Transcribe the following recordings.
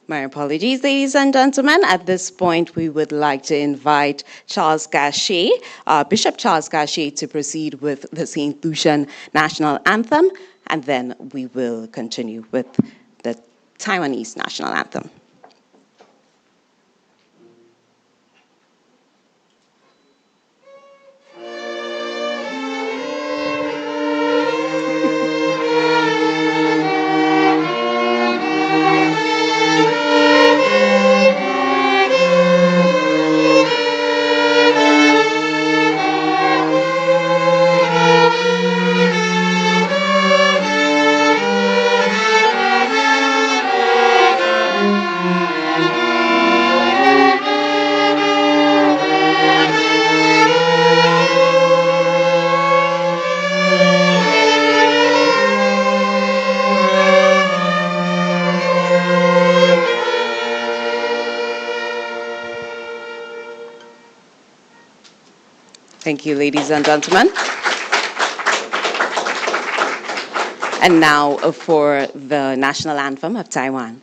My apologies, ladies and gentlemen. At this point, we would like to invite Charles Gachet, Bishop Charles Gachet, to proceed with the St. Lucian National Anthem, and then we will continue with the Taiwanese National Anthem. Thank you, ladies and gentlemen. And now for the National Anthem of Taiwan.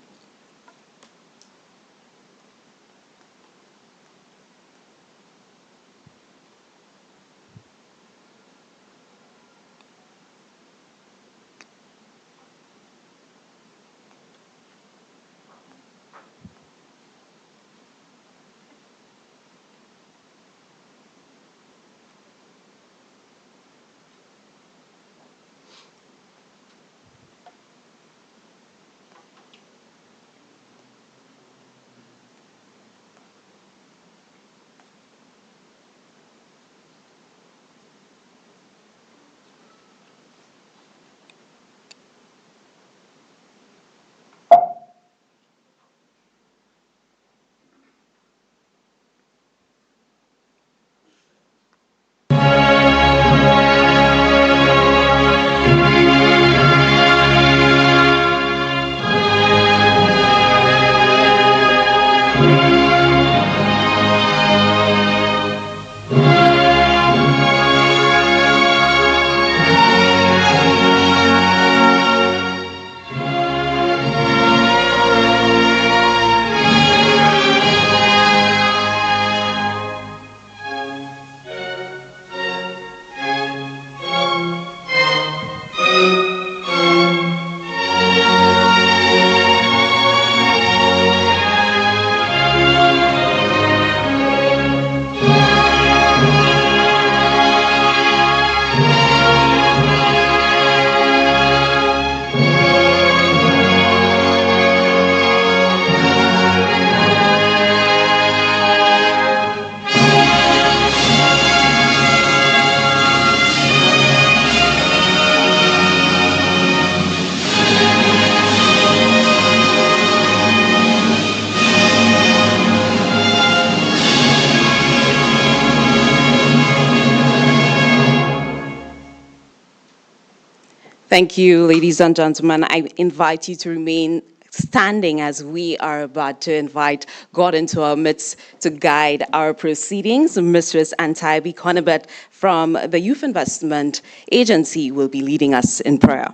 Thank you, ladies and gentlemen. I invite you to remain standing as we are about to invite God into our midst to guide our proceedings. Mistress Antaibi Konabet from the Youth Investment Agency will be leading us in prayer.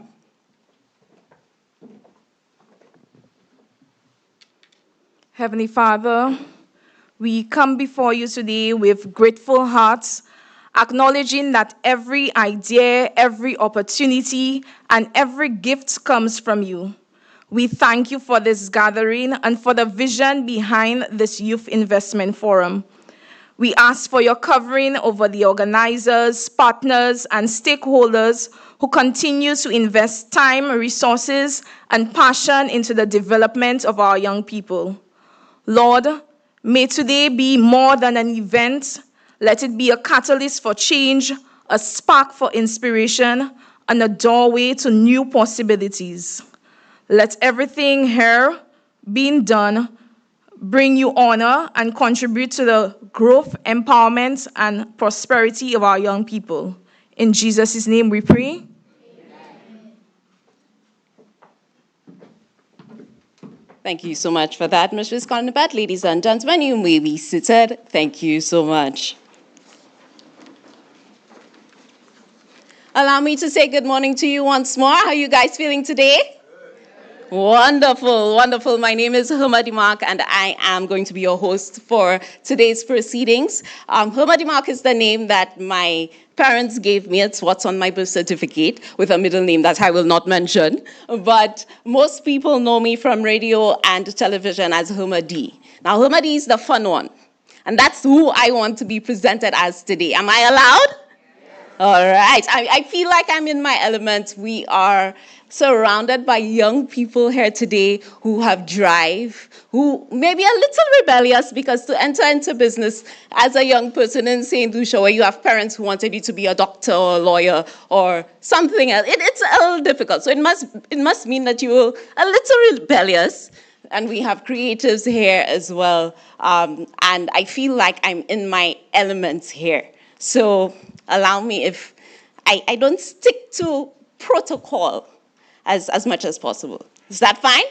Heavenly Father, we come before you today with grateful hearts, acknowledging that every idea, every opportunity, and every gift comes from you. We thank you for this gathering and for the vision behind this Youth Investment Forum. We ask for your covering over the organizers, partners, and stakeholders who continue to invest time, resources, and passion into the development of our young people. Lord, may today be more than an event. Let it be a catalyst for change, a spark for inspiration, and a doorway to new possibilities. Let everything here being done bring you honor and contribute to the growth, empowerment, and prosperity of our young people. In Jesus' name we pray. Thank you so much for that, Mrs. Konabet. Ladies and gentlemen, you may be seated. Thank you so much. Allow me to say good morning to you once more. How are you guys feeling today? Wonderful, wonderful. My name is Huma Dimak, and I am going to be your host for today's proceedings. Huma Dimak is the name that my parents gave me. It's what's on my birth certificate with a middle name that I will not mention. But most people know me from radio and television as Huma D. Now, Huma D is the fun one. And that's who I want to be presented as today. Am I allowed? All right. I feel like I'm in my element. We are surrounded by young people here today who have drive, who may be a little rebellious because to enter into business as a young person in St. Lucia, where you have parents who wanted you to be a doctor or a lawyer or something else, it's a little difficult. So it must mean that you're a little rebellious. And we have creatives here as well. And I feel like I'm in my elements here. So allow me if I don't stick to protocol as much as possible. Is that fine?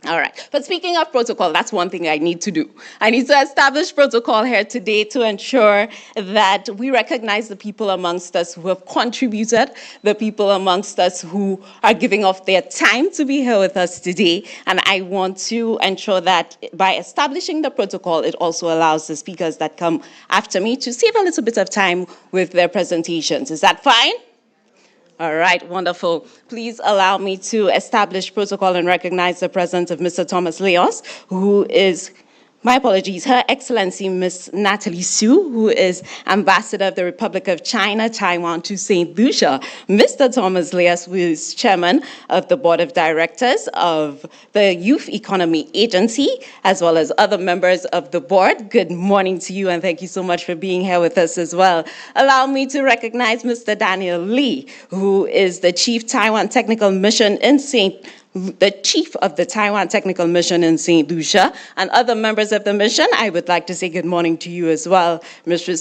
All right. But speaking of protocol, that's one thing I need to do. I need to establish protocol here today to ensure that we recognize the people amongst us who have contributed, the people amongst us who are giving off their time to be here with us today. And I want to ensure that by establishing the protocol, it also allows the speakers that come after me to save a little bit of time with their presentations. Is that fine? All right, wonderful. Please allow me to establish protocol and recognize the presence of Mr. Thomas Leos, who is, my apologies, Her Excellency Miss Natalie Su, who is Ambassador of the Republic of China, Taiwan to St. Lucia. Mr. Thomas Leos, who is Chairman of the Board of Directors of the Youth Economy Agency, as well as other members of the board. Good morning to you, and thank you so much for being here with us as well. Allow me to recognize Mr. Daniel Lee, who is the Chief Taiwan Technical Mission in the chief of the Taiwan Technical Mission in St. Lucia, and other members of the mission. I would like to say good morning to you as well, Mrs.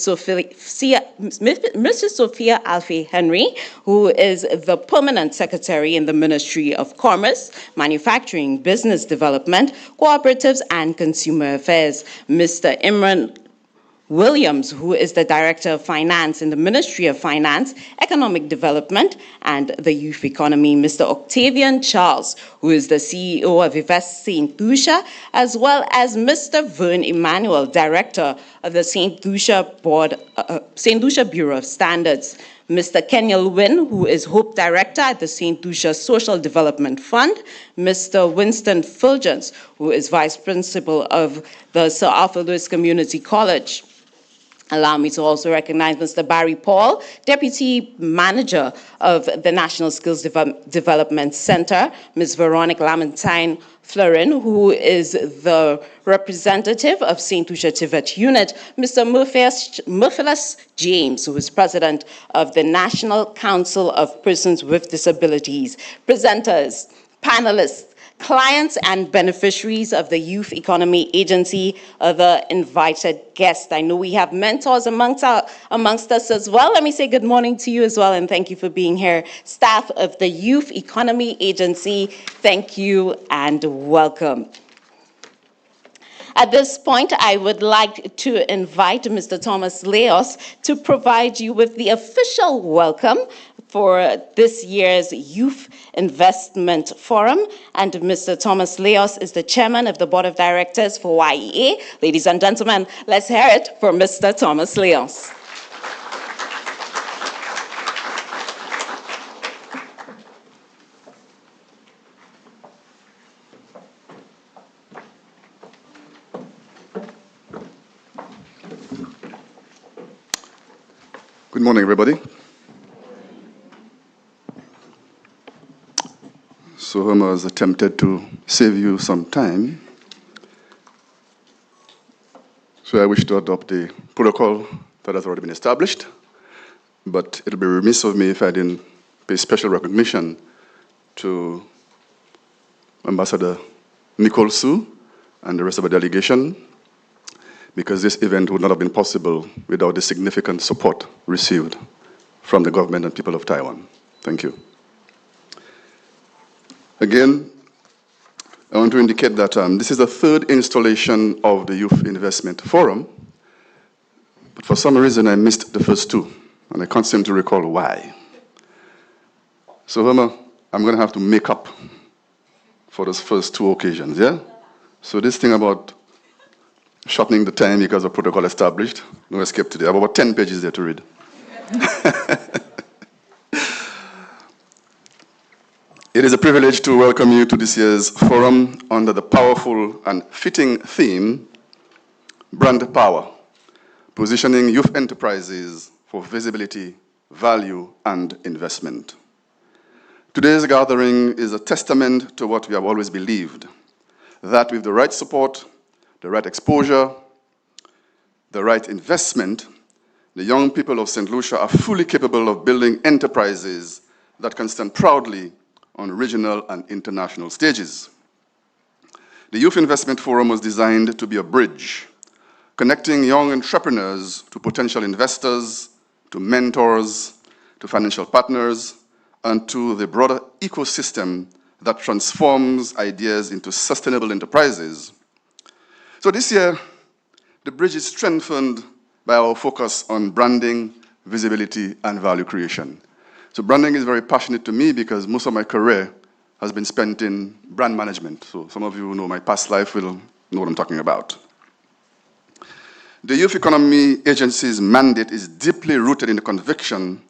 Sophia Alfie Henry, who is the Permanent Secretary in the Ministry of Commerce, Manufacturing, Business Development, Cooperatives, and Consumer Affairs. Mr. Imran Williams, who is the Director of Finance in the Ministry of Finance, Economic Development, and the Youth Economy. Mr. Octavian Charles, who is the CEO of Invest St. Lucia, as well as Mr. Vern Emmanuel, Director of the St. Lucia Bureau of Standards. Mr. Kenyal Wynn, who is Hope Director at the St. Lucia Social Development Fund. Mr. Winston Fulgence, who is Vice Principal of the Sir Arthur Lewis Community College. Allow me to also recognize Mr. Barry Paul, Deputy Manager of the National Skills Development Center, Ms. Veronica Lamentine Florin, who is the representative of St. Lucia TVET Unit, Mr. Murphilus James, who is President of the National Council of Persons with Disabilities, presenters, panelists, clients and beneficiaries of the Youth Economy Agency, other invited guests. I know we have mentors amongst us as well. Let me say good morning to you as well, and thank you for being here. Staff of the Youth Economy Agency, thank you and welcome. At this point, I would like to invite Mr. Thomas Leos to provide you with the official welcome for this year's Youth Investment Forum. And Mr. Thomas Leos is the Chairman of the Board of Directors for YEA. Ladies and gentlemen, let's hear it for Mr. Thomas Leos. Good morning, everybody. So Homer has attempted to save you some time. So I wish to adopt the protocol that has already been established, but it'll be remiss of me if I didn't pay special recognition to Ambassador Nicole Su and the rest of the delegation, because this event would not have been possible without the significant support received from the government and people of Taiwan. Thank you. Again, I want to indicate that this is the third installation of the Youth Investment Forum, but for some reason I missed the first two, and I can't seem to recall why. So Homer, I'm going to have to make up for those first two occasions, yeah? So this thing about shortening the time because of protocol established, no escape today. I have about 10 pages there to read. It is a privilege to welcome you to this year's forum under the powerful and fitting theme, Brand Power, positioning youth enterprises for visibility, value, and investment. Today's gathering is a testament to what we have always believed, that with the right support, the right exposure, the right investment, the young people of St. Lucia are fully capable of building enterprises that can stand proudly on regional and international stages. The Youth Investment Forum was designed to be a bridge, connecting young entrepreneurs to potential investors, to mentors, to financial partners, and to the broader ecosystem that transforms ideas into sustainable enterprises. So this year, the bridge is strengthened by our focus on branding, visibility, and value creation. So branding is very passionate to me because most of my career has been spent in brand management. So some of you who know my past life will know what I'm talking about. The Youth Economy Agency's mandate is deeply rooted in the conviction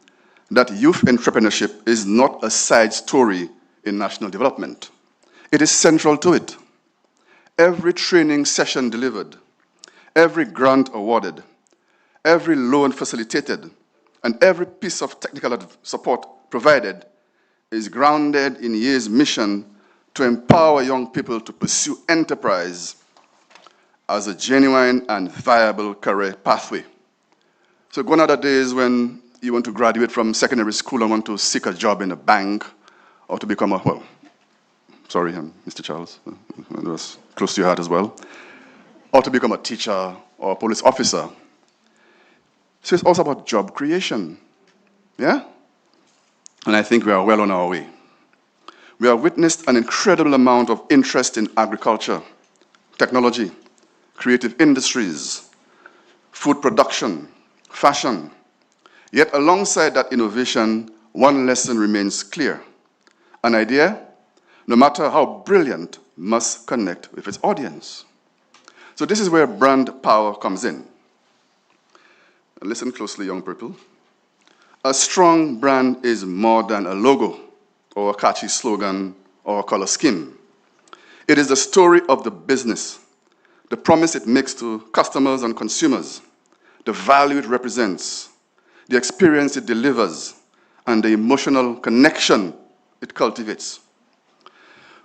that youth entrepreneurship is not a side story in national development. It is central to it. Every training session delivered, every grant awarded, every loan facilitated, and every piece of technical support provided is grounded in YEA's mission to empower young people to pursue enterprise as a genuine and viable career pathway. So gone are the days when you want to graduate from secondary school and want to seek a job in a bank or to become a, well, sorry, Mr. Charles, that was close to your heart as well, or to become a teacher or a police officer. So it's also about job creation, yeah? And I think we are well on our way. We have witnessed an incredible amount of interest in agriculture, technology, creative industries, food production, fashion. Yet alongside that innovation, one lesson remains clear. An idea, no matter how brilliant, must connect with its audience. So this is where brand power comes in. And listen closely, young people. A strong brand is more than a logo or a catchy slogan or a color scheme. It is the story of the business, the promise it makes to customers and consumers, the value it represents, the experience it delivers, and the emotional connection it cultivates.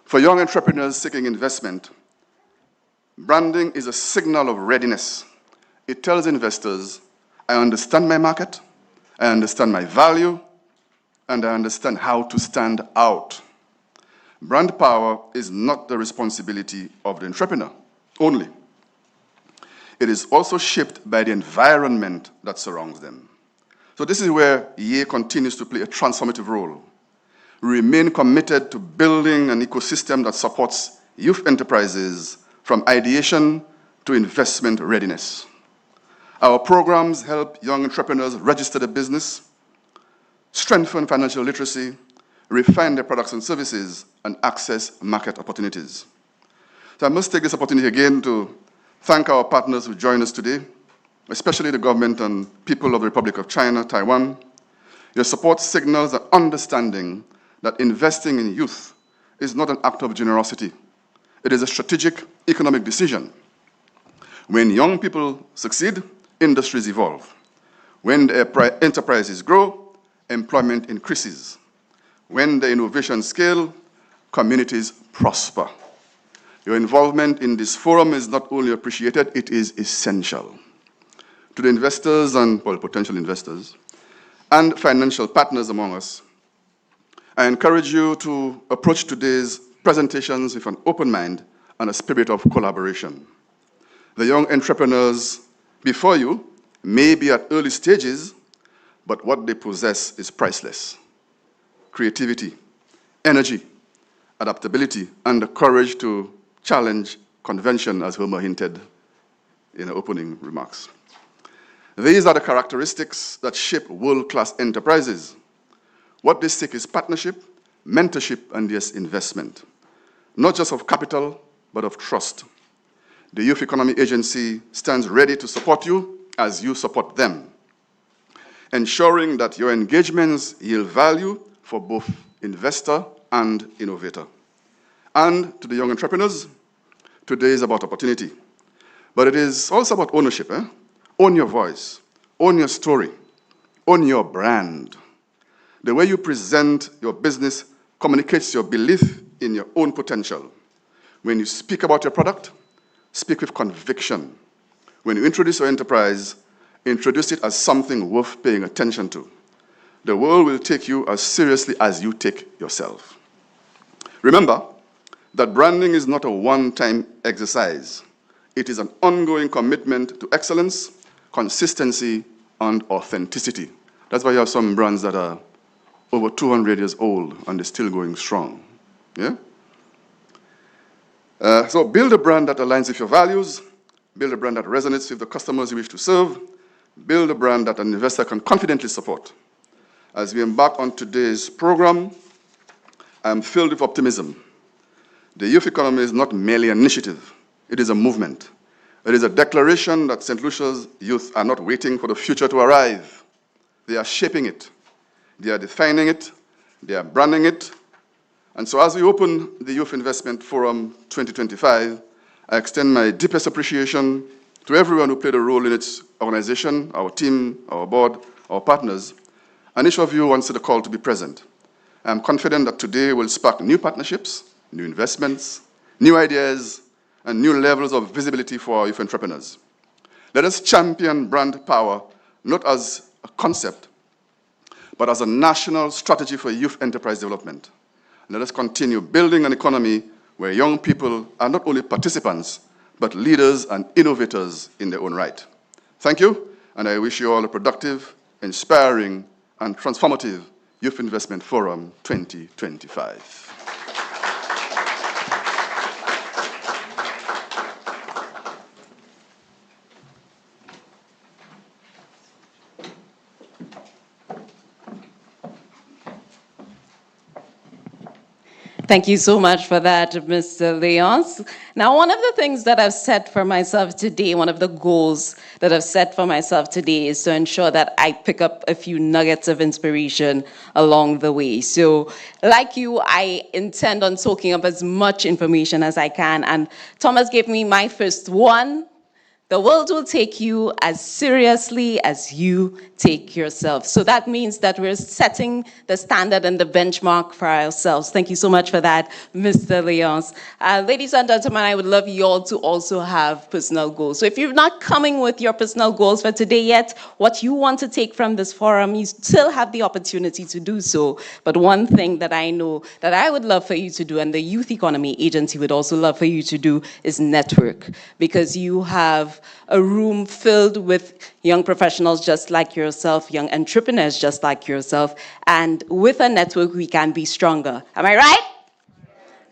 For young entrepreneurs seeking investment, branding is a signal of readiness. It tells investors, I understand my market, I understand my value, and I understand how to stand out. Brand power is not the responsibility of the entrepreneur only. It is also shaped by the environment that surrounds them. So this is where YEA continues to play a transformative role. We remain committed to building an ecosystem that supports youth enterprises from ideation to investment readiness. Our programs help young entrepreneurs register their business, strengthen financial literacy, refine their products and services, and access market opportunities. So I must take this opportunity again to thank our partners who joined us today, especially the government and people of the Republic of China, Taiwan. Your support signals an understanding that investing in youth is not an act of generosity. It is a strategic economic decision. When young people succeed, industries evolve. When the enterprises grow, employment increases. When the innovations scale, communities prosper. Your involvement in this forum is not only appreciated, it is essential. To the investors and, well, potential investors, and financial partners among us, I encourage you to approach today's presentations with an open mind and a spirit of collaboration. The young entrepreneurs before you may be at early stages, but what they possess is priceless. Creativity, energy, adaptability, and the courage to challenge convention, as Homer hinted in the opening remarks. These are the characteristics that shape world-class enterprises. What they seek is partnership, mentorship, and yes, investment. not just of capital, but of trust. The Youth Economy Agency stands ready to support you as you support them, ensuring that your engagements yield value for both investor and innovator. And to the young entrepreneurs, today is about opportunity, but it is also about ownership. Own your voice, own your story, own your brand. The way you present your business communicates your belief in your own potential. When you speak about your product, speak with conviction. When you introduce your enterprise, introduce it as something worth paying attention to. The world will take you as seriously as you take yourself. Remember that branding is not a one-time exercise. It is an ongoing commitment to excellence, consistency, and authenticity. That's why you have some brands that are over 200 years old and they're still going strong. Yeah? So build a brand that aligns with your values, build a brand that resonates with the customers you wish to serve, build a brand that an investor can confidently support. As we embark on today's program, I'm filled with optimism. The youth economy is not merely an initiative, it is a movement. It is a declaration that St. Lucia's youth are not waiting for the future to arrive. They are shaping it, they are defining it, they are branding it. And so as we open the Youth Investment Forum 2025, I extend my deepest appreciation to everyone who played a role in its organization, our team, our board, our partners, and each of you answered the call to be present. I'm confident that today will spark new partnerships, new investments, new ideas, and new levels of visibility for our youth entrepreneurs. Let us champion brand power, not as a concept, but as a national strategy for youth enterprise development. Let us continue building an economy where young people are not only participants, but leaders and innovators in their own right. Thank you, and I wish you all a productive, inspiring, and transformative Youth Investment Forum 2025. Thank you so much for that, Mr. Leons. Now, one of the things that I've set for myself today, one of the goals that I've set for myself today is to ensure that I pick up a few nuggets of inspiration along the way. So, like you, I intend on soaking up as much information as I can. And Thomas gave me my first one. The world will take you as seriously as you take yourself. So that means that we're setting the standard and the benchmark for ourselves. Thank you so much for that, Mr. Leons. Ladies and gentlemen, I would love you all to also have personal goals. So if you're not coming with your personal goals for today yet, what you want to take from this forum, you still have the opportunity to do so. But one thing that I know that I would love for you to do, and the Youth Economy Agency would also love for you to do, is network. Because you have a room filled with young professionals just like yourself, young entrepreneurs just like yourself, and with a network we can be stronger. Am I right?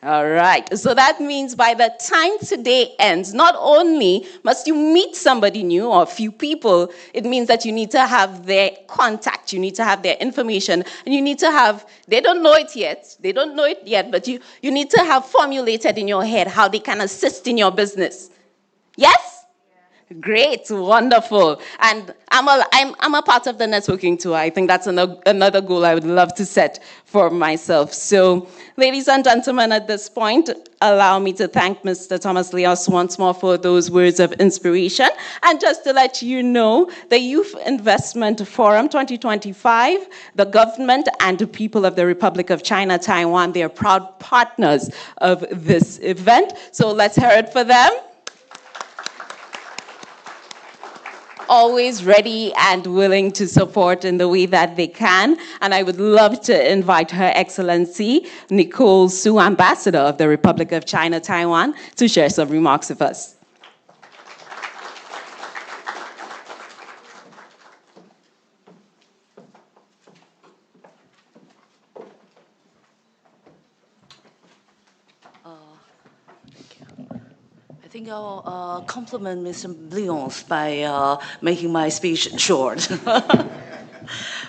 All right, so that means by the time today ends, not only must you meet somebody new or a few people, it means that you need to have their contact, you need to have their information, and you need to have, they don't know it yet, but you need to have formulated in your head how they can assist in your business. Yes? Great, wonderful. And I'm a part of the networking too. I think that's another goal I would love to set for myself. So, ladies and gentlemen, at this point, allow me to thank Mr. Thomas Leos once more for those words of inspiration. And just to let you know, the Youth Investment Forum 2025, the government and the people of the Republic of China, Taiwan, they are proud partners of this event. So let's hear it for them. Always ready and willing to support in the way that they can. And I would love to invite Her Excellency, Nicole Su, Ambassador of the Republic of China, Taiwan, to share some remarks with us. I think I'll compliment Mr. Leons by making my speech short.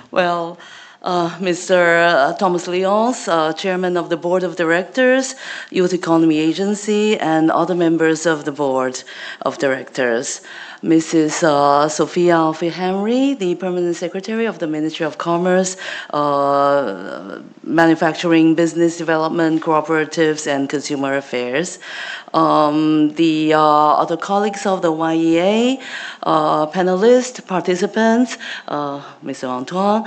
Well, Mr. Thomas Lyons, Chairman of the Board of Directors, Youth Economy Agency, and other members of the Board of Directors. Mrs. Sophia Alfie Henry, the Permanent Secretary of the Ministry of Commerce, Manufacturing, Business Development, Cooperatives, and Consumer Affairs. The other colleagues of the YEA, panelists, participants, Mr. Antoine,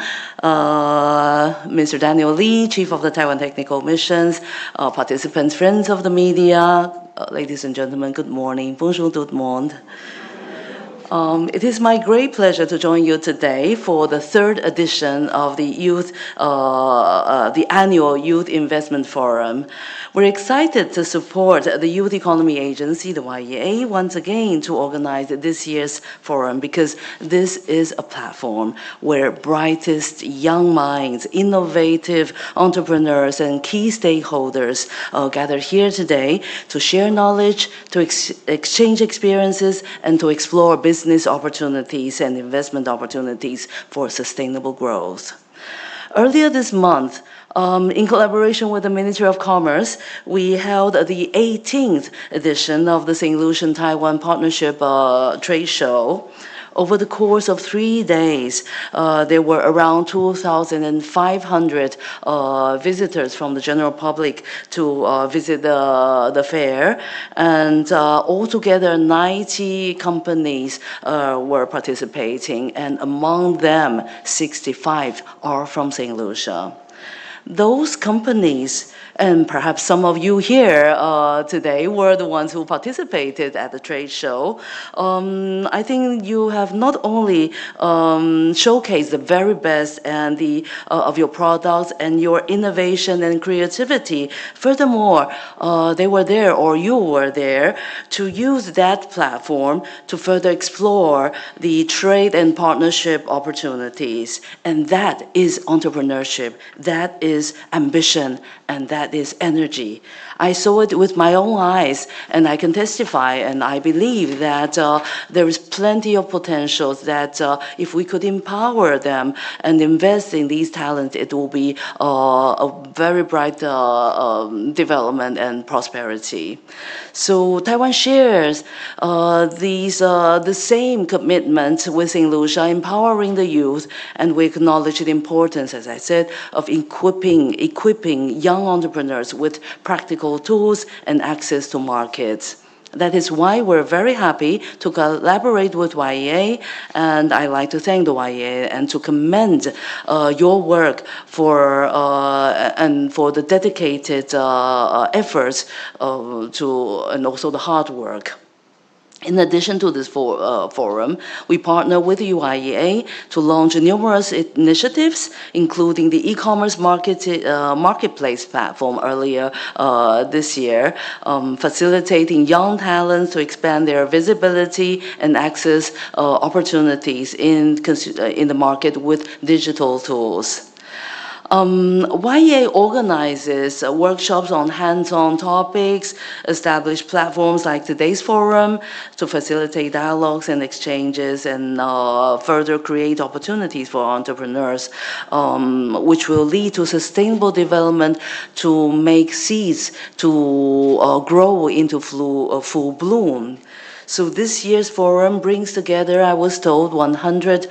Mr. Daniel Lee, Chief of the Taiwan Technical Missions, participants, friends of the media, ladies and gentlemen, good morning. Bonjour tout le monde. It is my great pleasure to join you today for the third edition of the the annual Youth Investment Forum. We're excited to support the Youth Economy Agency, the YEA, once again to organize this year's forum because this is a platform where brightest young minds, innovative entrepreneurs, and key stakeholders gather here today to share knowledge, to exchange experiences, and to explore business opportunities and investment opportunities for sustainable growth. Earlier this month, in collaboration with the Ministry of Commerce, we held the 18th edition of the St. Lucian Taiwan Partnership Trade Show. Over the course of 3 days, there were around 2,500 visitors from the general public to visit the fair, and altogether 90 companies were participating, and among them 65 are from St. Lucia. Those companies, and perhaps some of you here today were the ones who participated at the trade show. I think you have not only showcased the very best and of your products and your innovation and creativity. Furthermore, they were there, or you were there, to use that platform to further explore the trade and partnership opportunities. And that is entrepreneurship, that is ambition, and that is energy. I saw it with my own eyes, and I can testify, and I believe that there is plenty of potentials that if we could empower them and invest in these talents, it will be a very bright development and prosperity. So Taiwan shares the same commitment with St. Lucia, empowering the youth, and we acknowledge the importance, as I said, of equipping young entrepreneurs with practical tools and access to markets. That is why we're very happy to collaborate with YEA, and I'd like to thank the YEA and to commend your work and for the dedicated efforts and also the hard work. In addition to this forum, we partner with UIEA to launch numerous initiatives, including the e-commerce marketplace platform earlier this year, facilitating young talents to expand their visibility and access opportunities in the market with digital tools. YEA organizes workshops on hands-on topics, establish platforms like today's forum to facilitate dialogues and exchanges, and further create opportunities for entrepreneurs, which will lead to sustainable development to make seeds to grow into full bloom. So this year's forum brings together, I was told, 100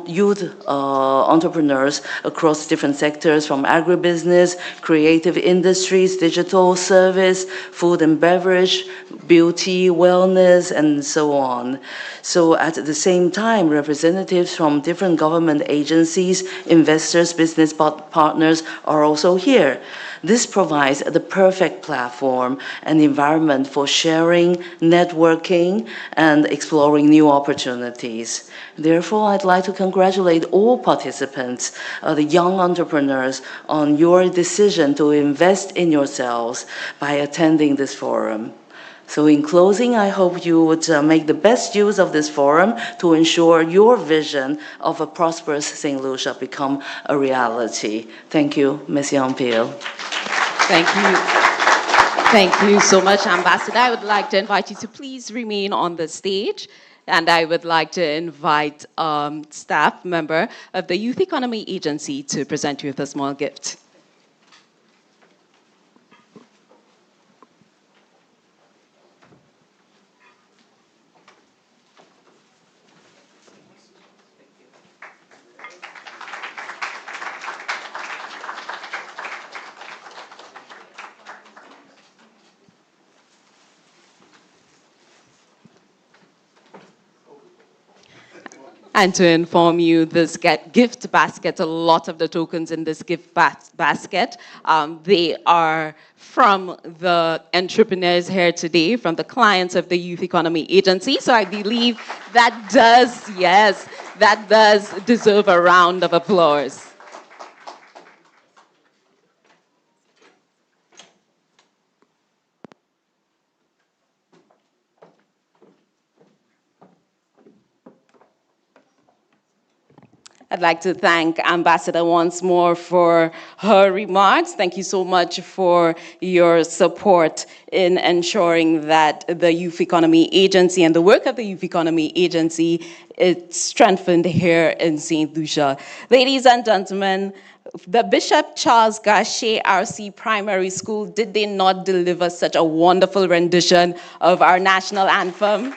youth entrepreneurs across different sectors, from agribusiness, creative industries, digital service, food and beverage, beauty, wellness, and so on. So at the same time, representatives from different government agencies, investors, business partners are also here. This provides the perfect platform and environment for sharing, networking, and exploring new opportunities. Therefore, I'd like to congratulate all participants, the young entrepreneurs, on your decision to invest in yourselves by attending this forum. So in closing, I hope you would make the best use of this forum to ensure your vision of a prosperous St. Lucia become a reality. Thank you, Ms. Young-Peel. Thank you. Thank you so much, Ambassador. I would like to invite you to please remain on the stage And I would like to invite staff member of the Youth Economy Agency to present you with a small gift. And to inform you, this gift basket, a lot of the tokens in this gift basket, they are from the entrepreneurs here today, from the clients of the Youth Economy Agency. So I believe that does, yes, that does deserve a round of applause. I'd like to thank Ambassador once more for her remarks. Thank you so much for your support in ensuring that the Youth Economy Agency and the work of the Youth Economy Agency is strengthened here in St. Lucia. Ladies and gentlemen, the Bishop Charles Gachet RC Primary School, did they not deliver such a wonderful rendition of our national anthem?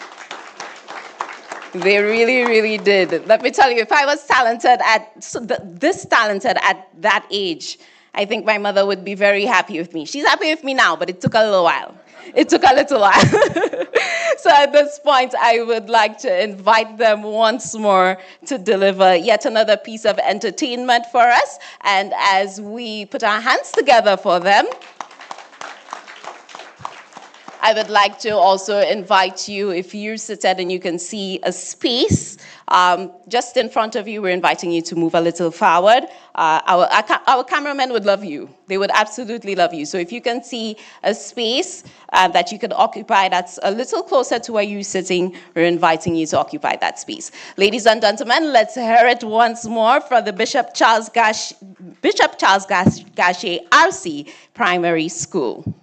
They really, really did. Let me tell you, if I was this talented at that age, I think my mother would be very happy with me. She's happy with me now, but it took a little while. It took a little while. So at this point, I would like to invite them once more to deliver yet another piece of entertainment for us. And as we put our hands together for them, I would like to also invite you, if you're seated and you can see a space just in front of you, we're inviting you to move a little forward. Our cameramen would love you. They would absolutely love you. So if you can see a space that you could occupy that's a little closer to where you're sitting, we're inviting you to occupy that space. Ladies and gentlemen, let's hear it once more for the Bishop Charles Gachet RC Primary School.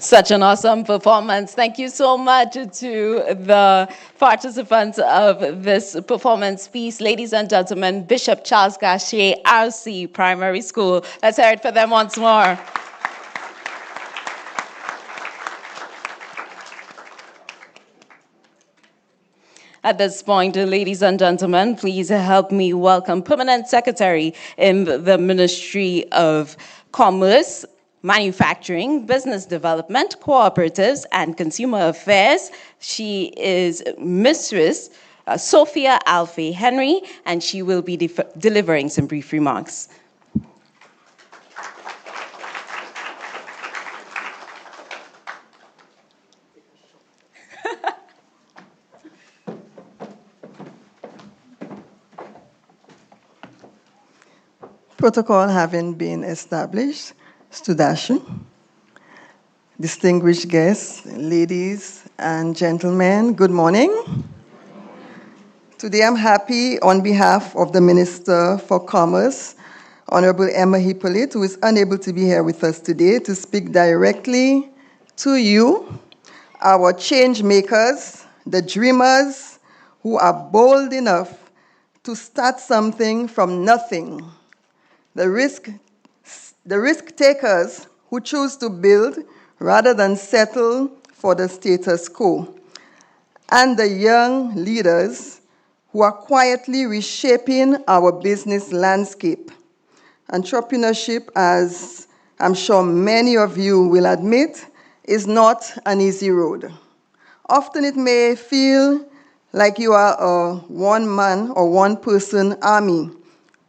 Such an awesome performance. Thank you so much to the participants of this performance piece. Ladies and gentlemen, Bishop Charles Gachet, RC Primary School. Let's hear it for them once more. At this point, ladies and gentlemen, please help me welcome Permanent Secretary in the Ministry of Commerce, Manufacturing, Business Development, Cooperatives, and Consumer Affairs. She is Mistress Sophia Alfie Henry, and she will be delivering some brief remarks. Protocol having been established, Studashu, distinguished guests, ladies and gentlemen, good morning. Today I'm happy on behalf of the Minister for Commerce, Honorable Emma Hippolyte, who is unable to be here with us today, to speak directly to you, our change makers, the dreamers who are bold enough to start something from nothing, the risk takers who choose to build rather than settle for the status quo, and the young leaders who are quietly reshaping our business landscape. Entrepreneurship, as I'm sure many of you will admit, is not an easy road. Often it may feel like you are a one-man or one-person army,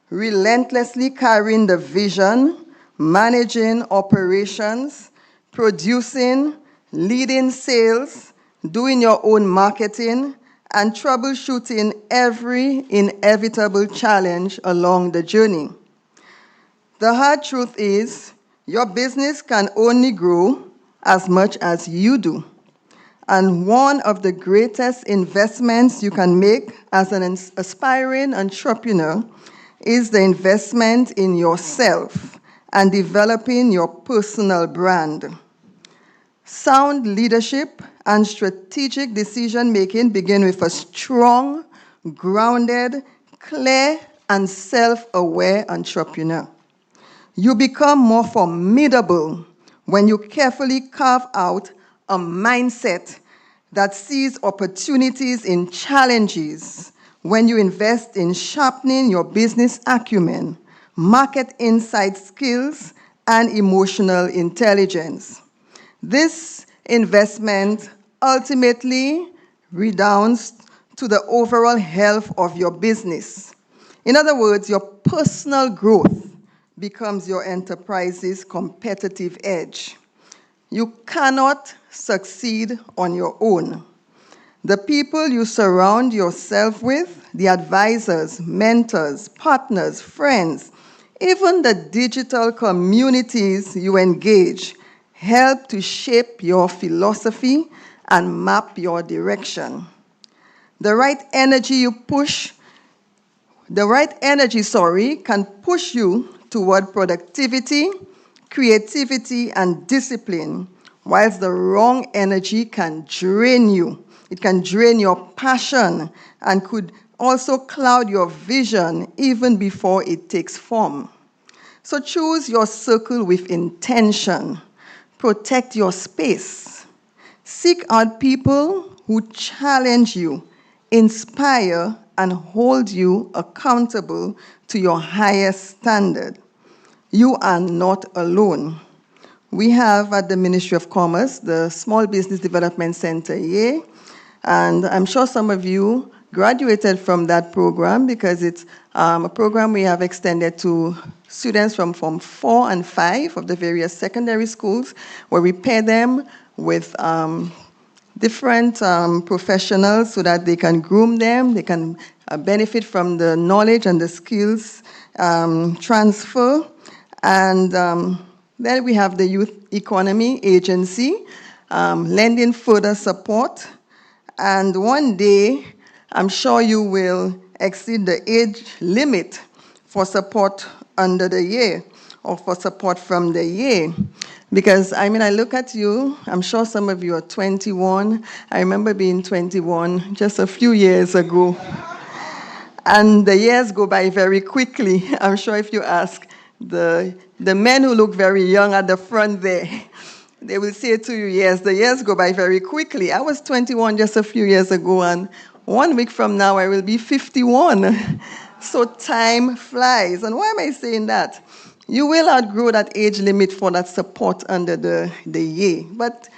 relentlessly carrying the vision, managing operations, producing, leading sales, doing your own marketing, and troubleshooting every inevitable challenge along the journey. The hard truth is, your business can only grow as much as you do. And one of the greatest investments you can make as an aspiring entrepreneur is the investment in yourself and developing your personal brand. Sound leadership and strategic decision-making begin with a strong, grounded, clear, and self-aware entrepreneur. You become more formidable when you carefully carve out a mindset that sees opportunities in challenges, when you invest in sharpening your business acumen, market insight skills, and emotional intelligence. This investment ultimately redounds to the overall health of your business. In other words, your personal growth becomes your enterprise's competitive edge. You cannot succeed on your own. The people you surround yourself with, the advisors, mentors, partners, friends, even the digital communities you engage, help to shape your philosophy and map your direction. The right energy can push you toward productivity, creativity, and discipline, whilst the wrong energy can drain you. It can drain your passion and could also cloud your vision even before it takes form. So choose your circle with intention. Protect your space. Seek out people who challenge you, inspire, and hold you accountable to your highest standard. You are not alone. We have at the Ministry of Commerce the Small Business Development Center here, and I'm sure some of you graduated from that program because it's a program we have extended to students from Form 4 and 5 of the various secondary schools, where we pair them with different professionals so that they can groom them, they can benefit from the knowledge and the skills transfer. And then we have the Youth Economy Agency, lending further support. And one day, I'm sure you will exceed the age limit for support under the year. or for support from the year. Because, I mean, I look at you, I'm sure some of you are 21. I remember being 21 just a few years ago. And the years go by very quickly. I'm sure if you ask the men who look very young at the front there, they will say to you, yes, the years go by very quickly. I was 21 just a few years ago, and 1 week from now, I will be 51. So time flies. And why am I saying that? You will outgrow that age limit for that support under the year. But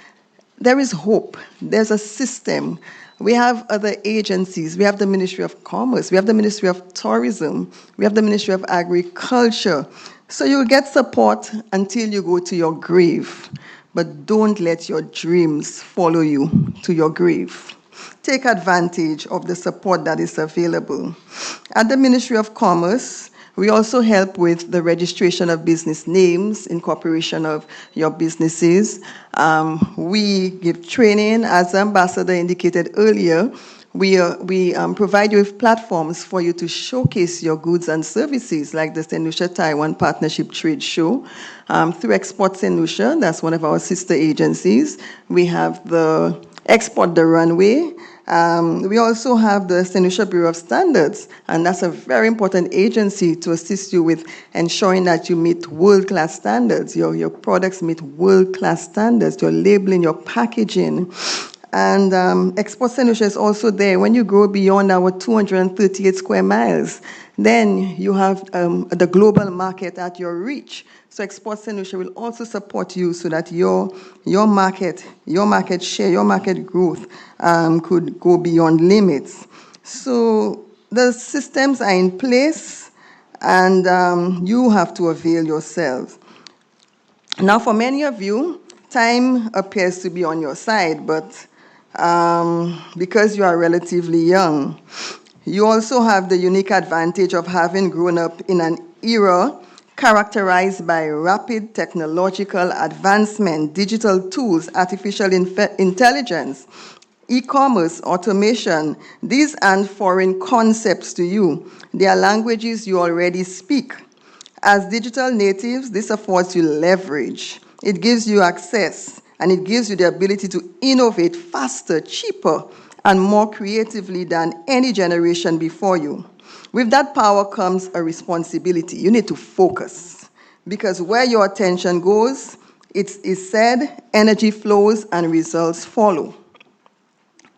there is hope. There's a system. We have other agencies. We have the Ministry of Commerce. We have the Ministry of Tourism. We have the Ministry of Agriculture. So you'll get support until you go to your grave. But don't let your dreams follow you to your grave. Take advantage of the support that is available. At the Ministry of Commerce, we also help with the registration of business names, incorporation of your businesses. We give training, as the ambassador indicated earlier. We provide you with platforms for you to showcase your goods and services, like the St. Lucia Taiwan Partnership Trade Show. Through Export St. Lucia, that's one of our sister agencies. We have the Export the Runway. We also have the St. Lucia Bureau of Standards, and that's a very important agency to assist you with ensuring that you meet world-class standards. Your products meet world-class standards, your labeling, your packaging. And Export St. Lucia is also there. When you go beyond our 238 square miles, then you have the global market at your reach. So Export St. Lucia will also support you so that your market share, your market growth could go beyond limits. So the systems are in place, and you have to avail yourselves. Now, for many of you, time appears to be on your side, but because you are relatively young, you also have the unique advantage of having grown up in an era characterized by rapid technological advancement, digital tools, artificial intelligence, e-commerce, automation. These aren't foreign concepts to you. They are languages you already speak. As digital natives, this affords you leverage. It gives you access, and it gives you the ability to innovate faster, cheaper, and more creatively than any generation before you. With that power comes a responsibility. You need to focus, because where your attention goes, it is said, energy flows and results follow.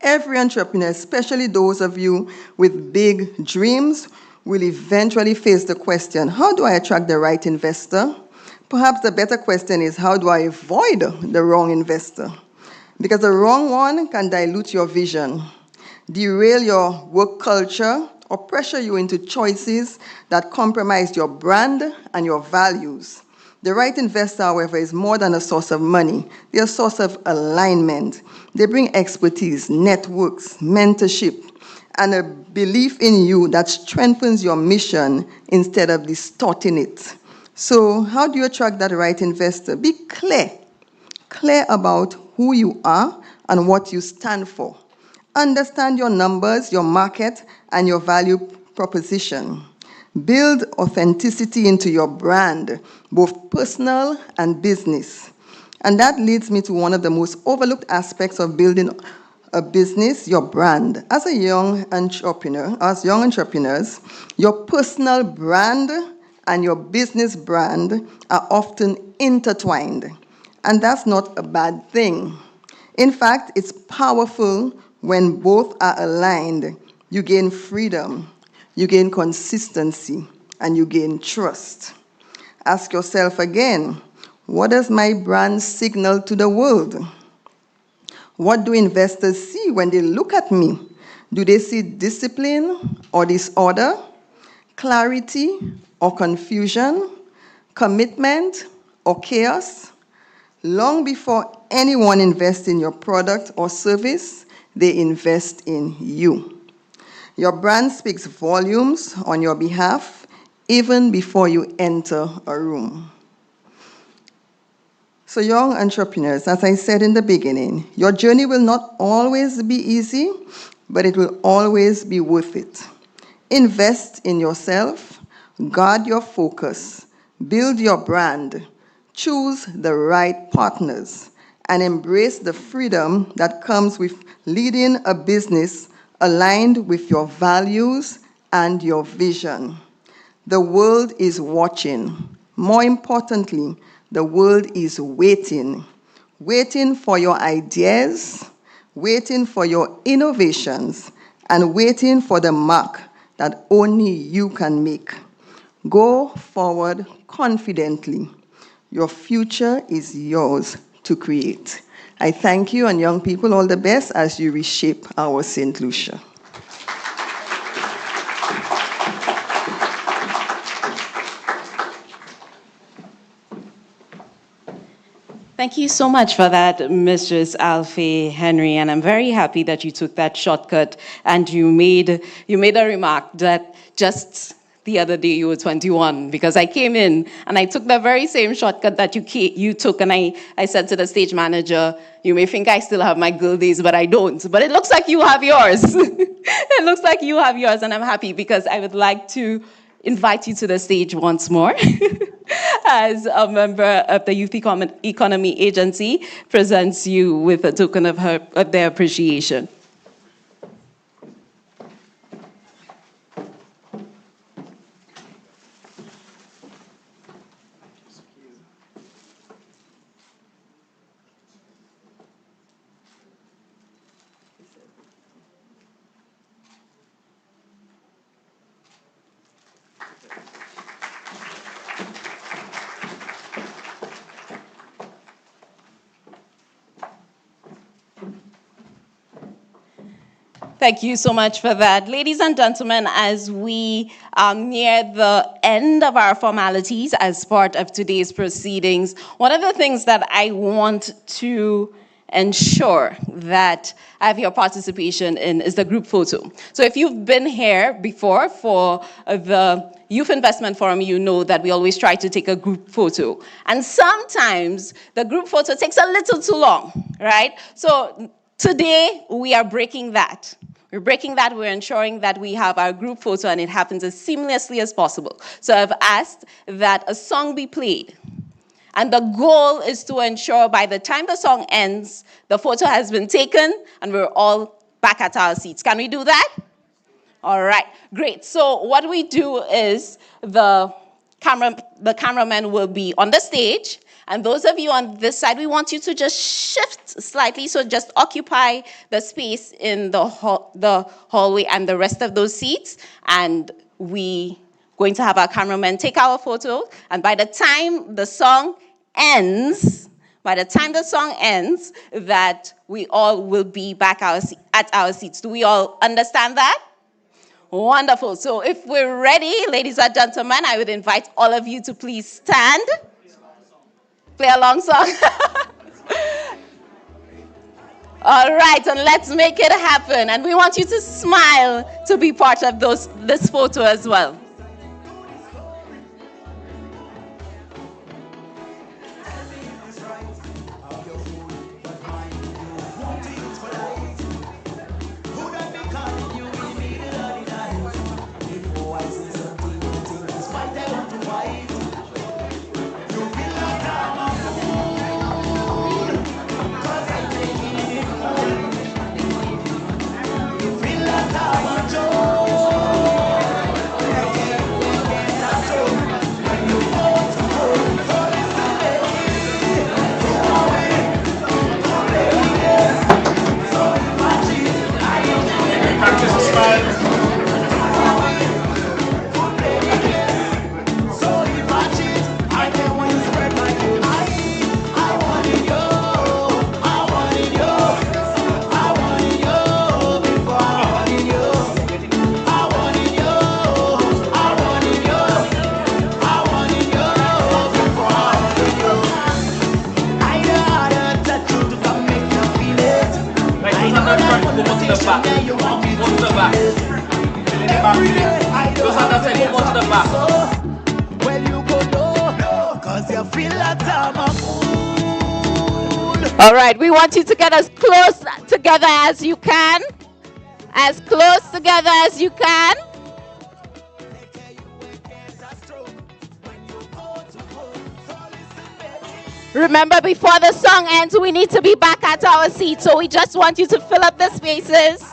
Every entrepreneur, especially those of you with big dreams, will eventually face the question, how do I attract the right investor? Perhaps the better question is, how do I avoid the wrong investor? Because the wrong one can dilute your vision, derail your work culture, or pressure you into choices that compromise your brand and your values. The right investor, however, is more than a source of money. They're a source of alignment. They bring expertise, networks, mentorship, and a belief in you that strengthens your mission instead of distorting it. So how do you attract that right investor? Be clear about who you are and what you stand for. Understand your numbers, your market, and your value proposition. Build authenticity into your brand, both personal and business. And that leads me to one of the most overlooked aspects of building a business, your brand. As young entrepreneurs, your personal brand and your business brand are often intertwined. And that's not a bad thing. In fact, it's powerful when both are aligned. You gain freedom, you gain consistency, and you gain trust. Ask yourself again, what does my brand signal to the world? What do investors see when they look at me? Do they see discipline or disorder, clarity or confusion, commitment or chaos? Long before anyone invests in your product or service, they invest in you. Your brand speaks volumes on your behalf even before you enter a room. So young entrepreneurs, as I said in the beginning, your journey will not always be easy, but it will always be worth it. Invest in yourself, guard your focus, Build your brand, choose the right partners, and embrace the freedom that comes with leading a business aligned with your values and your vision. The world is watching. More importantly, the world is waiting. Waiting for your ideas, waiting for your innovations, and waiting for the mark that only you can make. Go forward confidently. Your future is yours to create. I thank you, and young people, all the best as you reshape our St. Lucia. Thank you so much for that, Mistress Alfie Henry, and I'm very happy that you took that shortcut and you made a remark that just the other day you were 21, because I came in and I took the very same shortcut that you took, and I said to the stage manager, you may think I still have my girl days, but I don't. But it looks like you have yours. It looks like you have yours, and I'm happy because I would like to invite you to the stage once more as a member of the Youth Economy Agency presents you with a token of their appreciation. Thank you so much for that. Ladies and gentlemen, as we near the end of our formalities as part of today's proceedings, one of the things that I want to ensure that I have your participation in is the group photo. So if you've been here before for the Youth Investment Forum, you know that we always try to take a group photo. And sometimes the group photo takes a little too long, right? So today we are breaking that. We're breaking that. We're ensuring that we have our group photo and it happens as seamlessly as possible. So I've asked that a song be played. And the goal is to ensure by the time the song ends, the photo has been taken and we're all back at our seats. Can we do that? All right, great. So what we do is the cameraman will be on the stage. And those of you on this side, we want you to just shift slightly, so just occupy the space in the hallway and the rest of those seats. And we going to have our cameraman take our photo. And by the time the song ends, that we all will be back at our seats. Do we all understand that? Wonderful. So if we're ready, ladies and gentlemen, I would invite all of you to please stand. Play a long song. All right, and let's make it happen. And we want you to smile to be part of this photo as well. All right, we want you to get as close together as you can. As close together as you can. Remember, before the song ends, we need to be back at our seats. So we just want you to fill up the spaces.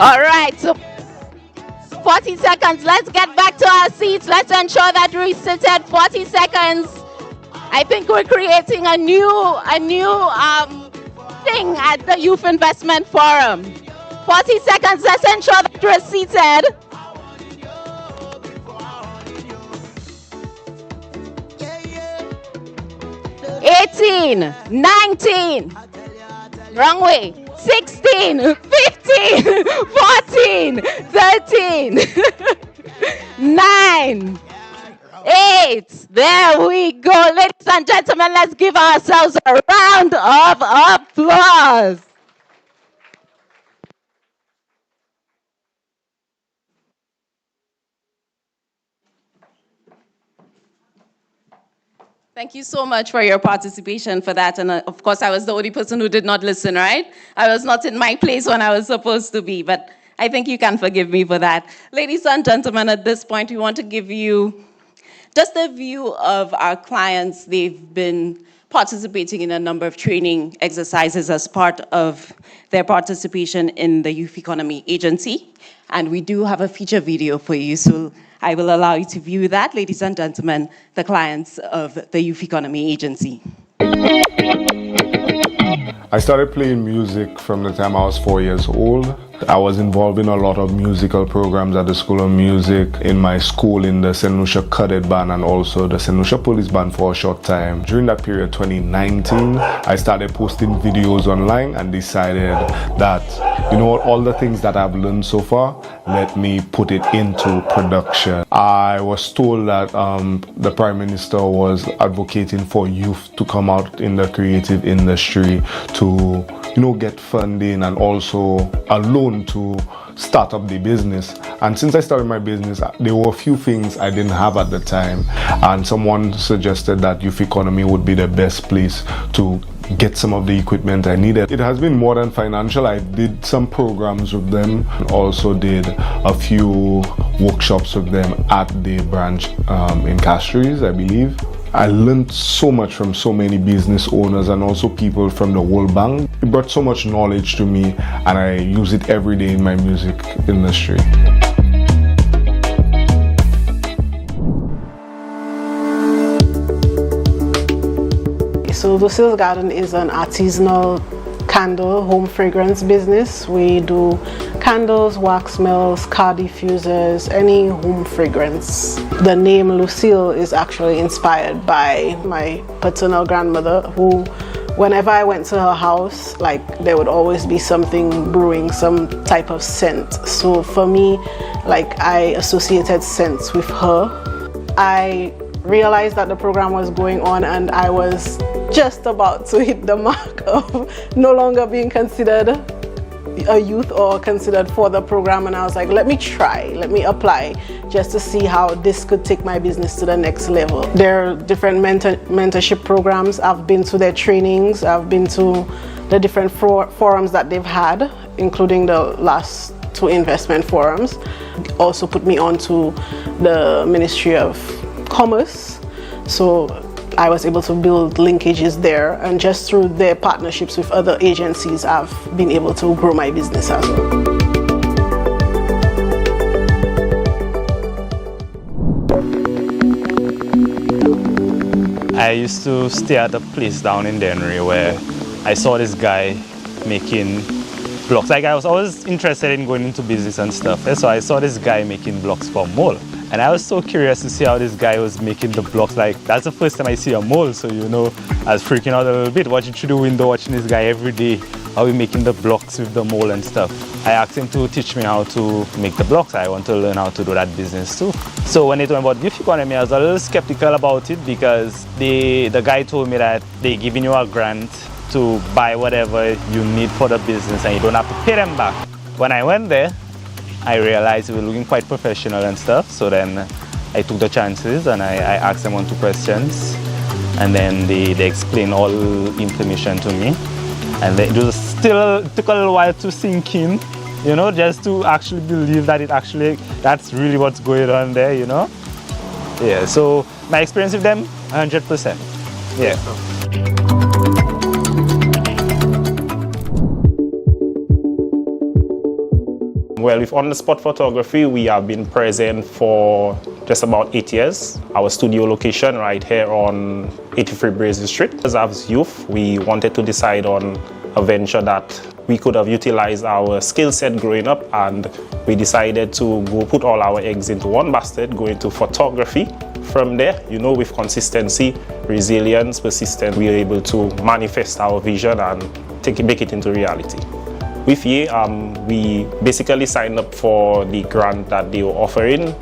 All right, so 40 seconds. Let's get back to our seats. Let's ensure that we're seated. 40 seconds. I think we're creating a new thing at the Youth Investment Forum. 40 seconds. Let's ensure that we're seated. 18, 19, wrong way. 16, 15, 14, 13, 9, 8. There we go. Ladies and gentlemen, let's give ourselves a round of applause. Thank you so much for your participation for that. And of course, I was the only person who did not listen, right? I was not in my place when I was supposed to be, but I think you can forgive me for that. Ladies and gentlemen, at this point, we want to give you just a view of our clients. They've been participating in a number of training exercises as part of their participation in the Youth Economy Agency. And we do have a feature video for you, so I will allow you to view that, ladies and gentlemen, the clients of the Youth Economy Agency. I started playing music from the time I was 4 years old. I was involved in a lot of musical programs at the School of Music, in my school in the St. Lucia Cadet Band and also the St. Lucia Police Band for a short time. During that period, 2019, I started posting videos online and decided that, you know what, all the things that I've learned so far, let me put it into production. I was told that the Prime Minister was advocating for youth to come out in the creative industry to, you know, get funding and also a loan to start up the business. And since I started my business, there were a few things I didn't have at the time, and someone suggested that Youth Economy would be the best place to get some of the equipment I needed. It has been more than financial. I did some programs with them, also did a few workshops with them at the branch in Castries, I believe. I learned so much from so many business owners and also people from the World Bank. It brought so much knowledge to me, and I use it every day in my music industry. So Lucille's Garden is an artisanal candle home fragrance business. We do candles, wax melts, car diffusers, any home fragrance. The name Lucille is actually inspired by my paternal grandmother, who, whenever I went to her house, like, there would always be something brewing, some type of scent. So for me, like, I associated scents with her. I realized that the program was going on and I was just about to hit the mark of no longer being considered a youth or considered for the program, and I was like, let me try, let me apply just to see how this could take my business to the next level. There are different mentorship programs. I've been to their trainings, I've been to the different forums that they've had, including the last 2 investment forums. Also put me on to the Ministry of Commerce, so I was able to build linkages there, and just through their partnerships with other agencies, I've been able to grow my business as well. I used to stay at a place down in Dennery where I saw this guy making blocks. Like, I was always interested in going into business and stuff. So I saw this guy making blocks for mole. And I was so curious to see how this guy was making the blocks. Like, that's the first time I see a mole. So, you know, I was freaking out a little bit, watching through the window, watching this guy every day, how he making the blocks with the mole and stuff. I asked him to teach me how to make the blocks. I want to learn how to do that business too. So when they told me about youth economy, I was a little skeptical about it because the guy told me that they're giving you a grant to buy whatever you need for the business and you don't have to pay them back. When I went there, I realized we were looking quite professional and stuff. So then I took the chances and I asked them 1 or 2 questions. And then they explained all information to me. And it was still took a little while to sink in, you know, just to actually believe that that's really what's going on there, you know. Yeah, so my experience with them, 100%. Yeah. Well, with on-the-spot photography, we have been present for just about 8 years. Our studio location right here on 83 Brazen Street. As youth, we wanted to decide on a venture that we could have utilized our skill set growing up, and we decided to go put all our eggs into one basket, go into photography. From there, you know, with consistency, resilience, persistence, we were able to manifest our vision and make it into reality. With Ye, we basically signed up for the grant that they were offering,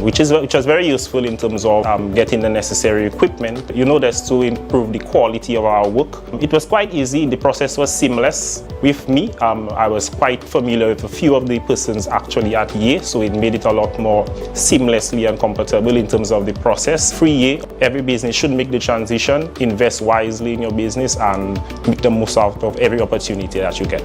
which was very useful in terms of getting the necessary equipment, you know, just to improve the quality of our work. It was quite easy, the process was seamless. With me, I was quite familiar with a few of the persons actually at Ye, so it made it a lot more seamlessly and comfortable in terms of the process. Free Ye, every business should make the transition, invest wisely in your business and make the most out of every opportunity that you get.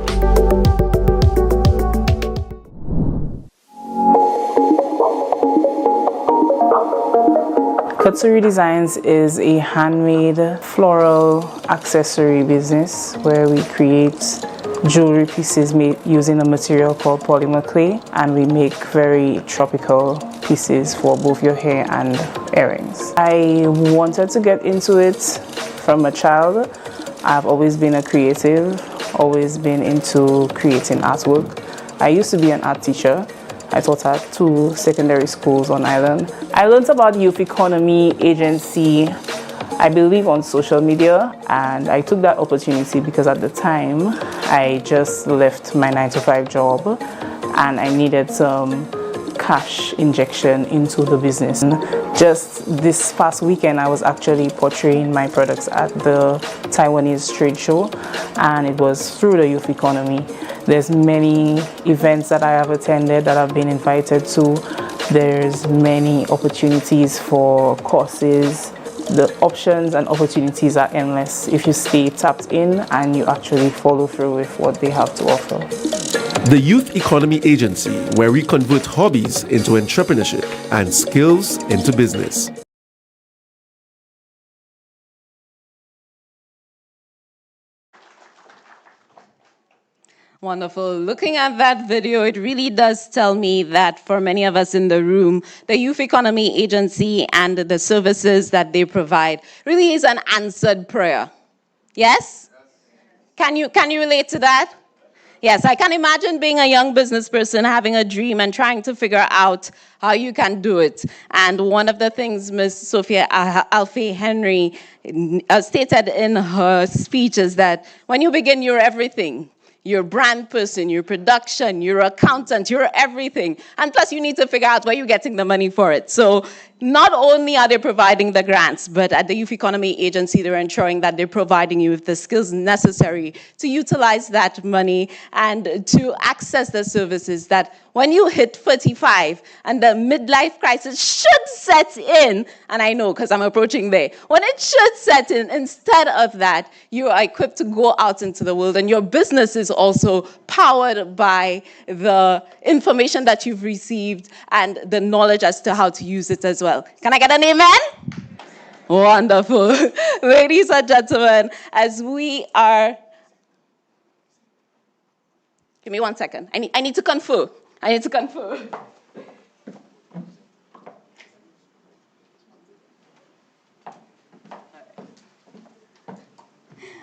Katsuri Designs is a handmade floral accessory business where we create jewelry pieces made using a material called polymer clay, and we make very tropical pieces for both your hair and earrings. I wanted to get into it from a child. I've always been a creative, always been into creating artwork. I used to be an art teacher. I taught at 2 secondary schools on island. I learned about youth economy agency, I believe, on social media, and I took that opportunity because at the time I just left my 9-to-5 job and I needed some cash injection into the business. Just this past weekend, I was actually portraying my products at the Taiwanese trade show, and it was through the youth economy. There's many events that I have attended that I've been invited to. There's many opportunities for courses. The options and opportunities are endless if you stay tapped in and you actually follow through with what they have to offer. The Youth Economy Agency, where we convert hobbies into entrepreneurship and skills into business. Wonderful. Looking at that video, it really does tell me that for many of us in the room, the Youth Economy Agency and the services that they provide really is an answered prayer. Yes? Can you relate to that? Yes, I can imagine being a young business person having a dream and trying to figure out how you can do it. And one of the things Ms. Sophia Alfie Henry stated in her speech is that when you begin, you're everything. You're a brand person, you're production, you're accountant, you're everything. And plus you need to figure out where you're getting the money for it. So not only are they providing the grants, but at the Youth Economy Agency, they're ensuring that they're providing you with the skills necessary to utilize that money and to access the services that when you hit 45 and the midlife crisis should set in, and I know because I'm approaching there, when it should set in, instead of that, you are equipped to go out into the world, and your business is also powered by the information that you've received and the knowledge as to how to use it as well. Can I get an amen? Wonderful. Ladies and gentlemen, as we are... Give me 1 second. I need to confer.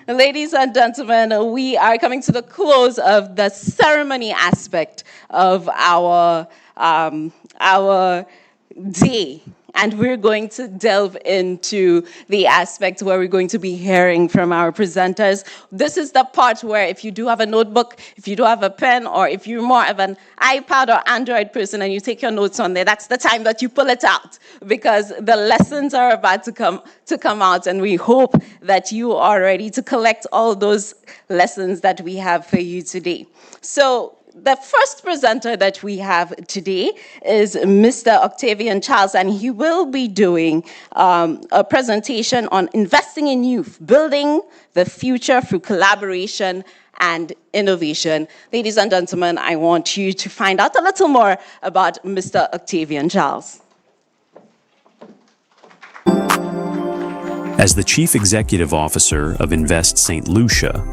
Ladies and gentlemen, we are coming to the close of the ceremony aspect of our day. And we're going to delve into the aspect where we're going to be hearing from our presenters. This is the part where if you do have a notebook, if you do have a pen, or if you're more of an iPad or Android person and you take your notes on there, that's the time that you pull it out, because the lessons are about to come out, and we hope that you are ready to collect all those lessons that we have for you today. So, the first presenter that we have today is Mr. Octavian Charles, and he will be doing a presentation on investing in youth, building the future through collaboration and innovation. Ladies and gentlemen, I want you to find out a little more about Mr. Octavian Charles. As the Chief Executive Officer of Invest St. Lucia,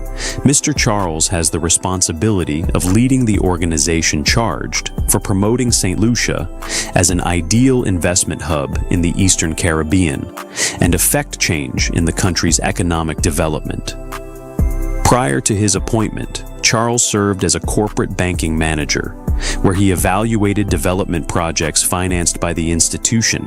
Mr. Charles has the responsibility of leading the organization charged for promoting St. Lucia as an ideal investment hub in the Eastern Caribbean and effect change in the country's economic development. Prior to his appointment, Charles served as a corporate banking manager, where he evaluated development projects financed by the institution,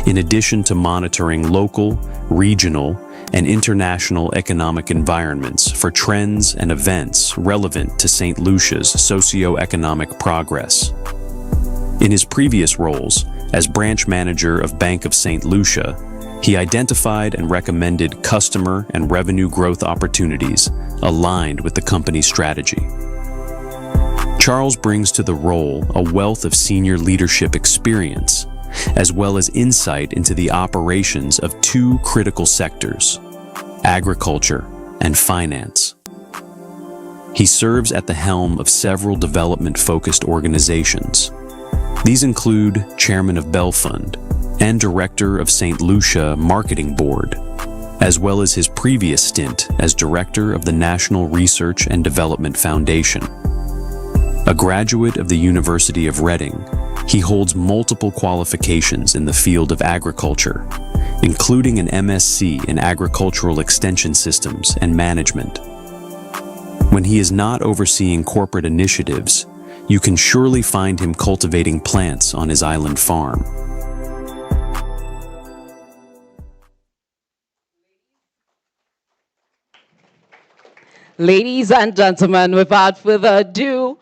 in addition to monitoring local, regional, and international economic environments for trends and events relevant to St. Lucia's socio-economic progress. In his previous roles, as branch manager of Bank of St. Lucia, he identified and recommended customer and revenue growth opportunities aligned with the company's strategy. Charles brings to the role a wealth of senior leadership experience, as well as insight into the operations of two critical sectors, agriculture and finance. He serves at the helm of several development-focused organizations. These include Chairman of Bell Fund and Director of St. Lucia Marketing Board, as well as his previous stint as Director of the National Research and Development Foundation. A graduate of the University of Reading, he holds multiple qualifications in the field of agriculture, including an MSc in Agricultural Extension Systems and Management. When he is not overseeing corporate initiatives, you can surely find him cultivating plants on his island farm. Ladies and gentlemen, without further ado,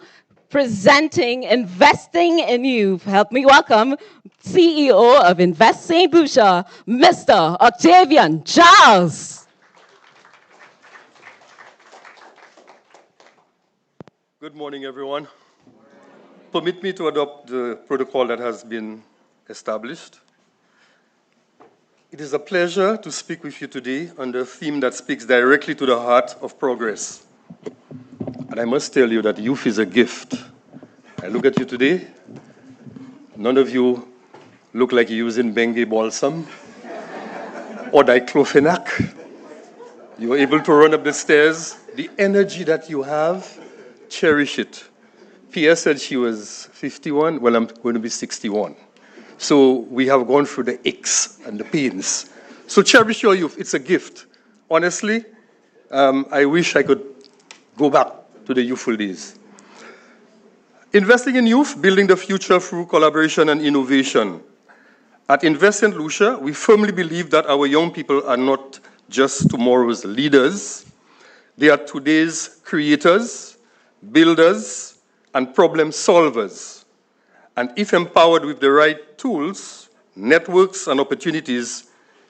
presenting Investing in Youth, help me welcome CEO of Invest St. Lucia, Mr. Octavian Charles. Good morning, everyone. Permit me to adopt the protocol that has been established. It is a pleasure to speak with you today on a theme that speaks directly to the heart of progress. And I must tell you that youth is a gift. I look at you today, none of you look like you're using Bengay balsam or diclofenac. You are able to run up the stairs. The energy that you have, cherish it. Pia said she was 51. Well, I'm going to be 61. So we have gone through the aches and the pains. So cherish your youth. It's a gift. Honestly, I wish I could go back to the youthful days. Investing in youth, building the future through collaboration and innovation. At Invest St. Lucia, we firmly believe that our young people are not just tomorrow's leaders. They are today's creators, builders, and problem solvers. And if empowered with the right tools, networks, and opportunities,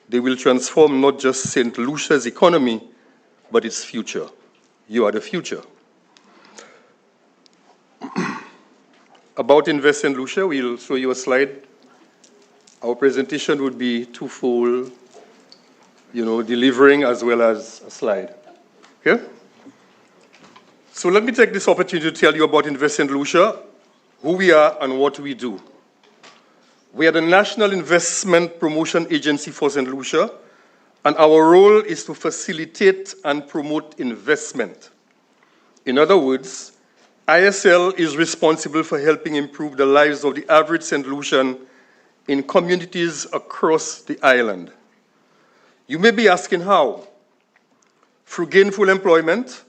they will transform not just St. Lucia's economy, but its future. You are the future. About Invest St. Lucia, we'll show you a slide. Our presentation would be twofold, delivering as well as a slide. Okay? So let me take this opportunity to tell you about Invest St. Lucia, who we are and what we do. We are the National Investment Promotion Agency for St. Lucia, and our role is to facilitate and promote investment. In other words, ISL is responsible for helping improve the lives of the average St. Lucian in communities across the island. You may be asking how. through gainful employment,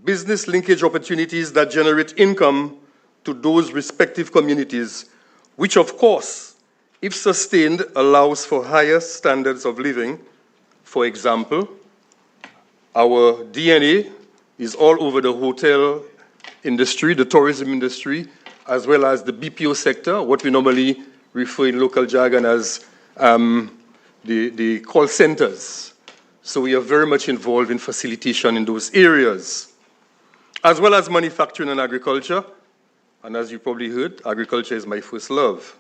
business linkage opportunities that generate income to those respective communities, which of course, if sustained, allows for higher standards of living. For example, our DNA is all over the hotel industry, the tourism industry, as well as the BPO sector, what we normally refer in local jargon as the call centers. So we are very much involved in facilitation in those areas, as well as manufacturing and agriculture. And as you probably heard, agriculture is my first love.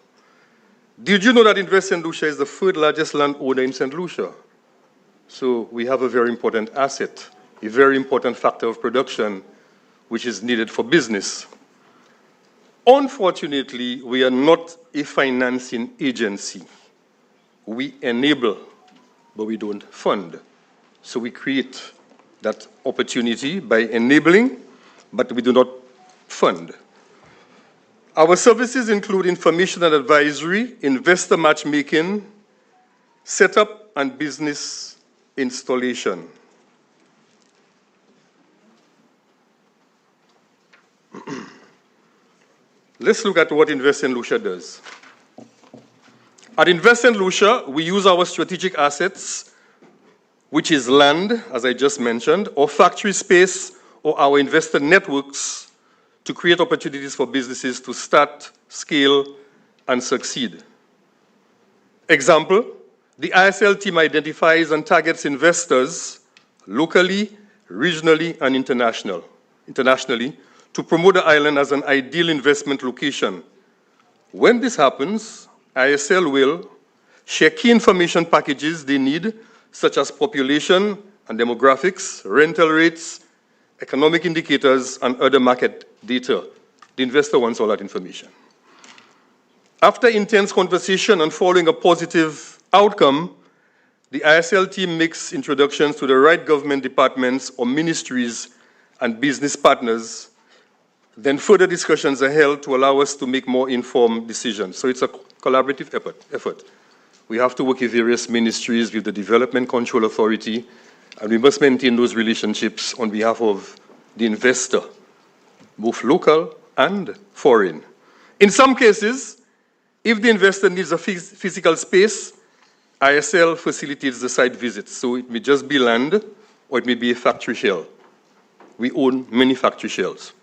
Did you know that Invest St. Lucia is the third largest landowner in St. Lucia? So we have a very important asset, a very important factor of production, which is needed for business. Unfortunately, we are not a financing agency. We enable, but we don't fund. So we create that opportunity by enabling, but we do not fund. Our services include information and advisory, investor matchmaking, setup, and business installation. Let's look at what Invest St. Lucia does. At Invest St. Lucia, we use our strategic assets, which is land, as I just mentioned, or factory space, or our investor networks, to create opportunities for businesses to start, scale, and succeed. Example, the ISL team identifies and targets investors locally, regionally, and internationally to promote the island as an ideal investment location. When this happens, ISL will share key information packages they need, such as population and demographics, rental rates, economic indicators, and other market data. The investor wants all that information. After intense conversation and following a positive outcome, the ISL team makes introductions to the right government departments or ministries and business partners. Then further discussions are held to allow us to make more informed decisions. So it's a collaborative effort. We have to work with various ministries, with the Development Control Authority, and we must maintain those relationships on behalf of the investor, both local and foreign. In some cases, if the investor needs a physical space, ISL facilitates the site visits. So it may just be land, or it may be a factory shell. We own many factory shells.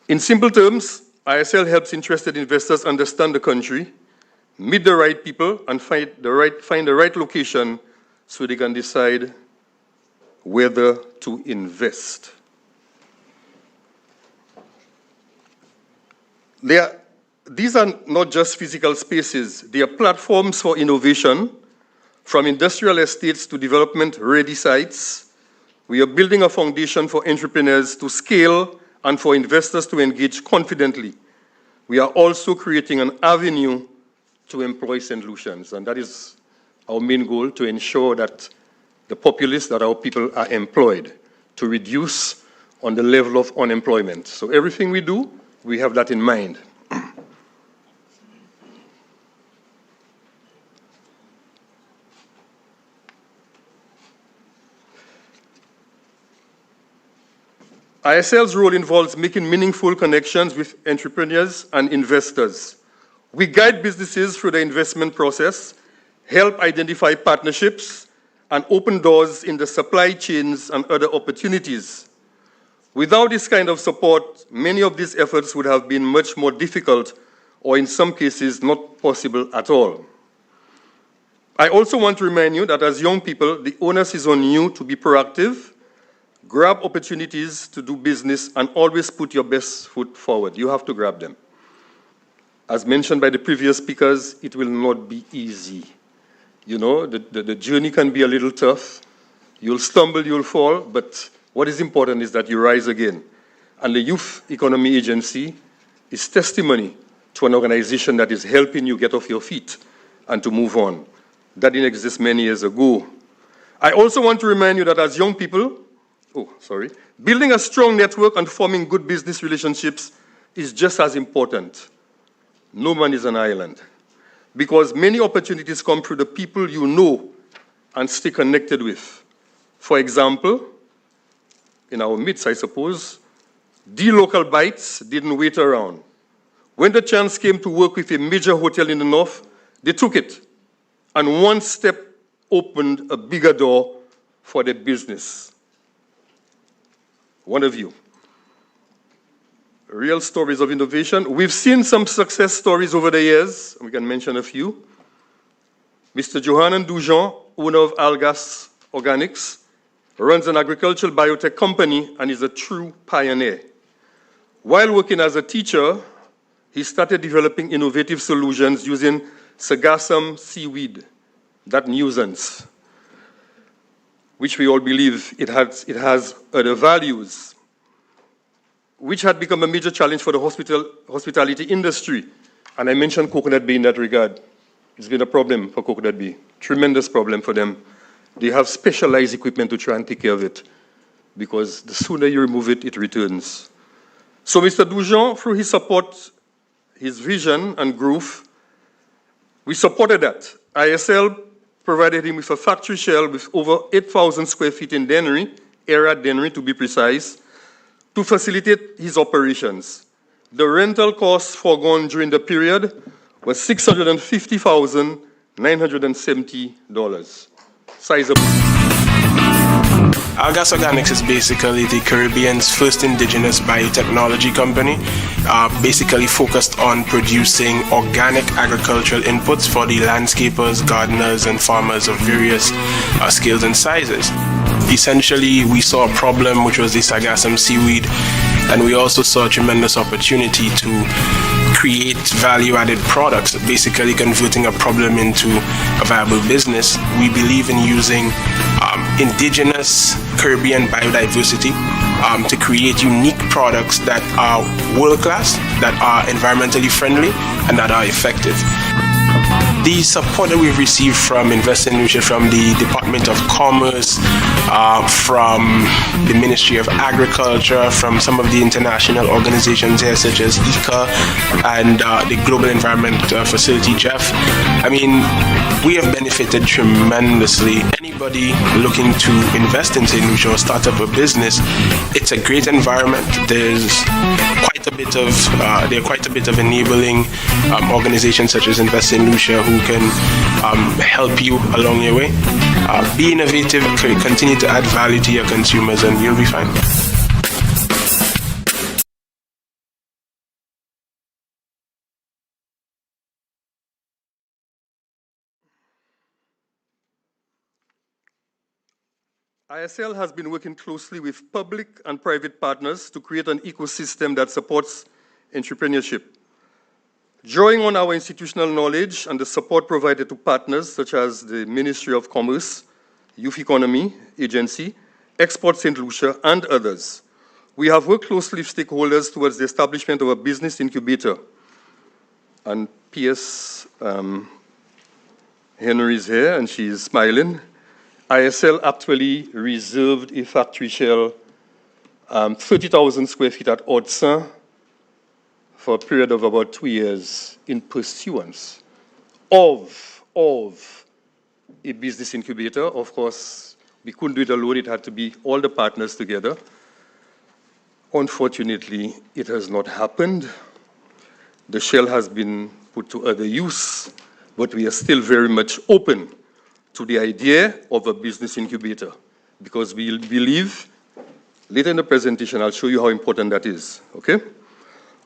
In simple terms, ISL helps interested investors understand the country, meet the right people, and find the right location so they can decide whether to invest. These are not just physical spaces. They are platforms for innovation, from industrial estates to development-ready sites. We are building a foundation for entrepreneurs to scale and for investors to engage confidently. We are also creating an avenue to employ St. Lucians, and that is our main goal, to ensure that the populace, that our people are employed, to reduce on the level of unemployment. So everything we do, we have that in mind. ISL's role involves making meaningful connections with entrepreneurs and investors. We guide businesses through the investment process, help identify partnerships, and open doors in the supply chains and other opportunities. Without this kind of support, many of these efforts would have been much more difficult, or in some cases, not possible at all. I also want to remind you that as young people, the onus is on you to be proactive, grab opportunities to do business, and always put your best foot forward. You have to grab them. As mentioned by the previous speakers, it will not be easy. You know, the journey can be a little tough. You'll stumble, you'll fall, but what is important is that you rise again. And the Youth Economy Agency is testimony to an organization that is helping you get off your feet and to move on. That didn't exist many years ago. I also want to remind you that as young people, building a strong network and forming good business relationships is just as important. No man is an island, because many opportunities come through the people you know and stay connected with. For example, in our midst, I suppose, the local bites didn't wait around. When the chance came to work with a major hotel in the north, they took it. And one step opened a bigger door for their business. One of you. Real stories of innovation. We've seen some success stories over the years. We can mention a few. Mr. Johanan Dujon, owner of Algas Organics, runs an agricultural biotech company and is a true pioneer. While working as a teacher, he started developing innovative solutions using Sargassum seaweed, that nuisance, which we all believe it has other values, which had become a major challenge for the hospitality industry. And I mentioned Coconut Bay in that regard. It's been a problem for Coconut Bay, tremendous problem for them. They have specialized equipment to try and take care of it, because the sooner you remove it, it returns. So Mr. Dujon, through his support, his vision and growth, we supported that. ISL provided him with a factory shell with over 8,000 square feet in Dennery, area Dennery to be precise, to facilitate his operations. The rental costs foregone during the period was $650,970. Sizable. Algas Organics is basically the Caribbean's first indigenous biotechnology company, basically focused on producing organic agricultural inputs for the landscapers, gardeners, and farmers of various scales and sizes. Essentially, we saw a problem, which was the Sargassum seaweed, and we also saw a tremendous opportunity to create value-added products, basically converting a problem into a viable business. We believe in using indigenous Caribbean biodiversity to create unique products that are world-class, that are environmentally friendly, and that are effective. The support that we've received from Invest St. Lucia, from the Department of Commerce, from the Ministry of Agriculture, from some of the international organizations here, such as ICA and the Global Environment Facility, Jeff. I mean, we have benefited tremendously. Anybody looking to invest in St. Lucia or start up a business, it's a great environment. There's quite a bit of enabling organizations such as Invest St. Lucia who can help you along your way. Be innovative, continue to add value to your consumers, and you'll be fine. ISL has been working closely with public and private partners to create an ecosystem that supports entrepreneurship. Drawing on our institutional knowledge and the support provided to partners such as the Ministry of Commerce, Youth Economy Agency, Export St. Lucia, and others, we have worked closely with stakeholders towards the establishment of a business incubator. And P.S. Henry is here, and she is smiling. ISL actually reserved a factory shell, 30,000 square feet at Hudson, for a period of about 2 years in pursuance of a business incubator. Of course, we couldn't do it alone. It had to be all the partners together. Unfortunately, it has not happened. The shell has been put to other use, but we are still very much open to the idea of a business incubator, because we believe, later in the presentation, I'll show you how important that is, okay?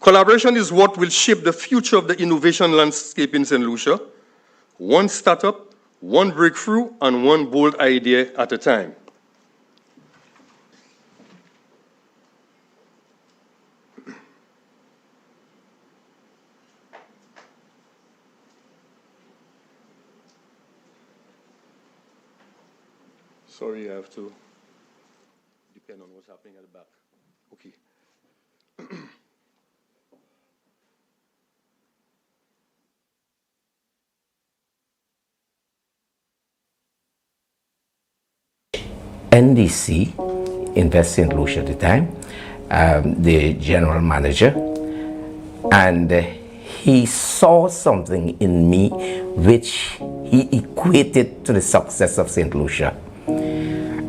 Collaboration is what will shape the future of the innovation landscape in St. Lucia. One startup, one breakthrough, and one bold idea at a time. Sorry, I have to depend on what's happening at the back. Okay. NDC, Invest St. Lucia at the time, the general manager, and he saw something in me which he equated to the success of St. Lucia.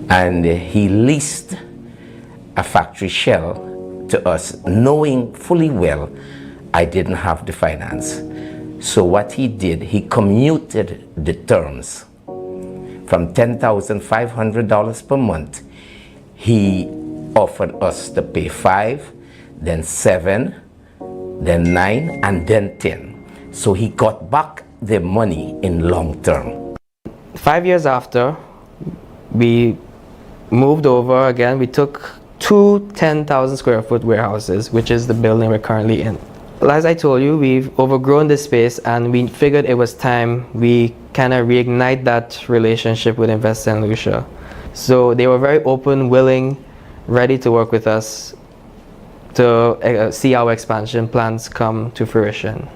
And he leased a factory shell to us, knowing fully well I didn't have the finance. So what he did, he commuted the terms from $10,500 per month. He offered us to pay 5, then 7, then 9, and then 10. So he got back the money in long term. 5 years after, we moved over again. We took 2 10,000 square foot warehouses, which is the building we're currently in. As I told you, we've overgrown this space, and we figured it was time we kind of reignite that relationship with Invest St. Lucia. So they were very open, willing, ready to work with us to see our expansion plans come to fruition.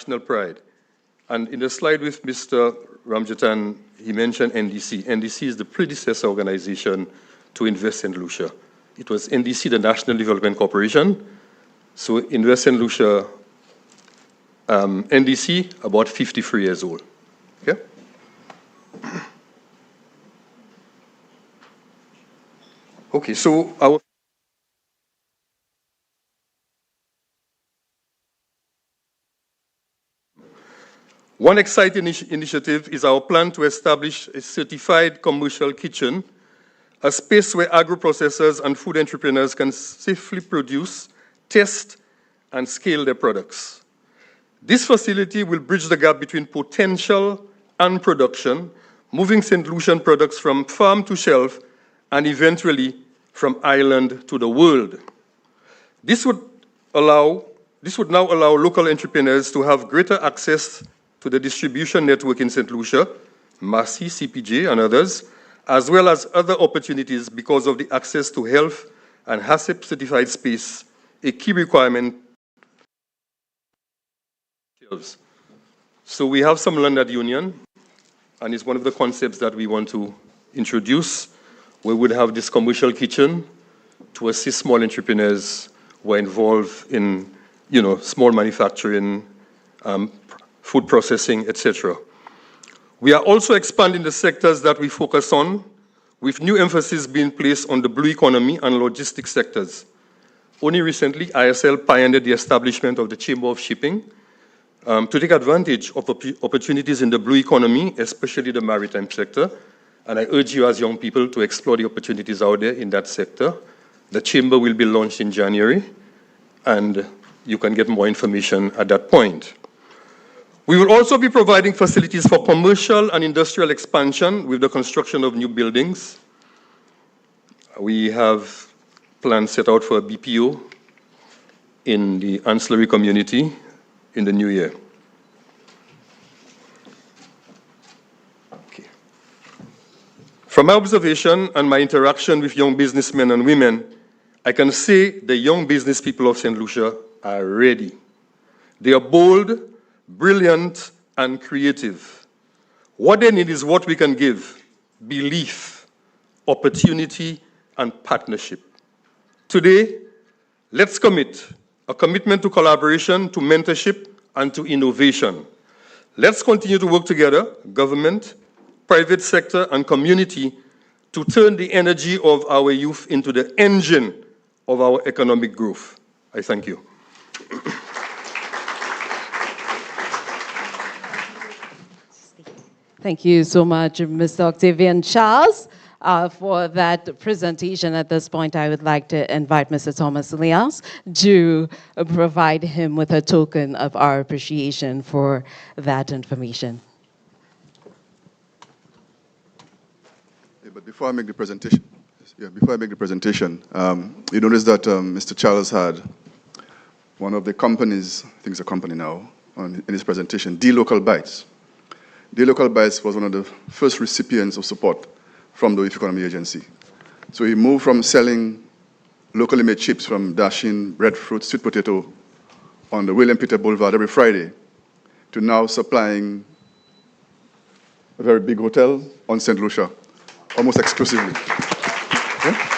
National pride. And in the slide with Mr. Ramjatan, he mentioned NDC. NDC is the predecessor organization to Invest St. Lucia. It was NDC, the National Development Corporation. So Invest St. Lucia, NDC, about 53 years old. Okay? Okay, so our one exciting initiative is our plan to establish a certified commercial kitchen, a space where agro-processors and food entrepreneurs can safely produce, test, and scale their products. This facility will bridge the gap between potential and production, moving St. Lucian products from farm to shelf and eventually from island to the world. This would now allow local entrepreneurs to have greater access to the distribution network in St. Lucia, Massy, CPJ, and others, as well as other opportunities because of the access to health and HACCP certified space, a key requirement. So we have some land at Union, and it's one of the concepts that we want to introduce. We would have this commercial kitchen to assist small entrepreneurs who are involved in, small manufacturing, food processing, etc. We are also expanding the sectors that we focus on, with new emphasis being placed on the blue economy and logistics sectors. Only recently, ISL pioneered the establishment of the Chamber of Shipping to take advantage of opportunities in the blue economy, especially the maritime sector. And I urge you as young people to explore the opportunities out there in that sector. The Chamber will be launched in January, and you can get more information at that point. We will also be providing facilities for commercial and industrial expansion with the construction of new buildings. We have plans set out for a BPO in the ancillary community in the new year. Okay. From my observation and my interaction with young businessmen and women, I can say the young business people of St. Lucia are ready. They are bold, brilliant, and creative. What they need is what we can give: belief, opportunity, and partnership. Today, let's commit a commitment to collaboration, to mentorship, and to innovation. Let's continue to work together, government, private sector, and community, to turn the energy of our youth into the engine of our economic growth. I thank you. Thank you so much, Mr. Octavian Charles, for that presentation. At this point, I would like to invite Mr. Thomas Leons to provide him with a token of our appreciation for that information. Yeah, but before I make the presentation, you notice that Mr. Charles had one of the companies, I think it's a company now, in his presentation, D Local Bites. D Local Bites was one of the first recipients of support from the Youth Economy Agency. So he moved from selling locally made chips from Dashin, breadfruit, sweet potato on the William Peter Boulevard every Friday to now supplying a very big hotel on St. Lucia, almost exclusively. Yeah?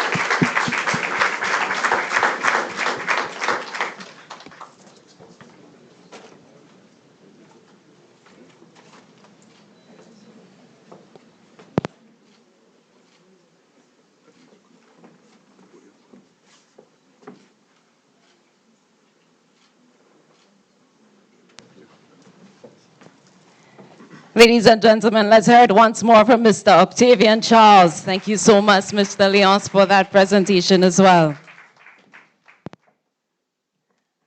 Ladies and gentlemen, let's hear it once more from Mr. Octavian Charles. Thank you so much, Mr. Leons, for that presentation as well.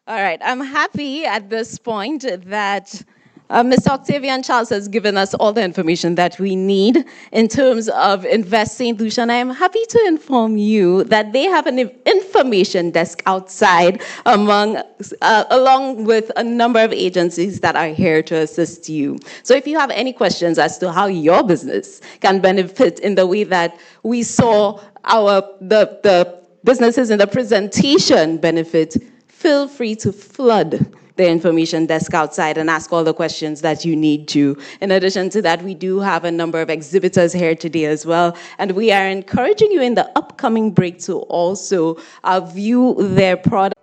All right, I'm happy at this point that Mr. Octavian Charles has given us all the information that we need in terms of Invest St. Lucia. And I'm happy to inform you that they have an information desk outside along with a number of agencies that are here to assist you. So if you have any questions as to how your business can benefit in the way that we saw the businesses in the presentation benefit, feel free to flood the information desk outside and ask all the questions that you need to. In addition to that, we do have a number of exhibitors here today as well, and we are encouraging you in the upcoming break to also view their product.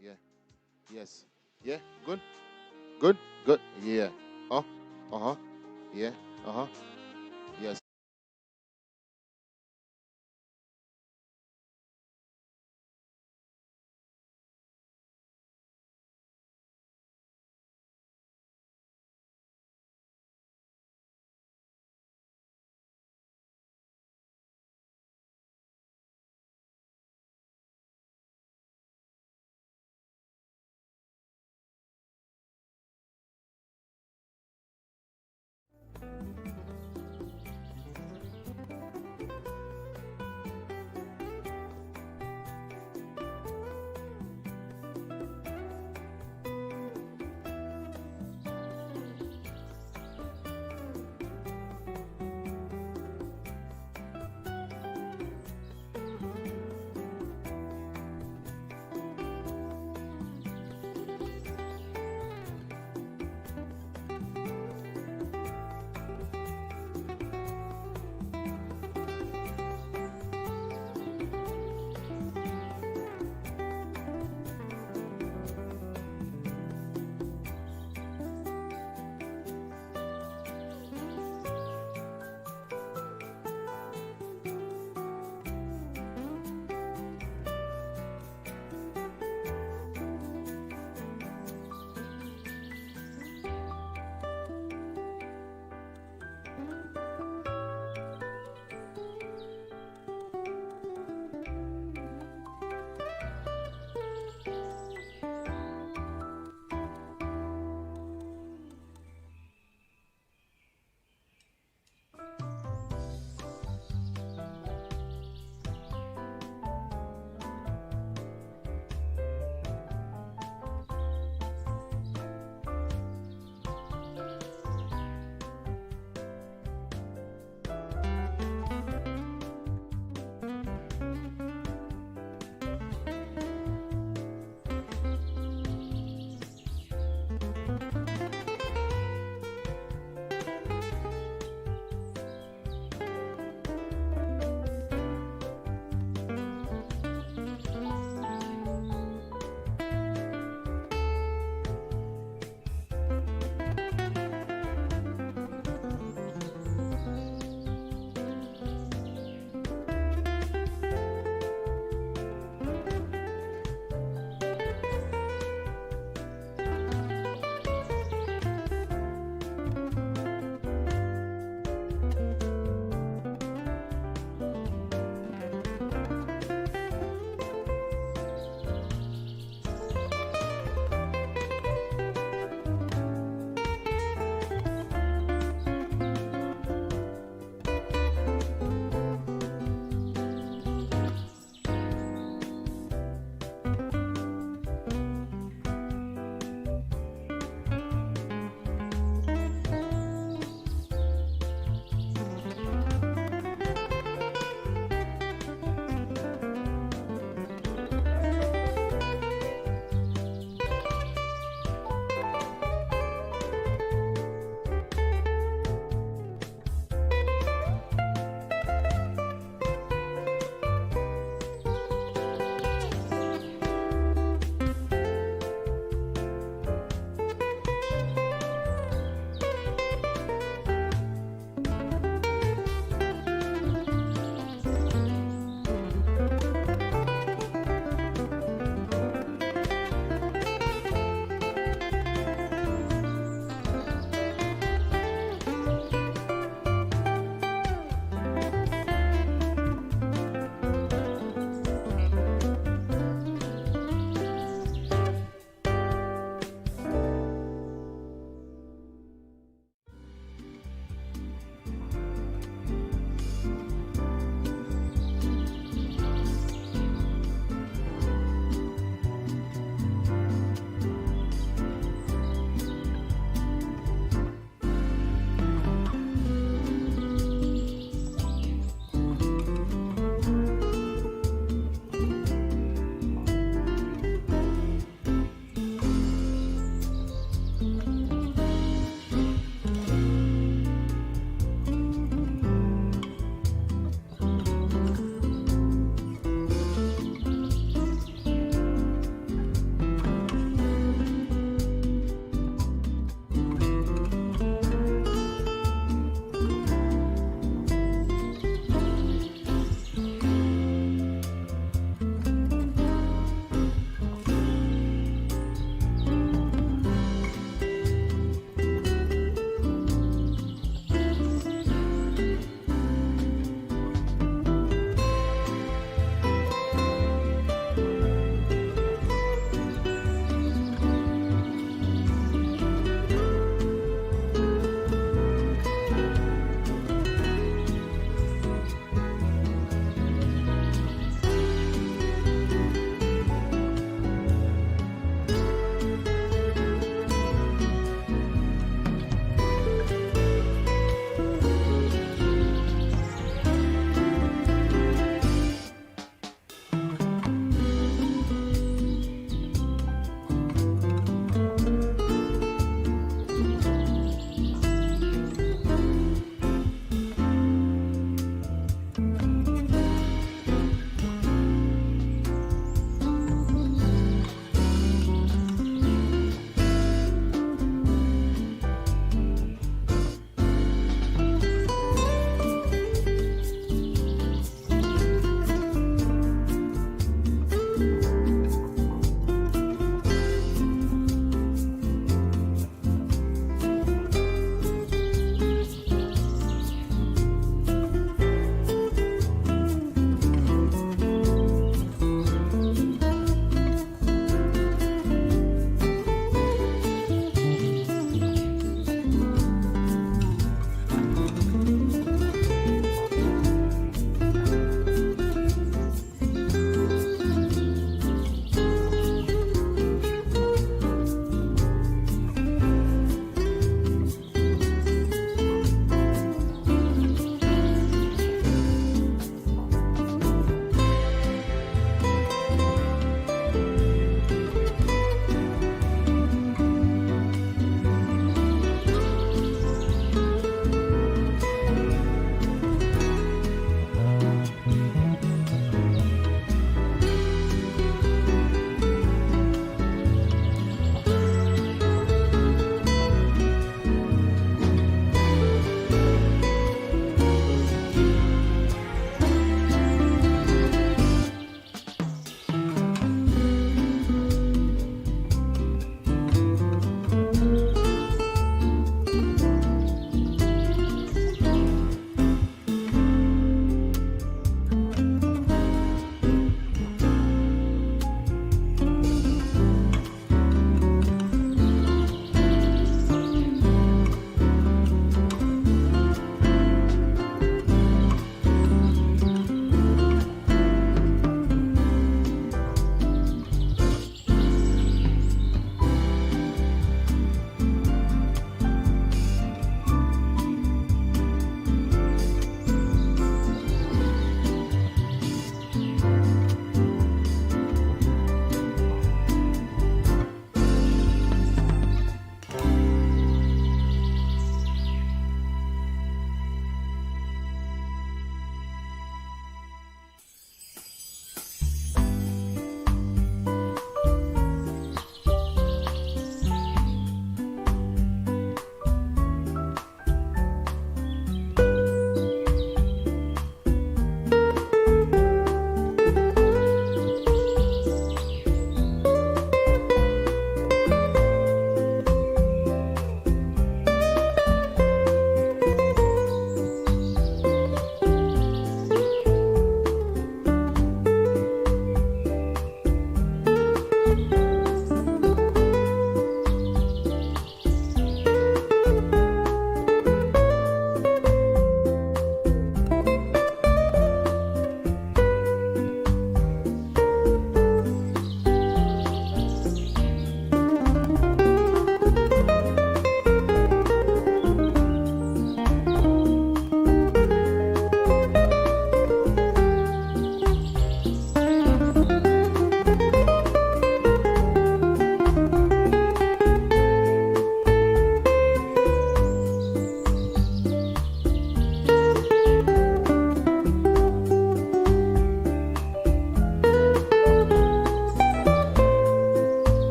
Yeah. Yes. Yeah. Good. Good. Good. Yeah. Oh. Uh huh. Yeah. Uh huh. Yes.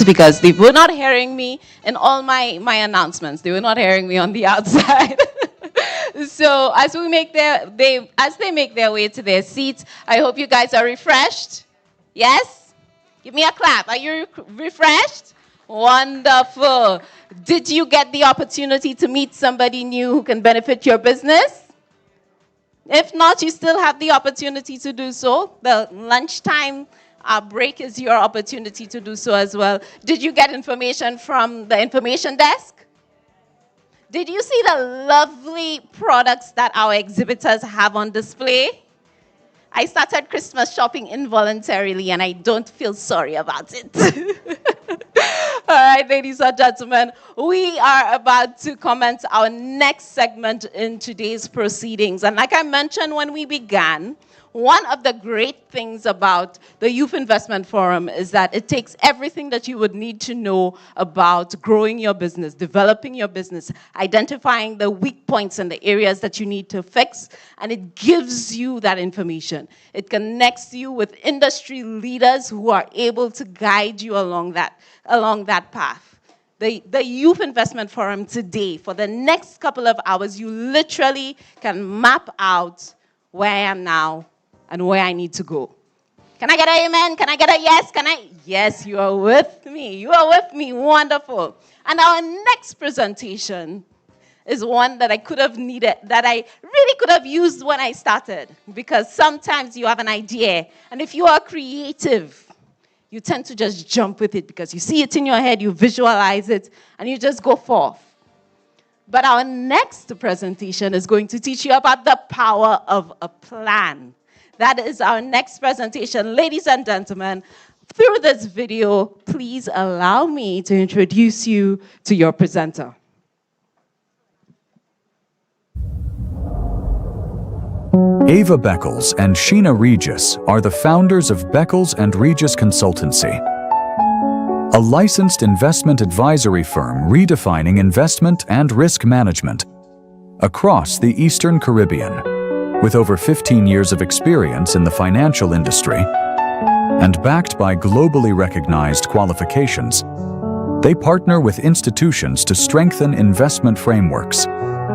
because they were not hearing me in all my announcements. They were not hearing me on the outside. So as they make their way to their seats, I hope you guys are refreshed. Yes? Give me a clap. Are you refreshed? Wonderful. Did you get the opportunity to meet somebody new who can benefit your business? If not, you still have the opportunity to do so. The lunchtime break is your opportunity to do so as well. Did you get information from the information desk? Did you see the lovely products that our exhibitors have on display? I started Christmas shopping involuntarily, and I don't feel sorry about it. All right, ladies and gentlemen, we are about to commence our next segment in today's proceedings. And like I mentioned when we began, one of the great things about the Youth Investment Forum is that it takes everything that you would need to know about growing your business, developing your business, identifying the weak points and the areas that you need to fix, and it gives you that information. It connects you with industry leaders who are able to guide you along that path. The Youth Investment Forum today, for the next couple of hours, you literally can map out where I am now and where I need to go. Can I get an amen? Can I get a yes? Yes, you are with me. You are with me. Wonderful. And our next presentation is one that I could have needed, that I really could have used when I started. Because sometimes you have an idea, and if you are creative, you tend to just jump with it because you see it in your head, you visualize it, and you just go forth. But our next presentation is going to teach you about the power of a plan. That is our next presentation. Ladies and gentlemen, through this video, please allow me to introduce you to your presenter. Ava Beckles and Sheena Regis are the founders of Beckles and Regis Consultancy, a licensed investment advisory firm redefining investment and risk management across the Eastern Caribbean. With over 15 years of experience in the financial industry and backed by globally recognized qualifications, they partner with institutions to strengthen investment frameworks,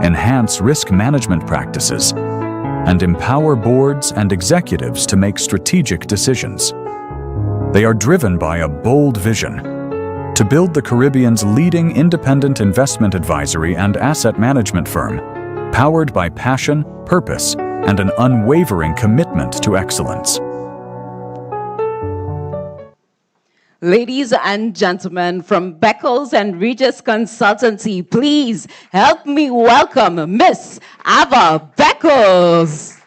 enhance risk management practices, and empower boards and executives to make strategic decisions. They are driven by a bold vision to build the Caribbean's leading independent investment advisory and asset management firm, powered by passion, purpose, and an unwavering commitment to excellence. Ladies and gentlemen, from Beckles and Regis Consultancy, please help me welcome Miss Ava Beckles.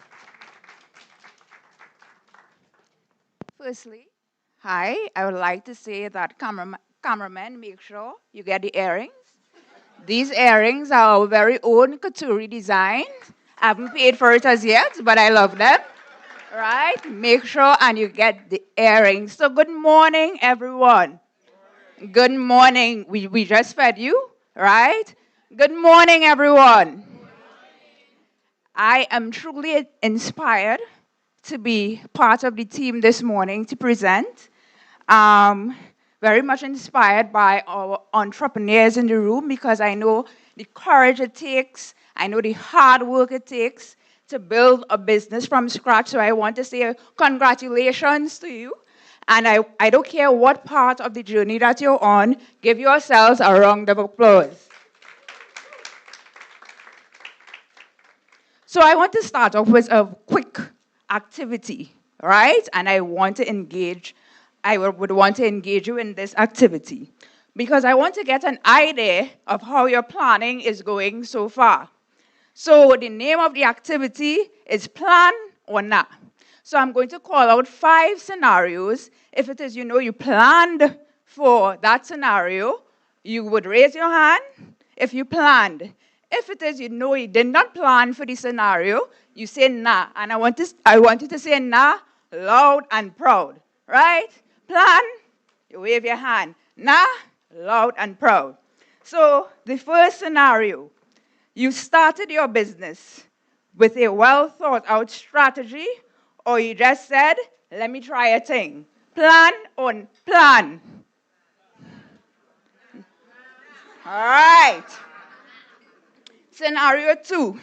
Firstly, hi, I would like to say that cameraman, make sure you get the earrings. These earrings are our very own couture design. I haven't paid for it as yet, but I love them. Right? Make sure and you get the earrings. So good morning, everyone. Good morning. We just fed you, right? Good morning, everyone. I am truly inspired to be part of the team this morning to present. Very much inspired by our entrepreneurs in the room because I know the courage it takes, I know the hard work it takes to build a business from scratch. So I want to say congratulations to you. And I don't care what part of the journey that you're on, give yourselves a round of applause. So I want to start off with a quick activity, right? And I would want to engage you in this activity because I want to get an idea of how your planning is going so far. So the name of the activity is Plan or Not. So I'm going to call out 5 scenarios. If it is, you planned for that scenario, you would raise your hand if you planned. If it is, you did not plan for the scenario, you say nah. And I want you to say nah loud and proud, right? Plan, you wave your hand. Nah, loud and proud. So the first scenario, you started your business with a well-thought-out strategy, or you just said, let me try a thing. Plan on plan. All right. Scenario 2.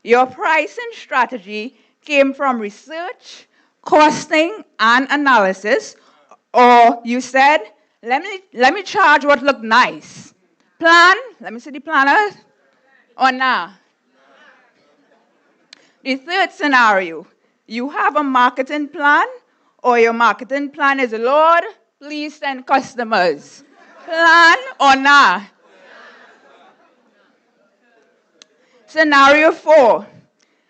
Your pricing strategy came from research, costing, and analysis, or you said, let me charge what look nice. Plan, let me see the planner, or nah. The third scenario, you have a marketing plan, or your marketing plan is, Lord, please send customers. Plan or nah. Scenario 4,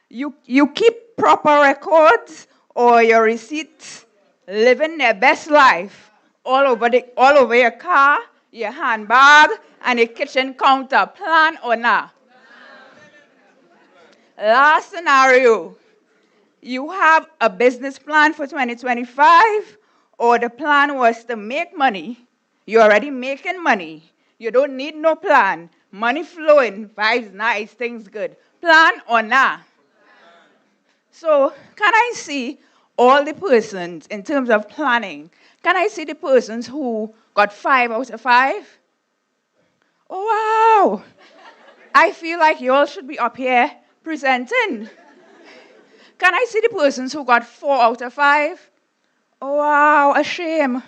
you keep proper records, or your receipts living their best life all over your car, your handbag, and your kitchen counter. Plan or not? Last scenario, you have a business plan for 2025, or the plan was to make money. You're already making money. You don't need no plan. Money flowing, vibes nice, things good. Plan or not? So can I see all the persons in terms of planning? Can I see the persons who got 5 out of 5? Oh, wow. I feel like you all should be up here presenting. Can I see the persons who got 4 out of 5? Oh, wow, a shame.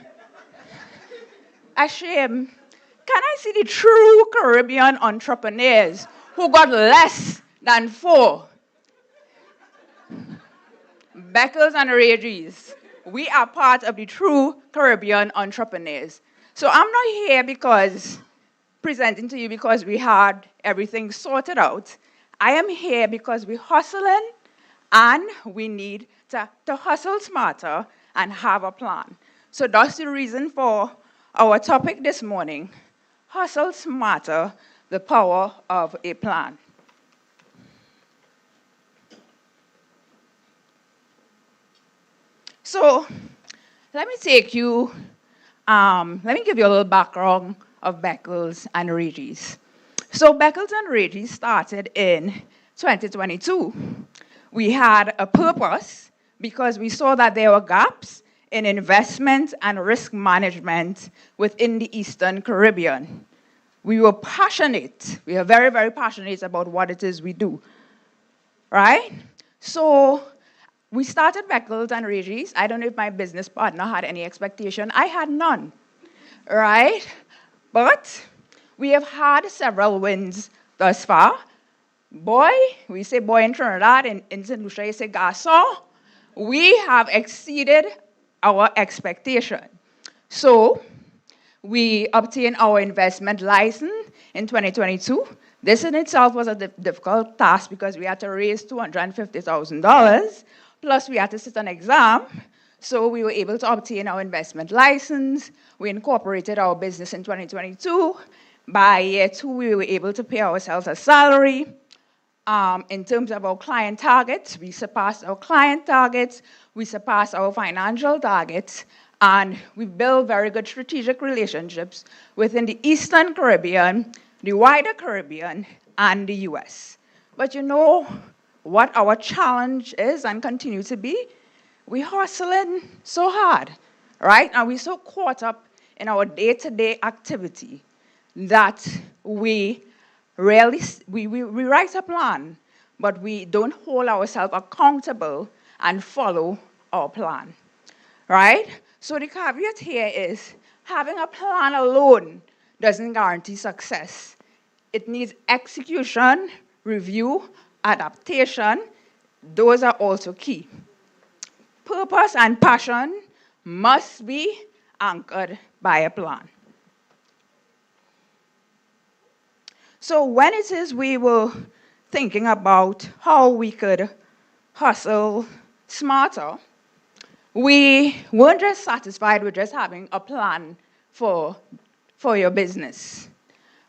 A shame. Can I see the true Caribbean entrepreneurs who got less than 4? Beckles and Regis, we are part of the true Caribbean entrepreneurs. So I'm not here presenting to you because we had everything sorted out. I am here because we're hustling and we need to hustle smarter and have a plan. So that's the reason for our topic this morning, hustle smarter, the power of a plan. So let me give you a little background of Beckles and Regis. So Beckles and Regis started in 2022. We had a purpose because we saw that there were gaps in investment and risk management within the Eastern Caribbean. We were passionate. We are very, very passionate about what it is we do, right? So we started Beckles and Regis. I don't know if my business partner had any expectation. I had none, right? But we have had several wins thus far. Boy, we say boy in Trinidad, in St. Lucia, you say garçon. We have exceeded our expectation. So we obtained our investment license in 2022. This in itself was a difficult task because we had to raise $250,000. Plus, we had to sit an exam, so we were able to obtain our investment license. We incorporated our business in 2022. By year 2, we were able to pay ourselves a salary. In terms of our client targets, we surpassed our client targets, we surpassed our financial targets, and we built very good strategic relationships within the Eastern Caribbean, the wider Caribbean, and the US. But you know what our challenge is and continue to be? We're hustling so hard, right? And we're so caught up in our day-to-day activity that we write a plan, but we don't hold ourselves accountable and follow our plan, right? So the caveat here is having a plan alone doesn't guarantee success. It needs execution, review, adaptation. Those are also key. Purpose and passion must be anchored by a plan. So when it is we were thinking about how we could hustle smarter, we weren't just satisfied with just having a plan for your business.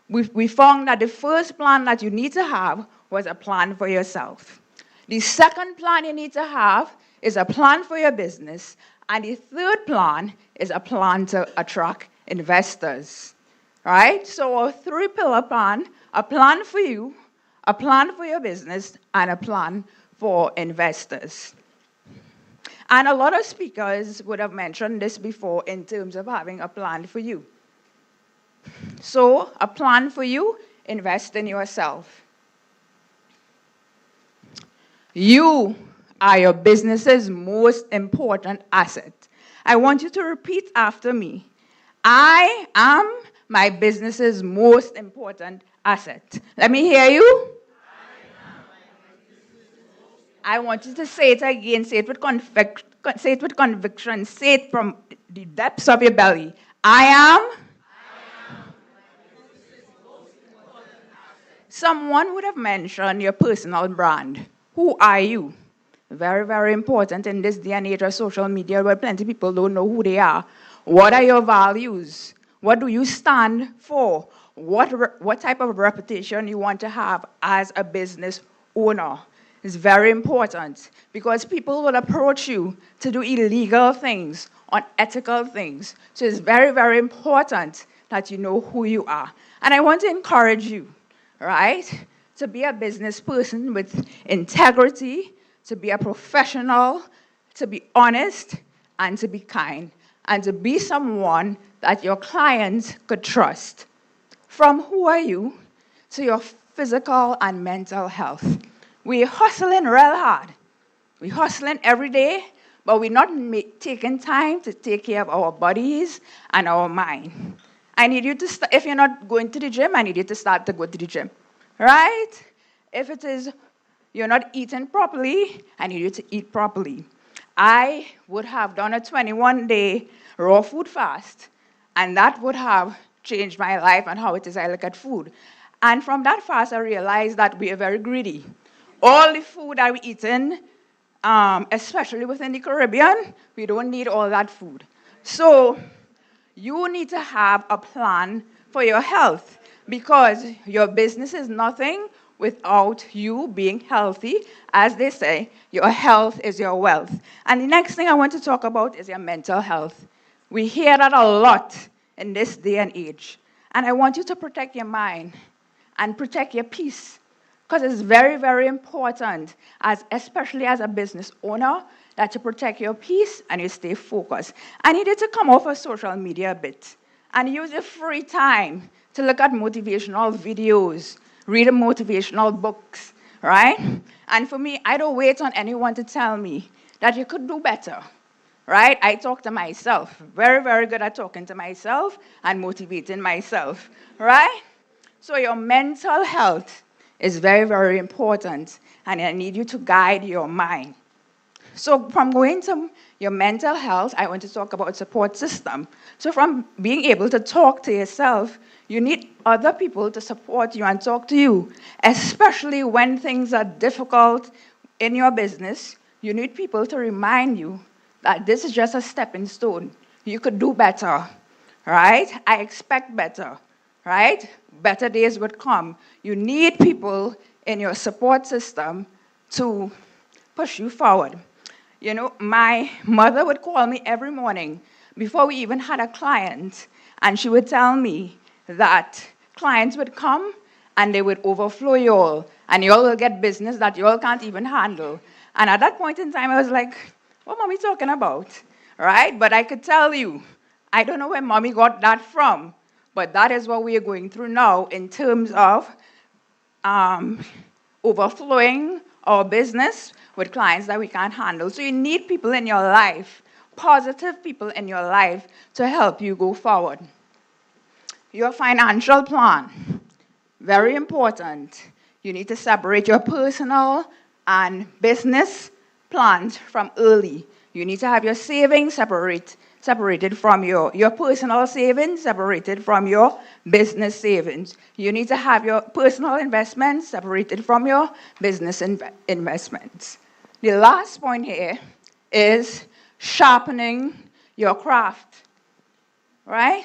We found that the first plan that you need to have was a plan for yourself. The second plan you need to have is a plan for your business. And the third plan is a plan to attract investors, right? So our 3-pillar plan, a plan for you, a plan for your business, and a plan for investors. And a lot of speakers would have mentioned this before in terms of having a plan for you. So a plan for you, invest in yourself. You are your business's most important asset. I want you to repeat after me. I am my business's most important asset. Let me hear you. I want you to say it again. Say it with conviction. Say it from the depths of your belly. I am. Someone would have mentioned your personal brand. Who are you? Very, very important in this day and age of social media where plenty of people don't know who they are. What are your values? What do you stand for? What type of reputation you want to have as a business owner? It's very important because people will approach you to do illegal things, unethical things. So it's very, very important that you know who you are. And I want to encourage you, right, to be a business person with integrity, to be a professional, to be honest, and to be kind, and to be someone that your clients could trust. From who are you to your physical and mental health. We're hustling real hard. We're hustling every day, but we're not taking time to take care of our bodies and our mind. I need you to, if you're not going to the gym, I need you to start to go to the gym, right? If it is you're not eating properly, I need you to eat properly. I would have done a 21-day raw food fast, and that would have changed my life and how it is I look at food. And from that fast, I realized that we are very greedy. All the food that we're eating, especially within the Caribbean, we don't need all that food. So you need to have a plan for your health because your business is nothing without you being healthy. As they say, your health is your wealth. And the next thing I want to talk about is your mental health. We hear that a lot in this day and age. And I want you to protect your mind and protect your peace because it's very, very important, especially as a business owner, that you protect your peace and you stay focused. I needed to come off of social media a bit and use your free time to look at motivational videos, read motivational books, right? And for me, I don't wait on anyone to tell me that you could do better, right? I talk to myself. Very, very good at talking to myself and motivating myself, right? So your mental health is very, very important, and I need you to guide your mind. So from going to your mental health, I want to talk about support system. So from being able to talk to yourself, you need other people to support you and talk to you, especially when things are difficult in your business. You need people to remind you that this is just a stepping stone. You could do better, right? I expect better, right? Better days would come. You need people in your support system to push you forward. You know, my mother would call me every morning before we even had a client, and she would tell me that clients would come and they would overflow you all, and you all will get business that you all can't even handle. And at that point in time, I was like, what mommy talking about, right? But I could tell you, I don't know where mommy got that from, but that is what we are going through now in terms of overflowing our business with clients that we can't handle. So you need people in your life, positive people in your life, to help you go forward. Your financial plan, very important. You need to separate your personal and business plans from early. You need to have your savings separated from your personal savings, separated from your business savings. You need to have your personal investments separated from your business investments. The last point here is sharpening your craft, right?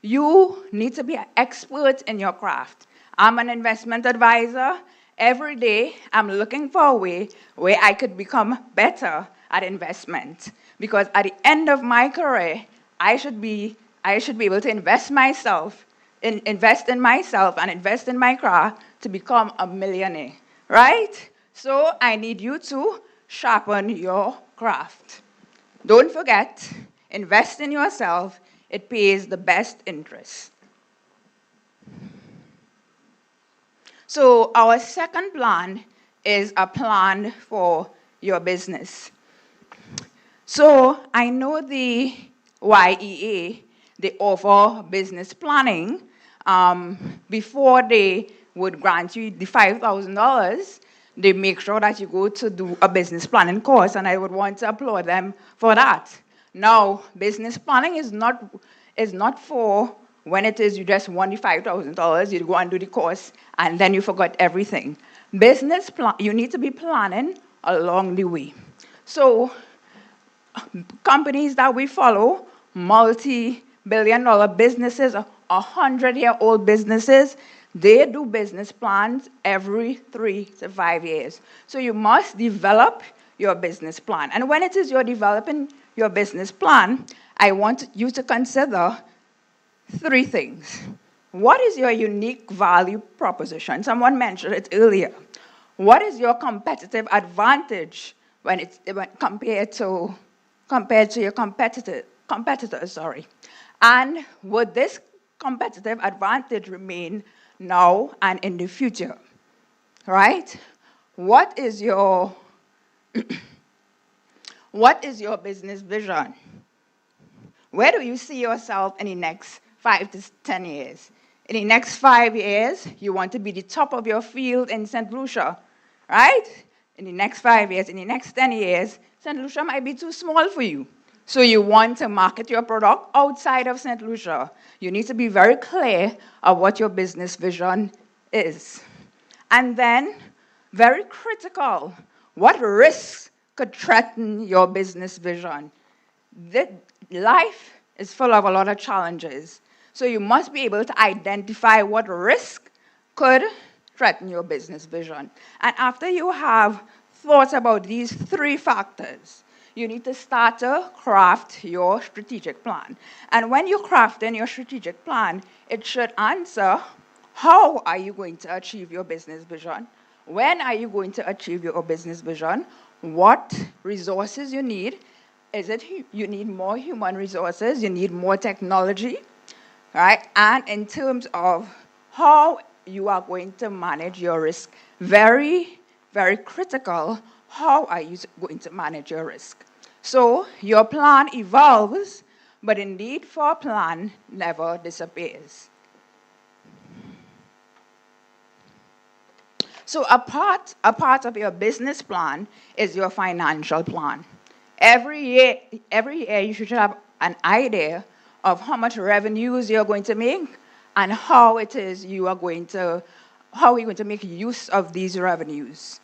You need to be an expert in your craft. I'm an investment advisor. Every day, I'm looking for a way where I could become better at investment. Because at the end of my career, I should be able to invest in myself and invest in my craft to become a millionaire, right? So I need you to sharpen your craft. Don't forget, invest in yourself. It pays the best interest. So our second plan is a plan for your business. So I know the YEA, they offer business planning. Before they would grant you the $5,000, they make sure that you go to do a business planning course, and I would want to applaud them for that. Now, business planning is not for when it is you just won the $5,000, you go and do the course, and then you forgot everything. Business plan, you need to be planning along the way. So companies that we follow, multi-billion-dollar businesses, 100-year-old businesses, they do business plans every 3 to 5 years. So you must develop your business plan. And when it is you're developing your business plan, I want you to consider 3 things. What is your unique value proposition? Someone mentioned it earlier. What is your competitive advantage when compared to your competitors? And would this competitive advantage remain now and in the future? Right? What is your business vision? Where do you see yourself in the next 5 to 10 years? In the next 5 years, you want to be the top of your field in St. Lucia, right? In the next 5 years, in the next 10 years, St. Lucia might be too small for you. So you want to market your product outside of St. Lucia. You need to be very clear of what your business vision is. And then, very critical, what risks could threaten your business vision? Life is full of a lot of challenges. So you must be able to identify what risk could threaten your business vision. And after you have thought about these 3 factors, you need to start to craft your strategic plan. And when you craft in your strategic plan, it should answer, how are you going to achieve your business vision? When are you going to achieve your business vision? What resources you need? Is it you need more human resources? You need more technology? Right? And in terms of how you are going to manage your risk, very, very critical, how are you going to manage your risk? So your plan evolves, but the need for a plan never disappears. So a part of your business plan is your financial plan. Every year you should have an idea of how much revenues you're going to make and how you're going to make use of these revenues.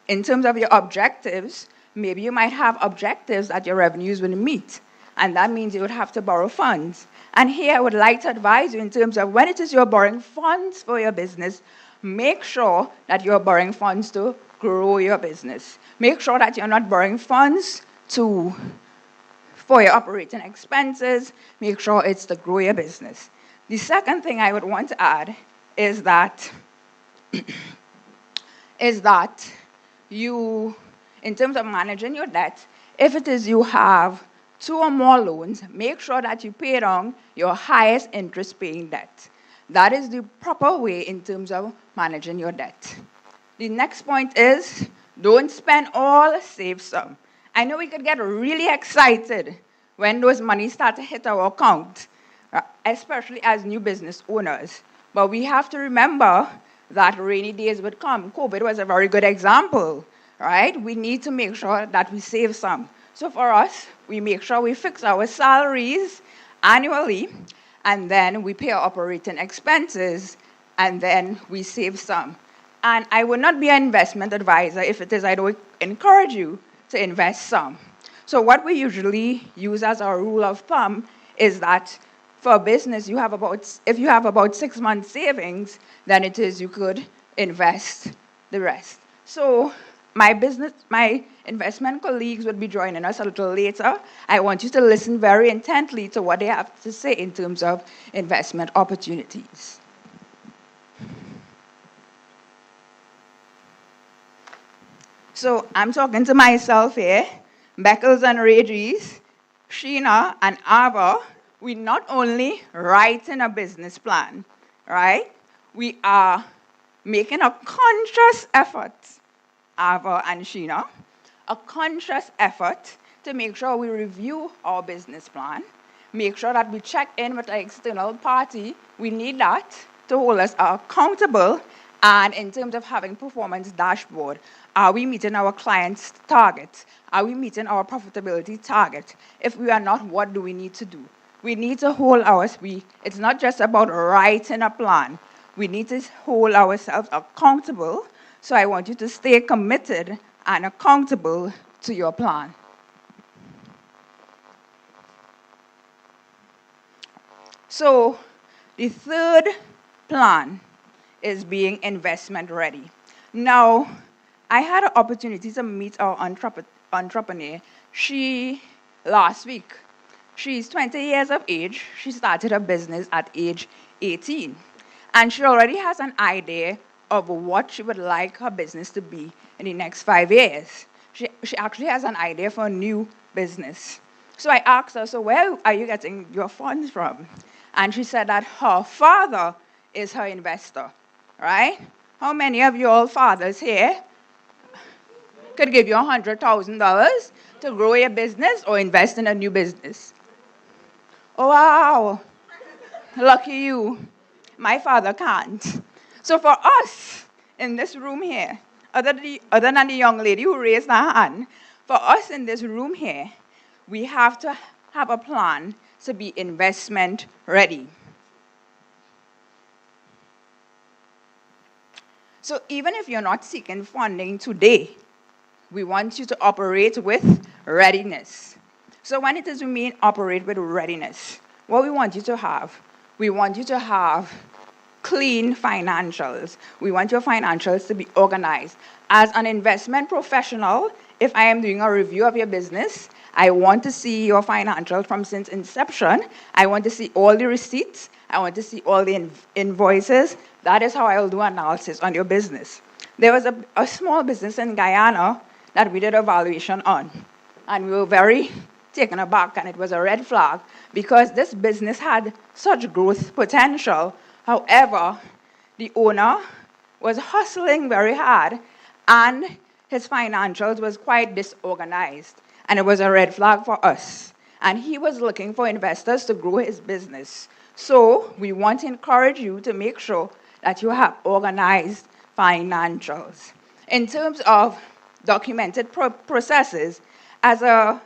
In terms of your objectives, maybe you might have objectives that your revenues will meet, and that means you would have to borrow funds. And here I would like to advise you in terms of when it is you're borrowing funds for your business, make sure that you're borrowing funds to grow your business. Make sure that you're not borrowing funds for your operating expenses. Make sure it's to grow your business. The second thing I would want to add is that you, in terms of managing your debt, if it is you have 2 or more loans, make sure that you pay down your highest interest-paying debt. That is the proper way in terms of managing your debt. The next point is, don't spend all, save some. I know we could get really excited when those monies start to hit our account, especially as new business owners. But we have to remember that rainy days would come. COVID was a very good example, right? We need to make sure that we save some. So for us, we make sure we fix our salaries annually, and then we pay our operating expenses, and then we save some. And I would not be an investment advisor if it is I don't encourage you to invest some. So what we usually use as our rule of thumb is that for a business, if you have about 6 months savings, then it is you could invest the rest. So my investment colleagues would be joining us a little later. I want you to listen very intently to what they have to say in terms of investment opportunities. So I'm talking to myself here, Beckles and Regis, Sheena and Ava. We not only writing a business plan, right? We are making a conscious effort, Ava and Sheena, a conscious effort to make sure we review our business plan, make sure that we check in with the external party. We need that to hold us accountable. And in terms of having performance dashboard, are we meeting our clients' targets? Are we meeting our profitability target? If we are not, what do we need to do? We need to hold it's not just about writing a plan. We need to hold ourselves accountable. So I want you to stay committed and accountable to your plan. So the third plan is being investment ready. Now, I had an opportunity to meet our entrepreneur. Last week, she's 20 years of age. She started her business at age 18. And she already has an idea of what she would like her business to be in the next 5 years. She actually has an idea for a new business. So I asked her, so where are you getting your funds from? And she said that her father is her investor, right? How many of you all fathers here could give you $100,000 to grow your business or invest in a new business? Oh, wow. Lucky you. My father can't. So for us in this room here, other than the young lady who raised her hand, for us in this room here, we have to have a plan to be investment ready. So even if you're not seeking funding today, we want you to operate with readiness. So when it is we mean operate with readiness, what we want you to have, we want you to have clean financials. We want your financials to be organized. As an investment professional, if I am doing a review of your business, I want to see your financials from since inception. I want to see all the receipts. I want to see all the invoices. That is how I will do analysis on your business. There was a small business in Guyana that we did a valuation on. And we were very taken aback, and it was a red flag because this business had such growth potential. However, the owner was hustling very hard, and his financials was quite disorganized. And it was a red flag for us. And he was looking for investors to grow his business. So we want to encourage you to make sure that you have organized financials. In terms of documented processes, as a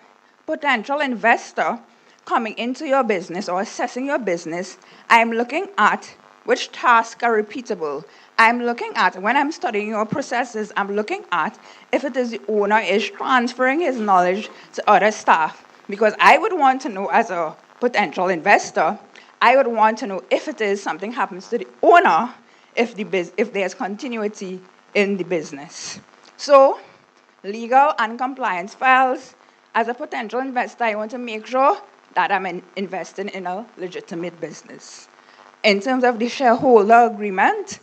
potential investor coming into your business or assessing your business, I'm looking at which tasks are repeatable. I'm looking at, when I'm studying your processes, I'm looking at if it is the owner is transferring his knowledge to other staff. Because I would want to know, as a potential investor, I would want to know if it is something happens to the owner, if there's continuity in the business. So, legal and compliance files. As a potential investor, I want to make sure that I'm investing in a legitimate business. In terms of the shareholder agreement,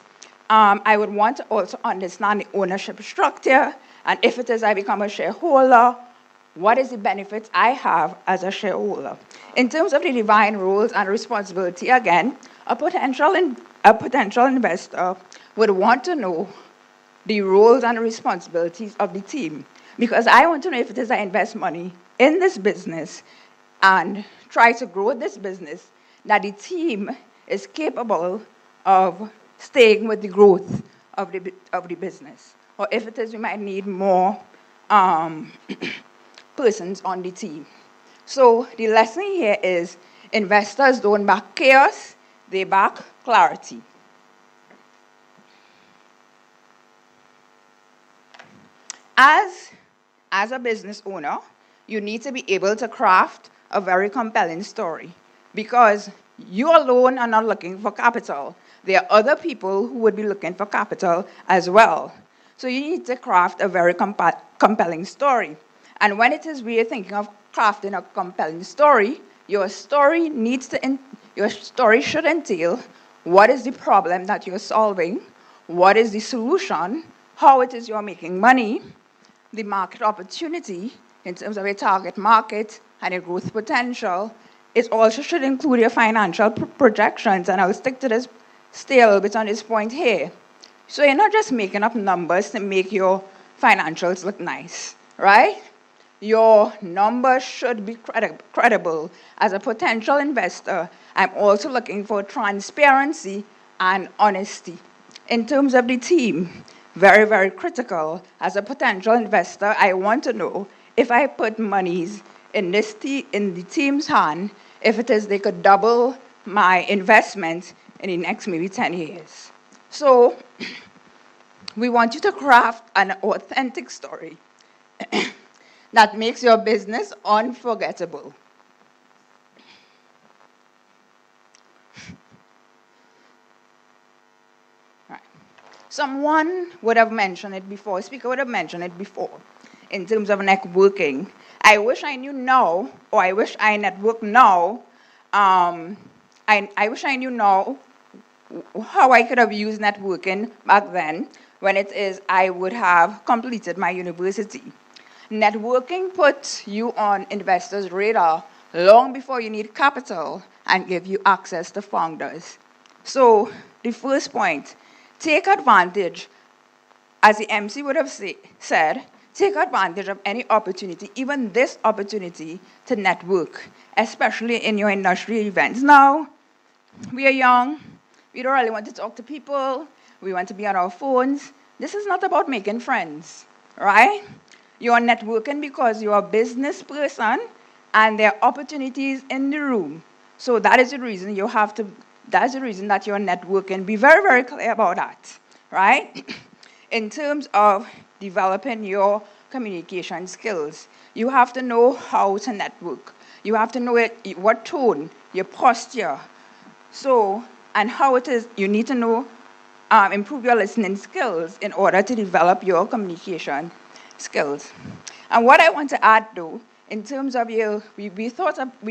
I would want to also understand the ownership structure, and if it is I become a shareholder, what is the benefits I have as a shareholder? In terms of the defined roles and responsibility, again, a potential investor would want to know the roles and responsibilities of the team, because I want to know if it is I invest money in this business and try to grow this business, that the team is capable of staying with the growth of the business. Or if it is we might need more persons on the team. So the lesson here is investors don't back chaos, they back clarity. As a business owner, you need to be able to craft a very compelling story, because you alone are not looking for capital. There are other people who would be looking for capital as well. So you need to craft a very compelling story. And when it is we are thinking of crafting a compelling story, your story should entail what is the problem that you're solving, what is the solution, how it is you're making money, the market opportunity in terms of your target market and your growth potential. It also should include your financial projections, and I'll stay a little bit on this point here. So you're not just making up numbers to make your financials look nice, right? Your numbers should be credible. As a potential investor, I'm also looking for transparency and honesty. In terms of the team, very, very critical. As a potential investor, I want to know if I put monies in in the team's hand, if it is they could double my investment in the next maybe 10 years. So we want you to craft an authentic story that makes your business unforgettable. Right. Someone would have mentioned it before, a speaker would have mentioned it before, in terms of networking. I wish I knew now, or I wish I networked now. I wish I knew now how I could have used networking back then, when it is I would have completed my university. Networking puts you on investors' radar long before you need capital and give you access to founders. So the first point, take advantage, as the MC would have said, take advantage of any opportunity, even this opportunity, to network, especially in your industry events. Now, we are young, we don't really want to talk to people, we want to be on our phones. This is not about making friends, right? You're networking because you're a business person and there are opportunities in the room. So that is the reason that's the reason that you're networking. Be very, very clear about that, right? In terms of developing your communication skills, you have to know how to network. You have to know what tone, your posture. So, and how it is, you need to know, improve your listening skills in order to develop your communication skills. And what I want to add, though, in terms of we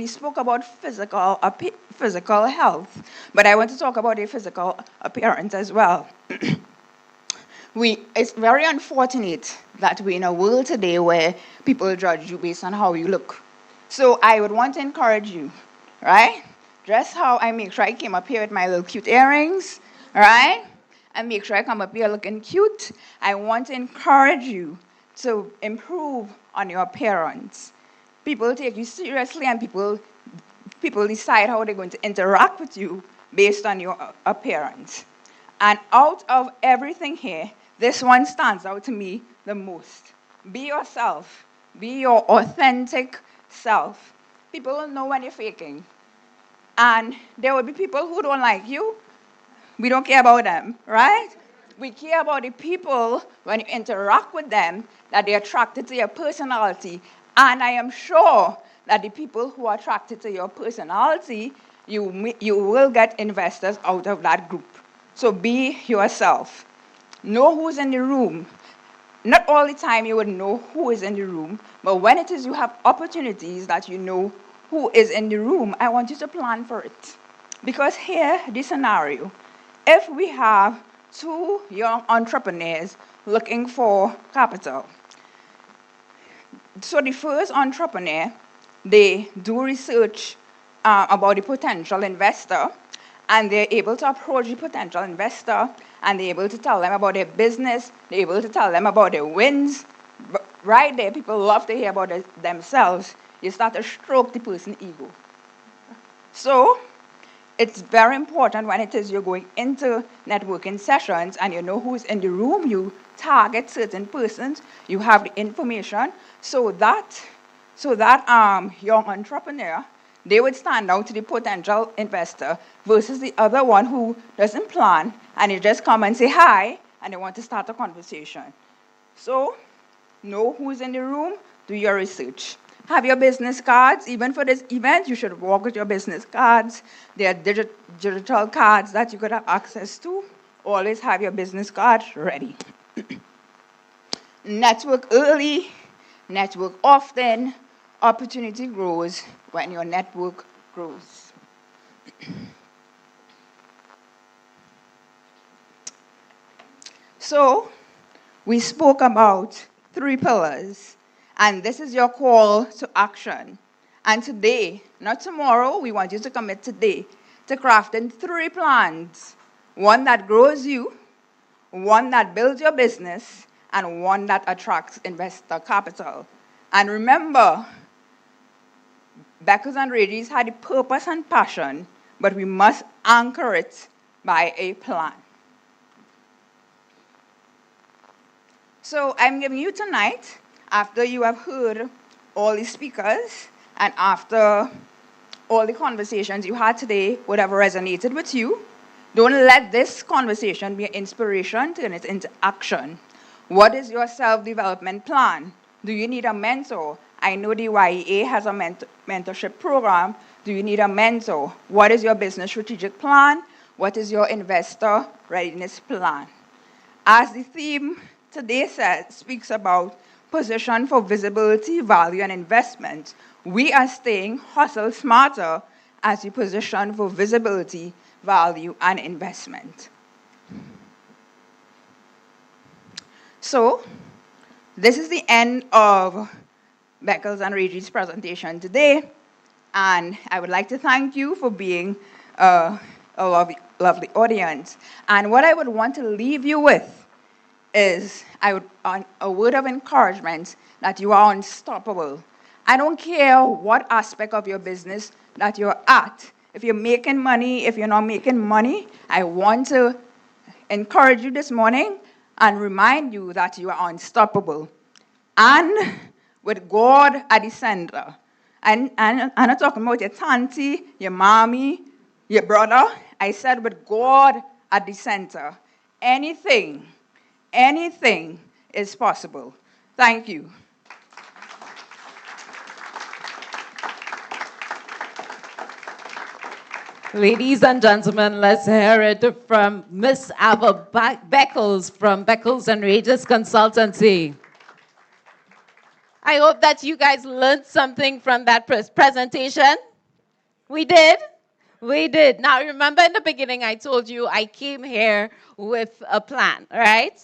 spoke about physical health, but I want to talk about your physical appearance as well. It's very unfortunate that we're in a world today where people judge you based on how you look. So I would want to encourage you, right? Dress how I make sure I came up here with my little cute earrings, right? And make sure I come up here looking cute. I want to encourage you to improve on your appearance. People take you seriously and people decide how they're going to interact with you based on your appearance. And out of everything here, this one stands out to me the most. Be yourself. Be your authentic self. People will know when you're faking. And there will be people who don't like you. We don't care about them, right? We care about the people when you interact with them, that they're attracted to your personality. And I am sure that the people who are attracted to your personality, you will get investors out of that group. So be yourself. Know who's in the room. Not all the time you would know who is in the room, but when it is you have opportunities that you know who is in the room, I want you to plan for it. Because here, this scenario, if we have two young entrepreneurs looking for capital, so the first entrepreneur, they do research about the potential investor, and they're able to approach the potential investor, and they're able to tell them about their business, they're able to tell them about their wins. But right there, people love to hear about themselves. You start to stroke the person's ego. So it's very important when it is you're going into networking sessions and you know who's in the room, you target certain persons, you have the information, so that young entrepreneur, they would stand out to the potential investor versus the other one who doesn't plan and they just come and say hi and they want to start a conversation. So know who's in the room, do your research. Have your business cards. Even for this event, you should walk with your business cards. There are digital cards that you could have access to. Always have your business card ready. Network early, network often. Opportunity grows when your network grows. So, we spoke about 3 pillars. And this is your call to action. And today, not tomorrow, we want you to commit today to crafting 3 plans. One that grows you, one that builds your business, and one that attracts investor capital. And remember, Beckles and Regis had a purpose and passion, but we must anchor it by a plan. So I'm giving you tonight, after you have heard all the speakers and after all the conversations you had today would have resonated with you, don't let this conversation be an inspiration, turn it into action. What is your self-development plan? Do you need a mentor? I know the YEA has a mentorship program. Do you need a mentor? What is your business strategic plan? What is your investor readiness plan? As the theme today speaks about position for visibility, value, and investment, we are staying hustle smarter as we position for visibility, value, and investment. So, this is the end of Beckles and Regis' presentation today, and I would like to thank you for being a lovely audience. And what I would want to leave you with is a word of encouragement that you are unstoppable. I don't care what aspect of your business that you're at. If you're making money, if you're not making money, I want to encourage you this morning and remind you that you are unstoppable. And with God at the center. And I'm not talking about your auntie, your mommy, your brother. I said with God at the center. Anything is possible. Thank you. Ladies and gentlemen, let's hear it from Miss Ava Beckles from Beckles and Regis Consultancy. I hope that you guys learned something from that presentation. We did? We did. Now, remember in the beginning, I told you I came here with a plan, right?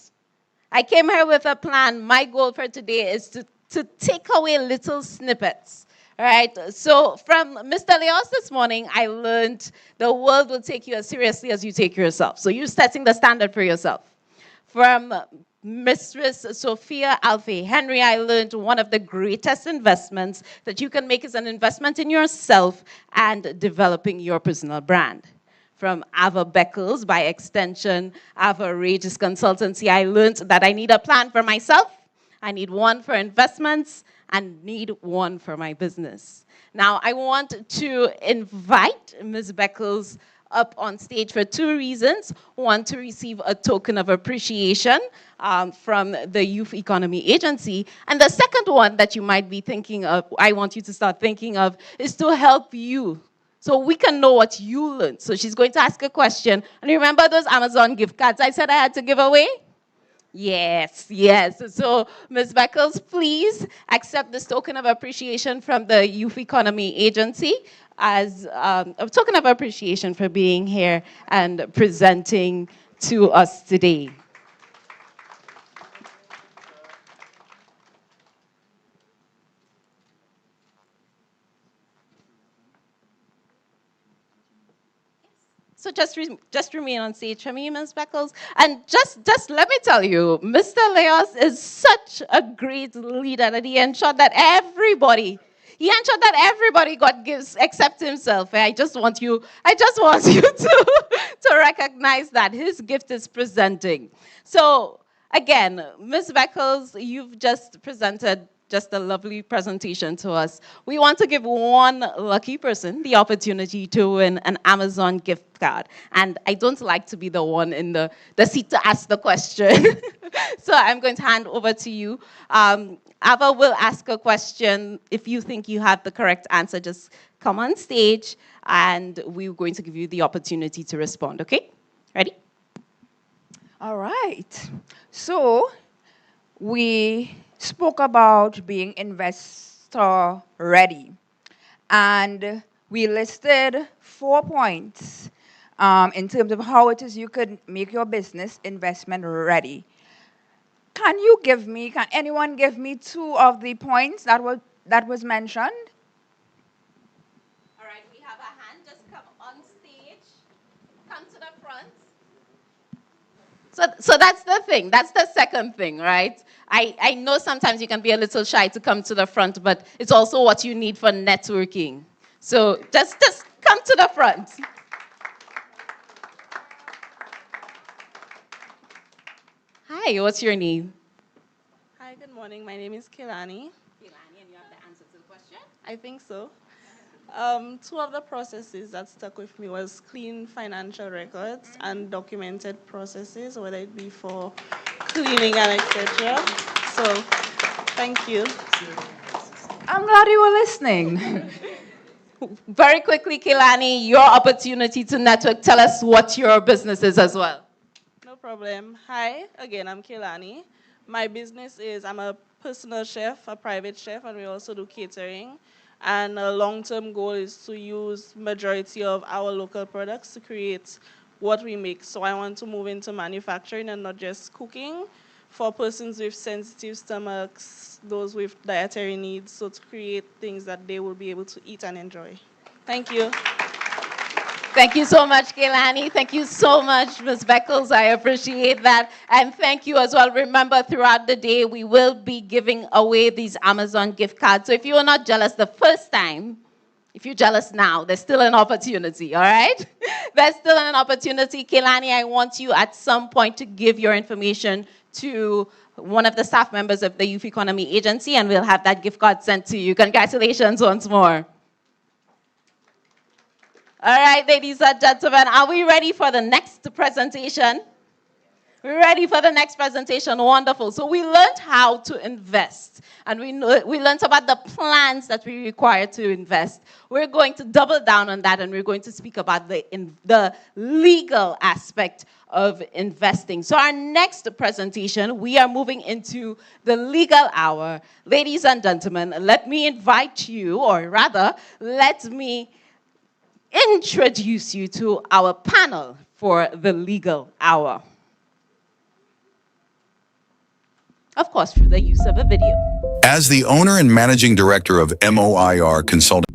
I came here with a plan. My goal for today is to take away little snippets, right? So from Mr. Leos this morning, I learned the world will take you as seriously as you take yourself. So you're setting the standard for yourself. From Mistress Sophia Alfie Henry, I learned one of the greatest investments that you can make is an investment in yourself and developing your personal brand. From Ava Beckles, by extension, Ava Regis Consultancy, I learned that I need a plan for myself, I need one for investments, and need one for my business. Now, I want to invite Ms. Beckles up on stage for two reasons. One, to receive a token of appreciation from the Youth Economy Agency. And the second one that you might be thinking of, I want you to start thinking of, is to help you. So we can know what you learned. So she's going to ask a question. And remember those Amazon gift cards I said I had to give away? Yes, yes. So, Ms. Beckles, please accept this token of appreciation from the Youth Economy Agency as a token of appreciation for being here and presenting to us today. So just remain on stage for me, Ms. Beckles. And just let me tell you, Mr. Leos is such a great leader that he ensured that everybody got gifts except himself. I just want you to recognize that his gift is presenting. So again, Ms. Beckles, you've just presented just a lovely presentation to us. We want to give one lucky person the opportunity to win an Amazon gift card. And I don't like to be the one in the seat to ask the question. So I'm going to hand over to you. Ava will ask a question. If you think you have the correct answer, just come on stage and we're going to give you the opportunity to respond, okay? Ready? All right. So we spoke about being investor ready. And we listed 4 points in terms of how it is you could make your business investment ready. Can anyone give me 2 of the points that was mentioned? All right, we have a hand. Just come on stage. Come to the front. So that's the thing. That's the second thing, right? I know sometimes you can be a little shy to come to the front, but it's also what you need for networking. So just come to the front. Hi, what's your name? Hi, good morning. My name is Kehlani. Kehlani, and you have the answer to the question? I think so. Two of the processes that stuck with me was clean financial records and documented processes, whether it be for cleaning and etc. So, thank you. I'm glad you were listening. Very quickly, Kehlani, your opportunity to network. Tell us what your business is as well. No problem. Hi, again, I'm Kehlani. My business is, I'm a personal chef, a private chef, and we also do catering. And a long-term goal is to use majority of our local products to create what we make. So I want to move into manufacturing and not just cooking for persons with sensitive stomachs, those with dietary needs, so to create things that they will be able to eat and enjoy. Thank you. Thank you so much, Kehlani. Thank you so much, Ms. Beckles. I appreciate that. And thank you as well. Remember, throughout the day, we will be giving away these Amazon gift cards. So if you were not jealous the first time, if you're jealous now, there's still an opportunity, all right? There's still an opportunity. Kehlani, I want you at some point to give your information to one of the staff members of the Youth Economy Agency, and we'll have that gift card sent to you. Congratulations once more. All right, ladies and gentlemen, are we ready for the next presentation? We're ready for the next presentation. Wonderful. So we learned how to invest, and we learned about the plans that we require to invest. We're going to double down on that, and we're going to speak about the legal aspect of investing. So our next presentation, we are moving into the legal hour. Ladies and gentlemen, let me invite you, or rather, let me introduce you to our panel for the legal hour. Of course, through the use of a video. As the owner and managing director of MOIR Consulting,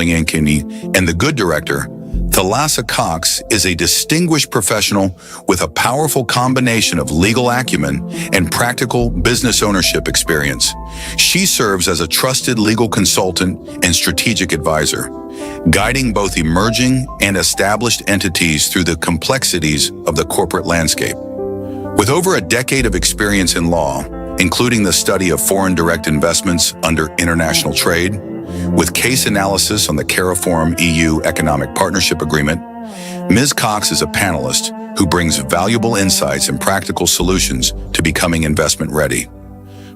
Inc. and the Good Director, Thalassa Cox is a distinguished professional with a powerful combination of legal acumen and practical business ownership experience. She serves as a trusted legal consultant and strategic advisor, guiding both emerging and established entities through the complexities of the corporate landscape. With over a decade of experience in law, including the study of foreign direct investments under international trade, with case analysis on the Cariforum EU Economic Partnership Agreement, Ms. Cox is a panelist who brings valuable insights and practical solutions to becoming investment ready.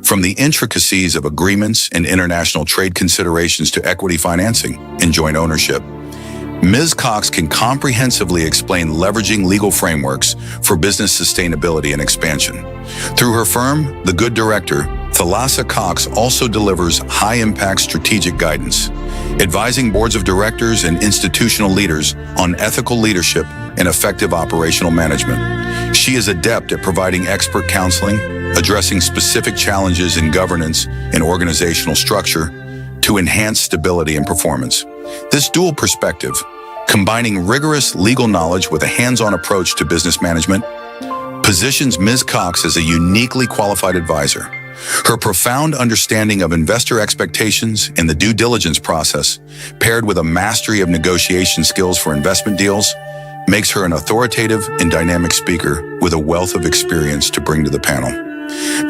From the intricacies of agreements and international trade considerations to equity financing and joint ownership, Ms. Cox can comprehensively explain leveraging legal frameworks for business sustainability and expansion. Through her firm, The Good Director, Thalassa Cox also delivers high-impact strategic guidance, advising boards of directors and institutional leaders on ethical leadership and effective operational management. She is adept at providing expert counseling, addressing specific challenges in governance and organizational structure to enhance stability and performance. This dual perspective, combining rigorous legal knowledge with a hands-on approach to business management, positions Ms. Cox as a uniquely qualified advisor. Her profound understanding of investor expectations and the due diligence process, paired with a mastery of negotiation skills for investment deals, makes her an authoritative and dynamic speaker with a wealth of experience to bring to the panel.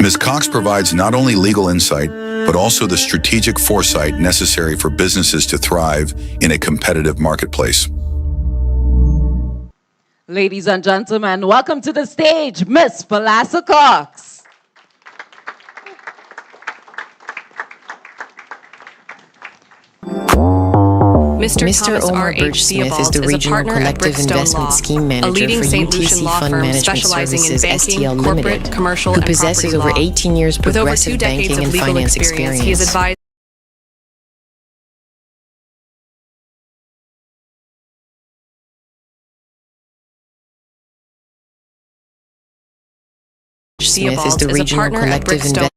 Ms. Cox provides not only legal insight, but also the strategic foresight necessary for businesses to thrive in a competitive marketplace. Ladies and gentlemen, welcome to the stage, Ms. Thalassa Cox. Mr. Omar Birch-Smith is the Regional Collective Investment Scheme Manager for UTC Fund Management Services STL Limited, who possesses over 18 years progressive banking and finance experience. He has advised Smith is the Regional Collective Investment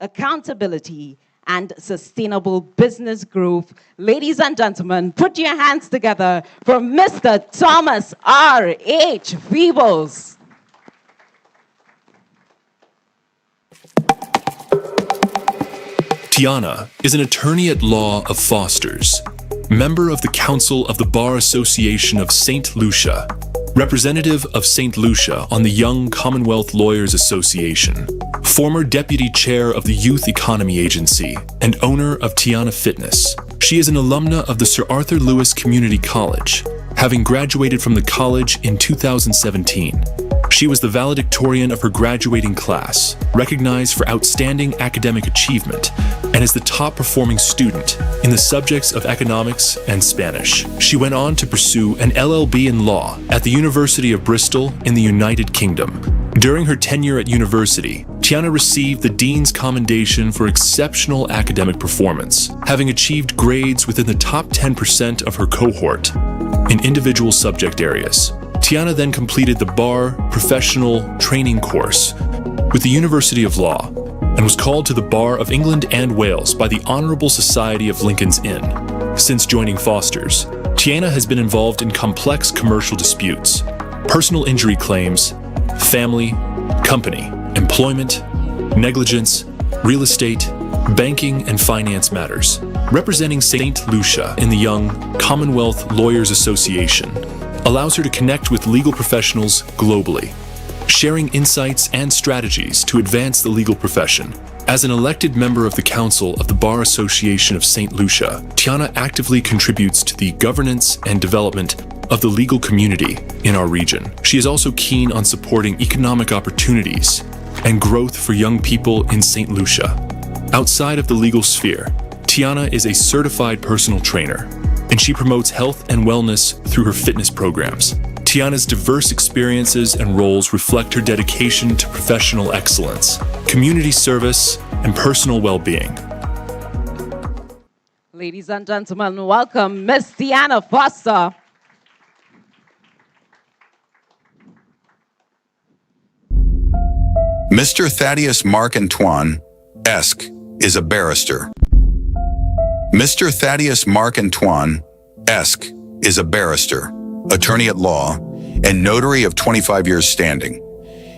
accountability, and sustainable business growth. Ladies and gentlemen, put your hands together for Mr. Thomas R.H. Feebles. Tiana is an attorney at law of Foster's, member of the Council of the Bar Association of St. Lucia, representative of St. Lucia on the Young Commonwealth Lawyers Association, former deputy chair of the Youth Economy Agency, and owner of Tiana Fitness. She is an alumna of the Sir Arthur Lewis Community College, having graduated from the college in 2017. She was the valedictorian of her graduating class, recognized for outstanding academic achievement, and is the top performing student in the subjects of economics and Spanish. She went on to pursue an LLB in law at the University of Bristol in the United Kingdom. During her tenure at university, Tiana received the Dean's Commendation for exceptional academic performance, having achieved grades within the top 10% of her cohort in individual subject areas. Tiana then completed the Bar Professional Training course with the University of Law and was called to the Bar of England and Wales by the Honourable Society of Lincoln's Inn. Since joining Foster's, Tiana has been involved in complex commercial disputes, personal injury claims, family, company, employment, negligence, real estate, banking, and finance matters. Representing St. Lucia in the Young Commonwealth Lawyers Association allows her to connect with legal professionals globally, sharing insights and strategies to advance the legal profession. As an elected member of the Council of the Bar Association of St. Lucia, Tiana actively contributes to the governance and development of the legal community in our region. She is also keen on supporting economic opportunities and growth for young people in St. Lucia. Outside of the legal sphere, Tiana is a certified personal trainer, and she promotes health and wellness through her fitness programs. Tiana's diverse experiences and roles reflect her dedication to professional excellence, community service, and personal well-being. Ladies and gentlemen, welcome Miss Tiana Foster. Mr. Thaddeus Mark Antoine Esk is a barrister. Mr. Thaddeus Mark Antoine Esk is a barrister, attorney at law, and notary of 25 years standing.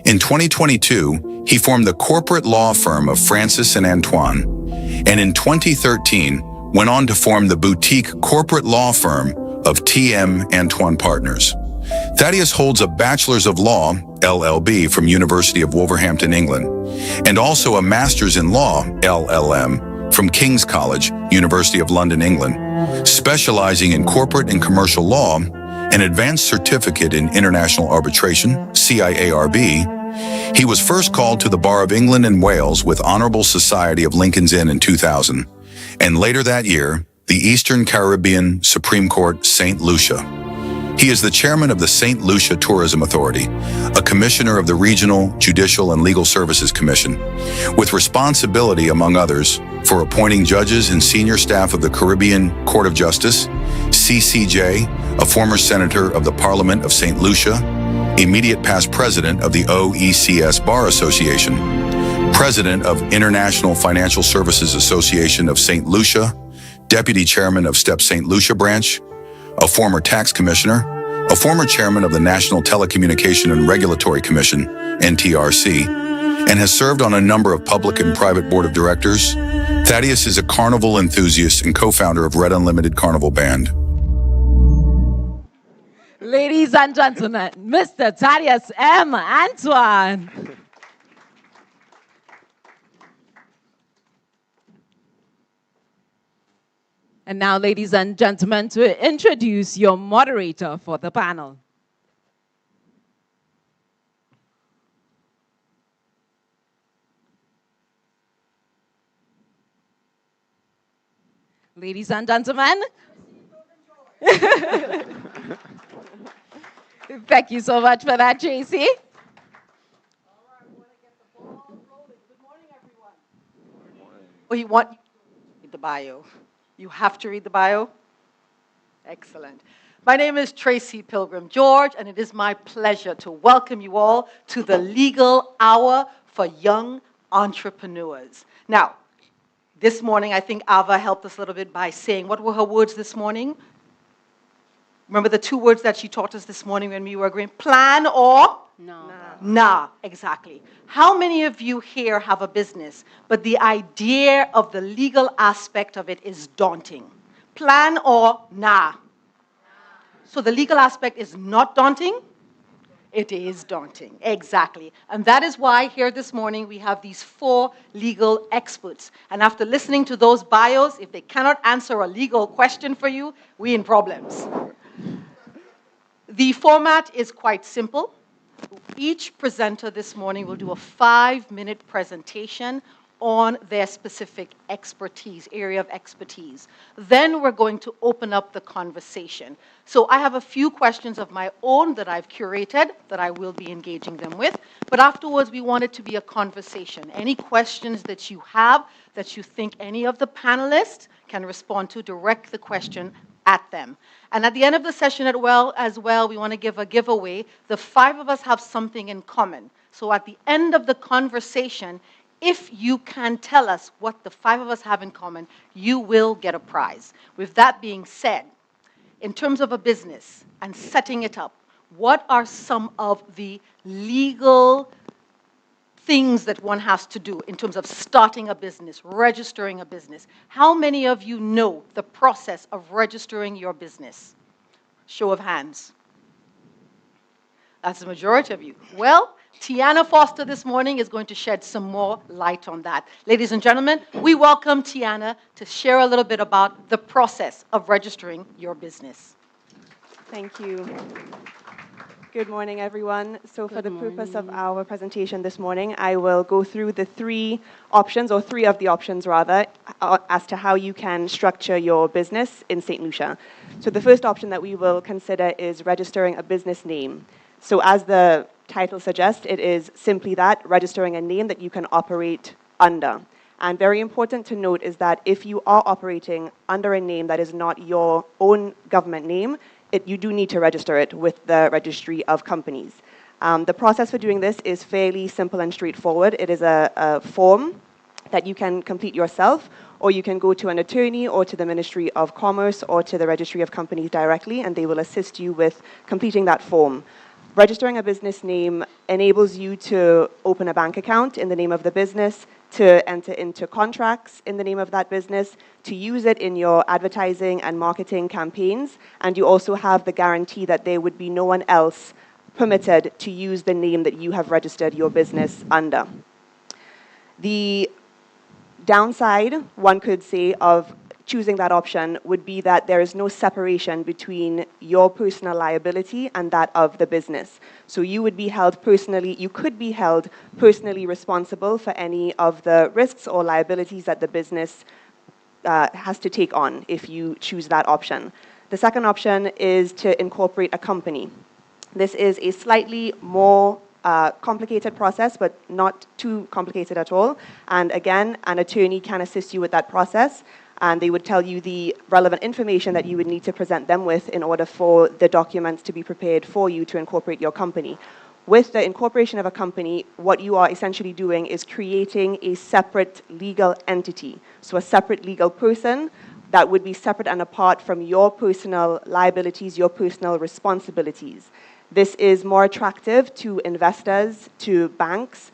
In 2022, he formed the corporate law firm of Francis and Antoine, and in 2013, went on to form the boutique corporate law firm of TM Antoine Partners. Thaddeus holds a Bachelor's of Law, LLB, from University of Wolverhampton, England, and also a Master's in Law, LLM, from King's College, University of London, England, specializing in corporate and commercial law, an advanced certificate in international arbitration, CIARB. He was first called to the Bar of England and Wales with Honourable Society of Lincoln's Inn in 2000, and later that year, the Eastern Caribbean Supreme Court, St. Lucia. He is the chairman of the St. Lucia Tourism Authority, a commissioner of the Regional, Judicial, and Legal Services Commission, with responsibility, among others, for appointing judges and senior staff of the Caribbean Court of Justice, CCJ, a former senator of the Parliament of St. Lucia, immediate past president of the OECS Bar Association, president of International Financial Services Association of St. Lucia, deputy chairman of STEP St. Lucia branch, a former tax commissioner, a former chairman of the National Telecommunication and Regulatory Commission, NTRC, and has served on a number of public and private board of directors. Thaddeus is a carnival enthusiast and co-founder of Red Unlimited Carnival Band. Ladies and gentlemen, Mr. Thaddeus M. Antoine. And now, ladies and gentlemen, to introduce your moderator for the panel. Ladies and gentlemen. Thank you so much for that, JC. Oh, you want to read the bio? You have to read the bio? Excellent. My name is Tracy Pilgrim George, and it is my pleasure to welcome you all to the Legal Hour for Young entrepreneurs. Now, this morning, I think Ava helped us a little bit by saying, what were her words this morning? Remember the 2 words that she taught us this morning when we were agreeing? Plan or? No. Nah, exactly. How many of you here have a business, but the idea of the legal aspect of it is daunting? Plan or nah? So the legal aspect is not daunting? It is daunting, exactly. And that is why here this morning we have these 4 legal experts. And after listening to those bios, if they cannot answer a legal question for you, we're in problems. The format is quite simple. Each presenter this morning will do a 5-minute presentation on their specific expertise, area of expertise. Then we're going to open up the conversation. So I have a few questions of my own that I've curated that I will be engaging them with. But afterwards, we want it to be a conversation. Any questions that you have that you think any of the panelists can respond to, direct the question at them. And at the end of the session as well, we want to give a giveaway. The 5 of us have something in common. So at the end of the conversation, if you can tell us what the 5 of us have in common, you will get a prize. With that being said, in terms of a business and setting it up, what are some of the legal things that one has to do in terms of starting a business, registering a business? How many of you know the process of registering your business? Show of hands. That's the majority of you. Well, Tiana Foster this morning is going to shed some more light on that. Ladies and gentlemen, we welcome Tiana to share a little bit about the process of registering your business. Thank you. Good morning, everyone. So for the purpose of our presentation this morning, I will go through the 3 options, or 3 of the options rather, as to how you can structure your business in St. Lucia. So the first option that we will consider is registering a business name. So as the title suggests, it is simply that, registering a name that you can operate under. And very important to note is that if you are operating under a name that is not your own government name, you do need to register it with the Registry of Companies. The process for doing this is fairly simple and straightforward. It is a form that you can complete yourself, or you can go to an attorney or to the Ministry of Commerce or to the Registry of Companies directly, and they will assist you with completing that form. Registering a business name enables you to open a bank account in the name of the business, to enter into contracts in the name of that business, to use it in your advertising and marketing campaigns, and you also have the guarantee that there would be no one else permitted to use the name that you have registered your business under. The downside, one could say, of choosing that option would be that there is no separation between your personal liability and that of the business. So you would be held personally, you could be held personally responsible for any of the risks or liabilities that the business has to take on if you choose that option. The second option is to incorporate a company. This is a slightly more complicated process, but not too complicated at all. And again, an attorney can assist you with that process, and they would tell you the relevant information that you would need to present them with in order for the documents to be prepared for you to incorporate your company. With the incorporation of a company, what you are essentially doing is creating a separate legal entity. So a separate legal person that would be separate and apart from your personal liabilities, your personal responsibilities. This is more attractive to investors, to banks.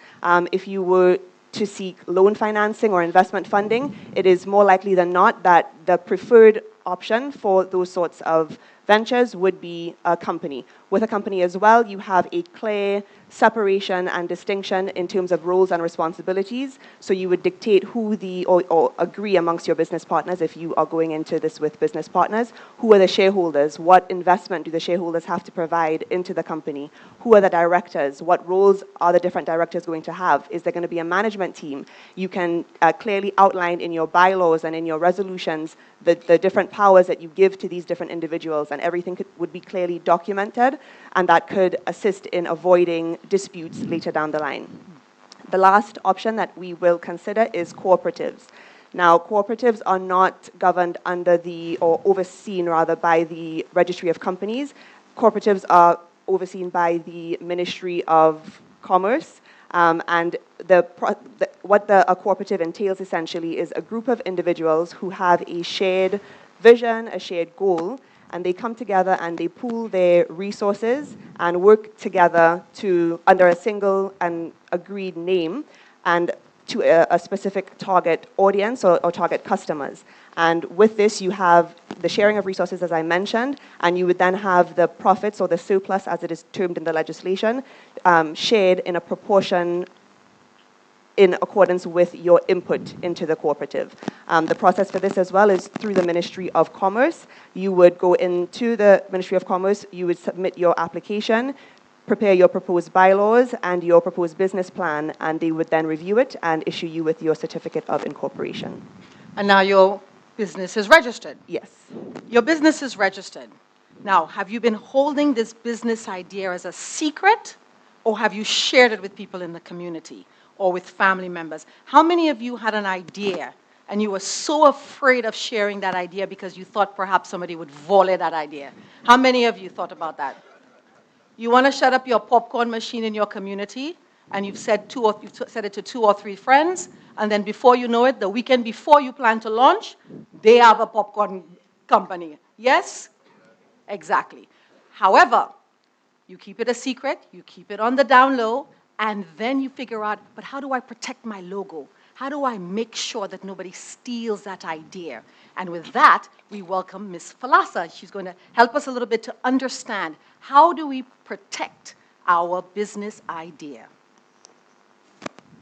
If you were to seek loan financing or investment funding, it is more likely than not that the preferred option for those sorts of ventures would be a company. With a company as well, you have a clear separation and distinction in terms of roles and responsibilities. So you would dictate who or agree amongst your business partners, if you are going into this with business partners, who are the shareholders, what investment do the shareholders have to provide into the company, who are the directors, what roles are the different directors going to have, is there going to be a management team? You can clearly outline in your bylaws and in your resolutions the different powers that you give to these different individuals, and everything would be clearly documented, and that could assist in avoiding disputes later down the line. The last option that we will consider is cooperatives. Now, cooperatives are not governed under or overseen rather by the Registry of Companies. Cooperatives are overseen by the Ministry of Commerce, And what a cooperative entails essentially is a group of individuals who have a shared vision, a shared goal, and they come together and they pool their resources and work together under a single and agreed name and to a specific target audience or target customers. And with this, you have the sharing of resources, as I mentioned, and you would then have the profits or the surplus, as it is termed in the legislation, shared in a proportion in accordance with your input into the cooperative. The process for this as well is through the Ministry of Commerce. You would go into the Ministry of Commerce, you would submit your application, prepare your proposed bylaws and your proposed business plan, and they would then review it and issue you with your certificate of incorporation. And now your business is registered? Yes. Your business is registered. Now, have you been holding this business idea as a secret, or have you shared it with people in the community or with family members? How many of you had an idea and you were so afraid of sharing that idea because you thought perhaps somebody would volley that idea? How many of you thought about that? You want to shut up your popcorn machine in your community, and you've said it to 2 or 3 friends, and then before you know it, the weekend before you plan to launch, they have a popcorn company. Yes? Exactly. However, you keep it a secret, you keep it on the down low, and then you figure out, but how do I protect my logo? How do I make sure that nobody steals that idea? And with that, we welcome Ms. Falasa. She's going to help us a little bit to understand how do we protect our business idea.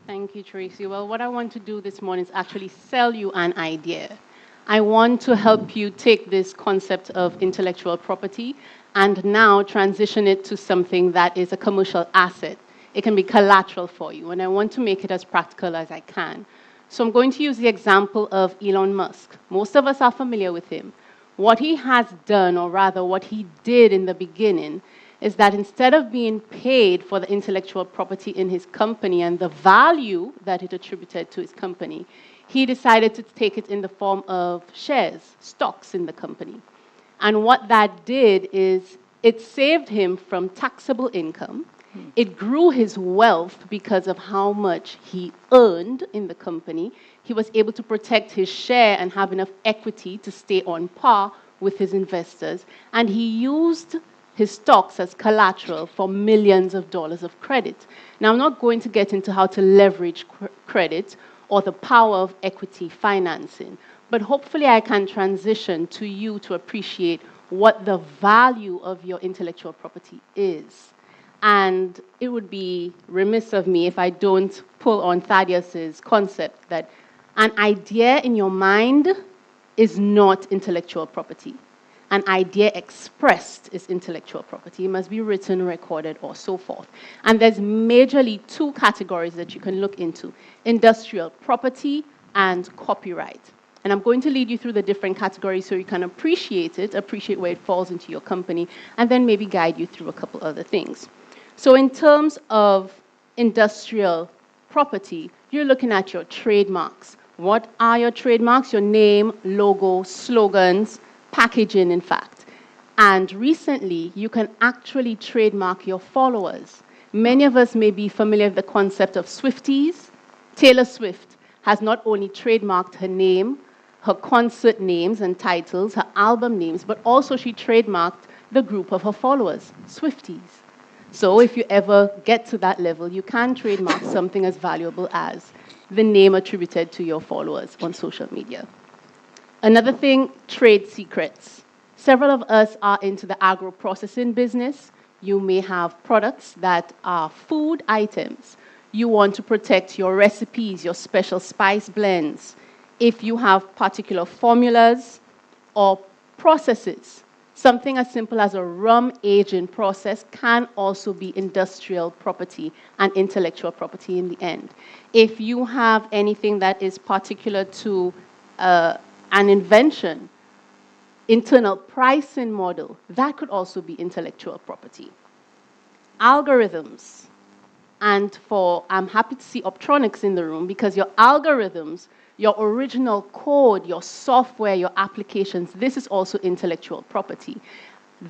Thank you, Tracy. Well, what I want to do this morning is actually sell you an idea. I want to help you take this concept of intellectual property and now transition it to something that is a commercial asset. It can be collateral for you, and I want to make it as practical as I can. So I'm going to use the example of Elon Musk. Most of us are familiar with him. What he has done, or rather what he did in the beginning, is that instead of being paid for the intellectual property in his company and the value that it attributed to his company, he decided to take it in the form of shares, stocks in the company. And what that did is it saved him from taxable income. It grew his wealth because of how much he earned in the company. He was able to protect his share and have enough equity to stay on par with his investors. And he used his stocks as collateral for millions of dollars of credit. Now, I'm not going to get into how to leverage credit or the power of equity financing, but hopefully I can transition to you to appreciate what the value of your intellectual property is. And it would be remiss of me if I don't pull on Thaddeus's concept that an idea in your mind is not intellectual property. An idea expressed is intellectual property. It must be written, recorded, or so forth. And there's majorly 2 categories that you can look into: industrial property and copyright. And I'm going to lead you through the different categories so you can appreciate it, appreciate where it falls into your company, and then maybe guide you through a couple other things. So in terms of industrial property, you're looking at your trademarks. What are your trademarks? Your name, logo, slogans, packaging, in fact. And recently, you can actually trademark your followers. Many of us may be familiar with the concept of Swifties. Taylor Swift has not only trademarked her name, her concert names and titles, her album names, but also she trademarked the group of her followers, Swifties. So if you ever get to that level, you can trademark something as valuable as the name attributed to your followers on social media. Another thing, trade secrets. Several of us are into the agro-processing business. You may have products that are food items. You want to protect your recipes, your special spice blends. If you have particular formulas or processes, something as simple as a rum aging process can also be industrial property and intellectual property in the end. If you have anything that is particular to an invention, internal pricing model, that could also be intellectual property. Algorithms. And I'm happy to see optronics in the room because your algorithms, your original code, your software, your applications, this is also intellectual property.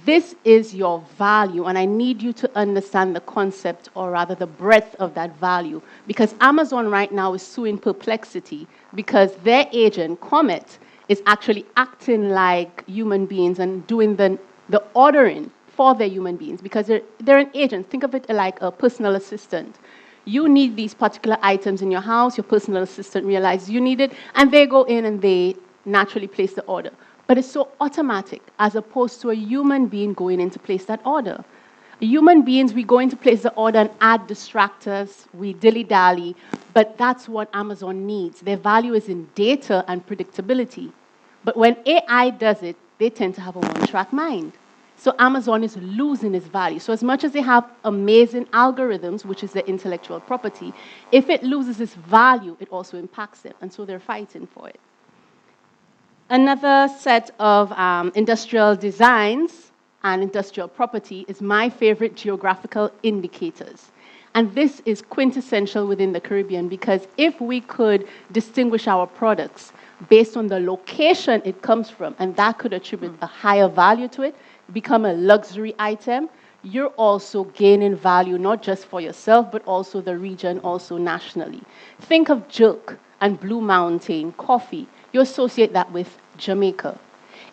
This is your value, and I need you to understand the concept, or rather the breadth of that value, because Amazon right now is suing Perplexity because their agent, Comet, is actually acting like human beings and doing the ordering for their human beings, because they're an agent. Think of it like a personal assistant. You need these particular items in your house, your personal assistant realizes you need it, and they go in and they naturally place the order. But it's so automatic, as opposed to a human being going in to place that order. Human beings, we go in to place the order and add distractors, we dilly-dally, but that's what Amazon needs. Their value is in data and predictability. But when AI does it, they tend to have a one-track mind. So Amazon is losing its value. So as much as they have amazing algorithms, which is their intellectual property, if it loses its value, it also impacts them. And so they're fighting for it. Another set of industrial designs and industrial property is my favorite geographical indicators. And this is quintessential within the Caribbean, because if we could distinguish our products based on the location it comes from, and that could attribute a higher value to it, become a luxury item, you're also gaining value, not just for yourself, but also the region, also nationally. Think of Jilk and Blue Mountain coffee. You associate that with Jamaica.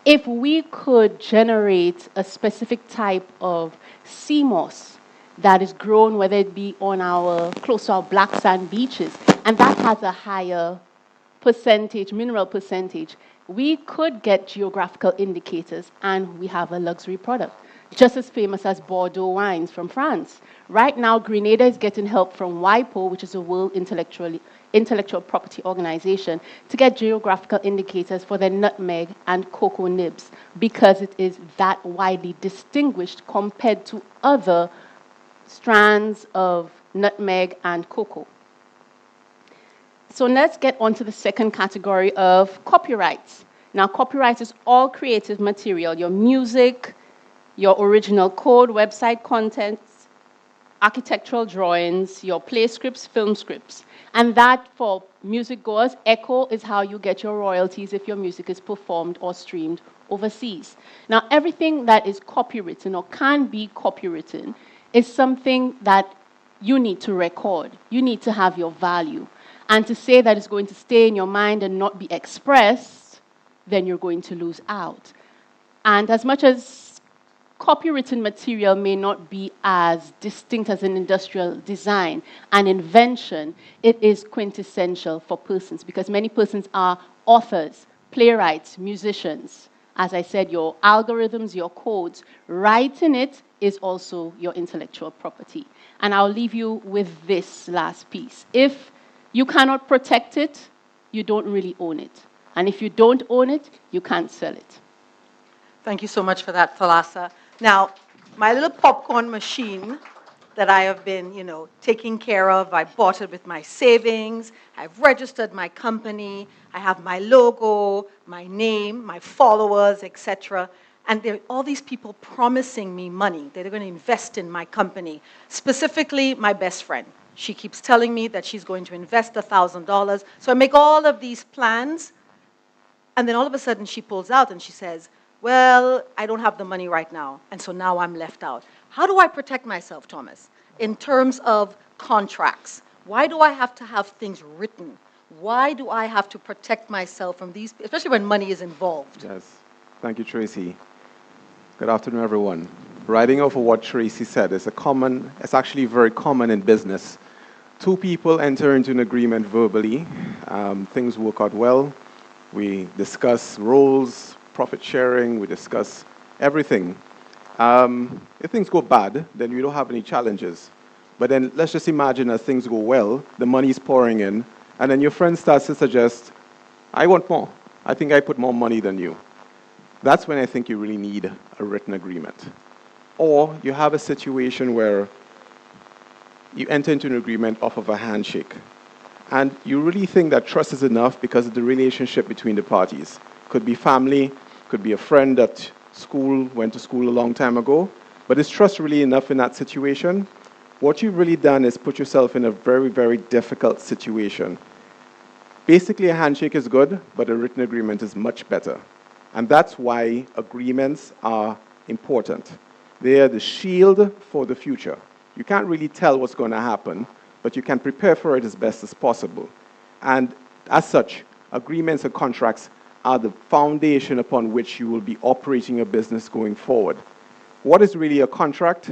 If we could generate a specific type of sea moss that is grown, whether it be on close to our black sand beaches, and that has a higher percentage, mineral percentage, we could get geographical indicators and we have a luxury product. Just as famous as Bordeaux wines from France. Right now, Grenada is getting help from WIPO, which is a World Intellectual Property Organization, to get geographical indicators for their nutmeg and cocoa nibs, because it is that widely distinguished compared to other strands of nutmeg and cocoa. So let's get on to the second category of copyrights. Now, copyright is all creative material, your music, your original code, website contents, architectural drawings, your play scripts, film scripts. And that, for music goers, echo is how you get your royalties if your music is performed or streamed overseas. Now, everything that is copywritten or can be copywritten is something that you need to record. You need to have your value. And to say that it's going to stay in your mind and not be expressed, then you're going to lose out. And as much as copywritten material may not be as distinct as an industrial design and invention, it is quintessential for persons, because many persons are authors, playwrights, musicians. As I said, your algorithms, your codes, writing it is also your intellectual property. And I'll leave you with this last piece. If you cannot protect it, you don't really own it. And if you don't own it, you can't sell it. Thank you so much for that, Thalassa. Now, my little popcorn machine that I have been, taking care of, I bought it with my savings, I've registered my company, I have my logo, my name, my followers, etc. And there are all these people promising me money that they're going to invest in my company, specifically my best friend. She keeps telling me that she's going to invest $1,000. So I make all of these plans, and then all of a sudden she pulls out and she says, well, I don't have the money right now, and so now I'm left out. How do I protect myself, Thomas, in terms of contracts? Why do I have to have things written? Why do I have to protect myself from these, especially when money is involved? Yes. Thank you, Tracy. Good afternoon, everyone. Riding off of what Tracy said, it's actually very common in business. Two people enter into an agreement verbally. Things work out well. We discuss roles, profit sharing, we discuss everything. If things go bad, then we don't have any challenges. But then let's just imagine that things go well, the money's pouring in, and then your friend starts to suggest, I want more. I think I put more money than you. That's when I think you really need a written agreement. Or you have a situation where you enter into an agreement off of a handshake. And you really think that trust is enough because of the relationship between the parties. Could be family, could be a friend at school, went to school a long time ago. But is trust really enough in that situation? What you've really done is put yourself in a very, very difficult situation. Basically, a handshake is good, but a written agreement is much better. And that's why agreements are important. They are the shield for the future. You can't really tell what's going to happen, but you can prepare for it as best as possible. And as such, agreements and contracts are the foundation upon which you will be operating your business going forward. What is really a contract?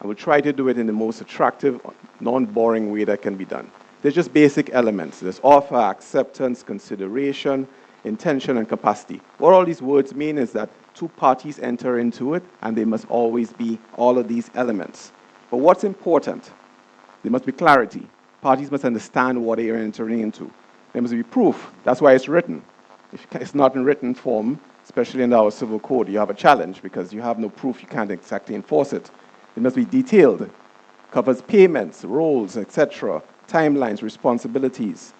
I will try to do it in the most attractive, non-boring way that can be done. There's just basic elements. There's offer, acceptance, consideration, intention, and capacity. What all these words mean is that two parties enter into it, and there must always be all of these elements. But what's important? There must be clarity. Parties must understand what they are entering into. There must be proof. That's why it's written. If it's not in written form, especially in our civil code, you have a challenge because you have no proof, you can't exactly enforce it. It must be detailed, covers payments, roles, etc., timelines, responsibilities,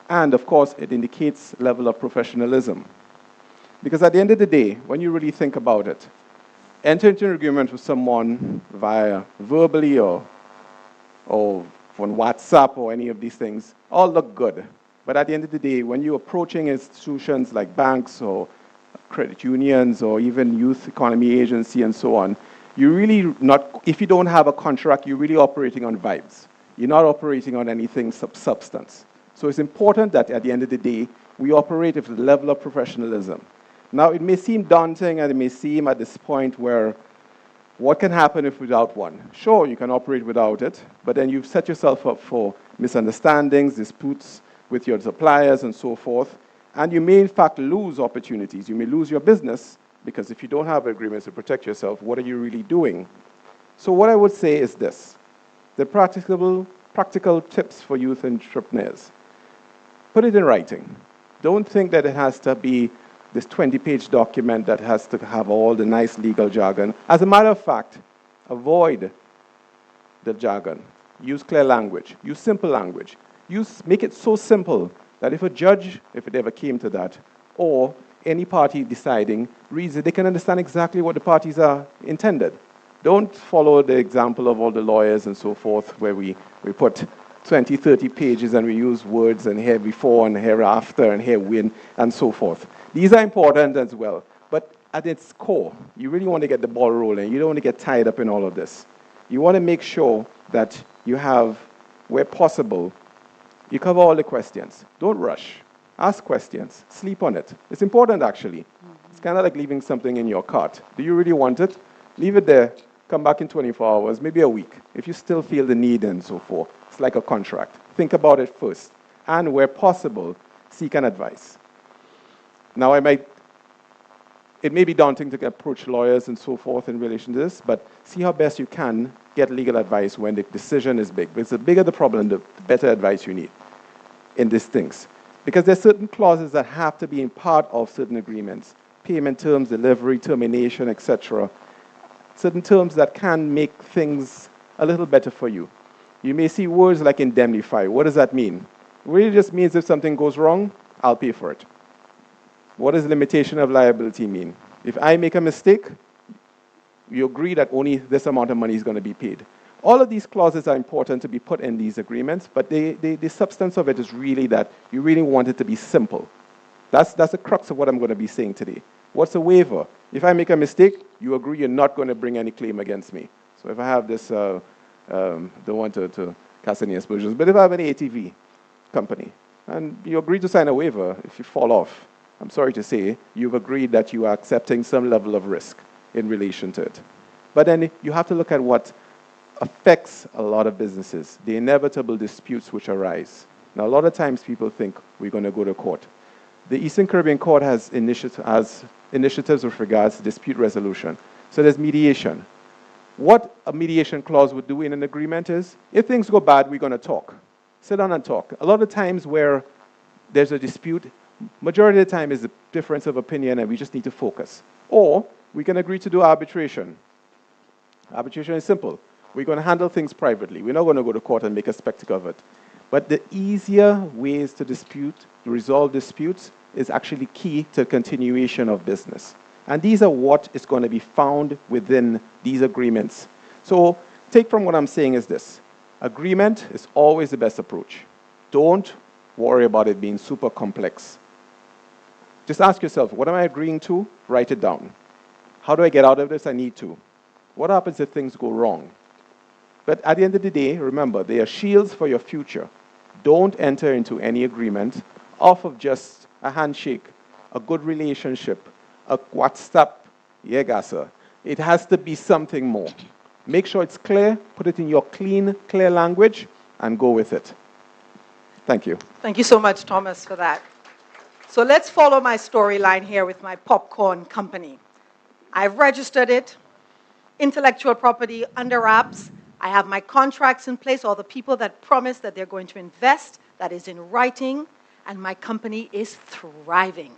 and of course, it indicates level of professionalism. Because at the end of the day, when you really think about it, enter into an agreement with someone via verbally or on WhatsApp or any of these things, all look good. But at the end of the day, when you're approaching institutions like banks or credit unions or even youth economy agency and so on, you really not, if you don't have a contract, you're really operating on vibes. You're not operating on anything substance. So it's important that at the end of the day, we operate with the level of professionalism. Now, it may seem daunting and it may seem at this point where what can happen if without one? Sure, you can operate without it, but then you've set yourself up for misunderstandings, disputes with your suppliers and so forth, and you may in fact lose opportunities. You may lose your business because if you don't have agreements to protect yourself, what are you really doing? So what I would say is this, the practical tips for youth entrepreneurs. Put it in writing. Don't think that it has to be this 20-page document that has to have all the nice legal jargon. As a matter of fact, avoid the jargon. Use clear language. Use simple language. Make it so simple that if a judge, if it ever came to that, or any party deciding, reads it, they can understand exactly what the parties are intended. Don't follow the example of all the lawyers and so forth, where we put 20, 30 pages and we use words and here before and here after and here when and so forth. These are important as well. But at its core, you really want to get the ball rolling. You don't want to get tied up in all of this. You want to make sure that you have, where possible, you cover all the questions. Don't rush. Ask questions. Sleep on it. It's important, actually. It's kind of like leaving something in your cart. Do you really want it? Leave it there. Come back in 24 hours, maybe a week, if you still feel the need and so forth. It's like a contract. Think about it first. And where possible, seek an advice. Now, it may be daunting to approach lawyers and so forth in relation to this, but see how best you can get legal advice when the decision is big. Because the bigger the problem, the better advice you need in these things. Because there's certain clauses that have to be in part of certain agreements. Payment terms, delivery, termination, etc. Certain terms that can make things a little better for you. You may see words like indemnify. What does that mean? It really just means if something goes wrong, I'll pay for it. What does limitation of liability mean? If I make a mistake, you agree that only this amount of money is going to be paid. All of these clauses are important to be put in these agreements, but the substance of it is really that you really want it to be simple. That's the crux of what I'm going to be saying today. What's a waiver? If I make a mistake, you agree you're not going to bring any claim against me. So if I have this, don't want to cast any aspersions, but if I have an ATV company, and you agree to sign a waiver if you fall off, I'm sorry to say, you've agreed that you are accepting some level of risk in relation to it. But then you have to look at what affects a lot of businesses, the inevitable disputes which arise. Now, a lot of times people think we're going to go to court. The Eastern Caribbean Court has initiatives with regards to dispute resolution. So there's mediation. What a mediation clause would do in an agreement is, if things go bad, we're going to talk. Sit down and talk. A lot of times where there's a dispute, majority of the time is a difference of opinion and we just need to focus. Or we can agree to do arbitration. Arbitration is simple. We're going to handle things privately. We're not going to go to court and make a spectacle of it. But the easier ways to resolve disputes is actually key to continuation of business. And these are what is going to be found within these agreements. So take from what I'm saying is this. Agreement is always the best approach. Don't worry about it being super complex. Just ask yourself, what am I agreeing to? Write it down. How do I get out of this? I need to. What happens if things go wrong? But at the end of the day, remember, they are shields for your future. Don't enter into any agreement off of just a handshake, a good relationship, a WhatsApp, yeah, gasa. It has to be something more. Make sure it's clear, put it in your clean, clear language, and go with it. Thank you. Thank you so much, Thomas, for that. So let's follow my storyline here with my popcorn company. I've registered it, intellectual property under wraps. I have my contracts in place, all the people that promise that they're going to invest, that is in writing, and my company is thriving.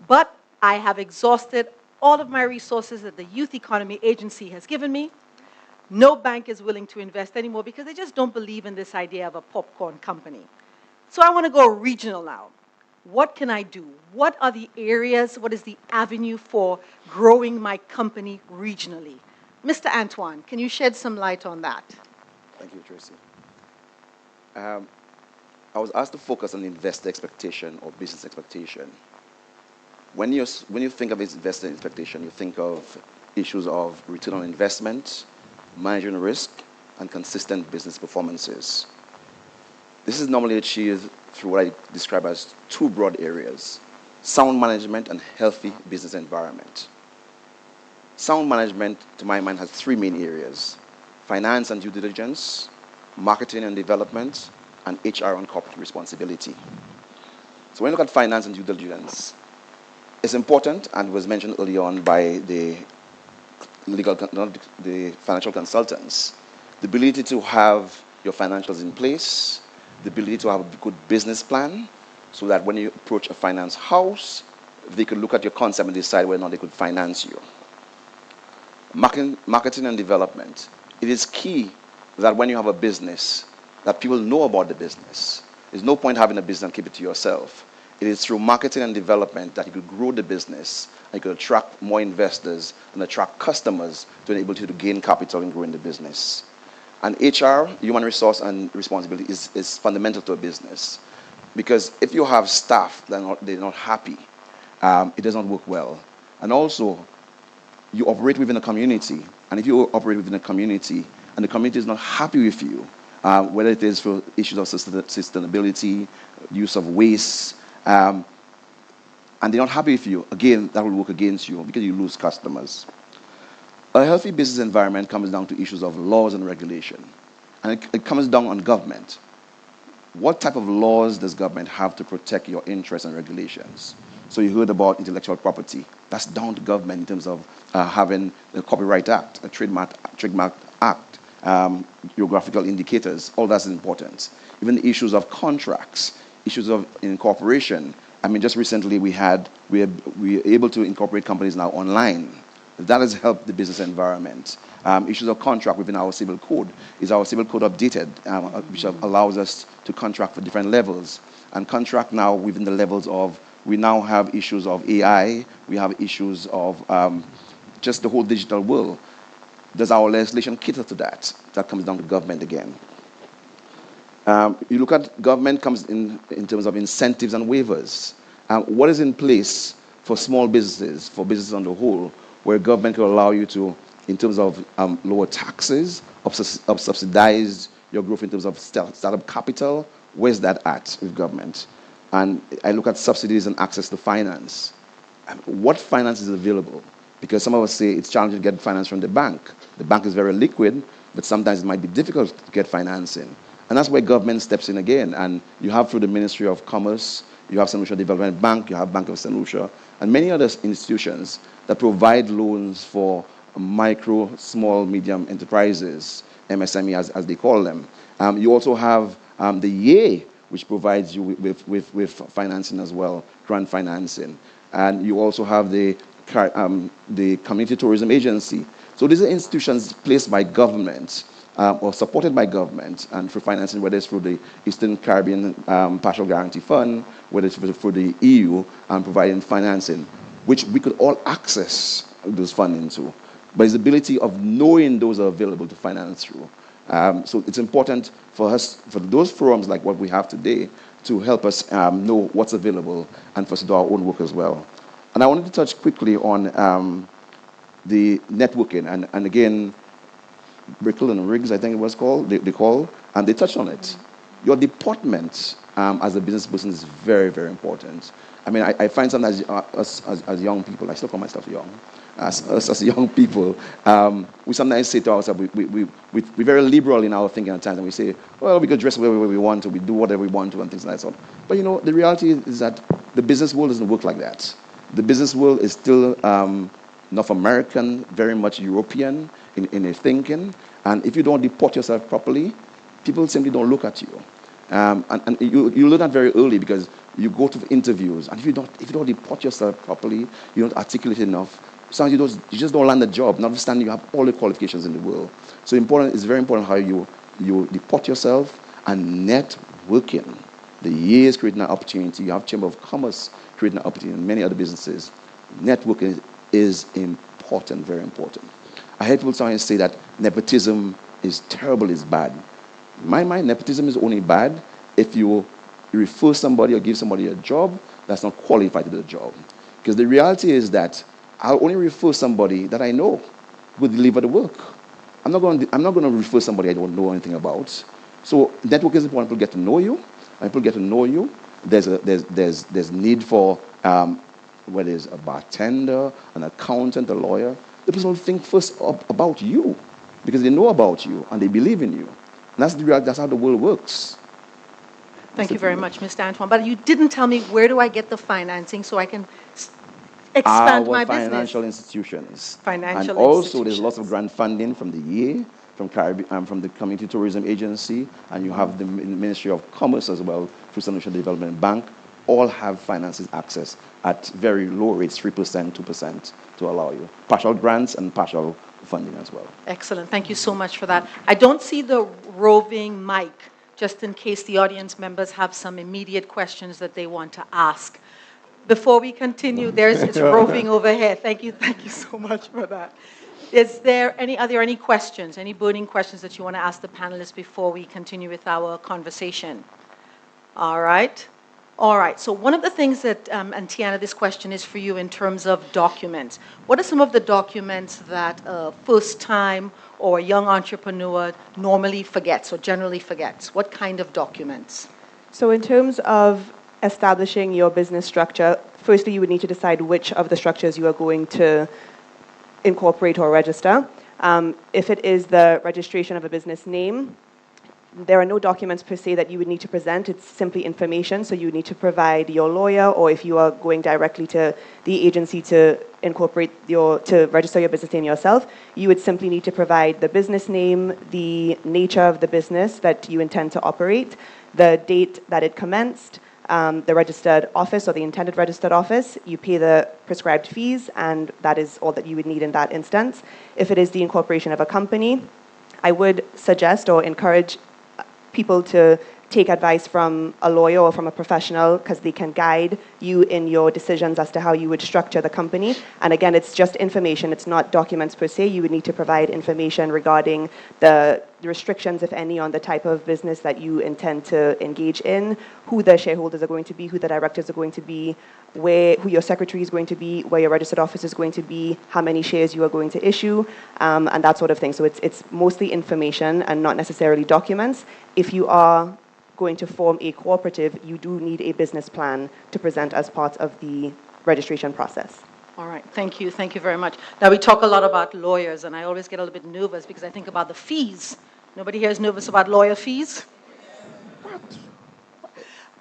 But I have exhausted all of my resources that the Youth Economy Agency has given me. No bank is willing to invest anymore because they just don't believe in this idea of a popcorn company. So I want to go regional now. What can I do? What are the areas, what is the avenue for growing my company regionally? Mr. Antoine, can you shed some light on that? Thank you, Tracy. I was asked to focus on investor expectation or business expectation. When you think of investor expectation, you think of issues of return on investment, managing risk, and consistent business performances. This is normally achieved through what I describe as two broad areas: sound management and healthy business environment. Sound management, to my mind, has three main areas: finance and due diligence, marketing and development, and HR and corporate responsibility. So when you look at finance and due diligence, it's important, and was mentioned earlier on by the financial consultants, the ability to have your financials in place, the ability to have a good business plan, so that when you approach a finance house, they could look at your concept and decide whether or not they could finance you. Marketing and development. It is key that when you have a business, that people know about the business. There's no point having a business and keep it to yourself. It is through marketing and development that you could grow the business, and you could attract more investors and attract customers to enable you to gain capital in growing the business. And HR, human resource and responsibility, is fundamental to a business. Because if you have staff that they're not happy, it does not work well. And also, you operate within a community. And if you operate within a community and the community is not happy with you, whether it is for issues of sustainability, use of waste, and they're not happy with you, again, that will work against you because you lose customers. A healthy business environment comes down to issues of laws and regulation. And it comes down on government. What type of laws does government have to protect your interests and regulations? So you heard about intellectual property. That's down to government in terms of having the Copyright Act, a Trademark Act, geographical indicators. All that's important. Even the issues of contracts, issues of incorporation. I mean, just recently we are able to incorporate companies now online. That has helped the business environment. Issues of contract within our civil code. Is our civil code updated, which allows us to contract for different levels. And contract now within the levels of, we now have issues of AI, we have issues of just the whole digital world. Does our legislation cater to that? That comes down to government again. You look at government comes in terms of incentives and waivers. What is in place for small businesses, for businesses on the whole, where government will allow you to, in terms of lower taxes, subsidize your growth in terms of startup capital? Where's that at with government? And I look at subsidies and access to finance. What finance is available? Because some of us say it's challenging to get finance from the bank. The bank is very liquid, but sometimes it might be difficult to get financing. And that's where government steps in again. And you have through the Ministry of Commerce, you have St. Lucia Development Bank, you have Bank of St. Lucia, and many other institutions that provide loans for micro, small, medium enterprises, MSME as they call them. You also have the YE, which provides you with financing as well, grant financing. And you also have the Community Tourism Agency. So these are institutions placed by government or supported by government and for financing, whether it's through the Eastern Caribbean Partial Guarantee Fund, whether it's through the EU providing financing, which we could all access those funding to. But it's the ability of knowing those are available to finance through. So it's important for us, for those forums like what we have today, to help us know what's available and for us to do our own work as well. And I wanted to touch quickly on the networking, and again, Brickle and Riggs, I think it was called, they call, and they touched on it. Your deportment as a business person is very, very important. I mean, I find sometimes as young people, I still call myself young, as young people, we sometimes say to ourselves, we're very liberal in our thinking at times, and we say, well, we could dress whatever we want to, we do whatever we want to, and things like that. But you know, the reality is that the business world doesn't work like that. The business world is still North American, very much European in their thinking, and if you don't deport yourself properly, people simply don't look at you. And you learn that very early, because you go to interviews, and if you don't deport yourself properly, you don't articulate enough, sometimes you just don't land the job, notwithstanding you have all the qualifications in the world. So it's very important how you deport yourself, and networking. The years creating an opportunity. You have Chamber of Commerce creating an opportunity, and many other businesses. Networking is important, very important. I heard people sometimes say that nepotism is terrible, is bad. In my mind, nepotism is only bad if you refer somebody or give somebody a job that's not qualified to do the job. Because the reality is that I'll only refer somebody that I know will deliver the work. I'm not going to refer somebody I don't know anything about. So networking is important. People get to know you. When people get to know you, there's need for whether it's a bartender, an accountant, a lawyer. The person will think first about you, because they know about you and they believe in you. And that's the reality. That's how the world works. Thank you very much, Mr. Antoine. But you didn't tell me, where do I get the financing so I can expand my business? Financial institutions. Financial and also, institutions. there's lots of grant funding from the EA, from the Community Tourism Agency, and you have the Ministry of Commerce as well, through Solution Development Bank. All have finances access at very low rates, 3%, 2%, to allow you. Partial grants and partial funding as well. Excellent. Thank you so much for that. I don't see the roving mic, just in case the audience members have some immediate questions that they want to ask. Before we continue, it's roving over here. Thank you so much for that. Are there any questions, any burning questions that you want to ask the panelists before we continue with our conversation? All right. So one of the things that, and Tiana, this question is for you in terms of documents. What are some of the documents that a first-time or a young entrepreneur normally forgets or generally forgets? What kind of documents? So in terms of establishing your business structure, firstly, you would need to decide which of the structures you are going to incorporate or register. If it is the registration of a business name, there are no documents per se that you would need to present. It's simply information. So you need to provide your lawyer, or if you are going directly to the agency to to register your business name yourself, you would simply need to provide the business name, the nature of the business that you intend to operate, the date that it commenced, the registered office or the intended registered office. You pay the prescribed fees, and that is all that you would need in that instance. If it is the incorporation of a company, I would suggest or encourage people to take advice from a lawyer or from a professional, because they can guide you in your decisions as to how you would structure the company. And again, it's just information. It's not documents per se. You would need to provide information regarding the restrictions, if any, on the type of business that you intend to engage in, who the shareholders are going to be, who the directors are going to be, who your secretary is going to be, where your registered office is going to be, how many shares you are going to issue, and that sort of thing. So it's mostly information and not necessarily documents. If you are going to form a cooperative, you do need a business plan to present as part of the registration process. All right, thank you very much. Now, we talk a lot about lawyers, and I always get a little bit nervous because I think about the fees. Nobody here is nervous about lawyer fees?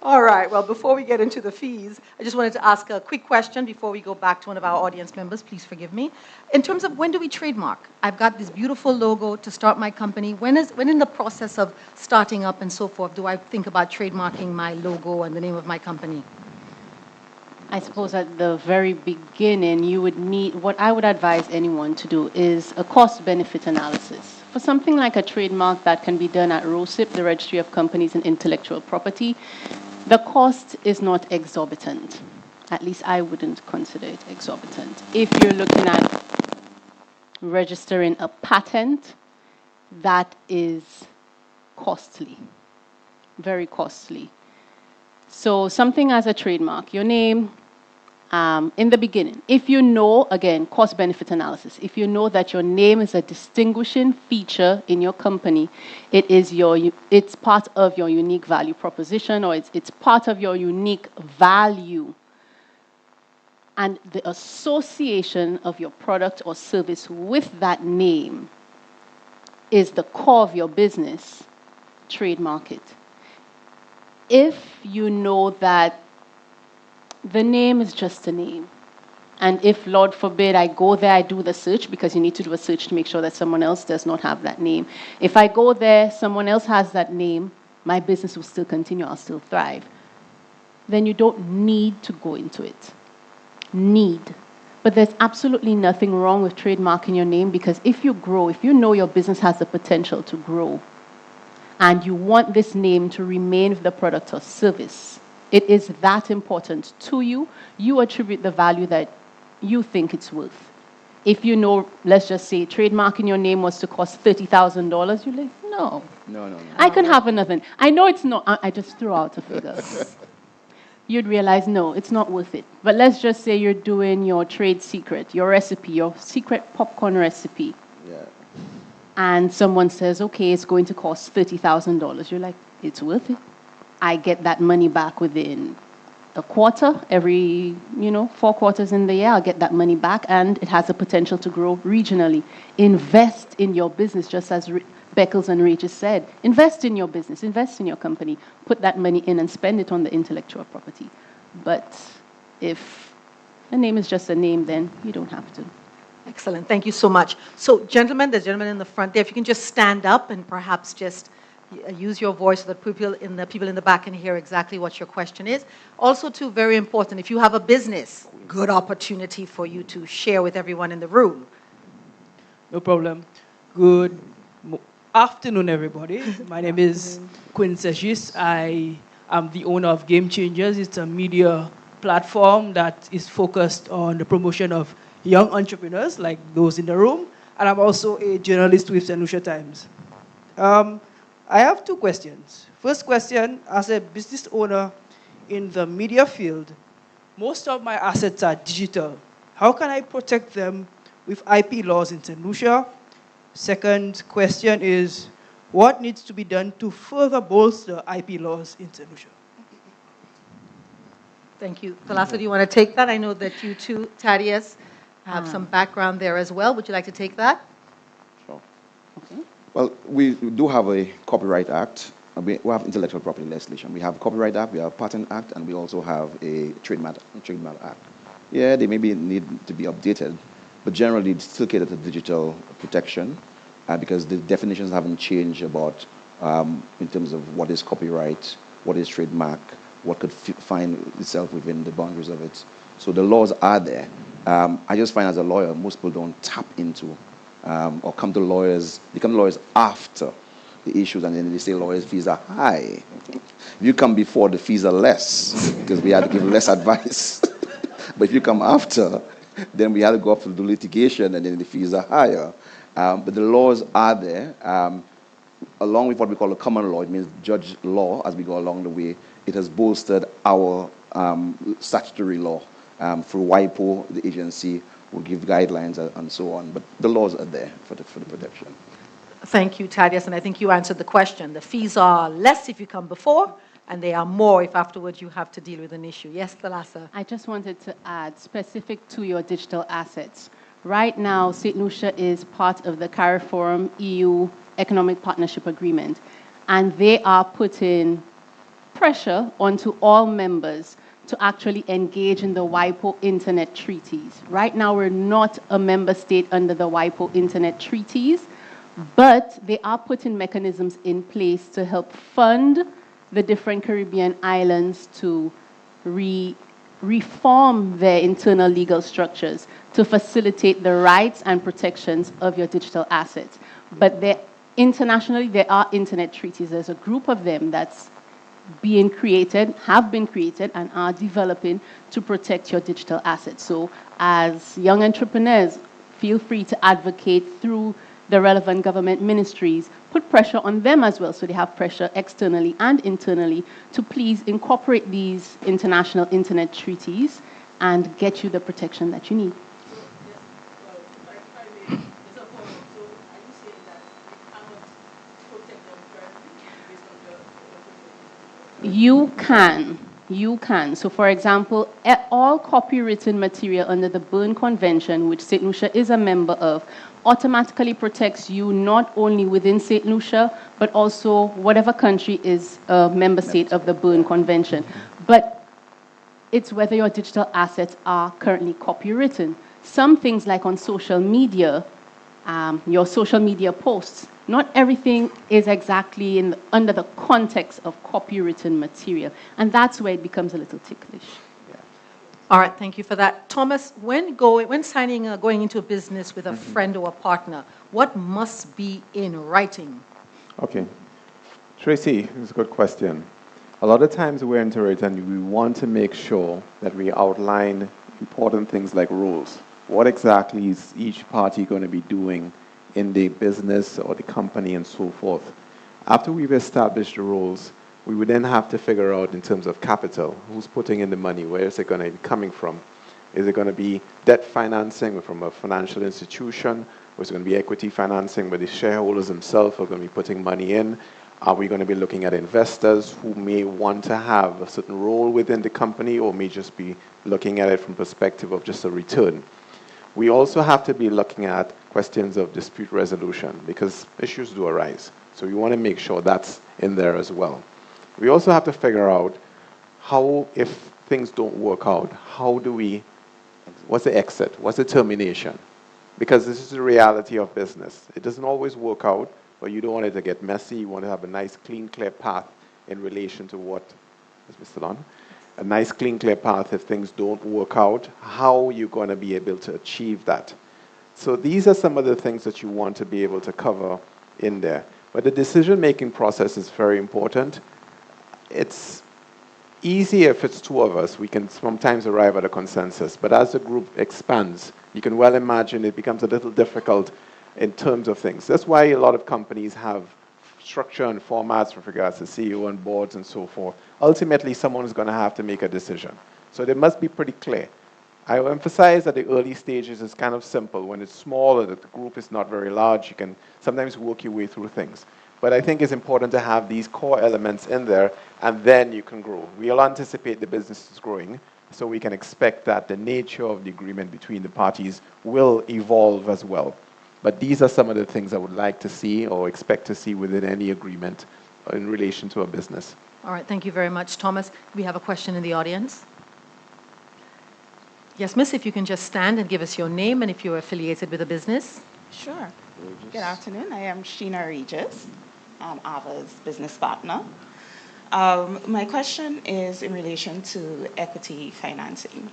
All right, well, before we get into the fees, I just wanted to ask a quick question before we go back to one of our audience members. Please forgive me. In terms of when do we trademark? I've got this beautiful logo to start my company. When in the process of starting up and so forth do I think about trademarking my logo and the name of my company? I suppose at the very beginning, you would need, what I would advise anyone to do is a cost-benefit analysis. For something like a trademark that can be done at ROSIP, the Registry of Companies and Intellectual Property, the cost is not exorbitant. At least I wouldn't consider it exorbitant. If you're looking at registering a patent, that is costly, very costly. So something as a trademark, your name, in the beginning, if you know, again, cost-benefit analysis, if you know that your name is a distinguishing feature in your company, it's part of your unique value proposition, or it's part of your unique value, and the association of your product or service with that name is the core of your business, trademark it. If you know that the name is just a name, and if, Lord forbid, I go there, I do the search, because you need to do a search to make sure that someone else does not have that name. If I go there, someone else has that name, my business will still continue, I'll still thrive. Then you don't need to go into it. But there's absolutely nothing wrong with trademarking your name, because if you grow, if you know your business has the potential to grow, and you want this name to remain with the product or service, it is that important to you. You attribute the value that you think it's worth. If you know, let's just say, trademarking your name was to cost $30,000, you're like, no. No. I can have another. I know it's not, I just threw out a figure. You'd realize, no, it's not worth it. But let's just say you're doing your trade secret, your recipe, your secret popcorn recipe. Yeah. And someone says, okay, it's going to cost $30,000. You're like, it's worth it. I get that money back within a quarter, every 4 quarters in the year, I'll get that money back, and it has the potential to grow regionally. Invest in your business, just as Beckles and Regis said. Invest in your business, invest in your company, put that money in and spend it on the intellectual property. But if a name is just a name, then you don't have to. Excellent. Thank you so much. So, gentlemen, there's a gentleman in the front there. If you can just stand up and perhaps just use your voice so that people in the back can hear exactly what your question is. Also, too, very important, if you have a business, good opportunity for you to share with everyone in the room. No problem. Good afternoon, everybody. My name is Quinn Seshis. I am the owner of Game Changers. It's a media platform that is focused on the promotion of young entrepreneurs like those in the room. And I'm also a journalist with St. Lucia Times. I have 2 questions. First question, as a business owner in the media field, most of my assets are digital. How can I protect them with IP laws in St. Lucia? Second question is, what needs to be done to further bolster IP laws in St. Lucia? Thank you. Thalassa, do you want to take that? I know that you too, Thaddeus, have some background there as well. Would you like to take that? Sure. Okay. Well, we do have a Copyright Act. We have intellectual property legislation. We have a Copyright Act, we have a Patent Act, and we also have a Trademark Act. Yeah, they maybe need to be updated, but generally it's still catered to digital protection because the definitions haven't changed about in terms of what is copyright, what is trademark, what could find itself within the boundaries of it. So the laws are there. I just find as a lawyer, most people don't tap into or become lawyers after the issues, and then they say lawyers' fees are high. If you come before, the fees are less because we had to give less advice. But if you come after, then we had to go up to the litigation, and then the fees are higher. But the laws are there, along with what we call the common law. It means judge law as we go along the way. It has bolstered our statutory law through WIPO, the agency will give guidelines and so on. But the laws are there for the protection. Thank you, Thaddeus, and I think you answered the question. The fees are less if you come before, and they are more if afterwards you have to deal with an issue. Yes, Thalassa? I just wanted to add, specific to your digital assets. Right now, St. Lucia is part of the CARIFORUM EU Economic Partnership Agreement, and they are putting pressure onto all members to actually engage in the WIPO Internet Treaties. Right now, we're not a member state under the WIPO Internet Treaties, but they are putting mechanisms in place to help fund the different Caribbean islands to reform their internal legal structures to facilitate the rights and protections of your digital assets. But internationally, there are internet treaties. There's a group of them that's being created, have been created, and are developing to protect your digital assets. So as young entrepreneurs, feel free to advocate through the relevant government ministries, put pressure on them as well, so they have pressure externally and internally to please incorporate these international internet treaties and get you the protection that you need. You can. You can. So, for example, all copywritten material under the Berne Convention, which St. Lucia is a member of, automatically protects you not only within St. Lucia, but also whatever country is a member state of the Berne Convention. But it's whether your digital assets are currently copywritten. Some things like on social media, your social media posts, not everything is exactly under the context of copywritten material. And that's where it becomes a little ticklish. All right, thank you for that. Thomas, when signing, going into a business with a friend or a partner, what must be in writing? Okay. Tracy, it's a good question. A lot of times we enter it and we want to make sure that we outline important things like rules. What exactly is each party going to be doing in the business or the company and so forth? After we've established the rules, we would then have to figure out in terms of capital, who's putting in the money, where is it going to be coming from? Is it going to be debt financing from a financial institution, or is it going to be equity financing where the shareholders themselves are going to be putting money in? Are we going to be looking at investors who may want to have a certain role within the company or may just be looking at it from perspective of just a return? We also have to be looking at questions of dispute resolution because issues do arise. So we want to make sure that's in there as well. We also have to figure out how, if things don't work out, what's the exit? What's the termination? Because this is the reality of business. It doesn't always work out, but you don't want it to get messy. You want to have a nice, clean, clear path in relation to what, is Mr. Lon? A nice, clean, clear path if things don't work out, how you're going to be able to achieve that. So these are some of the things that you want to be able to cover in there. But the decision-making process is very important. It's easy if it's two of us. We can sometimes arrive at a consensus. But as the group expands, you can well imagine it becomes a little difficult in terms of things. That's why a lot of companies have structure and formats with regards to CEO and boards and so forth. Ultimately, someone is going to have to make a decision. So they must be pretty clear. I will emphasize that the early stages is kind of simple. When it's small or the group is not very large, you can sometimes work your way through things. But I think it's important to have these core elements in there, and then you can grow. We'll anticipate the business is growing, so we can expect that the nature of the agreement between the parties will evolve as well. But these are some of the things I would like to see or expect to see within any agreement in relation to a business. All right, thank you very much, Thomas. We have a question in the audience. Yes, miss, if you can just stand and give us your name and if you're affiliated with a business. Sure. Good afternoon. I am Sheena Regis. I'm Ava's business partner. My question is in relation to equity financing.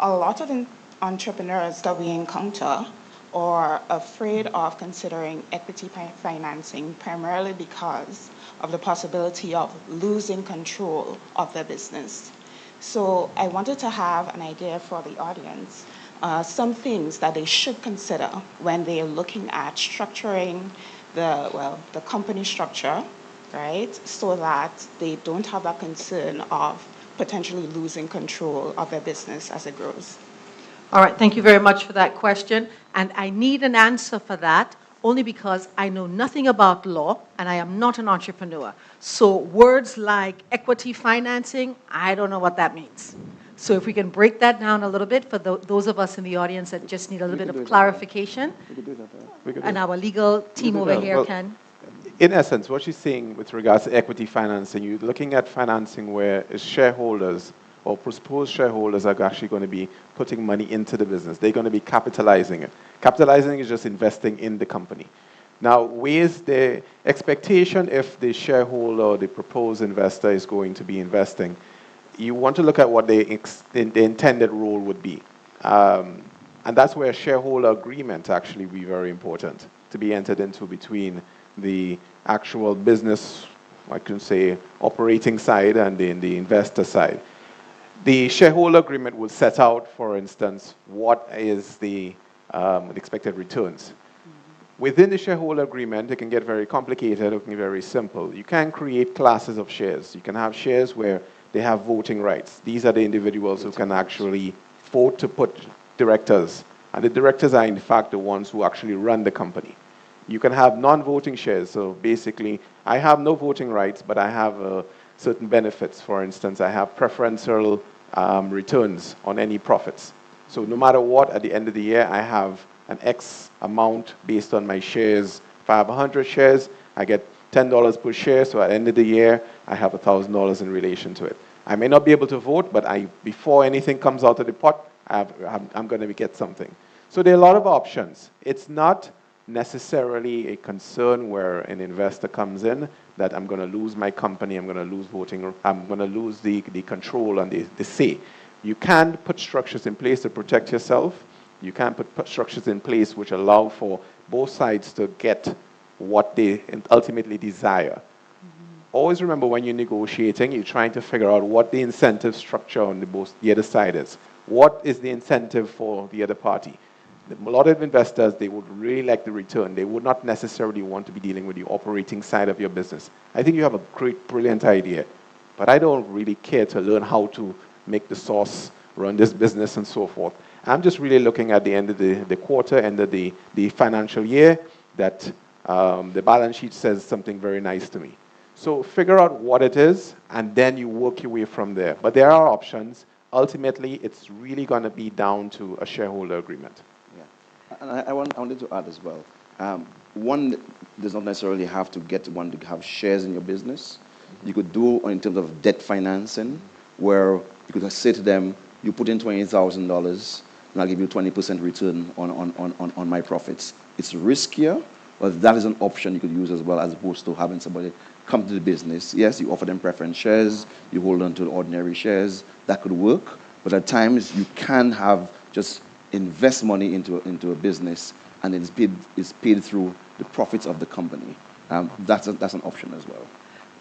A lot of entrepreneurs that we encounter are afraid of considering equity financing primarily because of the possibility of losing control of their business. So I wanted to have an idea for the audience, some things that they should consider when they're looking at structuring the company structure, right? So that they don't have that concern of potentially losing control of their business as it grows. All right, thank you very much for that question. And I need an answer for that only because I know nothing about law and I am not an entrepreneur. So words like equity financing, I don't know what that means. So if we can break that down a little bit for those of us in the audience that just need a little bit of clarification, and our legal team over here can. In essence, what she's saying with regards to equity financing, you're looking at financing where shareholders or proposed shareholders are actually going to be putting money into the business. They're going to be capitalizing it. Capitalizing is just investing in the company. Now, where's the expectation if the shareholder or the proposed investor is going to be investing? You want to look at what the intended role would be. And that's where a shareholder agreement actually be very important to be entered into between the actual business, I can say, operating side and the investor side. The shareholder agreement will set out, for instance, what is the expected returns. Within the shareholder agreement, it can get very complicated, it can be very simple. You can create classes of shares. You can have shares where they have voting rights. These are the individuals who can actually vote to put directors. And the directors are, in fact, the ones who actually run the company. You can have non-voting shares. So basically, I have no voting rights, but I have certain benefits. For instance, I have preferential returns on any profits. So no matter what, at the end of the year, I have an X amount based on my shares. If I have 100 shares, I get $10 per share. So at the end of the year, I have $1,000 in relation to it. I may not be able to vote, but before anything comes out of the pot, I'm going to get something. So there are a lot of options. It's not necessarily a concern where an investor comes in that I'm going to lose my company, I'm going to lose voting, I'm going to lose the control and the say. You can put structures in place to protect yourself. You can put structures in place which allow for both sides to get what they ultimately desire. Always remember when you're negotiating, you're trying to figure out what the incentive structure on the other side is. What is the incentive for the other party? A lot of investors, they would really like the return. They would not necessarily want to be dealing with the operating side of your business. I think you have a great, brilliant idea, but I don't really care to learn how to make the sauce, run this business, and so forth. I'm just really looking at the end of the quarter, end of the financial year, that the balance sheet says something very nice to me. So figure out what it is, and then you work your way from there. But there are options. Ultimately, it's really going to be down to a shareholder agreement. Yeah, and I wanted to add as well. One does not necessarily have to get one to have shares in your business. You could do in terms of debt financing, where you could say to them, you put in $20,000, and I'll give you 20% return on my profits. It's riskier, but that is an option you could use as well, as opposed to having somebody come to the business. Yes, you offer them preference shares, you hold on to ordinary shares. That could work, but at times you can have just invest money into a business, and it's paid through the profits of the company. That's an option as well.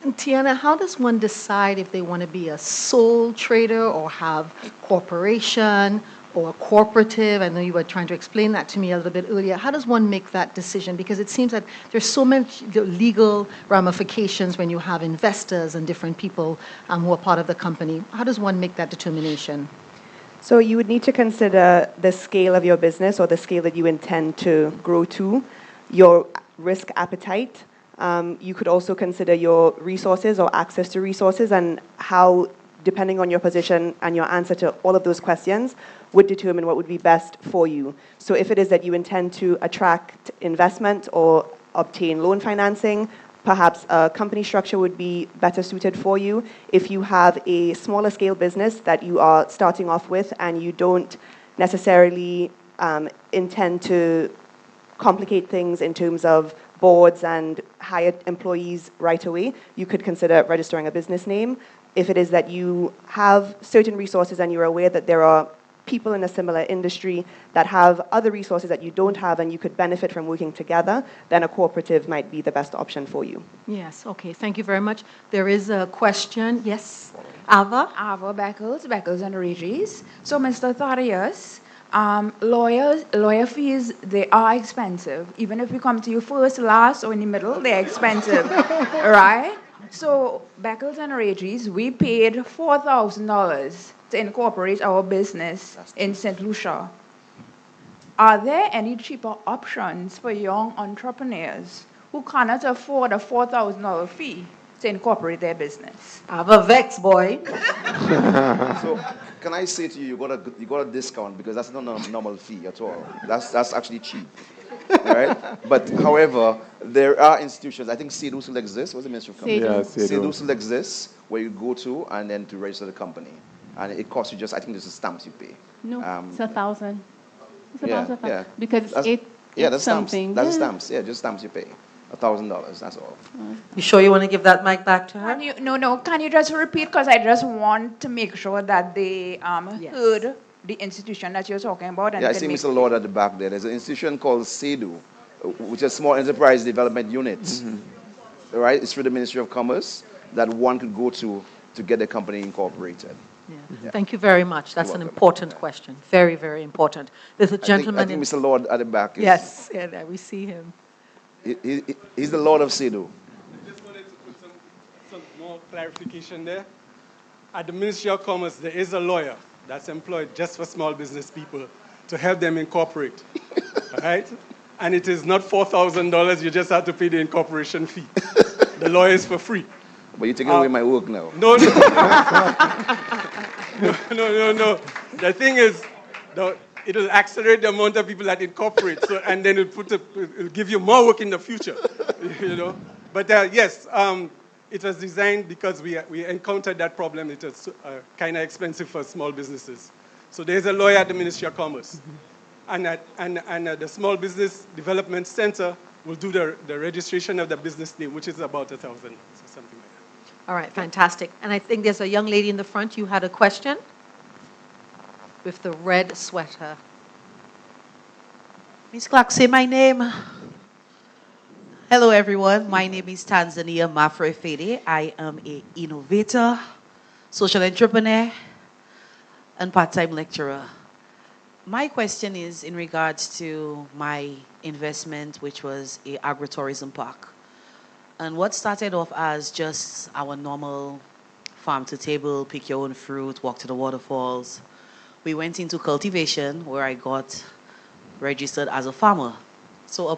And Tiana, how does one decide if they want to be a sole trader or have corporation or a cooperative? I know you were trying to explain that to me a little bit earlier. How does one make that decision? Because it seems that there's so much legal ramifications when you have investors and different people who are part of the company. How does one make that determination? So you would need to consider the scale of your business or the scale that you intend to grow to, your risk appetite. You could also consider your resources or access to resources, and how, depending on your position and your answer to all of those questions, would determine what would be best for you. So if it is that you intend to attract investment or obtain loan financing, perhaps a company structure would be better suited for you. If you have a smaller scale business that you are starting off with and you don't necessarily intend to complicate things in terms of boards and hire employees right away, you could consider registering a business name. If it is that you have certain resources and you're aware that there are people in a similar industry that have other resources that you don't have and you could benefit from working together, then a cooperative might be the best option for you. Yes, okay, thank you very much. There is a question. Yes, Ava? Ava Beckles and Regis. So, Mr. Thaddeus, lawyer fees, they are expensive. Even if we come to you first, last, or in the middle, they're expensive, right? So, Beckles and Regis, we paid $4,000 to incorporate our business in St. Lucia. Are there any cheaper options for young entrepreneurs who cannot afford a $4,000 fee to incorporate their business? I have a vex, boy. So, can I say to you, you got a discount, because that's not a normal fee at all. That's actually cheap, right? But however, there are institutions. I think CEDU still exists. What's the Ministry of Company? Yeah, CEDU still exists, where you go to and then to register the company, and it costs you just, I think, there's a stamps you pay. No, it's $1,000. It's Yeah, about $1,000 yeah. because That's it's stamps. something. That's stamps. Yeah, just stamps you pay. $1,000. That's all. You sure you want to give that mic back to her? Can you just repeat? Because I just want to make sure that they heard the institution that you're talking about. And Yeah, I see Mr. Lord at the back there. There's an institution called CEDU, which is Small Enterprise Development Unit. Mm-hmm. Right? It's through the Ministry of Commerce that one could go to get the company incorporated. Yeah. Yeah. Thank you very much. That's an important question. Very, very important. There's a gentleman I think Mr. Lord at the back is... Yes, yeah, there we see him. He's the Lord of CEDU. I just wanted to put some more clarification there. At the Ministry of Commerce, there is a lawyer that's employed just for small business people to help them incorporate. All right? And it is not $4,000. You just have to pay the incorporation fee. The lawyer is for free. But you're taking away my work now. No, no. No. The thing is, it'll accelerate the amount of people that incorporate, and then it'll give you more work in the future, you know. But yes, it was designed because we encountered that problem. It was kind of expensive for small businesses. So there's a lawyer at the Ministry of Commerce, and the Small Business Development Center will do the registration of the business name, which is about $1,000 or something like that. All right, fantastic. And I think there's a young lady in the front. You had a question with the red sweater. Miss Clark, say my name. Hello, everyone. My name is Tanzania Mafrefede. I am an innovator, social entrepreneur, and part-time lecturer. My question is in regards to my investment, which was an agritourism park. And what started off as just our normal farm to table, pick your own fruit, walk to the waterfalls, we went into cultivation where I got registered as a farmer. So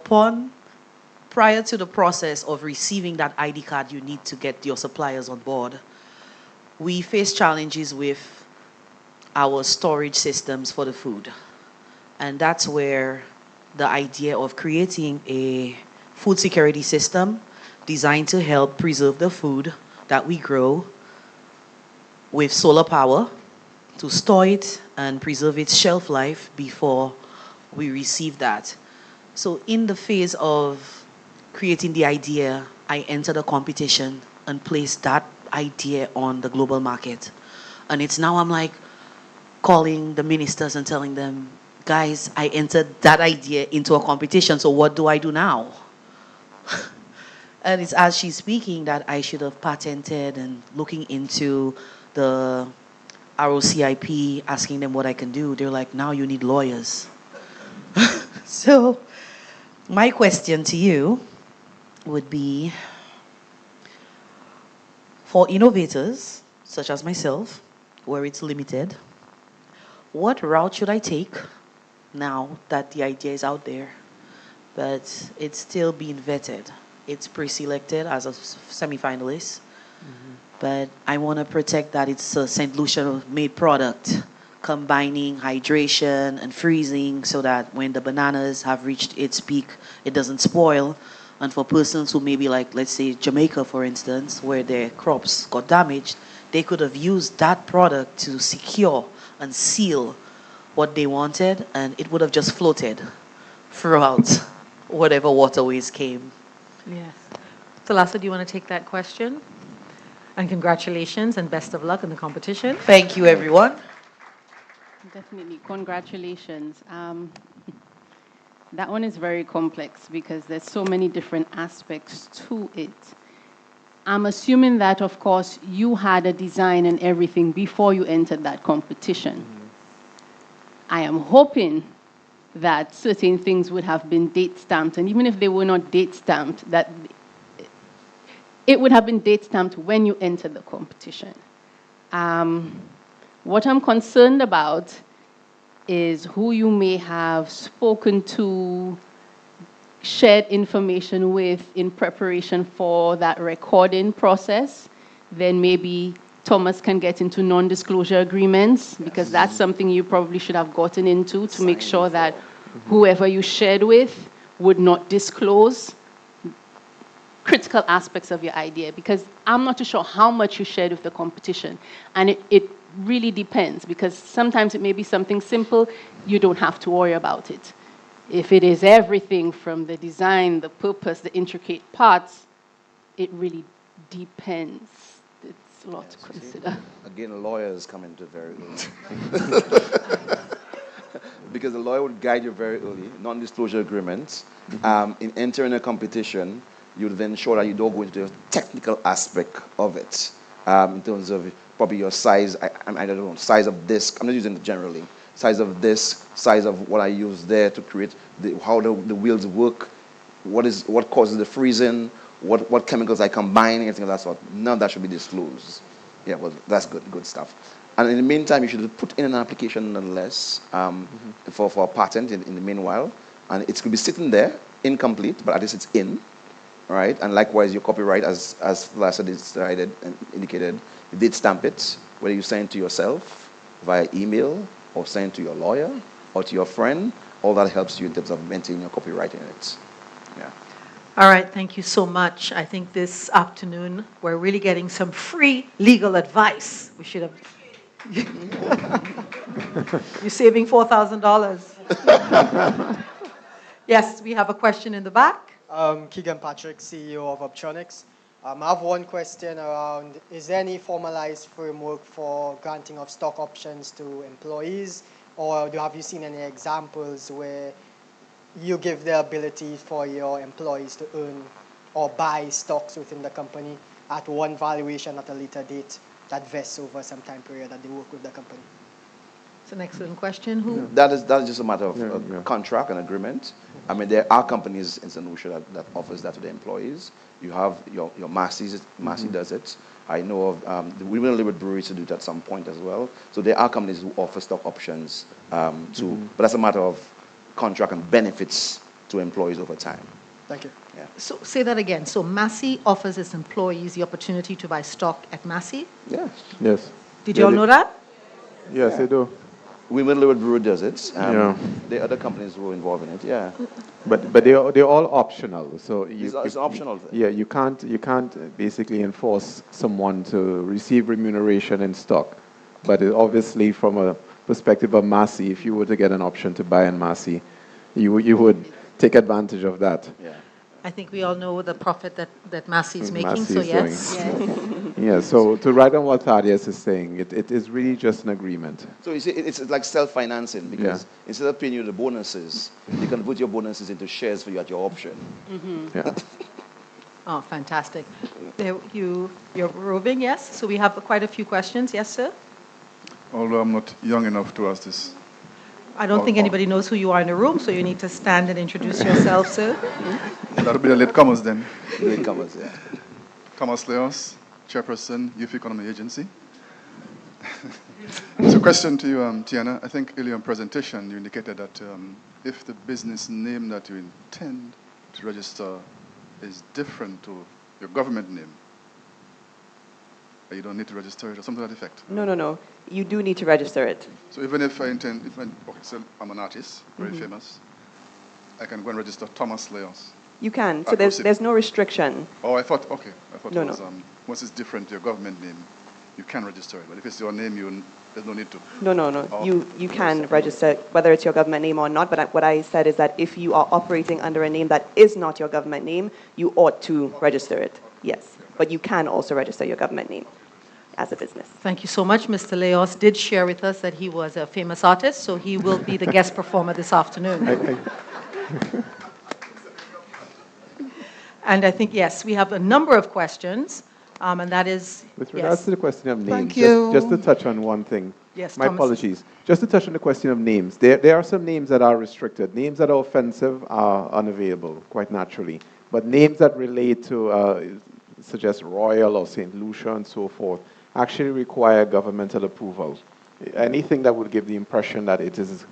prior to the process of receiving that ID card you need to get your suppliers on board, we faced challenges with our storage systems for the food. And that's where the idea of creating a food security system designed to help preserve the food that we grow with solar power to store it and preserve its shelf life before we receive that. So in the phase of creating the idea, I entered a competition and placed that idea on the global market. And it's now I'm like calling the ministers and telling them, guys, I entered that idea into a competition, so what do I do now? And it's as she's speaking that I should have patented and looking into the ROCIP, asking them what I can do. They're like, now you need lawyers. So my question to you would be, for innovators such as myself, where it's limited, what route should I take now that the idea is out there, but it's still being vetted? It's pre-selected as a semi-finalist, but I want to protect that it's a St. Lucia-made product, combining hydration and freezing so that when the bananas have reached its peak, it doesn't spoil. And for persons who maybe like, let's say Jamaica, for instance, where their crops got damaged, they could have used that product to secure and seal what they wanted, and it would have just floated throughout whatever waterways came. Yes. Thalassa, do you want to take that question? And congratulations and best of luck in the competition. Thank you, everyone. Definitely, congratulations. That one is very complex because there's so many different aspects to it. I'm assuming that, of course, you had a design and everything before you entered that competition. I am hoping that certain things would have been date stamped, and even if they were not date stamped, that it would have been date stamped when you entered the competition. What I'm concerned about is who you may have spoken to, shared information with in preparation for that recording process. Then maybe Thomas can get into non-disclosure agreements, because that's something you probably should have gotten into to make sure that whoever you shared with would not disclose critical aspects of your idea, because I'm not too sure how much you shared with the competition. And it really depends, because sometimes it may be something simple, you don't have to worry about it. If it is everything from the design, the purpose, the intricate parts, it really depends. It's a lot to consider. Again, lawyers come into very early. Because the lawyer would guide you very early, non-disclosure agreements. In entering a competition, you would then ensure that you don't go into the technical aspect of it, in terms of probably your size, I don't know, size of disc. I'm not using it generally. Size of disc, size of what I use there to create how the wheels work, what causes the freezing, what chemicals I combine, anything of that sort. None of that should be disclosed. Yeah, well, that's good stuff. And in the meantime, you should put in an application nonetheless for a patent in the meanwhile. And it could be sitting there, incomplete, but at least it's in, right? And likewise, your copyright, as Lassa decided and indicated, you did stamp it, whether you send it to yourself via email or send it to your lawyer or to your friend, all that helps you in terms of maintaining your copyright in it. Yeah. All right, thank you so much. I think this afternoon we're really getting some free legal advice. We should have. You're saving $4,000. Yes, we have a question in the back. Keegan Patrick, CEO of Optronics. I have one question around, is there any formalized framework for granting of stock options to employees, or have you seen any examples where you give the ability for your employees to earn or buy stocks within the company at one valuation at a later date that vests over some time period that they work with the company? It's an excellent question. Who? That is just a matter of contract and agreement. I mean, there are companies in St. Lucia that offers that to their employees. You have your Massey does it. I know of the Women in Liberty Breweries to do it at some point as well. So there are companies who offer stock options too, but that's a matter of contract and benefits to employees over time. Thank you. Yeah. So say that again. So Massey offers its employees the opportunity to buy stock at Massey? Yes. Yes. Did you all know that? Yes, they do. Women Liberty Brewery does it. Yeah. There are other companies who are involved in it. Yeah. But they're all optional. So It's an optional thing. Yeah, you can't basically enforce someone to receive remuneration in stock. But obviously, from a perspective of Massey, if you were to get an option to buy in Massey, you would take advantage of that. Yeah. I think we all know the profit that Massey is making, Massey so is yes. doing. Yeah, so to write on what Thaddeus is saying, it is really just an agreement. So you see, it's like self-financing because instead of paying you the bonuses, you can put your bonuses into shares for you at your option. Yeah. Oh, fantastic. You're roving, yes? So we have quite a few questions. Yes, sir? Although I'm not young enough to ask this. I don't think anybody knows who you are in the room, so you need to stand and introduce yourself, sir. That'll be the latecomers then. Latecomers, yeah. Thomas Leos, Chairperson, Youth Economy Agency. So question to you, Tiana. I think earlier in presentation you indicated that if the business name that you intend to register is different to your government name, you don't need to register it or something to that effect. No. You do need to register it. So even if I intend, so I'm an artist, very famous, I can go and register Thomas Leos. You can. So there's no restriction. Oh, I thought it was, No. once it's different to your government name, you can register it. But if it's your name, there's no need to. No. Oh, You can register whether it's your government name or not. But what I said is that if you are operating under a name that is not your government name, you ought to register it. Yes. But you can also register your government name as a business. Thank you so much. Mr. Leos did share with us that he was a famous artist, so he will be the guest performer this afternoon. And I think, yes, we have a number of questions, and that is... With regards to the question of names, Thank you. just to touch on one thing. Yes, My Thomas. apologies. Just to touch on the question of names. There are some names that are restricted. Names that are offensive are unavailable, quite naturally. But names that relate to, such as Royal or St. Lucia and so forth, actually require governmental approval. Anything that would give the impression that it is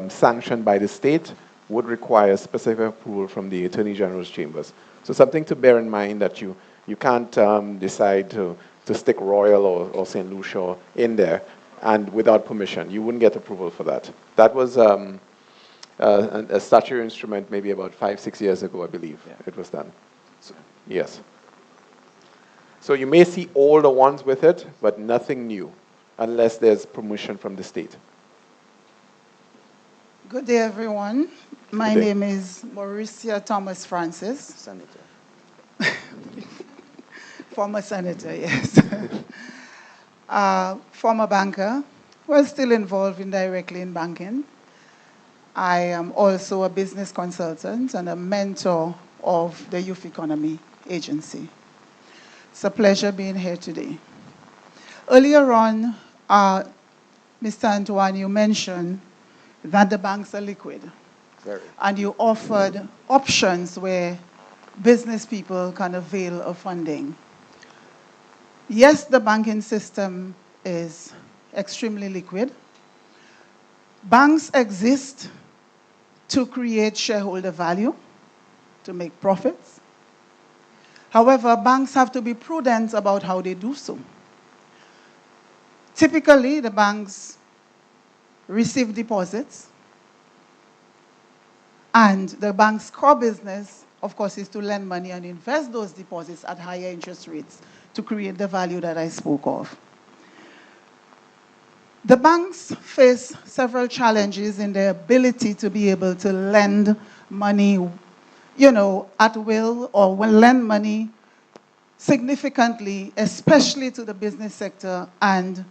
sanctioned by the state would require specific approval from the Attorney General's chambers. So something to bear in mind that you can't decide to stick Royal or St. Lucia in there and without permission. You wouldn't get approval for that. That was a statutory instrument maybe about 5-6 years ago, I believe. It was done. So, yes. So you may see all the ones with it, but nothing new, unless there's permission from the state. Good day, everyone. My name is Mauricia Thomas Francis. Senator. Former senator, yes. Former banker. Well, still involved indirectly in banking. I am also a business consultant and a mentor of the Youth Economy Agency. It's a pleasure being here today. Earlier on, Mr. Antoine, you mentioned that the banks are liquid. Very. And you offered options where business people can avail of funding. Yes, the banking system is extremely liquid. Banks exist to create shareholder value, to make profits. However, banks have to be prudent about how they do so. Typically, the banks receive deposits, and the bank's core business, of course, is to lend money and invest those deposits at higher interest rates to create the value that I spoke of. The banks face several challenges in their ability to be able to lend money, at will, or lend money significantly, especially to the business sector and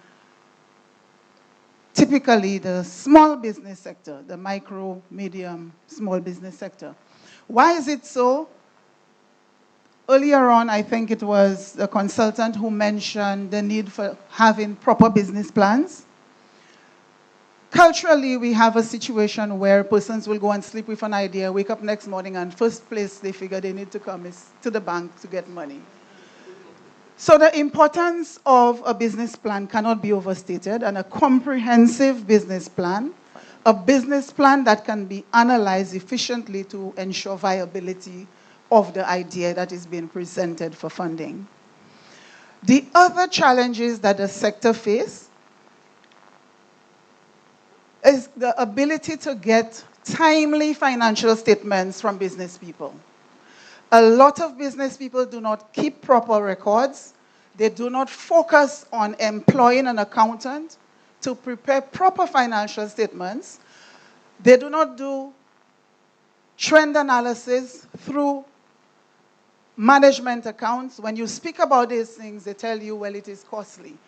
typically the small business sector, the micro, medium, small business sector. Why is it so? Earlier on, I think it was the consultant who mentioned the need for having proper business plans. Culturally, we have a situation where persons will go and sleep with an idea, wake up next morning, and first place they figure they need to come is to the bank to get money. So the importance of a business plan cannot be overstated, and a comprehensive business plan, a business plan that can be analyzed efficiently to ensure viability of the idea that is being presented for funding. The other challenges that the sector faces is the ability to get timely financial statements from business people. A lot of business people do not keep proper records. They do not focus on employing an accountant to prepare proper financial statements. They do not do trend analysis through management accounts. When you speak about these things, they tell you, well, it is costly.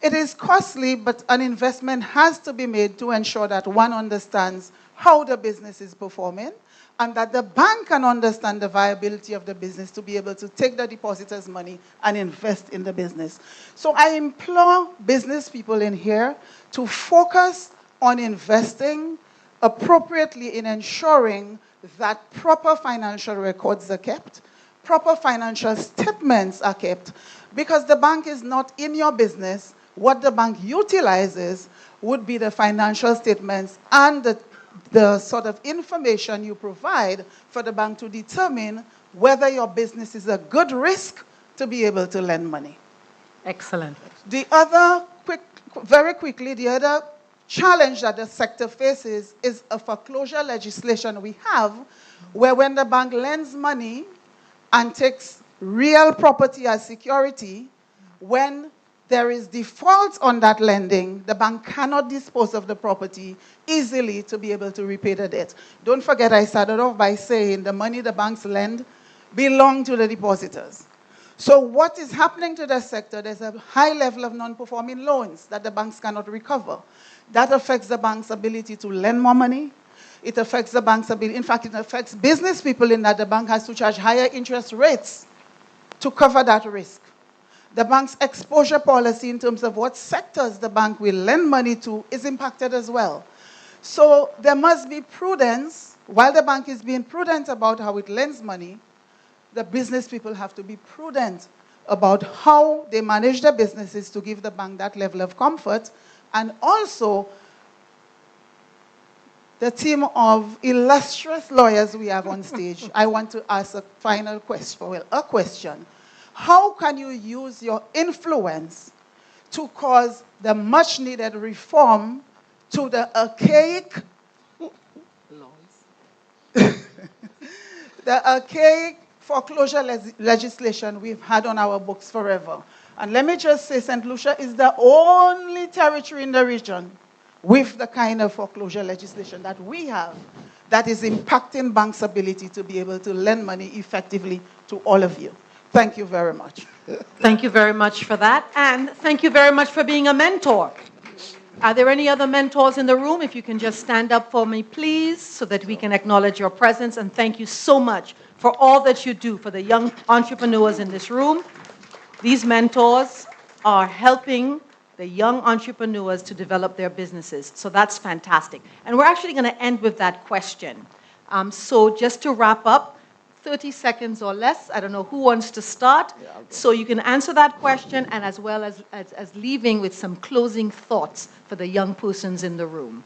It is costly, but an investment has to be made to ensure that one understands how the business is performing and that the bank can understand the viability of the business to be able to take the depositor's money and invest in the business. So I implore business people in here to focus on investing appropriately in ensuring that proper financial records are kept, proper financial statements are kept, because the bank is not in your business. What the bank utilizes would be the financial statements and the sort of information you provide for the bank to determine whether your business is a good risk to be able to lend money. Excellent. The other, very quickly, the other challenge that the sector faces is a foreclosure legislation we have where when the bank lends money and takes real property as security, when there is default on that lending, the bank cannot dispose of the property easily to be able to repay the debt. Don't forget, I started off by saying the money the banks lend belong to the depositors. So what is happening to the sector, there's a high level of non-performing loans that the banks cannot recover. That affects the bank's ability to lend more money. It affects the bank's ability, in fact, it affects business people in that the bank has to charge higher interest rates to cover that risk. The bank's exposure policy in terms of what sectors the bank will lend money to is impacted as well. So there must be prudence. While the bank is being prudent about how it lends money, the business people have to be prudent about how they manage their businesses to give the bank that level of comfort. And also, the team of illustrious lawyers we have on stage, I want to ask a final question, well, a question. How can you use your influence to cause the much needed reform to the archaic the archaic foreclosure legislation we've had on our books forever? And let me just say, St. Lucia is the only territory in the region with the kind of foreclosure legislation that we have that is impacting banks' ability to be able to lend money effectively to all of you. Thank you very much. Thank you very much for that. And thank you very much for being a mentor. Are there any other mentors in the room? If you can just stand up for me, please, so that we can acknowledge your presence. And thank you so much for all that you do for the young entrepreneurs in this room. These mentors are helping the young entrepreneurs to develop their businesses. So that's fantastic. And we're actually going to end with that question. So just to wrap up, 30 seconds or less. I don't know who wants to start. So you can answer that question and as well as leaving with some closing thoughts for the young persons in the room.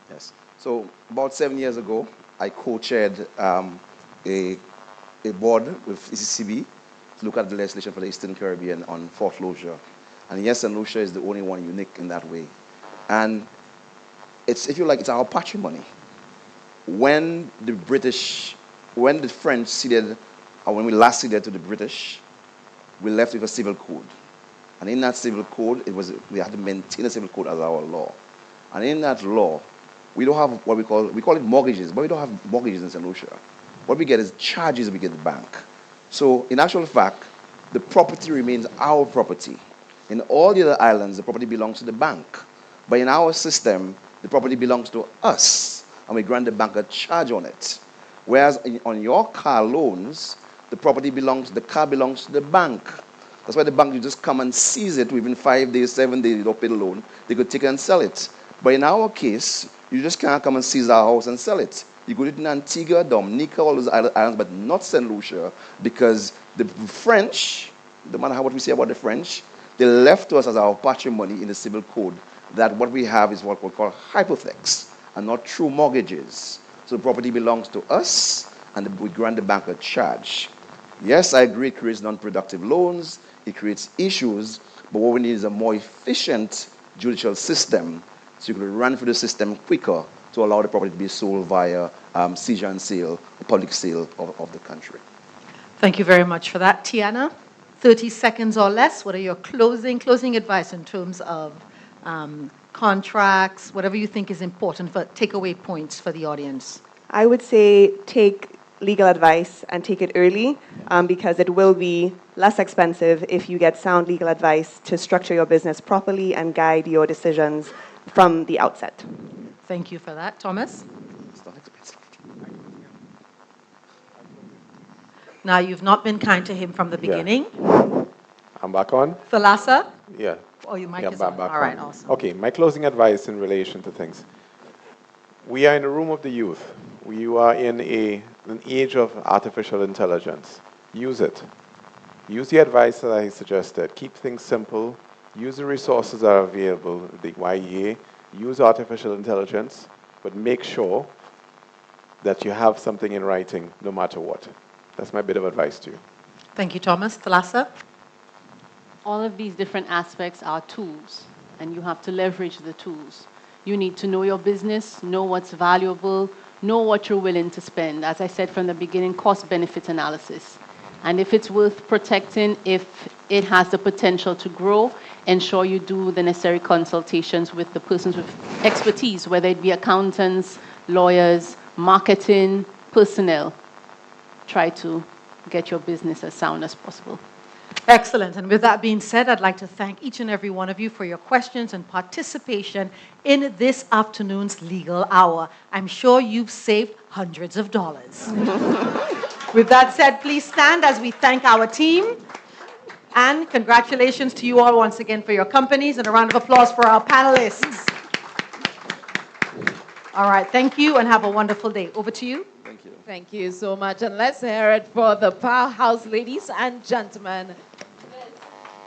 Yes. So about 7 years ago, I co-chaired a board with ECCB to look at the legislation for the Eastern Caribbean on foreclosure. And yes, St. Lucia is the only one unique in that way. And it's, if you like, it's our patrimony. When the French ceded, or when we last ceded to the British, we left with a civil code. And in that civil code, we had to maintain a civil code as our law. And in that law, we don't have what we call it mortgages, but we don't have mortgages in St. Lucia. What we get is charges we get the bank. So in actual fact, the property remains our property. In all the other islands, the property belongs to the bank. But in our system, the property belongs to us, and we grant the bank a charge on it. Whereas on your car loans, the car belongs to the bank. That's why the bank, you just come and seize it within 5 days, 7 days, you don't pay the loan. They could take it and sell it. But in our case, you just can't come and seize our house and sell it. You go to Antigua, Dominica, all those islands, but not St. Lucia, because the French, no matter what we say about the French, they left to us as our patrimony in the civil code that what we have is what we call hypothecs and not true mortgages. So the property belongs to us, and we grant the bank a charge. Yes, I agree, it creates non-productive loans, it creates issues, but what we need is a more efficient judicial system so you can run through the system quicker to allow the property to be sold via seizure and sale, public sale of the country. Thank you very much for that. Tiana, 30 seconds or less. What are your closing advice in terms of contracts, whatever you think is important for takeaway points for the audience? I would say take legal advice and take it early because it will be less expensive if you get sound legal advice to structure your business properly and guide your decisions from the outset. Thank you for that. Thomas? Now, you've not been kind to him from the beginning. Yeah. I'm back on? Thalassa? Yeah. Oh, your mic Yeah, is on. back All right, on. awesome. Okay, my closing advice in relation to things. We are in the room of the youth. We are in an age of artificial intelligence. Use it. Use the advice that I suggested. Keep things simple. Use the resources that are available, the YEA. Use artificial intelligence, but make sure that you have something in writing no matter what. That's my bit of advice to you. Thank you, Thomas. Thalassa? All of these different aspects are tools, and you have to leverage the tools. You need to know your business, know what's valuable, know what you're willing to spend. As I said from the beginning, cost-benefit analysis. And if it's worth protecting, if it has the potential to grow, ensure you do the necessary consultations with the persons with expertise, whether it be accountants, lawyers, marketing, personnel. Try to get your business as sound as possible. Excellent. And with that being said, I'd like to thank each and every one of you for your questions and participation in this afternoon's Legal Hour. I'm sure you've saved hundreds of dollars. With that said, please stand as we thank our team. And congratulations to you all once again for your companies, and a round of applause for our panelists. All right, thank you and have a wonderful day. Over to you. Thank you. Thank you so much. And let's hear it for the powerhouse ladies and gentlemen.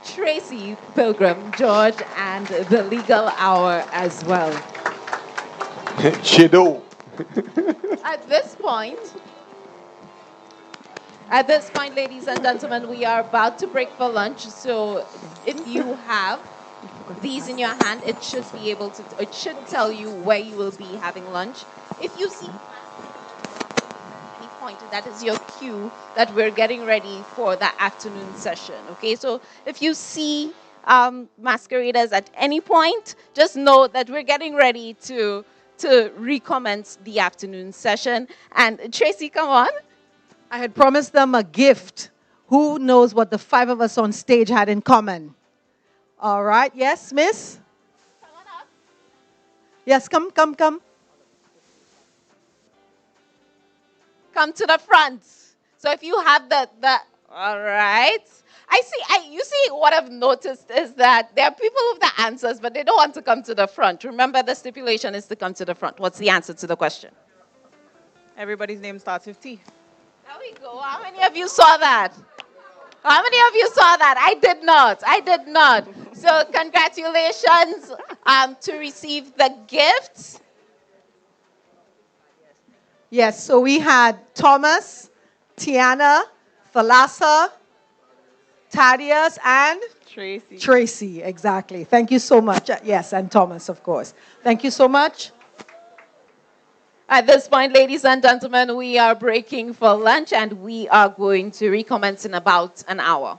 Tracy Pilgrim, George, and the Legal Hour as well. Chido. At this point, ladies and gentlemen, we are about to break for lunch. So if you have these in your hand, it should tell you where you will be having lunch. If you see pointed, that is your cue that we're getting ready for the afternoon session. Okay, so if you see masqueraders at any point, just know that we're getting ready to recommence the afternoon session. And Tracy, come on. I had promised them a gift. Who knows what the five of us on stage had in common? All right, yes, miss? Come on up. Yes, come. Come to the front. So if you have the all right. You see what I've noticed is that there are people with the answers, but they don't want to come to the front. Remember, the stipulation is to come to the front. What's the answer to the question? Everybody's name starts with T. There we go. How many of you saw that? How many of you saw that? I did not. I did not. So congratulations to receive the gifts. Yes, so we had Thomas, Tiana, Thalassa, Thaddeus, and Tracy. Tracy, exactly. Thank you so much. Yes, and Thomas, of course. Thank you so much. At this point, ladies and gentlemen, we are breaking for lunch and we are going to recommence in about an hour.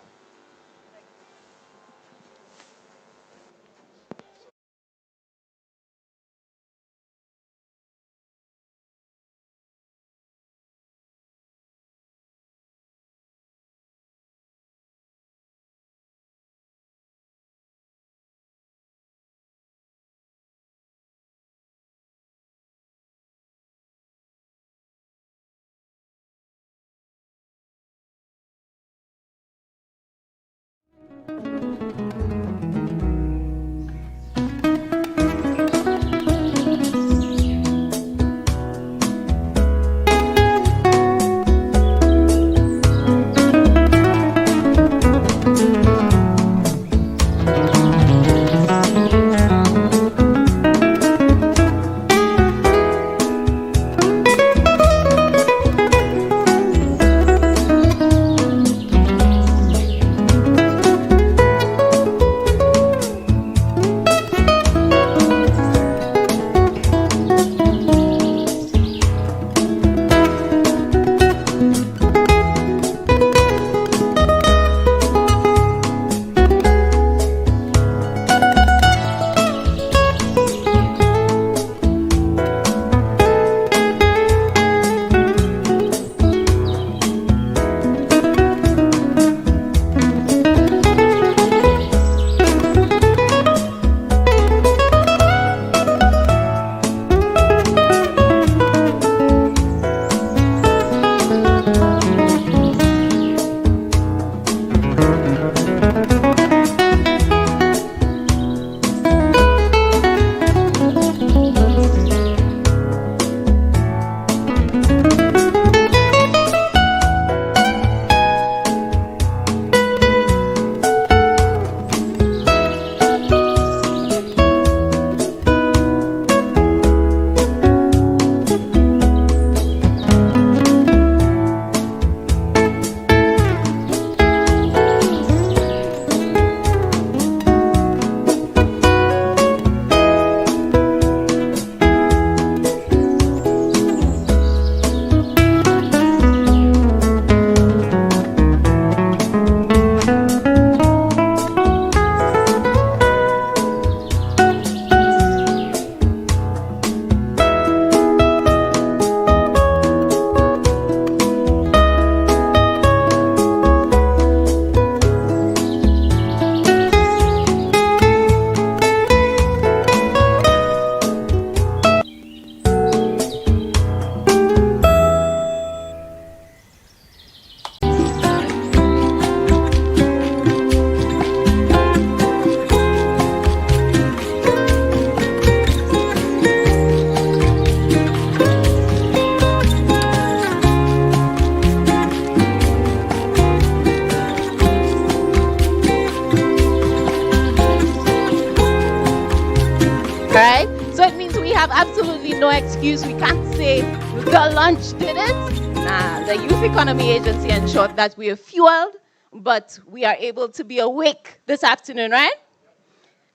Right? So it means we have absolutely no excuse. We can't say the lunch did it. Nah, the Youth Economy Agency ensured that we are fueled, but we are able to be awake this afternoon, right?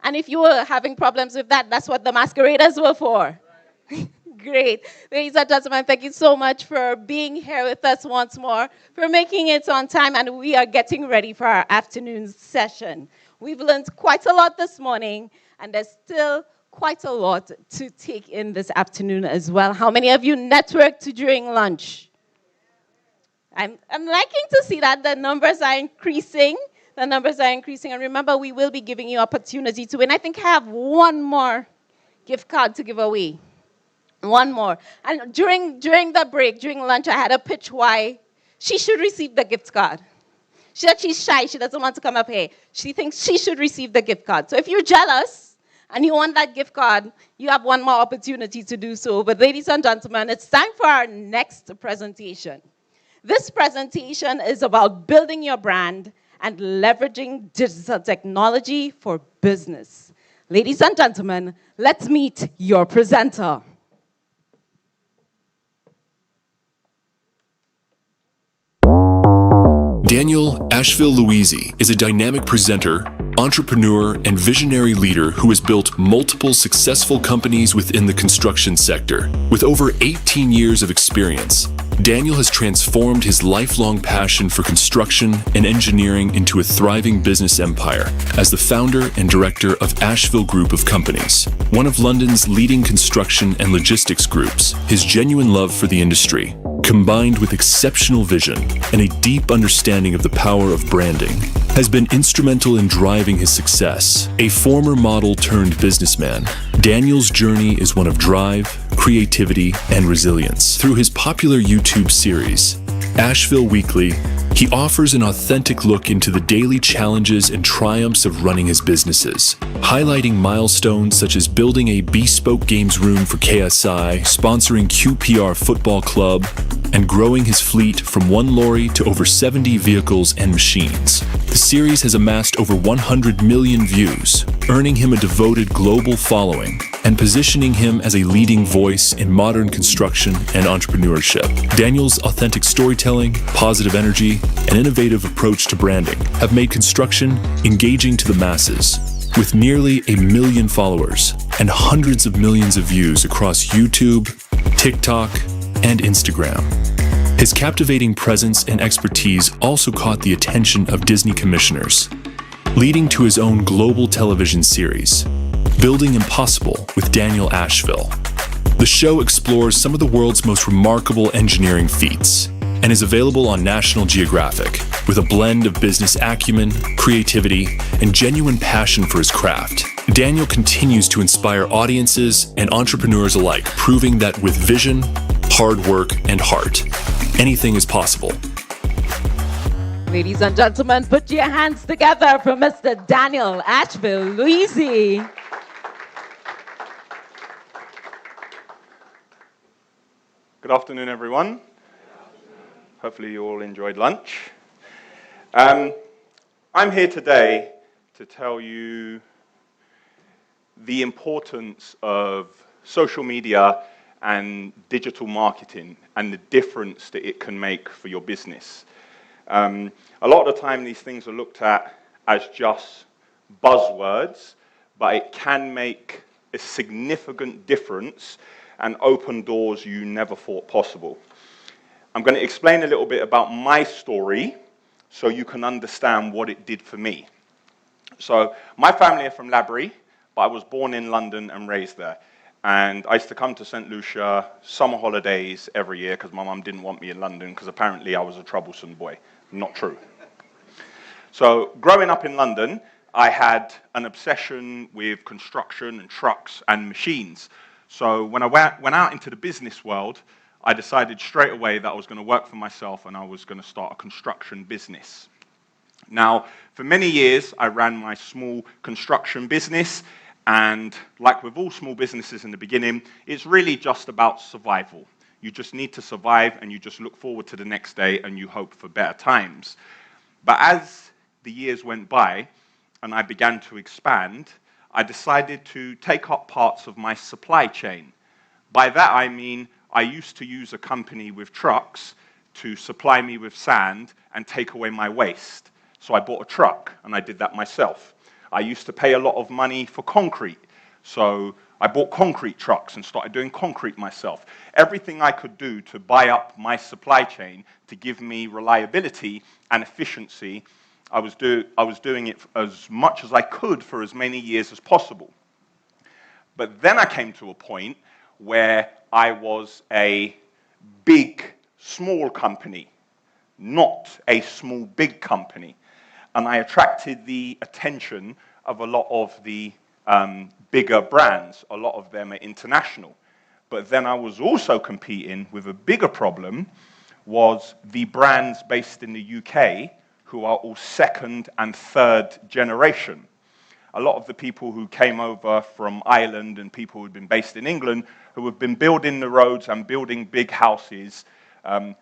And if you were having problems with that, that's what the masqueraders were for. Great. Ladies and gentlemen, thank you so much for being here with us once more, for making it on time, and we are getting ready for our afternoon session. We've learned quite a lot this morning, and there's still quite a lot to take in this afternoon as well. How many of you networked during lunch? I'm liking to see that the numbers are increasing. The numbers are increasing. And remember, we will be giving you opportunity to win. I think I have one more gift card to give away. One more. And during the break, during lunch, I had a pitch why she should receive the gift card. She said she's shy. She doesn't want to come up here. She thinks she should receive the gift card. So if you're jealous, and you want that gift card, you have one more opportunity to do so. But ladies and gentlemen, it's time for our next presentation. This presentation is about building your brand and leveraging digital technology for business. Ladies and gentlemen, let's meet your presenter. Daniel Asheville Louisi is a dynamic presenter, entrepreneur, and visionary leader who has built multiple successful companies within the construction sector. With over 18 years of experience, Daniel has transformed his lifelong passion for construction and engineering into a thriving business empire as the founder and director of Asheville Group of Companies, one of London's leading construction and logistics groups. His genuine love for the industry, combined with exceptional vision and a deep understanding of the power of branding, has been instrumental in driving his success. A former model turned businessman, Daniel's journey is one of drive, creativity, and resilience. Through his popular YouTube series, Asheville Weekly, he offers an authentic look into the daily challenges and triumphs of running his businesses, highlighting milestones such as building a bespoke games room for KSI, sponsoring QPR Football Club, and growing his fleet from 1 lorry to over 70 vehicles and machines. The series has amassed over 100 million views, earning him a devoted global following and positioning him as a leading voice in modern construction and entrepreneurship. Daniel's authentic storytelling, positive energy, and innovative approach to branding have made construction engaging to the masses. With nearly 1 million followers and hundreds of millions of views across YouTube, TikTok, and Instagram. His captivating presence and expertise also caught the attention of Disney commissioners, leading to his own global television series, Building Impossible with Daniel Asheville. The show explores some of the world's most remarkable engineering feats and is available on National Geographic with a blend of business acumen, creativity, and genuine passion for his craft. Daniel continues to inspire audiences and entrepreneurs alike, proving that with vision, hard work, and heart, anything is possible. Ladies and gentlemen, put your hands together for Mr. Daniel Asheville Louisi. Good afternoon, everyone. Hopefully you all enjoyed lunch. I'm here today to tell you the importance of social media and digital marketing and the difference that it can make for your business. A lot of the time these things are looked at as just buzzwords, but it can make a significant difference and open doors you never thought possible. I'm going to explain a little bit about my story so you can understand what it did for me. So my family are from Laborie, but I was born in London and raised there. And I used to come to St. Lucia summer holidays every year because my mum didn't want me in London because apparently I was a troublesome boy. Not true. So growing up in London, I had an obsession with construction and trucks and machines. So when I went out into the business world, I decided straight away that I was going to work for myself and I was going to start a construction business. Now, for many years, I ran my small construction business. And like with all small businesses in the beginning, it's really just about survival. You just need to survive and you just look forward to the next day and you hope for better times. But as the years went by and I began to expand, I decided to take up parts of my supply chain. By that I mean I used to use a company with trucks to supply me with sand and take away my waste. So I bought a truck and I did that myself. I used to pay a lot of money for concrete, so I bought concrete trucks and started doing concrete myself. Everything I could do to buy up my supply chain to give me reliability and efficiency, I was doing it as much as I could for as many years as possible. But then I came to a point where I was a big, small company, not a small, big company. And I attracted the attention of a lot of the bigger brands. A lot of them are international. But then I was also competing with a bigger problem, was the brands based in the UK who are all second and third generation. A lot of the people who came over from Ireland and people who'd been based in England, who have been building the roads and building big houses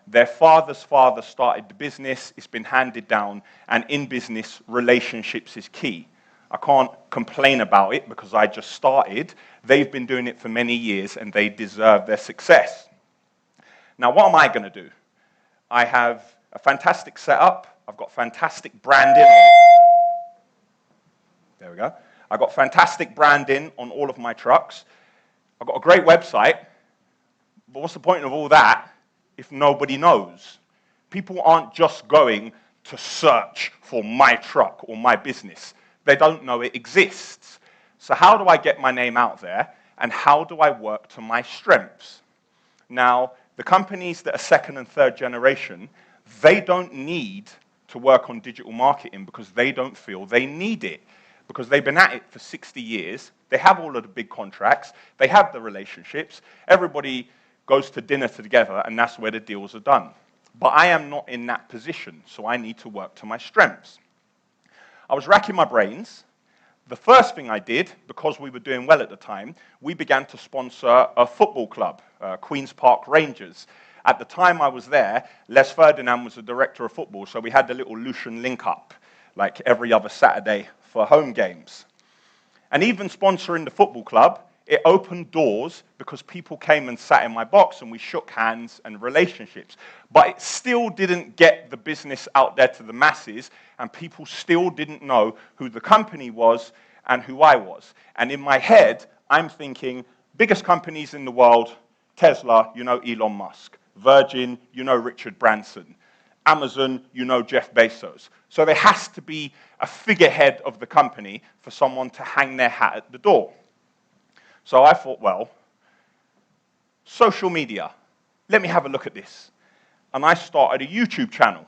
Their father's father started the business, it's been handed down, and in business, relationships is key. I can't complain about it because I just started. They've been doing it for many years and they deserve their success. Now, what am I going to do? I have a fantastic setup. I've got fantastic branding. There we go. I've got fantastic branding on all of my trucks. I've got a great website. But what's the point of all that if nobody knows? People aren't just going to search for my truck or my business. They don't know it exists. So how do I get my name out there, and how do I work to my strengths? Now, the companies that are second and third generation, they don't need to work on digital marketing because they don't feel they need it. Because they've been at it for 60 years, they have all of the big contracts, they have the relationships, everybody goes to dinner together, and that's where the deals are done. But I am not in that position, so I need to work to my strengths. I was racking my brains. The first thing I did, because we were doing well at the time, we began to sponsor a football club, Queen's Park Rangers. At the time I was there, Les Ferdinand was the director of football, so we had the little Lucian link-up, like every other Saturday for home games. And even sponsoring the football club, it opened doors because people came and sat in my box and we shook hands and relationships. But it still didn't get the business out there to the masses, and people still didn't know who the company was and who I was. And in my head, I'm thinking, biggest companies in the world, Tesla, you know Elon Musk. Virgin, you know Richard Branson. Amazon, you know Jeff Bezos. So there has to be a figurehead of the company for someone to hang their hat at the door. So I thought, well, social media, let me have a look at this. And I started a YouTube channel.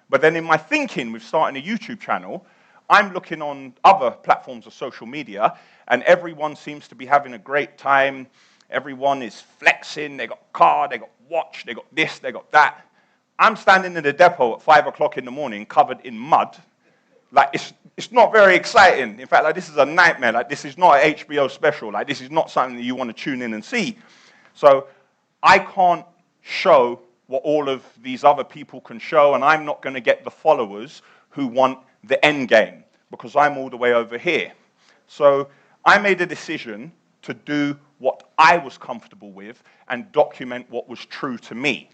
But then in my thinking with starting a YouTube channel, I'm looking on other platforms of social media, and everyone seems to be having a great time. Everyone is flexing, they got car, they got watch, they got this, they got that. I'm standing in the depot at 5 o'clock in the morning covered in mud. Like, it's not very exciting. In fact, like, this is a nightmare. Like, this is not an HBO special. Like, this is not something that you want to tune in and see. So I can't show what all of these other people can show, and I'm not going to get the followers who want the end game because I'm all the way over here. So I made a decision to do what I was comfortable with and document what was true to me.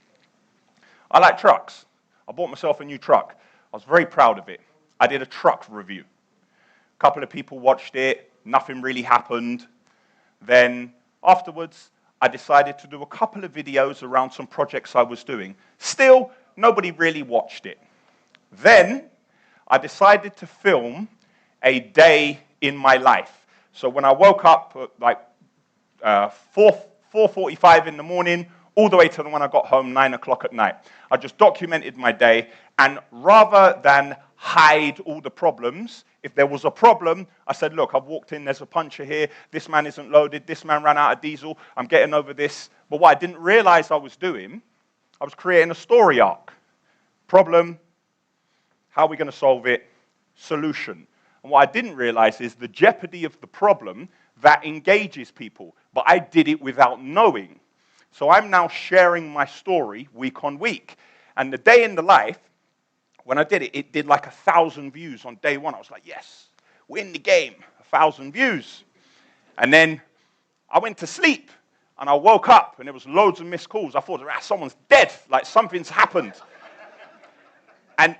I like trucks. I bought myself a new truck. I was very proud of it. I did a truck review. A couple of people watched it. Nothing really happened. Then afterwards, I decided to do a couple of videos around some projects I was doing. Still, nobody really watched it. Then I decided to film a day in my life. So when I woke up at like 4:45 in the morning, all the way to when I got home, 9 o'clock at night. I just documented my day, and rather than hide all the problems, if there was a problem, I said, look, I've walked in, there's a puncher here, this man isn't loaded, this man ran out of diesel, I'm getting over this. But what I didn't realize I was doing, I was creating a story arc. Problem, how are we going to solve it? Solution. And what I didn't realize is the jeopardy of the problem that engages people. But I did it without knowing. So I'm now sharing my story week on week. And the day in the life, when I did it, it did like 1,000 views on day one. I was like, yes, we're in the game, 1,000 views. And then I went to sleep, and I woke up, and there was loads of missed calls. I thought, someone's dead, like something's happened. And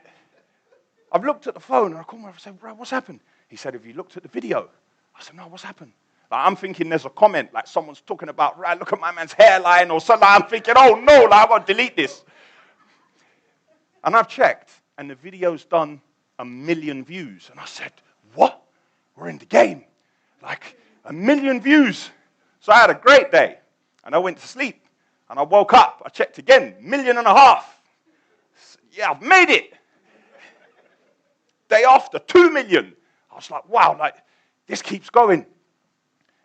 I've looked at the phone, and I called my friend and said, right, what's happened? He said, have you looked at the video? I said, no, what's happened? Like, I'm thinking there's a comment, like someone's talking about, right, look at my man's hairline or something. I'm thinking, oh no, like, I've got to delete this. And I've checked, and the video's done 1 million views. And I said, what? We're in the game. Like, 1 million views. So I had a great day. And I went to sleep. And I woke up. I checked again, 1.5 million. Yeah, I've made it. Day after, 2 million. I was like, wow, like, this keeps going.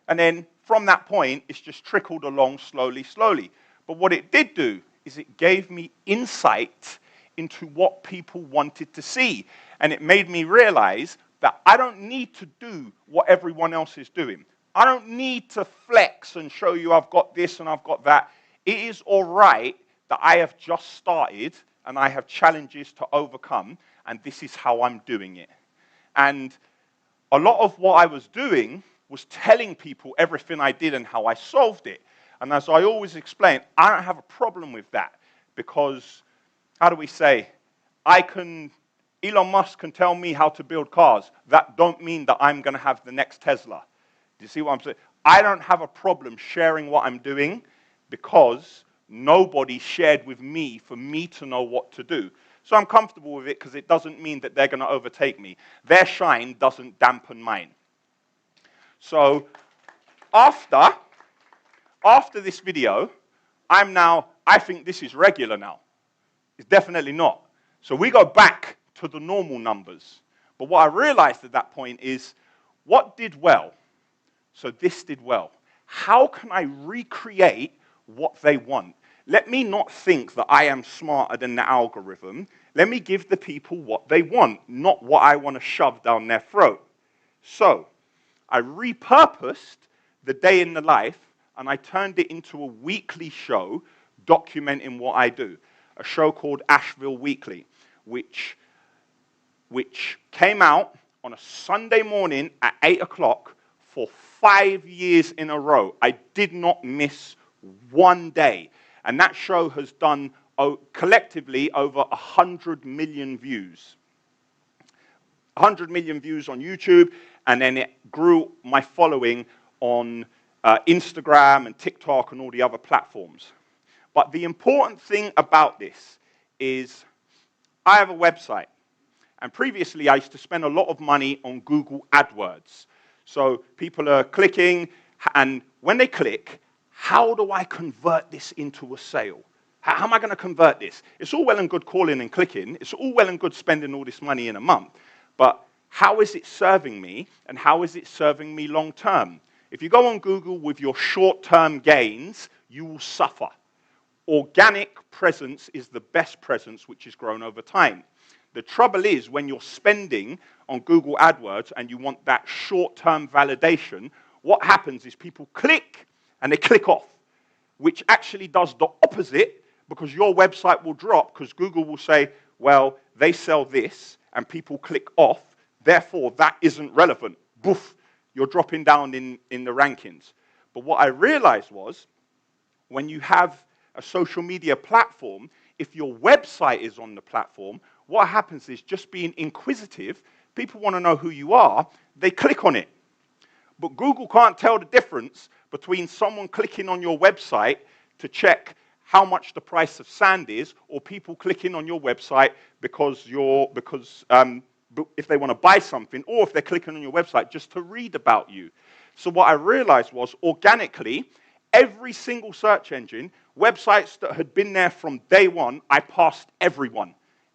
And then from that point, it's just trickled along slowly, slowly. But what it did do is it gave me insight into what people wanted to see. And it made me realize that I don't need to do what everyone else is doing. I don't need to flex and show you I've got this and I've got that. It is all right that I have just started and I have challenges to overcome, and this is how I'm doing it. And a lot of what I was doing was telling people everything I did and how I solved it. And as I always explain, I don't have a problem with that because, how do we say, Elon Musk can tell me how to build cars. That don't mean that I'm going to have the next Tesla. Do you see what I'm saying? I don't have a problem sharing what I'm doing because nobody shared with me for me to know what to do. So I'm comfortable with it because it doesn't mean that they're going to overtake me. Their shine doesn't dampen mine. So after this video, I think this is regular now. It's definitely not. So we go back to the normal numbers. But what I realized at that point is, what did well? So this did well. How can I recreate what they want? Let me not think that I am smarter than the algorithm. Let me give the people what they want, not what I want to shove down their throat. So I repurposed the day in the life and I turned it into a weekly show documenting what I do. A show called Asheville Weekly, which came out on a Sunday morning at 8 o'clock for 5 years in a row. I did not miss one day. And that show has done collectively over 100 million views. 100 million views on YouTube, and then it grew my following on Instagram and TikTok and all the other platforms. But the important thing about this is I have a website. And previously, I used to spend a lot of money on Google AdWords. So people are clicking, and when they click, how do I convert this into a sale? How am I going to convert this? It's all well and good calling and clicking. It's all well and good spending all this money in a month. But how is it serving me, and how is it serving me long term? If you go on Google with your short-term gains, you will suffer. Organic presence is the best presence which is grown over time. The trouble is when you're spending on Google AdWords and you want that short-term validation, what happens is people click and they click off, which actually does the opposite because your website will drop because Google will say, well, they sell this and people click off, therefore that isn't relevant. Boof, you're dropping down in the rankings. But what I realized was when you have a social media platform, if your website is on the platform, what happens is just being inquisitive, people want to know who you are, they click on it. But Google can't tell the difference between someone clicking on your website to check how much the price of sand is, or people clicking on your website because if they want to buy something, or if they're clicking on your website just to read about you. So what I realized was, organically, every single search engine, websites that had been there from day one, I passed everyone,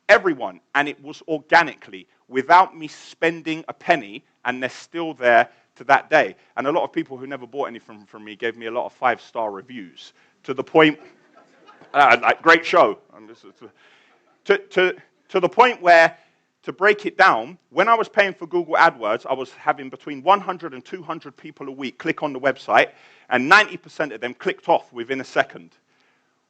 and it was organically, without me spending a penny, and they're still there to that day. And a lot of people who never bought anything from me gave me a lot of 5-star reviews, to the point, like, great show, to the point where, to break it down, when I was paying for Google AdWords, I was having between 100 and 200 people a week click on the website, and 90% of them clicked off within a second.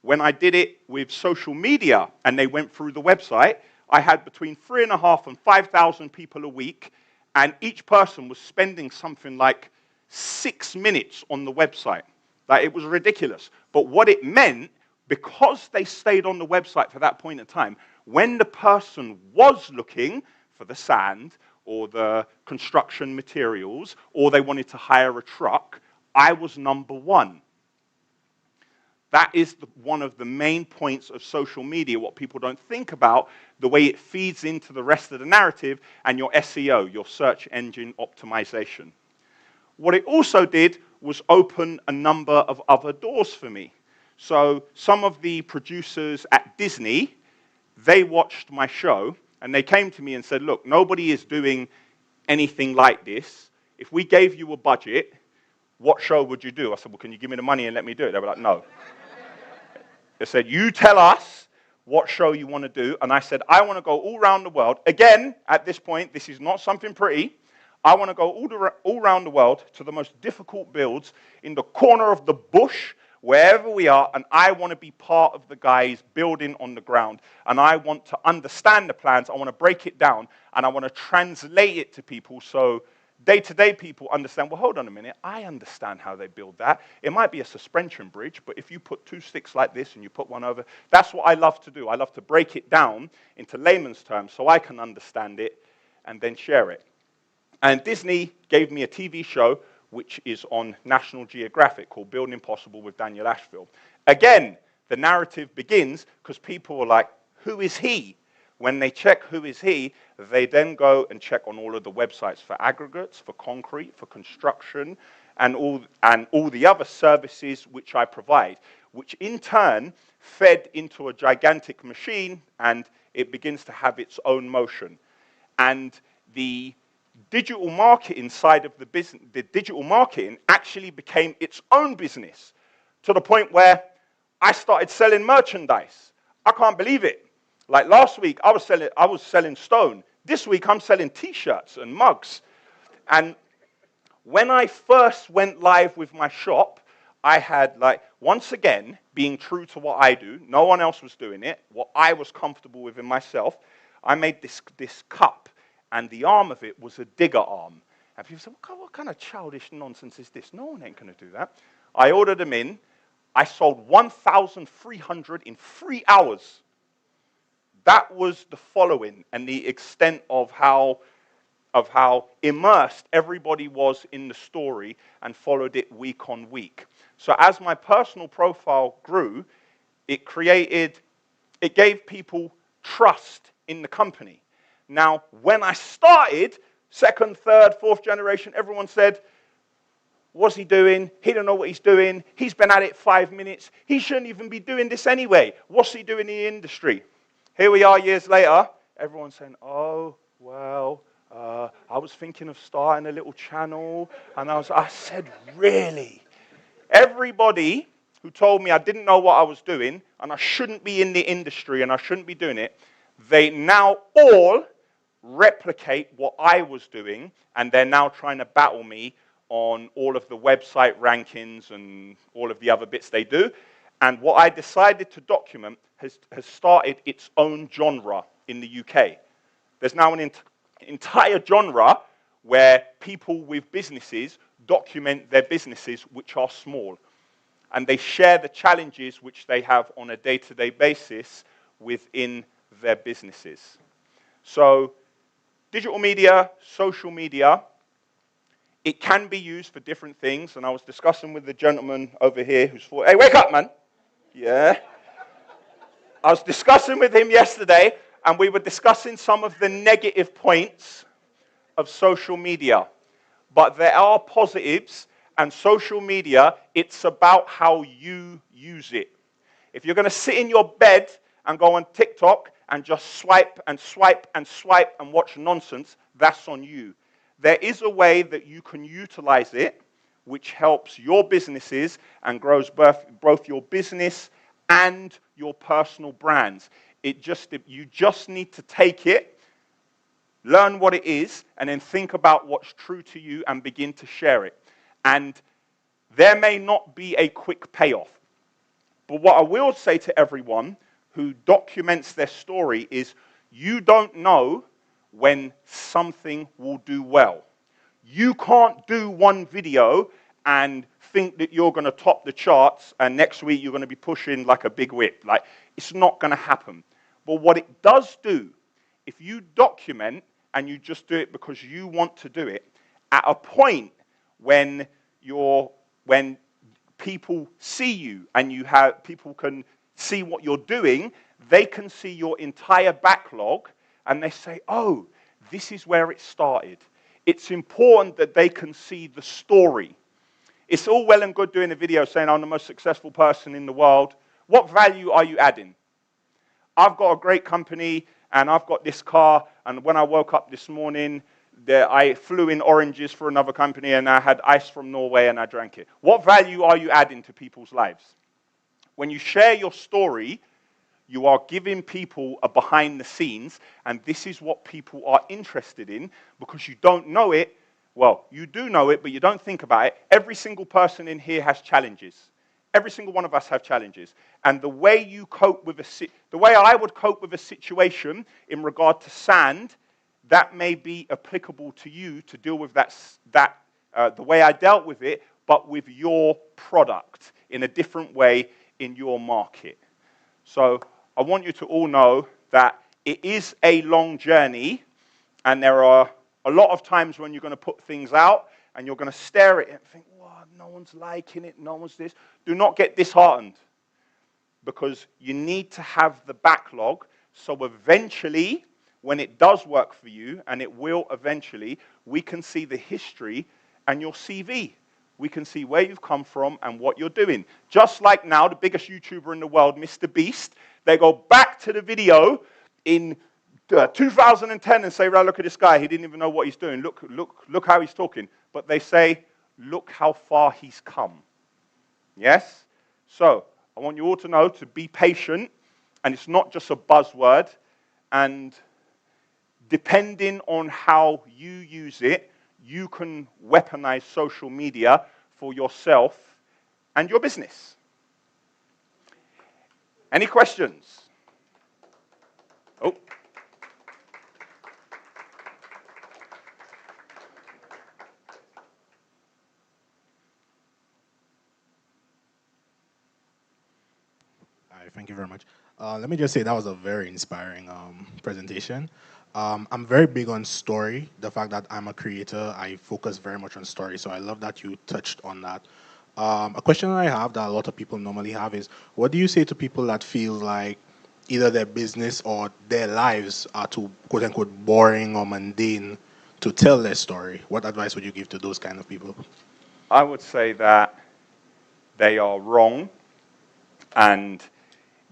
When I did it with social media and they went through the website, I had between 3,500 and 5,000 people a week, and each person was spending something like 6 minutes on the website. Like, it was ridiculous. But what it meant, because they stayed on the website for that point in time, when the person was looking for the sand or the construction materials, or they wanted to hire a truck, I was number one. That is one of the main points of social media, what people don't think about, the way it feeds into the rest of the narrative and your SEO, your search engine optimization. What it also did was open a number of other doors for me. So some of the producers at Disney, they watched my show and they came to me and said, look, nobody is doing anything like this. If we gave you a budget, what show would you do? I said, well, can you give me the money and let me do it? They were like, no. They said, you tell us what show you want to do. And I said, I want to go all around the world. Again, at this point, this is not something pretty. I want to go all around the world to the most difficult builds in the corner of the bush wherever we are, and I want to be part of the guys building on the ground, and I want to understand the plans, I want to break it down, and I want to translate it to people so day-to-day people understand, well, hold on a minute, I understand how they build that. It might be a suspension bridge, but if you put two sticks like this and you put one over, that's what I love to do. I love to break it down into layman's terms so I can understand it and then share it. And Disney gave me a TV show which is on National Geographic called Building Impossible with Daniel Ashfield. Again, the narrative begins because people are like, who is he? When they check who is he, they then go and check on all of the websites for aggregates, for concrete, for construction, and all the other services which I provide, which in turn fed into a gigantic machine, and it begins to have its own motion. And the digital marketing side of the business, the digital marketing actually became its own business to the point where I started selling merchandise. I can't believe it. Like last week, I was selling stone. This week, I'm selling T-shirts and mugs. And when I first went live with my shop, I had, like, once again, being true to what I do, no one else was doing it, what I was comfortable with in myself, I made this cup, and the arm of it was a digger arm. And people said, what kind of childish nonsense is this? No one ain't going to do that. I ordered them in. I sold 1,300 in 3 hours. That was the following and the extent of how immersed everybody was in the story and followed it week on week. So as my personal profile grew, it gave people trust in the company. Now, when I started, second, third, fourth generation, everyone said, what's he doing? He don't know what he's doing. He's been at it 5 minutes. He shouldn't even be doing this anyway. What's he doing in the industry? Here we are years later, everyone's saying, oh, well, I was thinking of starting a little channel, and I said, really? Everybody who told me I didn't know what I was doing, and I shouldn't be in the industry, and I shouldn't be doing it, they now all replicate what I was doing, and they're now trying to battle me on all of the website rankings and all of the other bits they do. And what I decided to document has started its own genre in the UK. There's now an entire genre where people with businesses document their businesses which are small. And they share the challenges which they have on a day-to-day basis within their businesses. So digital media, social media, it can be used for different things. And I was discussing with the gentleman over here who's hey, wake up, man. Yeah. I was discussing with him yesterday, and we were discussing some of the negative points of social media. But there are positives, and social media, it's about how you use it. If you're going to sit in your bed and go on TikTok and just swipe and swipe and swipe and watch nonsense, that's on you. There is a way that you can utilize it, which helps your businesses and grows both your business and your personal brands. You just need to take it, learn what it is, and then think about what's true to you and begin to share it. And there may not be a quick payoff. But what I will say to everyone who documents their story is you don't know when something will do well. You can't do one video and think that you're going to top the charts and next week you're going to be pushing like a big whip. Like, it's not going to happen. But what it does do, if you document and you just do it because you want to do it, at a point when people see you and people can see what you're doing, they can see your entire backlog and they say, oh, this is where it started. It's important that they can see the story. It's all well and good doing a video saying I'm the most successful person in the world. What value are you adding? I've got a great company and I've got this car, and when I woke up this morning, I flew in oranges for another company and I had ice from Norway and I drank it. What value are you adding to people's lives? When you share your story, you are giving people a behind the scenes, and this is what people are interested in because you don't know it. Well, you do know it, but you don't think about it. Every single person in here has challenges. Every single one of us have challenges. And the way you cope with the way I would cope with a situation in regard to sand, that may be applicable to you to deal with the way I dealt with it, but with your product in a different way in your market. So I want you to all know that it is a long journey, and there are a lot of times when you're going to put things out and you're going to stare at it and think, wow, no one's liking it, no one's this. Do not get disheartened, because you need to have the backlog so eventually, when it does work for you, and it will eventually, we can see the history and your CV. We can see where you've come from and what you're doing. Just like now, the biggest YouTuber in the world, Mr. Beast, they go back to the video in 2010 and say, right, look at this guy. He didn't even know what he's doing. Look how he's talking. But they say, look how far he's come. Yes? So I want you all to know to be patient, and it's not just a buzzword. And depending on how you use it, you can weaponize social media for yourself and your business. Any questions? Oh. Hi, thank you very much. Let me just say that was a very inspiring presentation. I'm very big on story. The fact that I'm a creator, I focus very much on story. So I love that you touched on that. A question I have that a lot of people normally have is, what do you say to people that feel like either their business or their lives are too, quote unquote, boring or mundane to tell their story? What advice would you give to those kind of people? I would say that they are wrong, and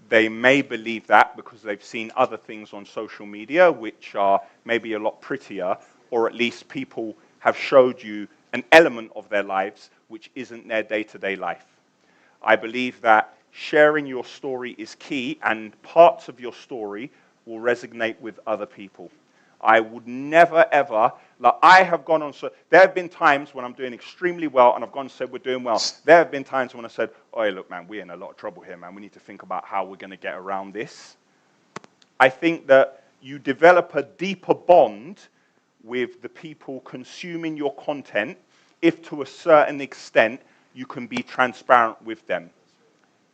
they may believe that because they've seen other things on social media which are maybe a lot prettier, or at least people have showed you an element of their lives which isn't their day-to-day life. I believe that sharing your story is key, and parts of your story will resonate with other people. I would never, ever, like I have gone on, so there have been times when I'm doing extremely well and I've gone and said we're doing well. There have been times when I said, oh, look, man, we're in a lot of trouble here, man. We need to think about how we're going to get around this. I think that you develop a deeper bond with the people consuming your content if to a certain extent you can be transparent with them.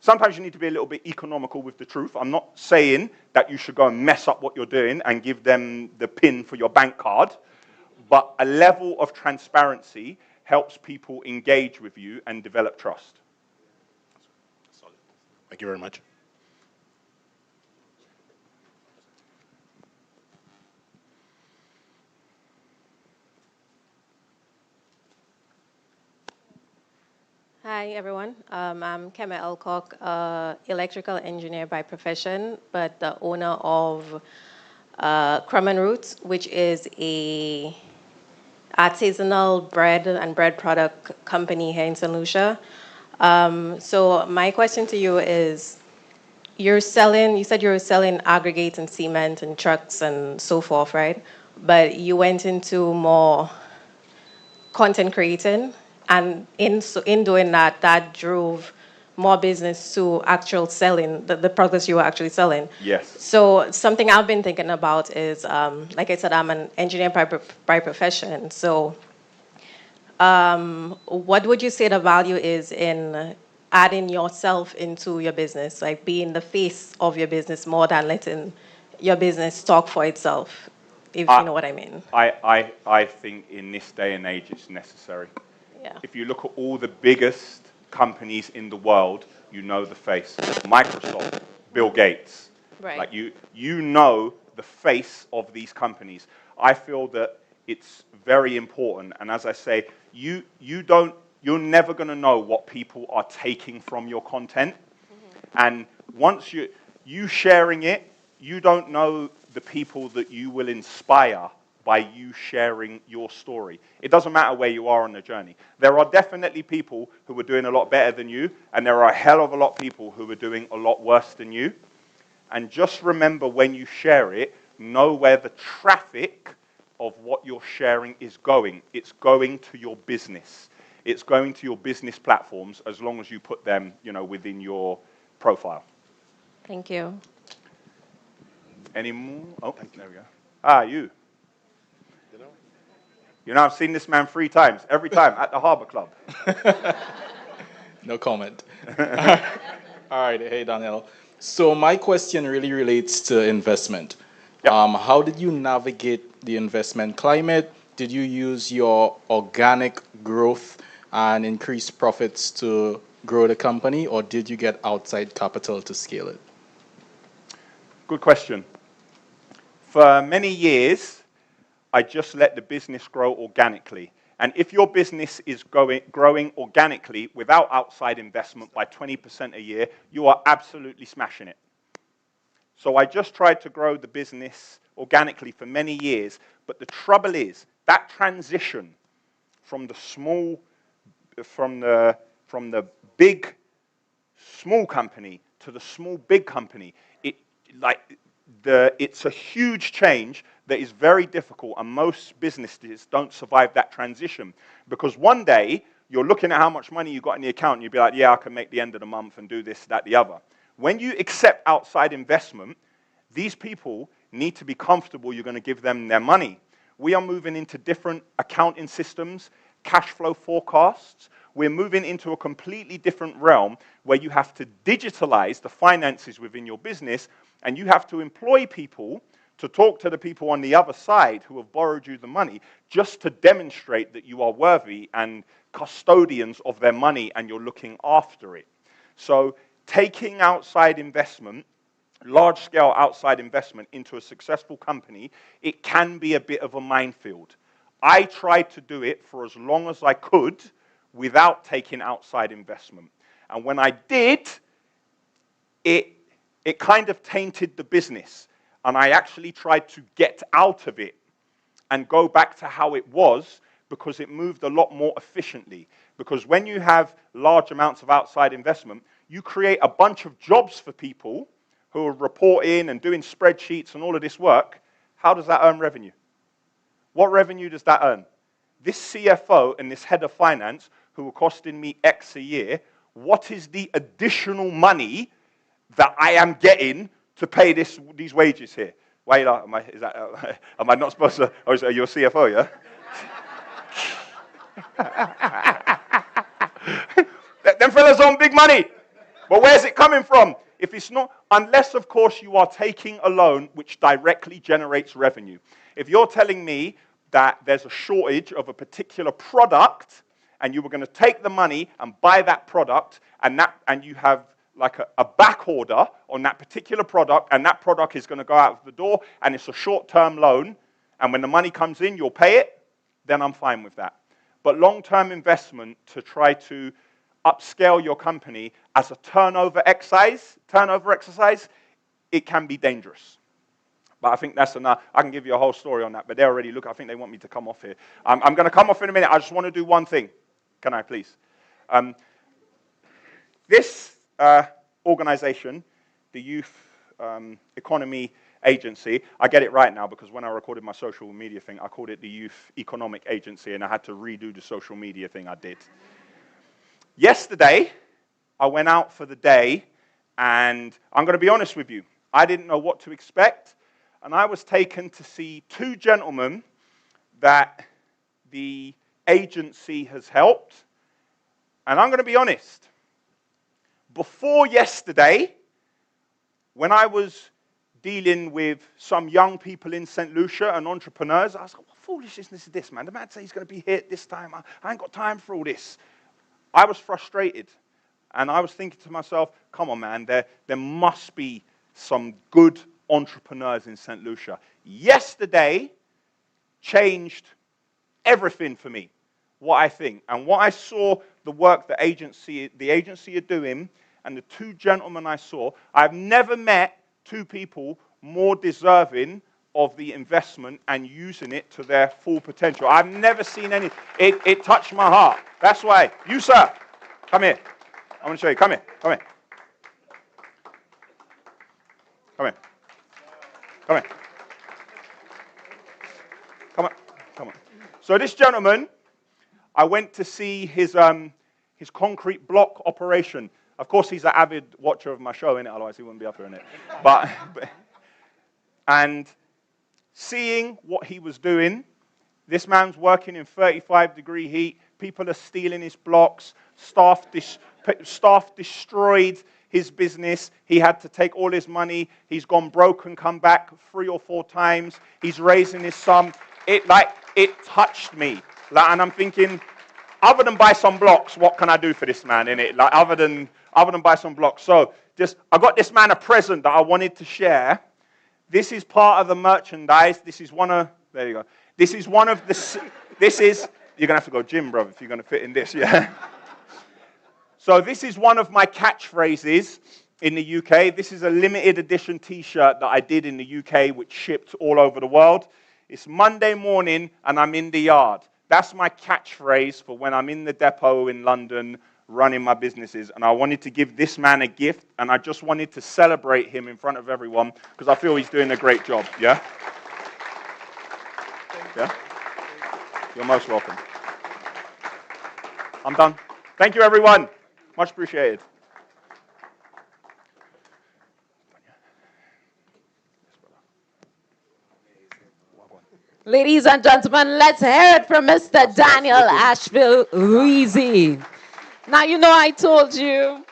Sometimes you need to be a little bit economical with the truth. I'm not saying that you should go and mess up what you're doing and give them the PIN for your bank card, but a level of transparency helps people engage with you and develop trust. Thank you very much. Hi, everyone. I'm Kema Elcock, electrical engineer by profession, but the owner of Crumb and Roots, which is a artisanal bread and bread product company here in St. Lucia. So my question to you is, you said you were selling aggregates and cement and trucks and so forth, right? But you went into more content creating, and in doing that, that drove more business to actual selling, the products you were actually selling. Yes. So something I've been thinking about is, like I said, I'm an engineer by profession. So what would you say the value is in adding yourself into your business, like being the face of your business more than letting your business talk for itself, if you know what I mean? I think in this day and age it's necessary. Yeah. If you look at all the biggest companies in the world, you know the face. Microsoft, Bill Gates. Right. Like you know the face of these companies. I feel that it's very important, and as I say, you're never going to know what people are taking from your content. And once you sharing it, you don't know the people that you will inspire by you sharing your story. It doesn't matter where you are on the journey. There are definitely people who are doing a lot better than you, and there are a hell of a lot of people who are doing a lot worse than you. And just remember, when you share it, know where the traffic of what you're sharing is going. It's going to your business. it's going to your business platforms as long as you put them, within your profile. Thank you. Any more? Oh, there we go. Ah, you. I've seen this man 3 times, every time at the Harbour Club. No comment. All right, hey Daniel. So my question really relates to investment. Yep. How did you navigate the investment climate? Did you use your organic growth and increase profits to grow the company, or did you get outside capital to scale it? Good question. For many years, I just let the business grow organically. And if your business is growing organically without outside investment by 20% a year, you are absolutely smashing it. So I just tried to grow the business organically for many years. But the trouble is, that transition from the big small company to the small big company, it's a huge change that is very difficult, and most businesses don't survive that transition. Because one day, you're looking at how much money you got in the account, and you'll be like, yeah, I can make the end of the month and do this, that, the other. When you accept outside investment, these people need to be comfortable you're going to give them their money. We are moving into different accounting systems, cash flow forecasts. We're moving into a completely different realm where you have to digitalize the finances within your business, and you have to employ people to talk to the people on the other side who have borrowed you the money just to demonstrate that you are worthy and custodians of their money and you're looking after it. So taking outside investment, large-scale outside investment into a successful company, it can be a bit of a minefield. I tried to do it for as long as I could without taking outside investment. And when I did, it kind of tainted the business. And I actually tried to get out of it and go back to how it was, because it moved a lot more efficiently. Because when you have large amounts of outside investment, you create a bunch of jobs for people who are reporting and doing spreadsheets and all of this work. How does that earn revenue? What revenue does that earn? This CFO and this head of finance, who are costing me X a year, what is the additional money that I am getting to pay these wages here? Wait, am I not supposed to? Oh, are you a CFO, yeah? Them fellas own big money. But where's it coming from? If it's not, unless, of course, you are taking a loan which directly generates revenue. If you're telling me that there's a shortage of a particular product, and you were going to take the money and buy that product, and you have like a back order on that particular product, and that product is going to go out of the door, and it's a short-term loan, and when the money comes in, you'll pay it, then I'm fine with that. But long-term investment to try to upscale your company as a turnover exercise, it can be dangerous. But I think that's enough. I can give you a whole story on that, but they already look. I think they want me to come off here. I'm going to come off in a minute. I just want to do one thing. Can I, please? This organization, the Youth Economy Agency, I get it right now because when I recorded my social media thing, I called it the Youth Economic Agency, and I had to redo the social media thing I did. Yesterday, I went out for the day, and I'm going to be honest with you. I didn't know what to expect, and I was taken to see 2 gentlemen that the agency has helped. And I'm going to be honest. Before yesterday, when I was dealing with some young people in St. Lucia and entrepreneurs, I was like, what foolishness is this, man? The man said he's going to be here at this time. I ain't got time for all this. I was frustrated. And I was thinking to myself, come on, man, there must be some good entrepreneurs in St. Lucia. Yesterday changed everything for me, what I think. And what I saw, the work the agency are doing, and the 2 gentlemen I saw, I've never met 2 people more deserving of the investment and using it to their full potential. I've never seen any. It touched my heart. That's why. You, sir, come here. I want to show you. Come here. Come here. Come here. Come here. Come on. Come on. So this gentleman, I went to see his concrete block operation. Of course, he's an avid watcher of my show, innit? Otherwise, he wouldn't be up here, innit? And seeing what he was doing, this man's working in 35-degree heat. People are stealing his blocks. Staff destroyed his business. He had to take all his money. He's gone broke and come back 3 or 4 times. He's raising his sum. It touched me. And I'm thinking, other than buy some blocks, what can I do for this man, innit? Like, other than buy some blocks. So I got this man a present that I wanted to share. This is part of the merchandise. This is one of, there you go. This is one of the, you're going to have to go gym, bro, if you're going to fit in this, yeah. So this is one of my catchphrases in the UK. This is a limited edition t-shirt that I did in the UK, which shipped all over the world. It's Monday morning and I'm in the yard. That's my catchphrase for when I'm in the depot in London running my businesses. And I wanted to give this man a gift, and I just wanted to celebrate him in front of everyone because I feel he's doing a great job, yeah? Yeah? You're most welcome. I'm done. Thank you, everyone. Much appreciated. Ladies and gentlemen, let's hear it from Mr. Daniel Asheville Louisi. Now, I told you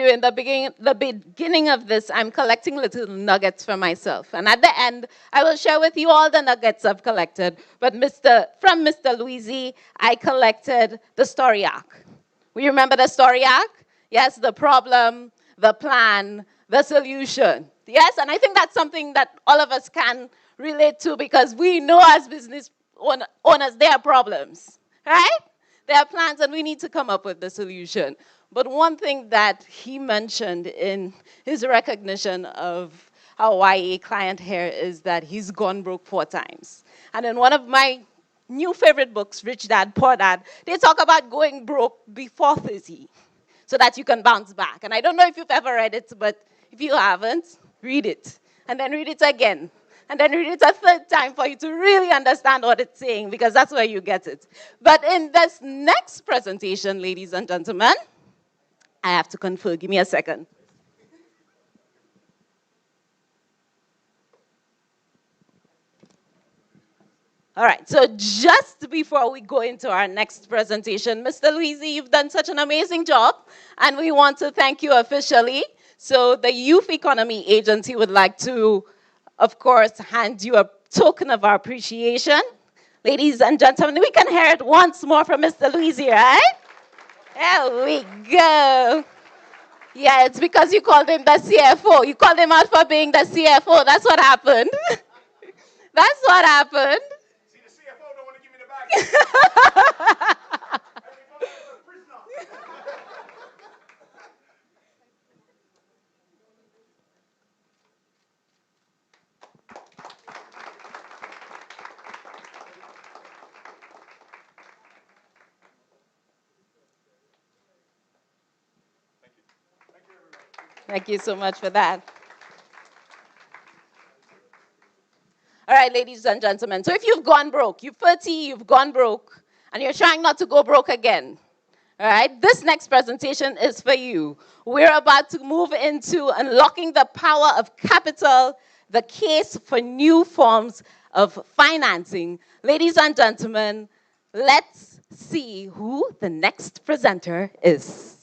in the beginning of this, I'm collecting little nuggets for myself. And at the end, I will share with you all the nuggets I've collected. But from Mr. Louisi, I collected the story arc. We remember the story arc? Yes, the problem, the plan, the solution. Yes, and I think that's something that all of us can relate to because we know as business owners, there are problems, right? There are plans and we need to come up with the solution. But one thing that he mentioned in his recognition of our YA client here is that he's gone broke 4 times. And in one of my new favorite books, Rich Dad, Poor Dad, they talk about going broke before 30 so that you can bounce back. And I don't know if you've ever read it, but if you haven't, read it. And then read it again. And then read it a 3rd time for you to really understand what it's saying, because that's where you get it. But in this next presentation, ladies and gentlemen, I have to confer. Give me a second. All right, so just before we go into our next presentation, Mr. Louisi, you've done such an amazing job, and we want to thank you officially. So the Youth Economy Agency would like to, of course, hand you a token of our appreciation. Ladies and gentlemen, we can hear it once more from Mr. Louisi, right? There we go. Yeah, it's because you called him the CFO. You called him out for being the CFO. That's what happened. That's what happened. See, the CFO don't want to give me the bag. Thank you so much for that. All right, ladies and gentlemen. So if you've gone broke, you're 30, you've gone broke, and you're trying not to go broke again, all right, this next presentation is for you. We're about to move into unlocking the power of capital, the case for new forms of financing. Ladies and gentlemen, let's see who the next presenter is.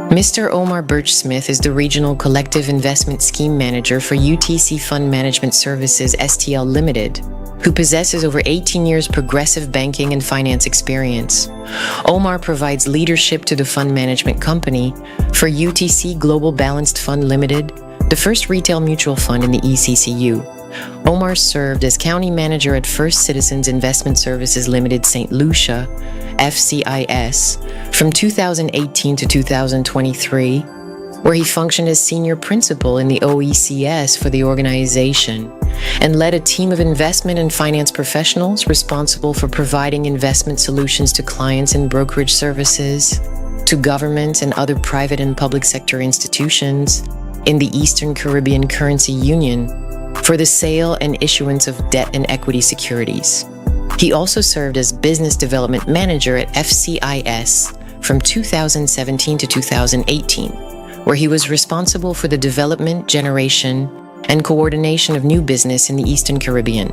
Mr. Omar Birch-Smith is the Regional Collective Investment Scheme Manager for UTC Fund Management Services STL Limited, who possesses over 18 years progressive banking and finance experience. Omar provides leadership to the fund management company for UTC Global Balanced Fund Limited, the first retail mutual fund in the ECCU. Omar served as County Manager at First Citizens Investment Services Limited St. Lucia, FCIS, from 2018 to 2023, where he functioned as Senior Principal in the OECS for the organization, and led a team of investment and finance professionals responsible for providing investment solutions to clients and brokerage services, to government and other private and public sector institutions in the Eastern Caribbean Currency Union, for the sale and issuance of debt and equity securities. He also served as Business Development Manager at FCIS from 2017 to 2018, where he was responsible for the development, generation, and coordination of new business in the Eastern Caribbean.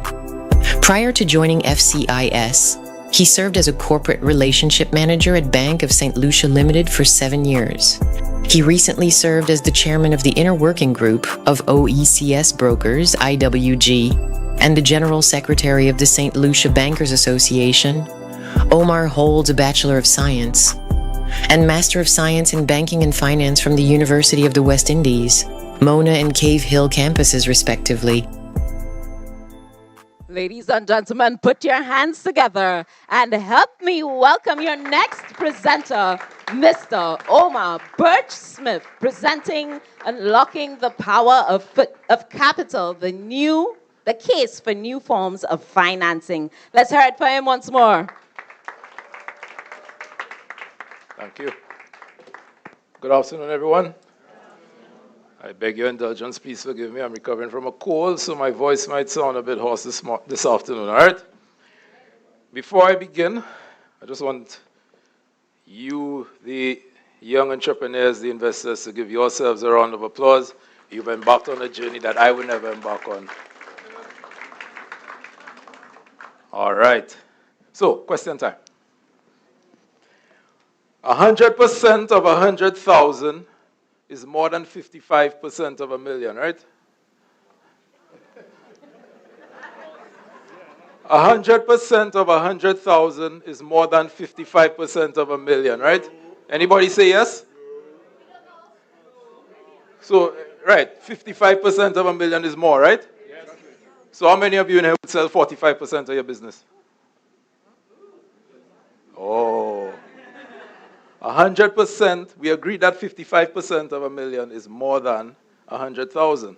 Prior to joining FCIS, he served as a corporate relationship manager at Bank of St. Lucia Limited for 7 years. He recently served as the chairman of the Inner Working Group of OECS Brokers, IWG, and the general secretary of the St. Lucia Bankers Association. Omar holds a Bachelor of Science and Master of Science in Banking and Finance from the University of the West Indies, Mona and Cave Hill campuses, respectively. Ladies and gentlemen, put your hands together and help me welcome your next presenter, Mr. Omar Birch-Smith, presenting Unlocking the Power of Capital, the case for new forms of financing. Let's hear it for him once more. Thank you. Good afternoon, everyone. I beg your indulgence, please forgive me. I'm recovering from a cold, so my voice might sound a bit hoarse this afternoon, all right? Before I begin, I just want you, the young entrepreneurs, the investors, to give yourselves a round of applause. You've embarked on a journey that I would never embark on. All right. So, question time. 100% of 100,000 is more than 55% of a million, right? 100% of 100,000 is more than 55% of a million, right? Anybody say yes? So, right, 55% of a million is more, right? Yes. So how many of you in here would sell 45% of your business? Oh. 100%, we agree that 55% of a million is more than 100,000.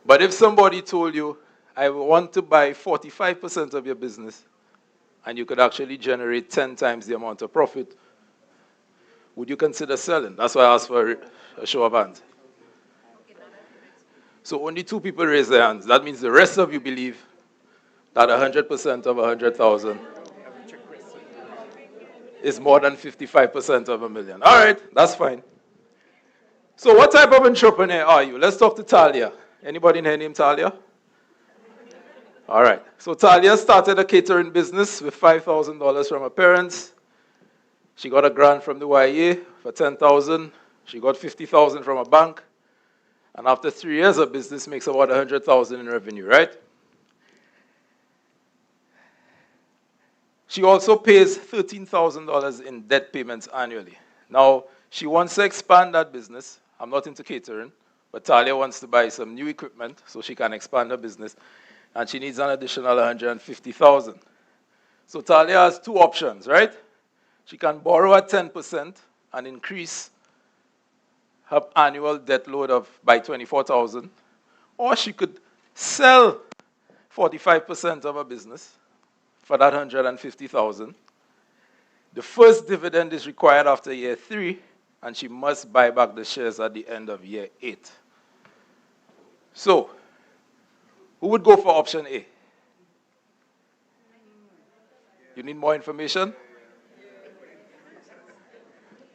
But if somebody told you, I want to buy 45% of your business, and you could actually generate 10 times the amount of profit, would you consider selling? That's why I asked for a show of hands. So only 2 people raise their hands. That means the rest of you believe that 100% of 100,000 is more than 55% of a million. All right, that's fine. So what type of entrepreneur are you? Let's talk to Talia. Anybody in here named Talia? All right. So Talia started a catering business with $5,000 from her parents. She got a grant from the YA for $10,000. She got $50,000 from a bank. And after 3 years, her business makes about $100,000 in revenue, right? She also pays $13,000 in debt payments annually. Now, she wants to expand that business. I'm not into catering, but Talia wants to buy some new equipment so she can expand her business, and she needs an additional $150,000. So Talia has 2 options, right? She can borrow at 10% and increase her annual debt load by $24,000, or she could sell 45% of her business for that $150,000. The first dividend is required after year 3, and she must buy back the shares at the end of year 8. So, who would go for option A? You need more information?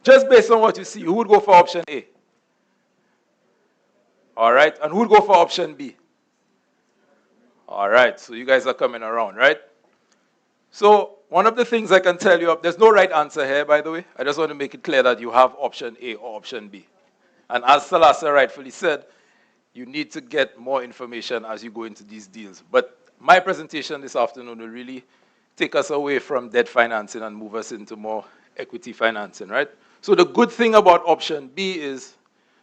Just based on what you see, who would go for option A? All right, and who would go for option B? All right, so you guys are coming around, right? So one of the things I can tell you, there's no right answer here, by the way. I just want to make it clear that you have option A or option B. And as Salasa rightfully said, you need to get more information as you go into these deals. But my presentation this afternoon will really take us away from debt financing and move us into more equity financing, right? So the good thing about option B is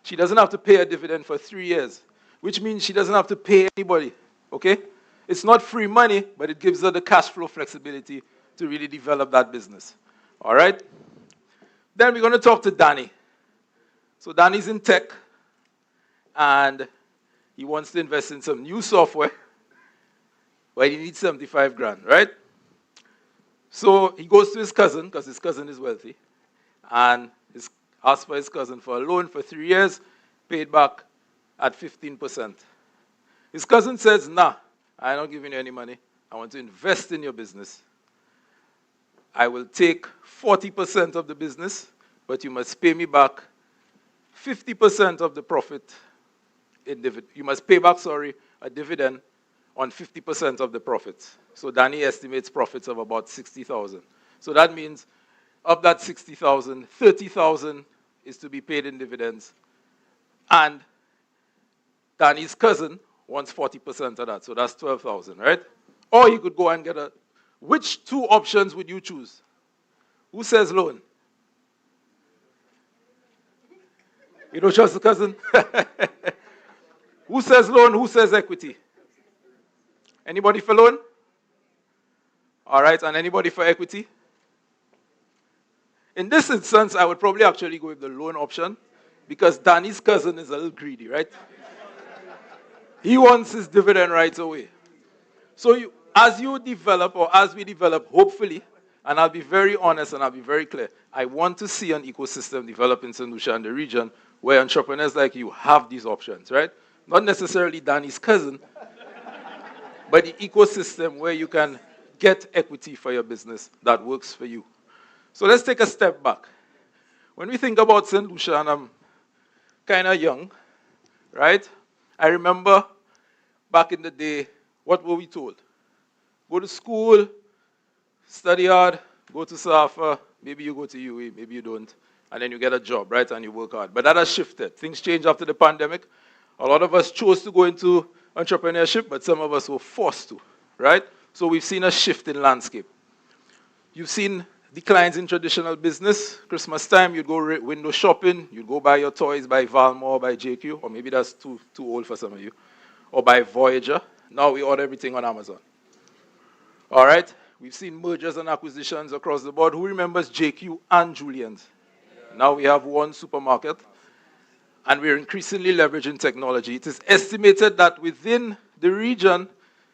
she doesn't have to pay a dividend for 3 years, which means she doesn't have to pay anybody, okay? It's not free money, but it gives her the cash flow flexibility to really develop that business. All right? Then we're going to talk to Danny. So Danny's in tech, and he wants to invest in some new software, but he needs 75 grand, right? So he goes to his cousin, because his cousin is wealthy, and asks for his cousin for a loan for 3 years, paid back at 15%. His cousin says, nah, I'm not giving you any money. I want to invest in your business. I will take 40% of the business, but you must pay me back 50% of the profit in dividend. You must pay back, a dividend on 50% of the profits. So Danny estimates profits of about 60,000. So that means of that 60,000, 30,000 is to be paid in dividends. And Danny's cousin wants 40% of that, so that's 12,000, right? Or he could go and get which two options would you choose? Who says loan? You don't trust the cousin? Who says loan? Who says equity? Anybody for loan? All right, and anybody for equity? In this instance, I would probably actually go with the loan option because Danny's cousin is a little greedy, right? He wants his dividend right away. So as you develop, or as we develop, hopefully, and I'll be very honest and I'll be very clear, I want to see an ecosystem develop in St. Lucia and the region where entrepreneurs like you have these options, right? Not necessarily Danny's cousin, but the ecosystem where you can get equity for your business that works for you. So let's take a step back. When we think about St. Lucia, and I'm kind of young, right? I remember back in the day, what were we told? Go to school, study hard, go to SAFA, maybe you go to UE, maybe you don't, and then you get a job, right, and you work hard. But that has shifted. Things changed after the pandemic. A lot of us chose to go into entrepreneurship, but some of us were forced to, right? So we've seen a shift in landscape. You've seen declines in traditional business. Christmas time, you'd go window shopping, you'd go buy your toys by Valmore, by JQ, or maybe that's too old for some of you, or by Voyager. Now we order everything on Amazon. All right? We've seen mergers and acquisitions across the board. Who remembers JQ and Julien's? Now we have one supermarket, and we're increasingly leveraging technology. It is estimated that within the region,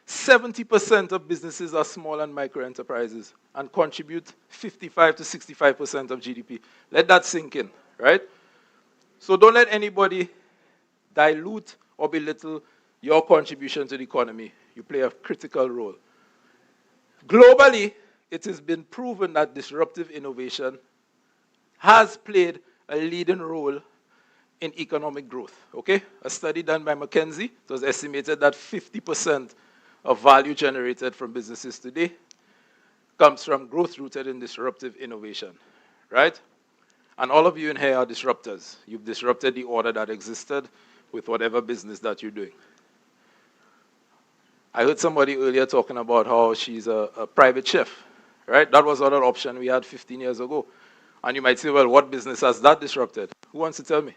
70% of businesses are small and micro enterprises and contribute 55 to 65% of GDP. Let that sink in, right? So don't let anybody dilute or belittle your contribution to the economy. You play a critical role. Globally, it has been proven that disruptive innovation has played a leading role in economic growth, okay? A study done by McKinsey, it was estimated that 50% of value generated from businesses today comes from growth rooted in disruptive innovation, right? And all of you in here are disruptors. You've disrupted the order that existed with whatever business that you're doing. I heard somebody earlier talking about how she's a private chef, right? That was another option we had 15 years ago. And you might say, well, what business has that disrupted? Who wants to tell me?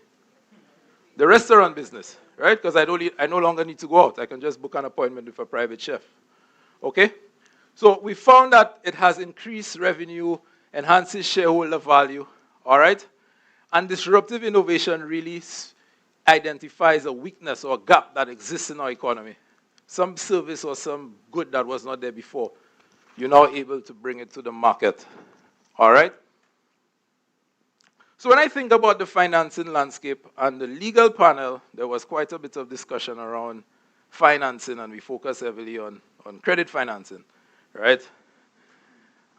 The restaurant business, right? Because I no longer need to go out. I can just book an appointment with a private chef. Okay? So we found that it has increased revenue, enhances shareholder value, all right? And disruptive innovation really identifies a weakness or a gap that exists in our economy. Some service or some good that was not there before. You're now able to bring it to the market, all right? So when I think about the financing landscape and the legal panel, there was quite a bit of discussion around financing, and we focus heavily on credit financing, right?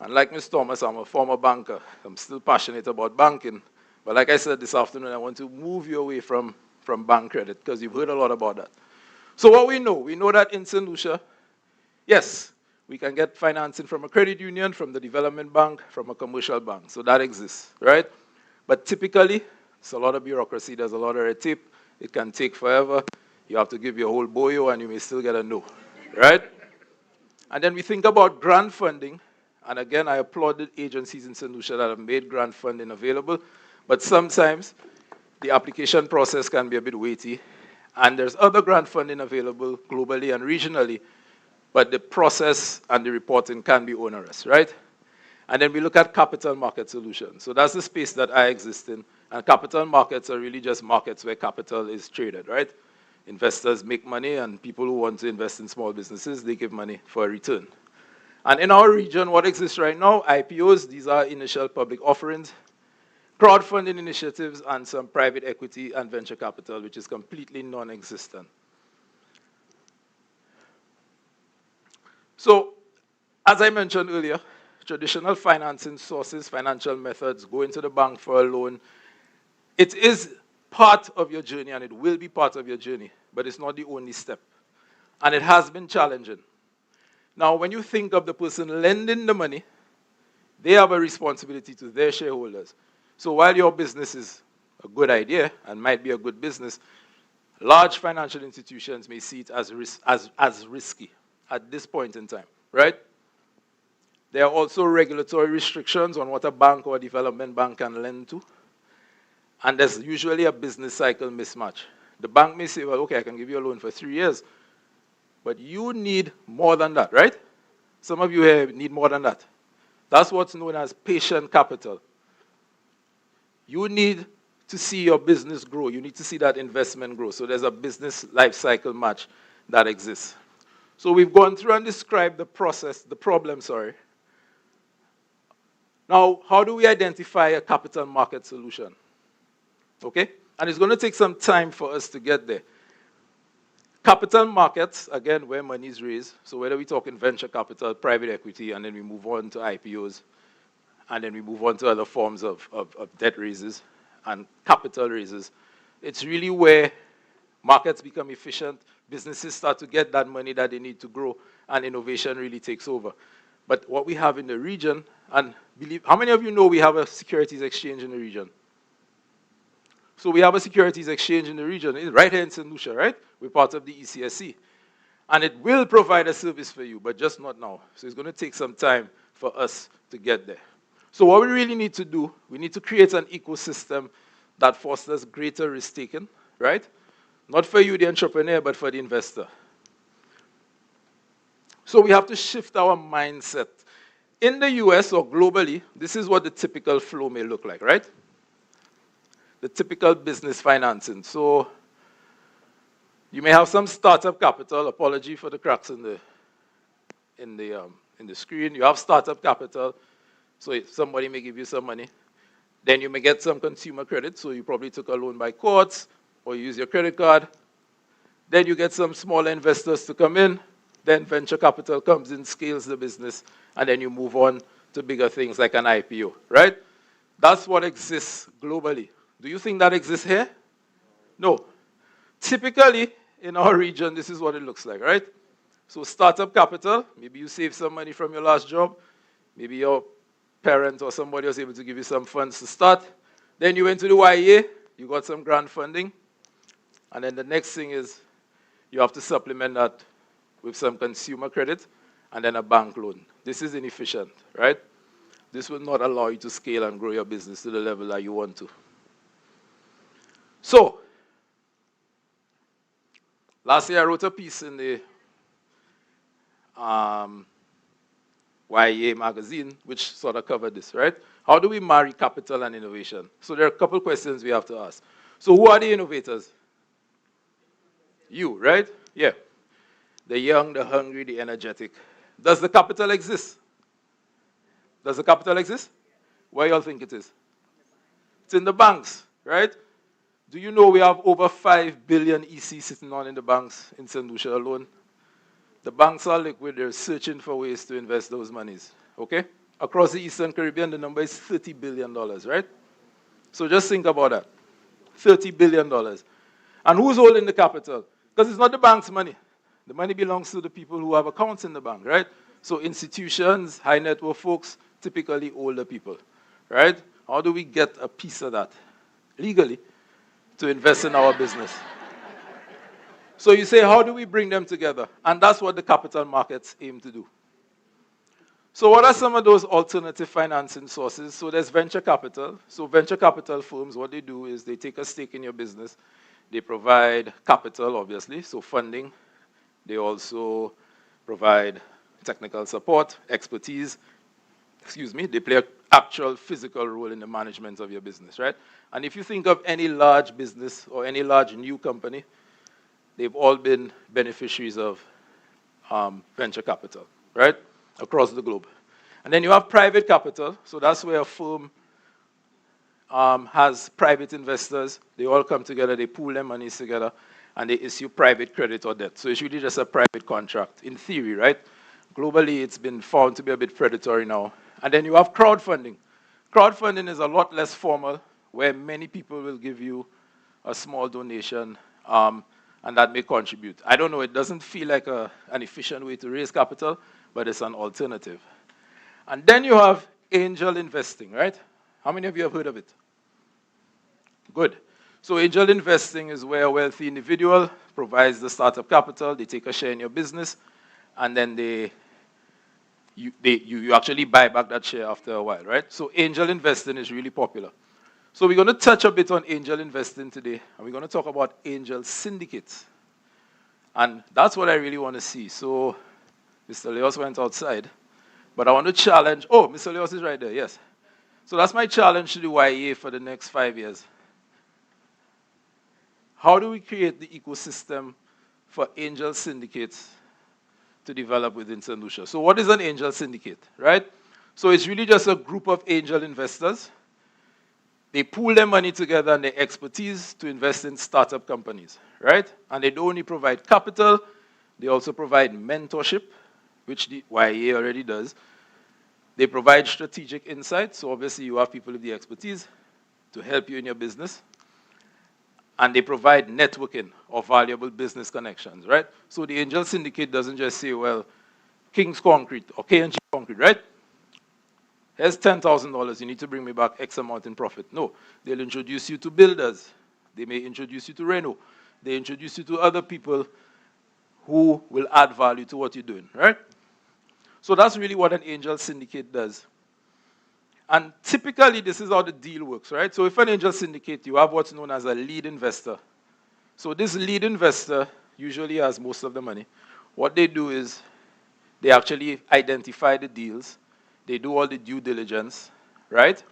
And like Ms. Thomas, I'm a former banker. I'm still passionate about banking. But like I said this afternoon, I want to move you away from bank credit because you've heard a lot about that. So what we know that in St. Lucia, yes, we can get financing from a credit union, from the development bank, from a commercial bank. So that exists, right? But typically, it's a lot of bureaucracy. There's a lot of red tape. It can take forever. You have to give your whole boyo, and you may still get a no, right? And then we think about grant funding. And again, I applaud the agencies in St. Lucia that have made grant funding available. But sometimes the application process can be a bit weighty. And there's other grant funding available globally and regionally. But the process and the reporting can be onerous, right? And then we look at capital market solutions. So that's the space that I exist in. And capital markets are really just markets where capital is traded, right? Investors make money, and people who want to invest in small businesses, they give money for a return. And in our region, what exists right now, IPOs, these are initial public offerings, crowdfunding initiatives, and some private equity and venture capital, which is completely non-existent. So, as I mentioned earlier, traditional financing sources, financial methods, going to the bank for a loan, it is part of your journey and it will be part of your journey, but it's not the only step. And it has been challenging. Now, when you think of the person lending the money, they have a responsibility to their shareholders. So while your business is a good idea and might be a good business, large financial institutions may see it as risky at this point in time, right? There are also regulatory restrictions on what a bank or a development bank can lend to. And there's usually a business cycle mismatch. The bank may say, well, okay, I can give you a loan for 3 years, but you need more than that, right? Some of you here need more than that. That's what's known as patient capital. You need to see your business grow. You need to see that investment grow. So there's a business life cycle match that exists. So we've gone through and described the process, the problem, sorry. Now, how do we identify a capital market solution? Okay? And it's going to take some time for us to get there. Capital markets, again, where money is raised. So whether we're talking venture capital, private equity, and then we move on to IPOs, and then we move on to other forms of debt raises and capital raises, it's really where markets become efficient, businesses start to get that money that they need to grow, and innovation really takes over. But what we have in the region, and how many of you know we have a securities exchange in the region? So we have a securities exchange in the region, right here in St. Lucia, right? We're part of the ECSC. And it will provide a service for you, but just not now. So it's going to take some time for us to get there. So what we really need to do, we need to create an ecosystem that fosters greater risk-taking, right? Not for you, the entrepreneur, but for the investor. So we have to shift our mindset. In the US or globally, this is what the typical flow may look like, right? The typical business financing. So you may have some startup capital. Apology for the cracks in the screen. You have startup capital. So somebody may give you some money. Then you may get some consumer credit. So you probably took a loan by courts or you use your credit card. Then you get some smaller investors to come in. Then venture capital comes in, scales the business, and then you move on to bigger things like an IPO, right? That's what exists globally. Do you think that exists here? No. Typically, in our region, this is what it looks like, right? So startup capital, maybe you save some money from your last job. Maybe your parent or somebody was able to give you some funds to start. Then you went to the YEA, you got some grant funding. And then the next thing is you have to supplement that with some consumer credit and then a bank loan. This is inefficient, right? This will not allow you to scale and grow your business to the level that you want to. So, last year I wrote a piece in the YEA magazine, which sort of covered this, right? How do we marry capital and innovation? So there are a couple questions we have to ask. So who are the innovators? You, right? Yeah. The young, the hungry, the energetic. Does the capital exist? Does the capital exist? Where y'all think it is? It's in the banks, right? Do you know we have over 5 billion EC sitting on in the banks in St. Lucia alone? The banks are liquid. They're searching for ways to invest those monies, okay? Across the Eastern Caribbean, the number is $30 billion, right? So just think about that. $30 billion. And who's holding the capital? Because it's not the bank's money. The money belongs to the people who have accounts in the bank, right? So institutions, high net worth folks, typically older people, right? How do we get a piece of that legally to invest in our business? So you say, how do we bring them together? And that's what the capital markets aim to do. So what are some of those alternative financing sources? So there's venture capital. So venture capital firms, what they do is they take a stake in your business. They provide capital, obviously, so funding. They also provide technical support, expertise. They play an actual physical role in the management of your business, right? And if you think of any large business or any large new company, they've all been beneficiaries of venture capital, right? Across the globe. And then you have private capital. So that's where a firm has private investors. They all come together, they pool their monies together, and they issue private credit or debt. So it's really just a private contract, in theory, right? Globally, it's been found to be a bit predatory now. And then you have crowdfunding. Crowdfunding is a lot less formal, where many people will give you a small donation, and that may contribute. I don't know, it doesn't feel like an efficient way to raise capital, but it's an alternative. And then you have angel investing, right? How many of you have heard of it? Good. So angel investing is where a wealthy individual provides the startup capital, they take a share in your business, and then you actually buy back that share after a while, right? So angel investing is really popular. So we're going to touch a bit on angel investing today, and we're going to talk about angel syndicates. And that's what I really want to see. So Mr. Leos went outside, but I want to challenge, oh, Mr. Leos is right there, yes. So that's my challenge to the YEA for the next 5 years. How do we create the ecosystem for angel syndicates to develop within St. Lucia? So what is an angel syndicate, right? So it's really just a group of angel investors. They pool their money together and their expertise to invest in startup companies, right? And they don't only provide capital, they also provide mentorship, which the YEA already does. They provide strategic insight, so obviously you have people with the expertise to help you in your business. And they provide networking or valuable business connections, right? So the angel syndicate doesn't just say, well, King's Concrete or K&G Concrete, right? Here's $10,000, you need to bring me back X amount in profit. No, they'll introduce you to builders. They may introduce you to Reno. They introduce you to other people who will add value to what you're doing, right? So that's really what an angel syndicate does. And typically, this is how the deal works, right? So if an angel syndicate, you have what's known as a lead investor. So this lead investor usually has most of the money. What they do is they actually identify the deals. They do all the due diligence, right?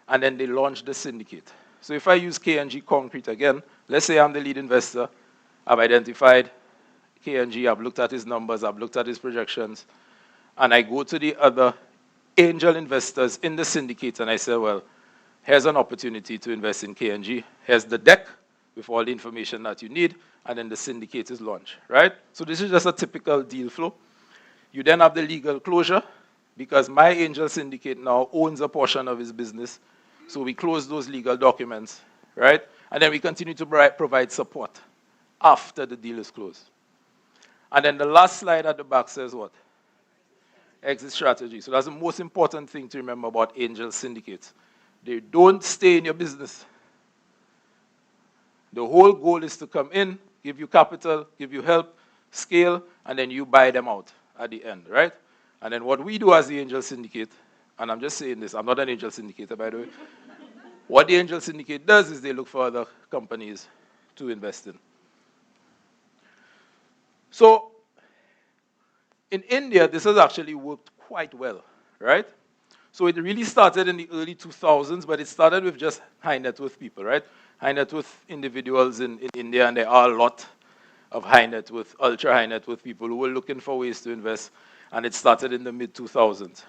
And then they launch the syndicate. So if I use K&G Concrete again, let's say I'm the lead investor. I've identified K&G, I've looked at his numbers, I've looked at his projections, and I go to the other angel investors in the syndicate, and I say, well, here's an opportunity to invest in K&G. Here's the deck with all the information that you need, and then the syndicate is launched, right? So this is just a typical deal flow. You then have the legal closure, because my angel syndicate now owns a portion of his business, so we close those legal documents, right? And then we continue to provide support after the deal is closed. And then the last slide at the back says what? Exit strategy. So that's the most important thing to remember about angel syndicates. They don't stay in your business. The whole goal is to come in, give you capital, give you help, scale, and then you buy them out at the end, right? And then what we do as the angel syndicate, and I'm just saying this, I'm not an angel syndicator, by the way. What the angel syndicate does is they look for other companies to invest in. So in India, this has actually worked quite well, right? So it really started in the early 2000s, but it started with just high net worth people, right? High net worth individuals in India, and there are a lot of high net worth, ultra high net worth people who were looking for ways to invest, and it started in the mid-2000s.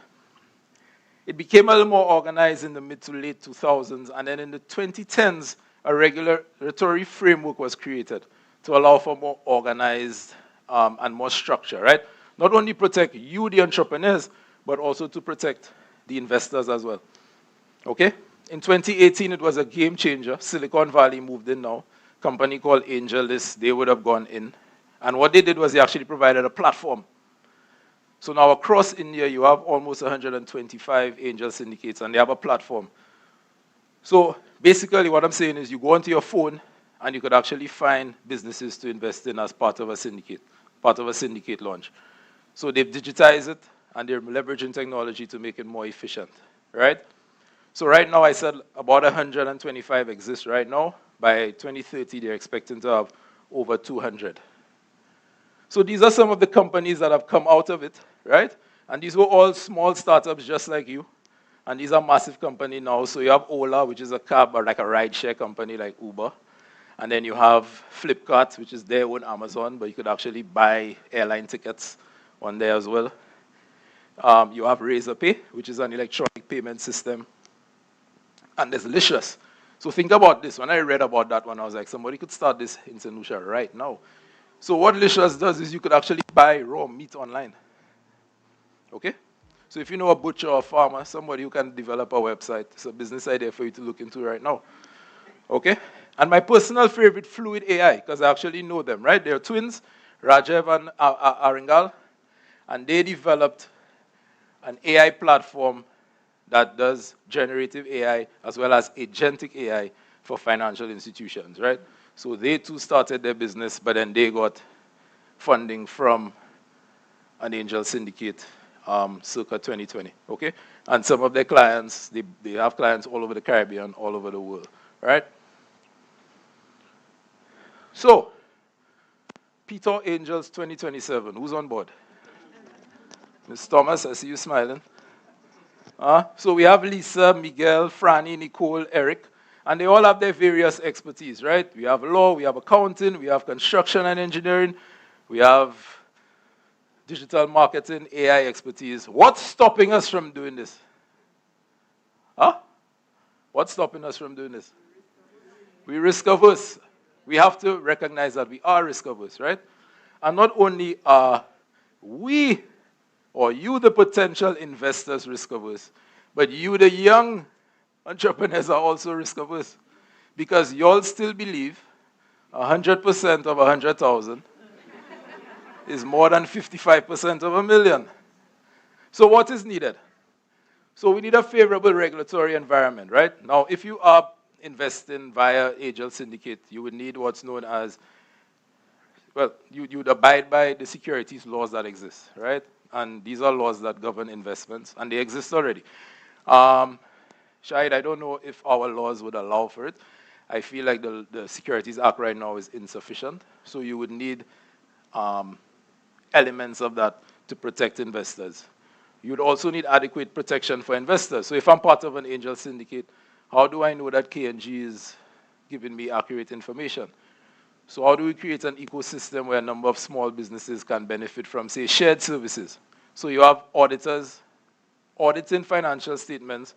It became a little more organized in the mid to late 2000s, and then in the 2010s, a regulatory framework was created to allow for more organized and more structure, right? Not only protect you, the entrepreneurs, but also to protect the investors as well. Okay? In 2018, it was a game changer. Silicon Valley moved in now. A company called AngelList, they would have gone in. And what they did was they actually provided a platform. So now across India, you have almost 125 angel syndicates, and they have a platform. So basically what I'm saying is you go onto your phone, and you could actually find businesses to invest in as part of a syndicate launch. So they've digitized it, and they're leveraging technology to make it more efficient, right? So right now, I said about 125 exist right now. By 2030, they're expecting to have over 200. So these are some of the companies that have come out of it, right? And these were all small startups just like you. And these are massive companies now. So you have Ola, which is a cab or like a ride-share company like Uber. And then you have Flipkart, which is their own Amazon, but you could actually buy airline tickets on there as well. You have Razorpay, which is an electronic payment system. And there's Licious. So think about this. When I read about that one, I was like, somebody could start this in St. Lucia right now. So what Licious does is you could actually buy raw meat online. Okay? So if you know a butcher or a farmer, somebody who can develop a website, it's a business idea for you to look into right now. Okay? And my personal favorite, Fluid AI, because I actually know them, right? They're twins, Rajev and Aringal, and they developed an AI platform that does generative AI as well as agentic AI for financial institutions, right? So they too started their business, but then they got funding from an angel syndicate circa 2020, okay? And some of their clients, they have clients all over the Caribbean, all over the world, right? So, Peter Angels 2027, who's on board? Ms. Thomas, I see you smiling. So we have Lisa, Miguel, Franny, Nicole, Eric, and they all have their various expertise, right? We have law, we have accounting, we have construction and engineering, we have digital marketing, AI expertise. What's stopping us from doing this? What's stopping us from doing this? We risk averse. We have to recognize that we are risk averse, right? And not only are we or you, the potential investors, risk averse, but you, the young entrepreneurs, are also risk averse. Because you all still believe 100% of 100,000 is more than 55% of a million. So what is needed? So we need a favorable regulatory environment, right? Now, if you are investing via angel syndicate, you would need what's known as, well, you would abide by the securities laws that exist, right? And these are laws that govern investments, and they exist already. Shahid, I don't know if our laws would allow for it. I feel like the Securities Act right now is insufficient, so you would need elements of that to protect investors. You'd also need adequate protection for investors. So if I'm part of an angel syndicate, how do I know that K&G is giving me accurate information? So how do we create an ecosystem where a number of small businesses can benefit from, say, shared services? So you have auditors auditing financial statements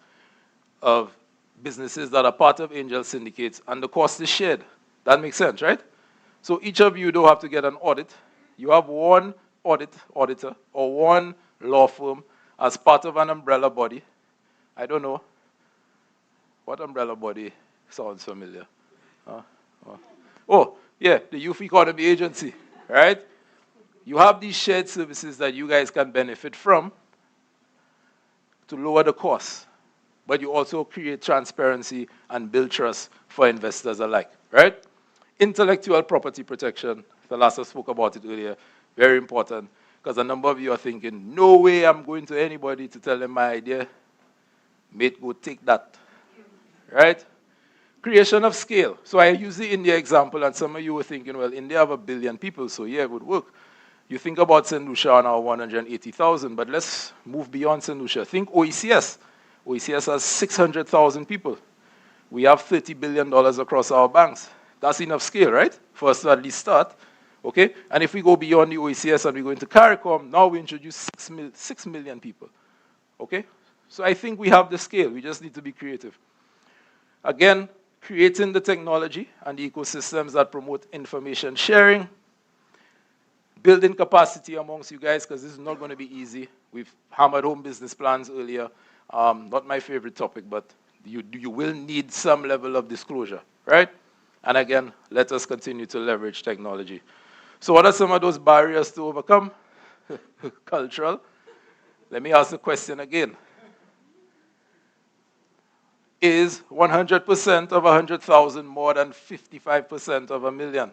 of businesses that are part of angel syndicates, and the cost is shared. That makes sense, right? So each of you don't have to get an audit. You have one auditor or one law firm as part of an umbrella body. I don't know. What umbrella body sounds familiar? Oh, yeah, the Youth Economy Agency, right? You have these shared services that you guys can benefit from to lower the costs, but you also create transparency and build trust for investors alike, right? Intellectual property protection, Thalassa spoke about it earlier, very important, because a number of you are thinking, no way I'm going to anybody to tell them my idea. Mate, go take that, right? Creation of scale. So I use the India example, and some of you were thinking, well, India have 1 billion people, so yeah, it would work. You think about St. Lucia on our 180,000, but let's move beyond St. Lucia. Think OECS. OECS has 600,000 people. We have $30 billion across our banks. That's enough scale, right? For us to at least start. Okay? And if we go beyond the OECS and we go into CARICOM, now we introduce 6 million people. Okay? So I think we have the scale. We just need to be creative. Again, creating the technology and the ecosystems that promote information sharing, building capacity amongst you guys, because this is not going to be easy. We've hammered home business plans earlier. Not my favorite topic, but you will need some level of disclosure, right? And again, let us continue to leverage technology. So what are some of those barriers to overcome? Cultural. Let me ask the question again. Is 100% of 100,000 more than 55% of a million?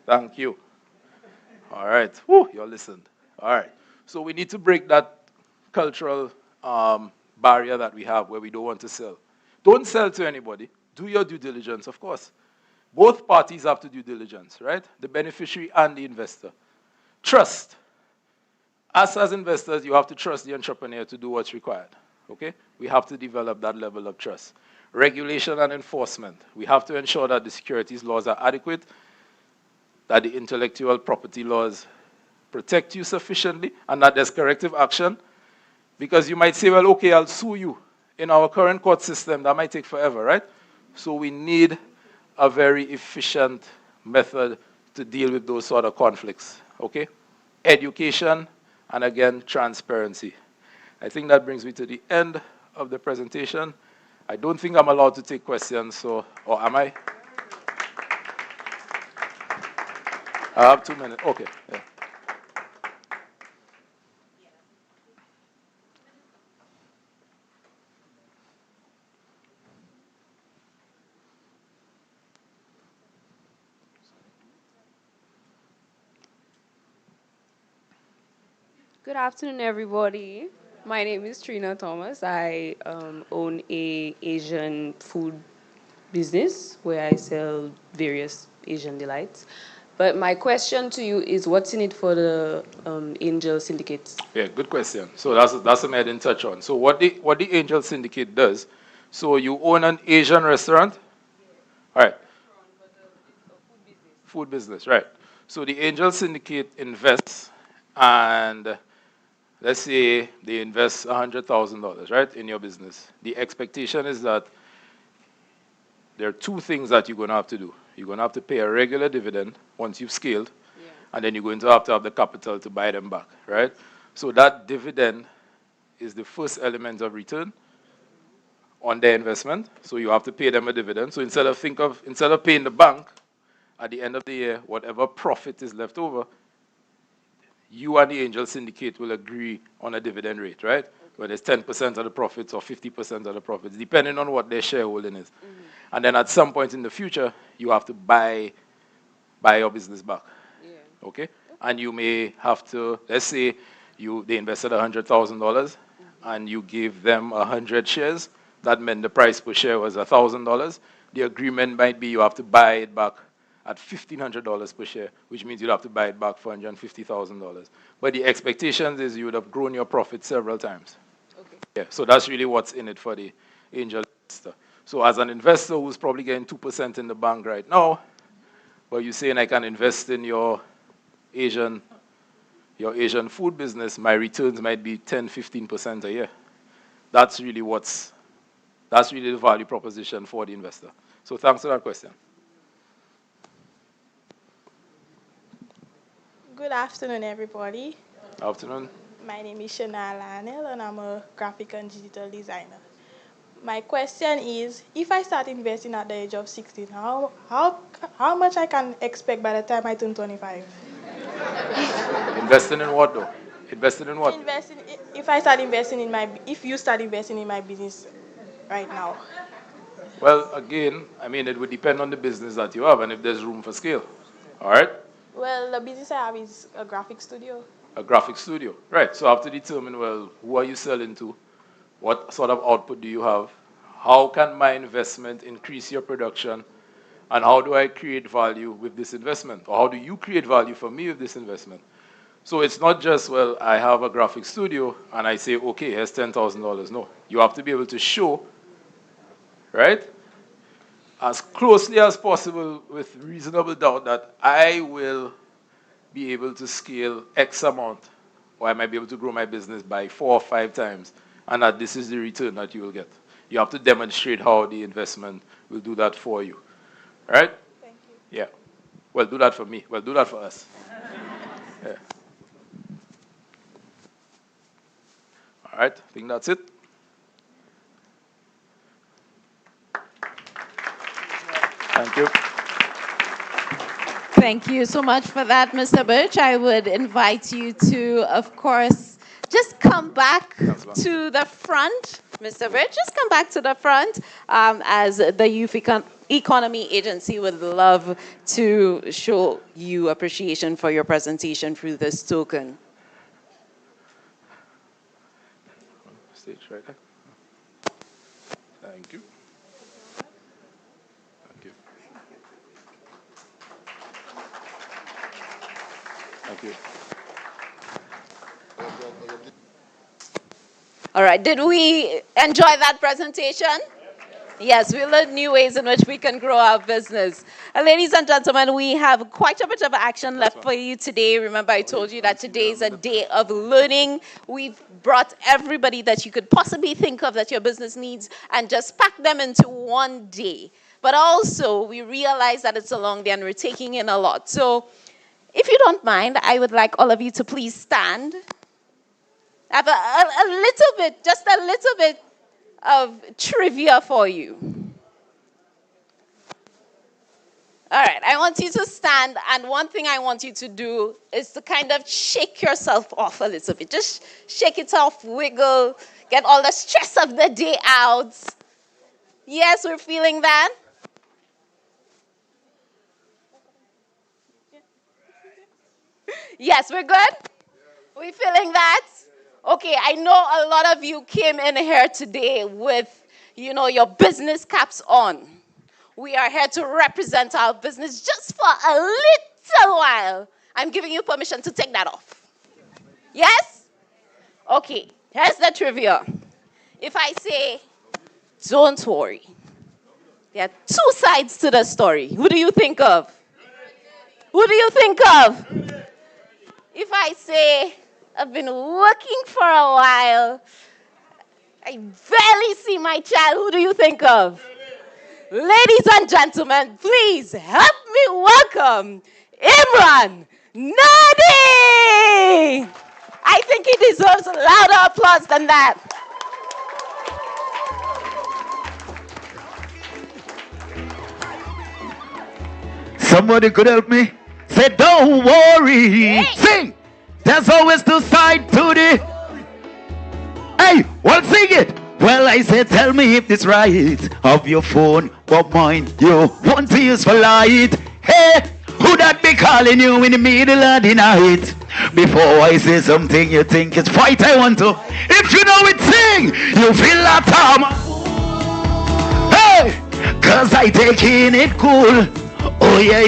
Thank you. All right. Whew, you all listened. All right. So we need to break that cultural barrier that we have where we don't want to sell. Don't sell to anybody. Do your due diligence, of course. Both parties have to do diligence, right? The beneficiary and the investor. Trust. Us as investors, you have to trust the entrepreneur to do what's required. Okay? We have to develop that level of trust. Regulation and enforcement. We have to ensure that the securities laws are adequate, that the intellectual property laws protect you sufficiently, and that there's corrective action. Because you might say, well, okay, I'll sue you. In our current court system, that might take forever, right? So we need a very efficient method to deal with those sort of conflicts, okay? Education and again, transparency. I think that brings me to the end of the presentation. I don't think I'm allowed to take questions, so, or am I? I have 2 minutes. Okay. Yeah. Good afternoon, everybody. My name is Trina Thomas. I own a Asian food business where I sell various Asian delights. But my question to you is, what's in it for the Angel Syndicates? Yeah, good question. So that's something I didn't touch on. So what the Angel Syndicate does, so you own an Asian restaurant? All right. Food business, right. So the Angel Syndicate invests, and let's say they invest $100,000, right, in your business. The expectation is that there are two things that you're going to have to do. You're going to have to pay a regular dividend once you've scaled, and then you're going to have the capital to buy them back, right? So that dividend is the first element of return on their investment. So you have to pay them a dividend. So instead of paying the bank at the end of the year, whatever profit is left over, you and the Angel Syndicate will agree on a dividend rate, right? Whether it's 10% of the profits or 50% of the profits, depending on what their shareholding is. And then at some point in the future, you have to buy your business back. Okay? And you may have to, let's say they invested $100,000 and you gave them 100 shares. That meant the price per share was $1,000. The agreement might be you have to buy it back at $1,500 per share, which means you'd have to buy it back for $150,000. But the expectations is you would have grown your profit several times. Okay. Yeah, so that's really what's in it for the angel investor. So as an investor who's probably getting 2% in the bank right now, but you're saying I can invest in your Asian food business, my returns might be 10, 15% a year. That's really the value proposition for the investor. So thanks for that question. Good afternoon, everybody. Afternoon. My name is Shana Lanel, and I'm a graphic and digital designer. My question is, if I start investing at the age of 16, how much I can expect by the time I turn 25? Investing in what, though? Investing in what? If you start investing in my business right now. Well, again, I mean, it would depend on the business that you have and if there's room for scale. All right? Well, the business I have is a graphic studio. A graphic studio. Right. So I have to determine, well, who are you selling to? What sort of output do you have? How can my investment increase your production? And how do I create value with this investment? Or how do you create value for me with this investment? So it's not just, well, I have a graphic studio and I say, okay, here's $10,000. No. You have to be able to show, right, as closely as possible with reasonable doubt that I will be able to scale X amount, or I might be able to grow my business by 4 or 5 times, and that this is the return that you will get. You have to demonstrate how the investment will do that for you. All right? Thank you. Yeah. Well, do that for me. Well, do that for us. Yeah. All right. I think that's it. Thank you. Thank you so much for that, Mr. Birch. I would invite you to, of course, just come back to the front. Mr. Birch, just come back to the front, as the Youth Economy Agency would love to show you appreciation for your presentation through this token. Stage right there. Thank you. Thank you. Thank you. All right, did we enjoy that presentation? Yes, we learned new ways in which we can grow our business. Ladies and gentlemen, we have quite a bit of action left for you today. Remember, I told you that today is a day of learning. We've brought everybody that you could possibly think of that your business needs and just packed them into one day. But also, we realize that it's a long day and we're taking in a lot. So if you don't mind, I would like all of you to please stand. I have a little bit, just a little bit of trivia for you. All right, I want you to stand, and one thing I want you to do is to kind of shake yourself off a little bit. Just shake it off, wiggle, get all the stress of the day out. Yes, we're feeling that. Yes, we're good? We feeling that? Okay, I know a lot of you came in here today with, your business caps on. We are here to represent our business just for a little while. I'm giving you permission to take that off. Yes? Okay, here's the trivia. If I say, don't worry, there are two sides to the story. Who do you think of? Who do you think of? If I say, I've been working for a while, I barely see my child, who do you think of? Ladies and gentlemen, please help me welcome Imran Nadi! I think he deserves a louder applause than that. Somebody could help me? Say, don't worry. Hey. Sing. There's always two sides to the... Hey, well, sing it. Well, I said, tell me if it's right. Of your phone, but mine, you want to use for light. Hey, who that be calling you in the middle of the night? Before I say something you think it's fight, I want to. If you know it, sing. You feel that time. Hey, cause I taking it cool. Oh yeah,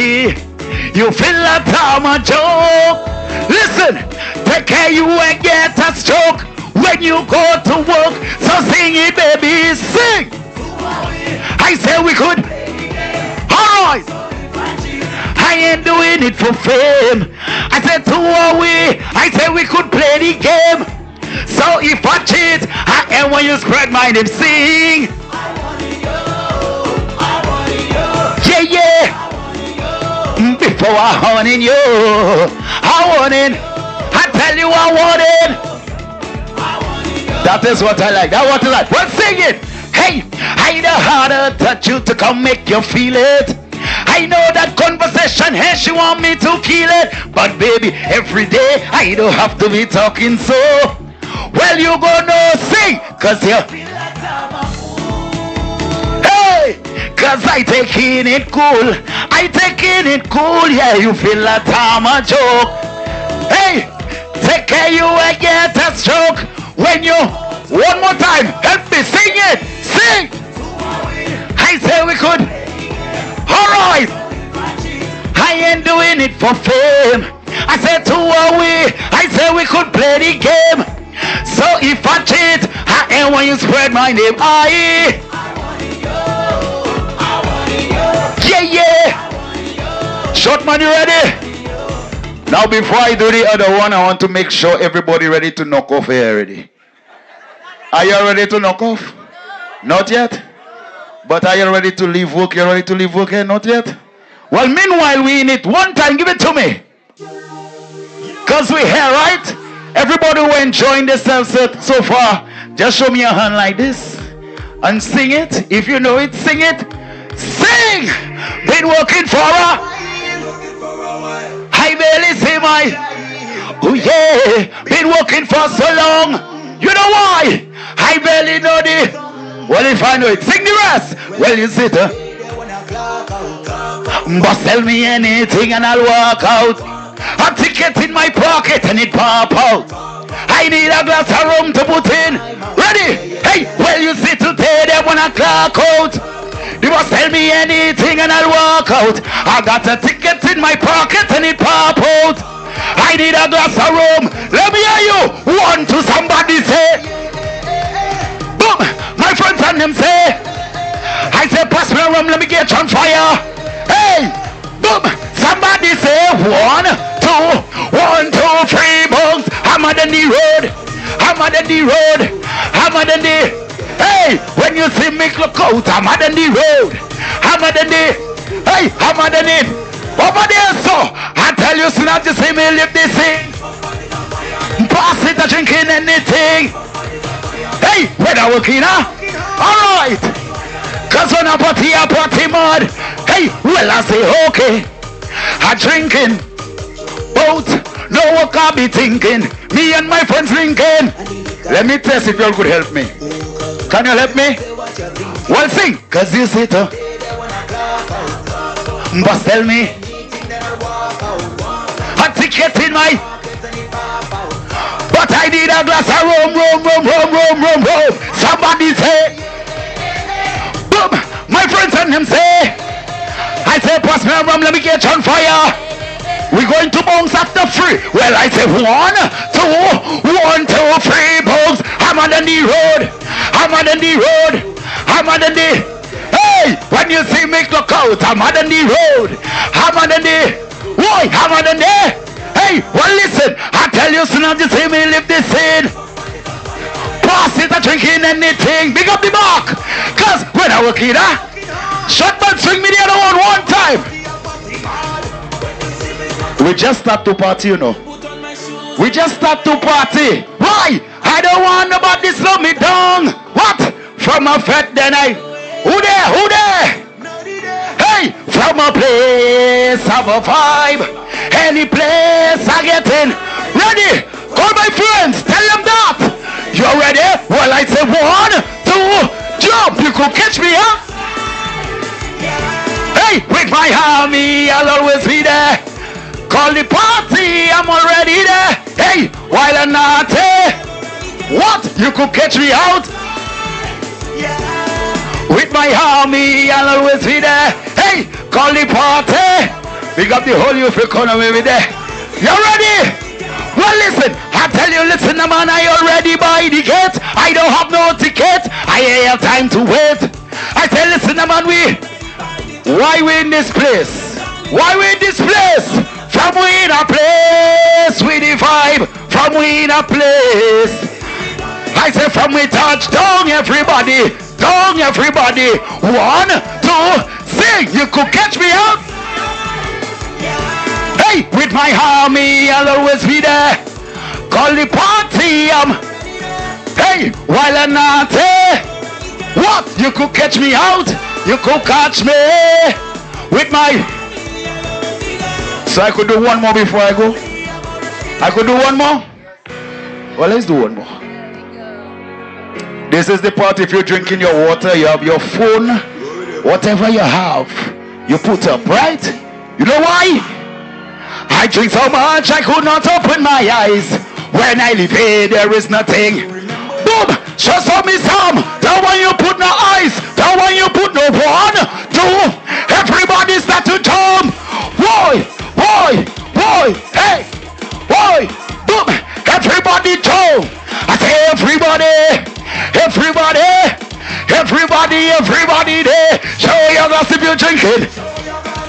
you feel that time a joke. Listen, take care you and get a stroke when you go to work. So sing it, baby, sing. I said we could. Alright. I ain't doing it for fame. I said to Huawei, I said we could play the game. So if I cheat, I am when you spread my name, sing. Yeah, yeah. Before I want in you, I want in. I tell you I want in. That is what I like. That's what I like. Well, sing it. Hey, I know how to touch you to come make you feel it. I know that conversation, hey, she want me to kill it. But baby, every day I don't have to be talking so. Well, you gonna sing, cause you. Hey, cause I taking it cool. I taking it cool, yeah, you feel like I'm a joke. Hey, take care you and get a stroke. When you, one more time, help me sing it, sing. I say we could. Alright, I ain't doing it for fame. I said to Huawei, I said we could play the game. So if I cheat, I ain't when you spread my name. Yeah, yeah. Short man, you ready? Now before I do the other one, I want to make sure everybody ready to knock off here already. Are you ready to knock off? Not yet? But are you ready to leave work? You ready to leave work here? Not yet? Well, meanwhile, we in it. One time, give it to me. Because we're here, right? Everybody who enjoying themselves so far, just show me your hand like this. And sing it. If you know it, sing it. Sing! Been working for a... I barely see my... Oh yeah! Been working for so long. You know why? I barely know the... Well, if I know it, sing the rest. Well, you sit. But tell me anything and I'll walk out. A ticket in my pocket and it pop out. I need a glass of rum to put in. Ready? Hey, well, you sit today, they wanna clock out. You must tell me anything and I'll walk out. I got a ticket in my pocket and it pop out. I need a glass of rum. Let me hear you. One to somebody say. Boom. My friends and them say, I say, pass me a rum, let me get you on fire. Hey, boom. Somebody say, 1, 2, 1, 2, 3, bugs. Hammer than the road. Hammer than the road. Hammer than the. Hey, when you see me look out, hammer than the road. Hammer than the. Hey, hammer than it. Over there, so I tell you, soon as you see me lift this thing. Pass it, a drinking anything. Hey, when I work in, alright. Cause when I party mud. Hey, well I say okay. I drinking. Both, no work I be thinking. Me and my friends drinking. Let me test if you all could help me. Can you help me? Well, sing. Cause you see it. But tell me. A ticket in my. But I need a glass of rum. Somebody say. Boom. My friends and them say. I say, pass me a rum, let me get you on fire. We're going to bounce after 3. Well, I say 1, 2, 1, 2, 3, bounce. I'm on the road. Hey, when you see me look out, I'm on the road. Why? I'm on the Hey, well listen, I tell you soon as you see me live this in. Pass it, a drinking anything. Big up the mark. Cause when I work here, shot man swing me the other one time. We just start to party, you know. We just start to party. Why? I don't want nobody slow me down. What? From a fete then who there? Hey, from a place of a vibe. Any place I get in. Ready? Call my friends. Tell them that. You ready? Well, I say 1, 2, jump. You could catch me, huh? Hey, with my army, I'll always be there. Call the party, I'm already there. Hey, while I'm not what? You could catch me out? With my army, I'll always be there. Hey, call the party. Big up the whole youth economy with there. You ready? Well, listen, I tell you, listen, man, I already buy the gate. I don't have no ticket. I ain't have time to wait. I say, listen, man, why we in this place? Why we in this place? From we in a place with the vibe. From we in a place. I say from we touch down everybody. Down everybody. 1, 2, sing. You could catch me out. Hey, with my army, I'll always be there. Call the party. Hey, while I'm not what? You could catch me out. You could catch me with my. So I could do one more before I go. I could do one more. Well, let's do one more. This is the part. If you're drinking your water, you have your phone, whatever you have, you put up, right? You know why? I drink so much I could not open my eyes. When I leave here, there is nothing. Boom! Just for me some. That one you put no ice. That one you put no 1, 2. Everybody start to jump. Boy, hey, boy, boom. Everybody jump. I say everybody there. Show your glass if you're drinking.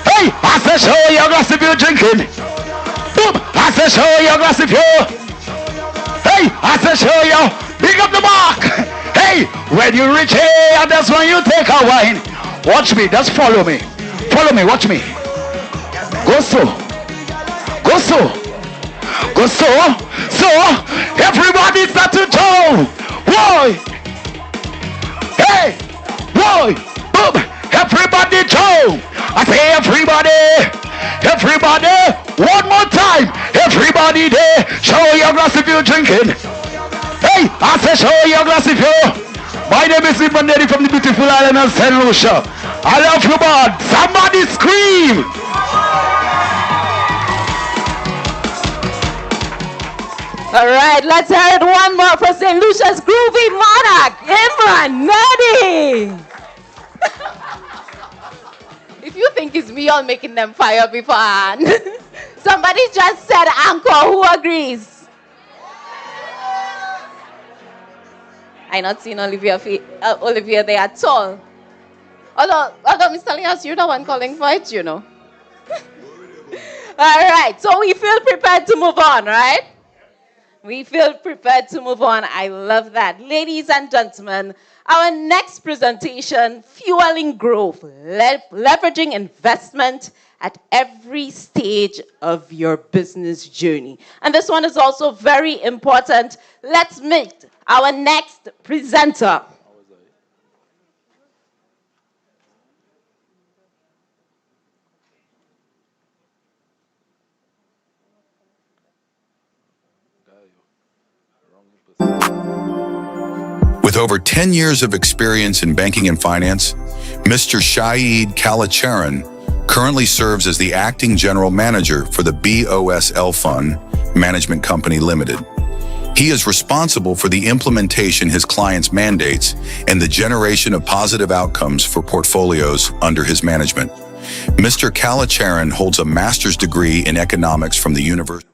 Hey, I say show your glass if you're drinking. Boom, I say show your glass if you're. Hey, I say show you. Big up the mark. Hey, when you reach here, that's when you take a wine. Watch me, just follow me. Follow me, watch me. Go so. So, everybody start to jump. Boy. Hey, boy. Boom. Everybody jump. I say everybody. One more time. Everybody there. Show your glass if you're drinking. Hey, I say show your glass if you're. My name is Ivan Neddy from the beautiful island of St. Lucia. I love you, man. Somebody scream. All right, let's hear it one more for St. Lucia's groovy monarch, Imran Neddy. If you think it's me all making them fire beforehand. Somebody just said anchor. Who agrees? I not seen Olivia there at all. Although Miss Talias, you're the one calling for it, you know. All right, so we feel prepared to move on, right? We feel prepared to move on. I love that. Ladies and gentlemen, our next presentation, Fueling Growth, Leveraging Investment at every stage of your business journey. And this one is also very important. Let's meet our next presenter. With over 10 years of experience in banking and finance, Mr. Shaeed Kalacharan currently serves as the acting general manager for the BOSL Fund Management Company Limited. He is responsible for the implementation his clients' mandates and the generation of positive outcomes for portfolios under his management. Mr. Kalacharan holds a master's degree in economics from the University.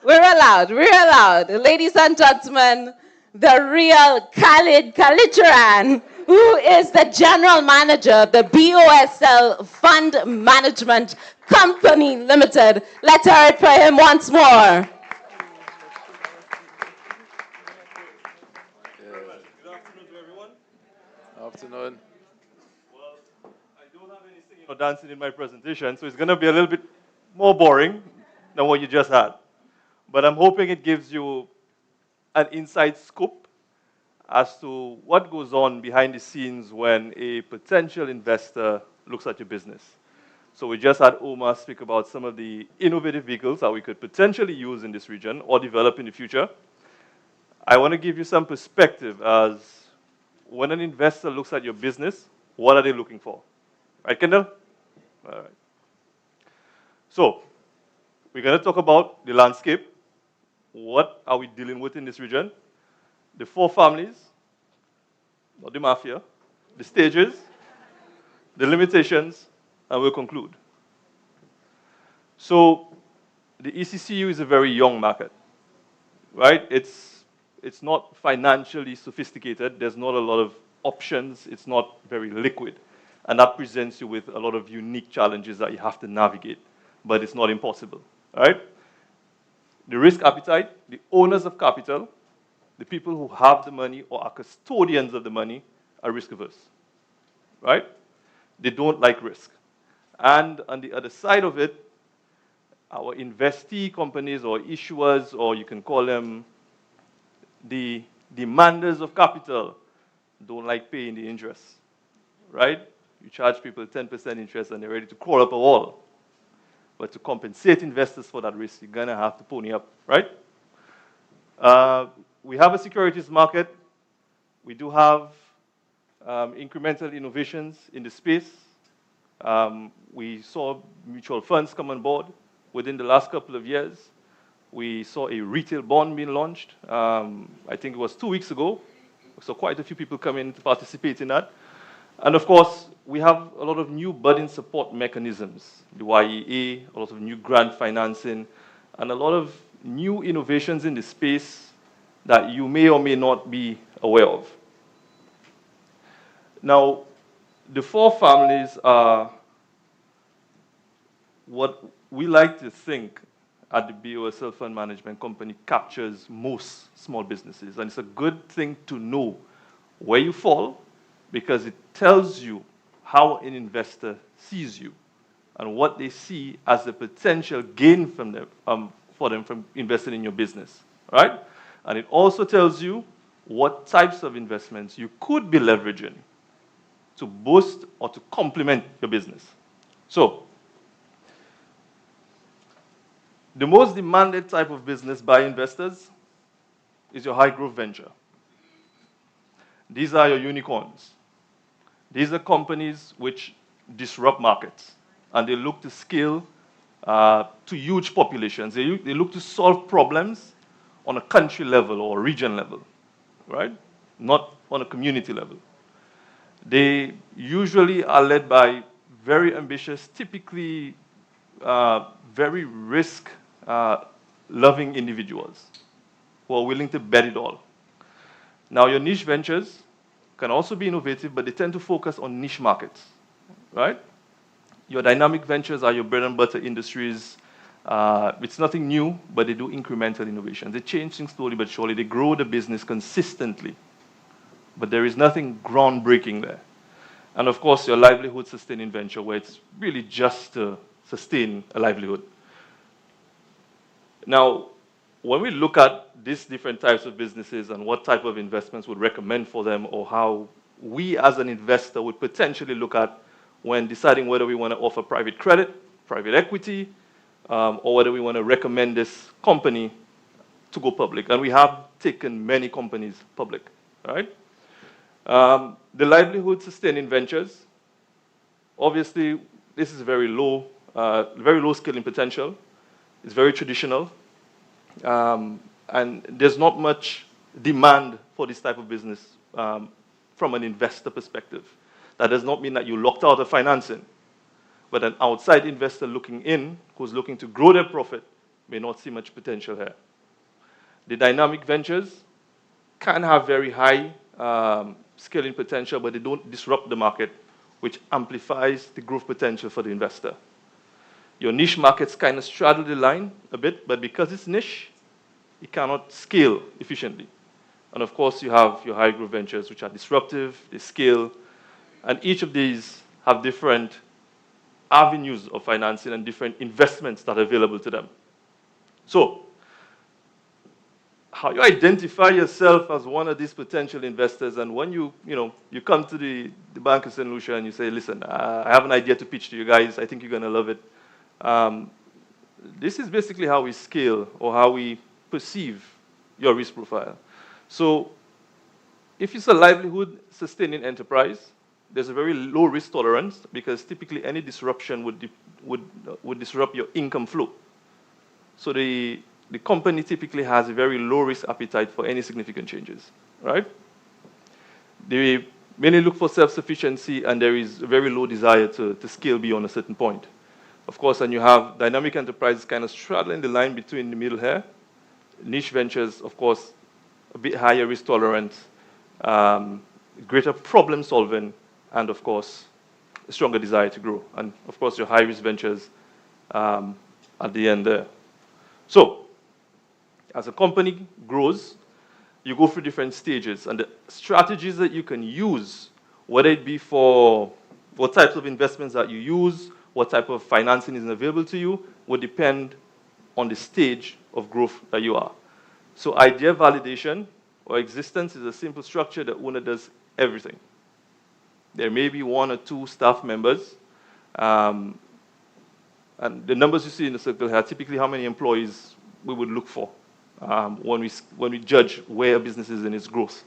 We're allowed. Ladies and gentlemen, the real Khalid Kalicharan, who is the general manager of the BOSL Fund Management Company Limited. Let's hear it for him once more. Afternoon. Well, I don't have any singing or dancing in my presentation, so it's going to be a little bit more boring than what you just had. But I'm hoping it gives you an inside scoop as to what goes on behind the scenes when a potential investor looks at your business. So we just had Omar speak about some of the innovative vehicles that we could potentially use in this region or develop in the future. I want to give you some perspective as when an investor looks at your business, what are they looking for? Right, Kendall? All right. So we're going to talk about the landscape. What are we dealing with in this region? The four families, not the mafia, the stages, the limitations, and we'll conclude. So the ECCU is a very young market, right? It's not financially sophisticated. There's not a lot of options. It's not very liquid. And that presents you with a lot of unique challenges that you have to navigate. But it's not impossible, all right? The risk appetite, the owners of capital, the people who have the money or are custodians of the money are risk averse, right? They don't like risk. And on the other side of it, our investee companies or issuers, or you can call them the demanders of capital, don't like paying the interest, right? You charge people 10% interest and they're ready to crawl up a wall. But to compensate investors for that risk, you're going to have to pony up, right? We have a securities market. We do have incremental innovations in the space. We saw mutual funds come on board within the last couple of years. We saw a retail bond being launched. I think it was 2 weeks ago. So quite a few people come in to participate in that. And of course, we have a lot of new budding support mechanisms, the YEA, a lot of new grant financing, and a lot of new innovations in the space that you may or may not be aware of. Now, the four families are what we like to think at the BOSL Fund Management Company captures most small businesses. And it's a good thing to know where you fall, because it tells you how an investor sees you and what they see as the potential gain from them, for them from investing in your business, right? And it also tells you what types of investments you could be leveraging to boost or to complement your business. So, the most demanded type of business by investors is your high growth venture. These are your unicorns. These are companies which disrupt markets, and they look to scale to huge populations. They look to solve problems on a country level or region level, right? Not on a community level. They usually are led by very ambitious, typically very risk-loving individuals who are willing to bet it all. Now, your niche ventures can also be innovative, but they tend to focus on niche markets, right? Your dynamic ventures are your bread and butter industries. It's nothing new, but they do incremental innovations. They change things slowly but surely. They grow the business consistently, but there is nothing groundbreaking there. And of course, your livelihood sustaining venture, where it's really just to sustain a livelihood. Now, when we look at these different types of businesses and what type of investments would recommend for them, or how we as an investor would potentially look at when deciding whether we want to offer private credit, private equity, or whether we want to recommend this company to go public. And we have taken many companies public, right? The livelihood sustaining ventures, obviously, this is very low scaling potential. It's very traditional. And there's not much demand for this type of business from an investor perspective. That does not mean that you locked out of financing. But an outside investor looking in, who's looking to grow their profit, may not see much potential here. The dynamic ventures can have very high scaling potential, but they don't disrupt the market, which amplifies the growth potential for the investor. Your niche markets kind of straddle the line a bit, but because it's niche, it cannot scale efficiently. And of course, you have your high growth ventures, which are disruptive, they scale, and each of these have different avenues of financing and different investments that are available to them. So, how you identify yourself as one of these potential investors, and when you come to the Bank of St. Lucia and you say, listen, I have an idea to pitch to you guys, I think you're going to love it. This is basically how we scale or how we perceive your risk profile. So if it's a livelihood sustaining enterprise, there's a very low risk tolerance because typically any disruption would disrupt your income flow. So the company typically has a very low risk appetite for any significant changes, right? They mainly look for self-sufficiency, and there is a very low desire to scale beyond a certain point. Of course, and you have dynamic enterprises kind of straddling the line between the middle here. Niche ventures, of course, a bit higher risk tolerance, greater problem solving, and of course, a stronger desire to grow. And of course, your high risk ventures at the end there. So, as a company grows, you go through different stages, and the strategies that you can use, whether it be for what types of investments that you use, what type of financing is available to you, will depend on the stage of growth that you are. So idea validation or existence is a simple structure. The owner does everything. There may be one or two staff members, and the numbers you see in the circle here are typically how many employees we would look for when we judge where a business is in its growth.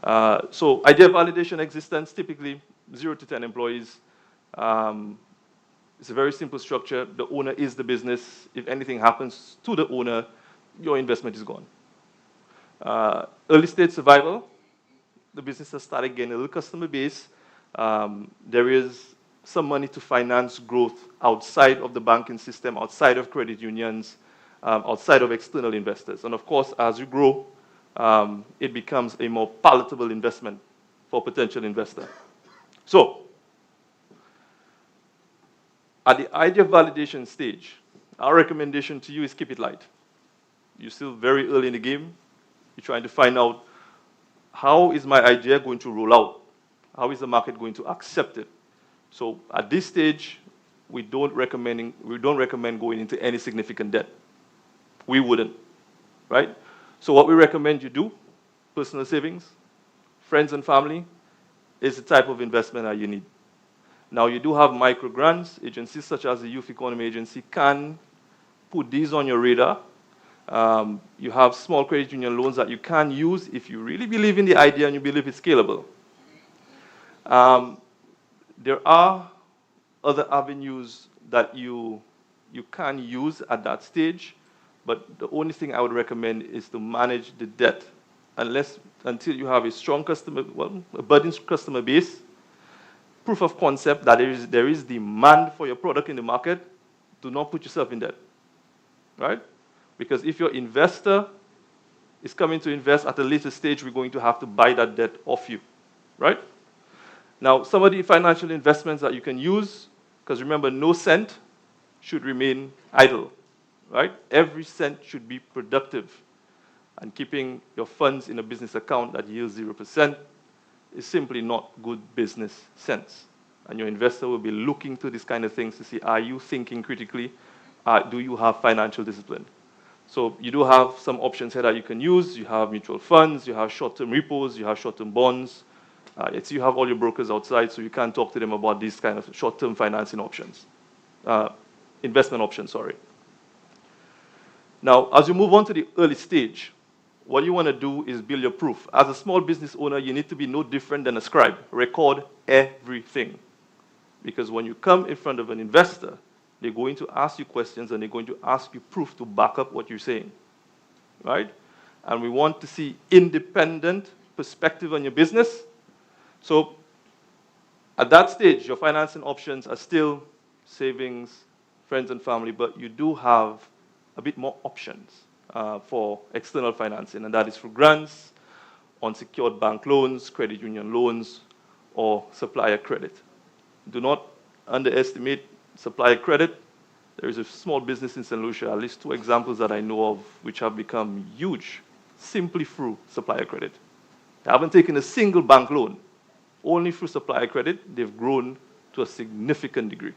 So idea validation existence, typically 0 to 10 employees. It's a very simple structure. The owner is the business. If anything happens to the owner, your investment is gone. Early stage survival, the business has started getting a little customer base. There is some money to finance growth outside of the banking system, outside of credit unions, outside of external investors. And of course, as you grow, it becomes a more palatable investment for a potential investor. So, at the idea validation stage, our recommendation to you is keep it light. You're still very early in the game. You're trying to find out, how is my idea going to roll out? How is the market going to accept it? So at this stage, we don't recommend going into any significant debt. We wouldn't, right? So what we recommend you do, personal savings, friends and family, is the type of investment that you need. Now, you do have micro grants. Agencies such as the Youth Economy Agency can put these on your radar. You have small credit union loans that you can use if you really believe in the idea and you believe it's scalable. There are other avenues that you can use at that stage, but the only thing I would recommend is to manage the debt until you have a strong a budding customer base, proof of concept that there is demand for your product in the market. Do not put yourself in debt, right? Because if your investor is coming to invest at a later stage, we're going to have to buy that debt off you, right? Now, some of the financial investments that you can use, because remember, no cent should remain idle, right? Every cent should be productive. And keeping your funds in a business account that yields 0%, is simply not good business sense. And your investor will be looking to these kind of things to see, are you thinking critically? Do you have financial discipline? So you do have some options here that you can use. You have mutual funds, you have short-term repos, you have short-term bonds. You have all your brokers outside, so you can talk to them about these kind of short-term financing options. Investment options, sorry. Now, as you move on to the early stage, what you want to do is build your proof. As a small business owner, you need to be no different than a scribe. Record everything. Because when you come in front of an investor, they're going to ask you questions and they're going to ask you proof to back up what you're saying. Right? And we want to see independent perspective on your business. So at that stage, your financing options are still savings, friends and family, but you do have a bit more options for external financing, and that is through grants, unsecured bank loans, credit union loans, or supplier credit. Do not underestimate supplier credit. There is a small business in St. Lucia, at least 2 examples that I know of, which have become huge simply through supplier credit. They haven't taken a single bank loan. Only through supplier credit, they've grown to a significant degree.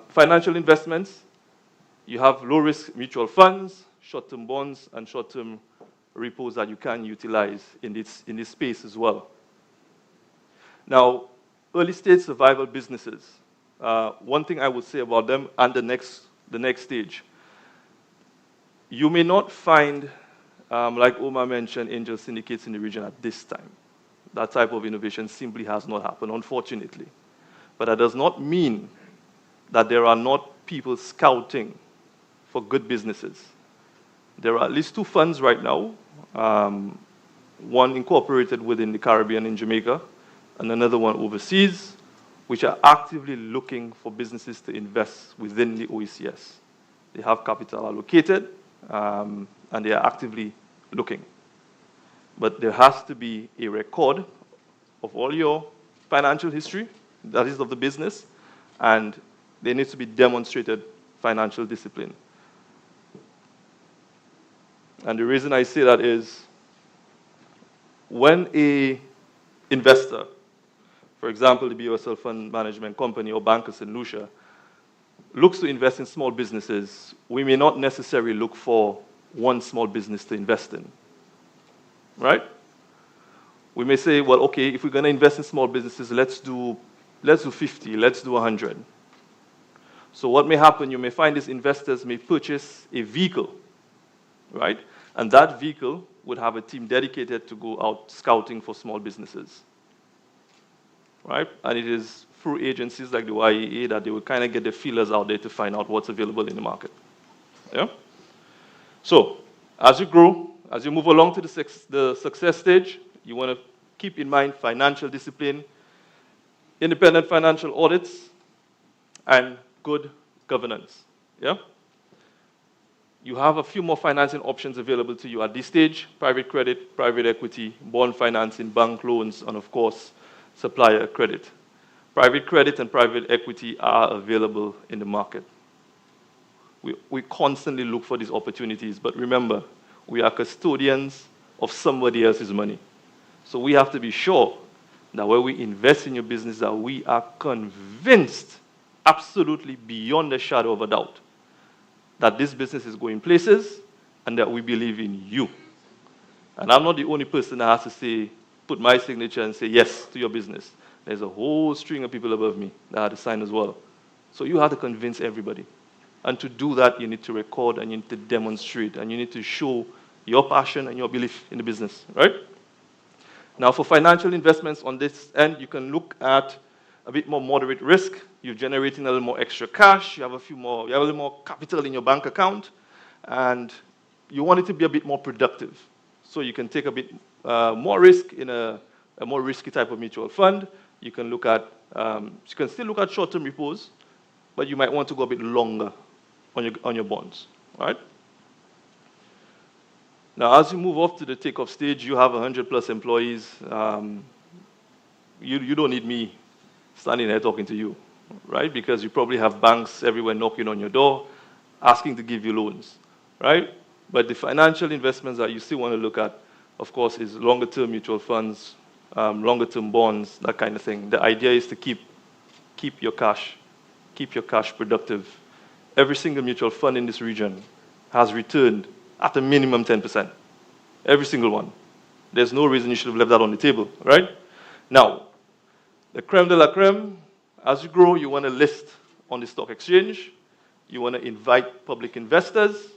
Financial investments, you have low-risk mutual funds, short-term bonds, and short-term repos that you can utilize in this space as well. Now, early-stage survival businesses, one thing I would say about them and the next stage, you may not find, like Omar mentioned, angel syndicates in the region at this time. That type of innovation simply has not happened, unfortunately. But that does not mean that there are not people scouting for good businesses. There are at least 2 funds right now, one incorporated within the Caribbean in Jamaica, and another one overseas, which are actively looking for businesses to invest within the OECS. They have capital allocated, and they are actively looking. But there has to be a record of all your financial history, that is of the business, and there needs to be demonstrated financial discipline. And the reason I say that is when an investor, for example, the BOSL Fund Management Company or Bankers in Lucia, looks to invest in small businesses, we may not necessarily look for one small business to invest in. Right? We may say, well, okay, if we're going to invest in small businesses, let's do 50, let's do 100. So what may happen, you may find these investors may purchase a vehicle, right? And that vehicle would have a team dedicated to go out scouting for small businesses, right? And it is through agencies like the YEA that they will kind of get the feelers out there to find out what's available in the market. Yeah? So as you grow, as you move along to the success stage, you want to keep in mind financial discipline, independent financial audits, and good governance. Yeah? You have a few more financing options available to you at this stage: private credit, private equity, bond financing, bank loans, and of course, supplier credit. Private credit and private equity are available in the market. We constantly look for these opportunities, but remember, we are custodians of somebody else's money. So we have to be sure that when we invest in your business, that we are convinced, absolutely beyond a shadow of a doubt, that this business is going places and that we believe in you. And I'm not the only person that has to say, put my signature and say yes to your business. There's a whole string of people above me that had to sign as well. So you have to convince everybody. And to do that, you need to record and you need to demonstrate and you need to show your passion and your belief in the business, right? Now, for financial investments on this end, you can look at a bit more moderate risk. You're generating a little more extra cash. You have a little more capital in your bank account, and you want it to be a bit more productive. So you can take a bit more risk in a more risky type of mutual fund. You can look at, you can still look at short-term repos, but you might want to go a bit longer on your bonds, right? Now, as you move up to the take-off stage, you have 100+ employees. You don't need me standing there talking to you, right? Because you probably have banks everywhere knocking on your door, asking to give you loans, right? But the financial investments that you still want to look at, of course, is longer-term mutual funds, longer-term bonds, that kind of thing. The idea is to keep your cash productive. Every single mutual fund in this region has returned at a minimum 10%. Every single one. There's no reason you should have left that on the table, right? Now, the creme de la creme, as you grow, you want to list on the stock exchange. You want to invite public investors.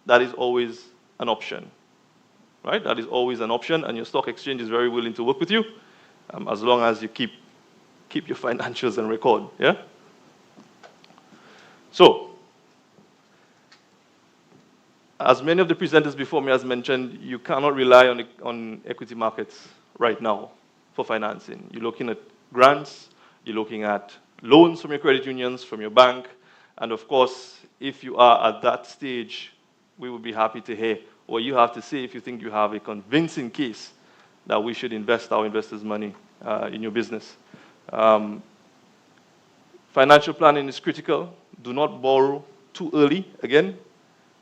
That is always an option, right? That is always an option, and your stock exchange is very willing to work with you as long as you keep your financials and record, yeah? So, as many of the presenters before me has mentioned, you cannot rely on equity markets right now for financing. You're looking at grants, you're looking at loans from your credit unions, from your bank, and of course, if you are at that stage, we would be happy to hear what you have to say if you think you have a convincing case that we should invest our investors' money in your business. Financial planning is critical. Do not borrow too early, again,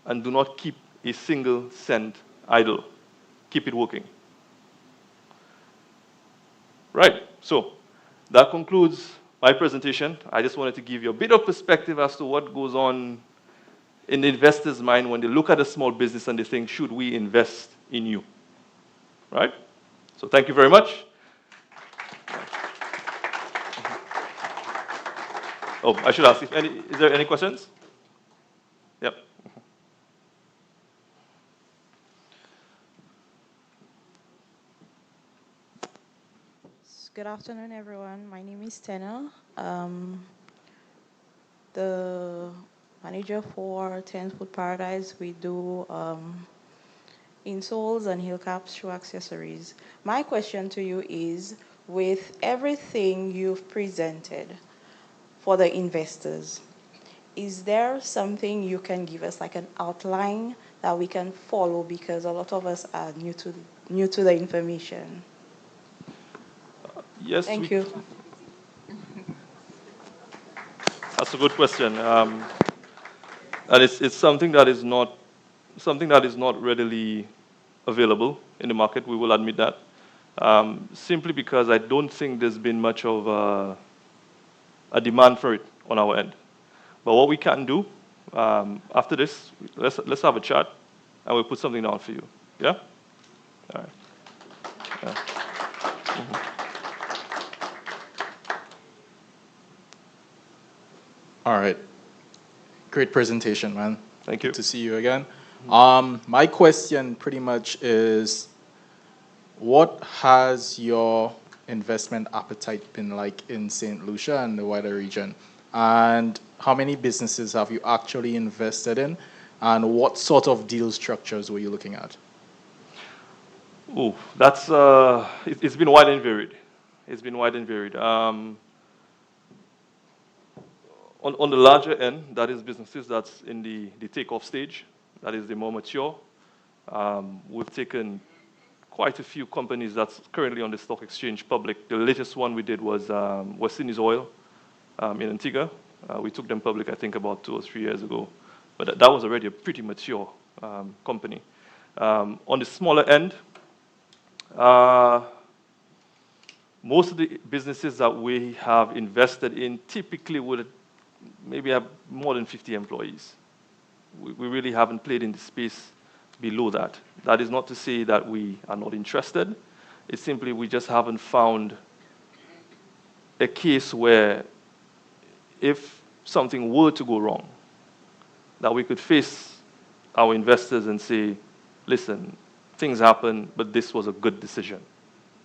and do not keep a single cent idle. Keep it working. Right, so that concludes my presentation. I just wanted to give you a bit of perspective as to what goes on in the investor's mind when they look at a small business and they think, should we invest in you? Right? So thank you very much. Oh, I should ask, is there any questions? Yep. Good afternoon, everyone. My name is Tena. The manager for 10 Food Paradise. We do insoles and heel caps, shoe accessories. My question to you is, with everything you've presented for the investors, is there something you can give us, like an outline that we can follow, because a lot of us are new to the information? Yes. Thank you. That's a good question. And it's something that is not readily available in the market. We will admit that. Simply because I don't think there's been much of a demand for it on our end. But what we can do after this, let's have a chat, and we'll put something down for you. Yeah. All right. Yeah. Mm-hmm. All right. Great presentation, man. Thank you. Good to see you again. My question pretty much is, what has your investment appetite been like in St. Lucia and the wider region? And how many businesses have you actually invested in? And what sort of deal structures were you looking at? Oh, that's it's been wide and varied. It's been wide and varied. On the larger end, that is businesses that's in the takeoff stage, that is the more mature. We've taken quite a few companies that's currently on the stock exchange public. The latest one we did was West Indies Oil in Antigua. We took them public, I think, about 2 or 3 years ago. But that was already a pretty mature company. On the smaller end, most of the businesses that we have invested in typically would maybe have more than 50 employees. We really haven't played in the space below that. That is not to say that we are not interested. It's simply we just haven't found a case where if something were to go wrong, that we could face our investors and say, listen, things happen, but this was a good decision,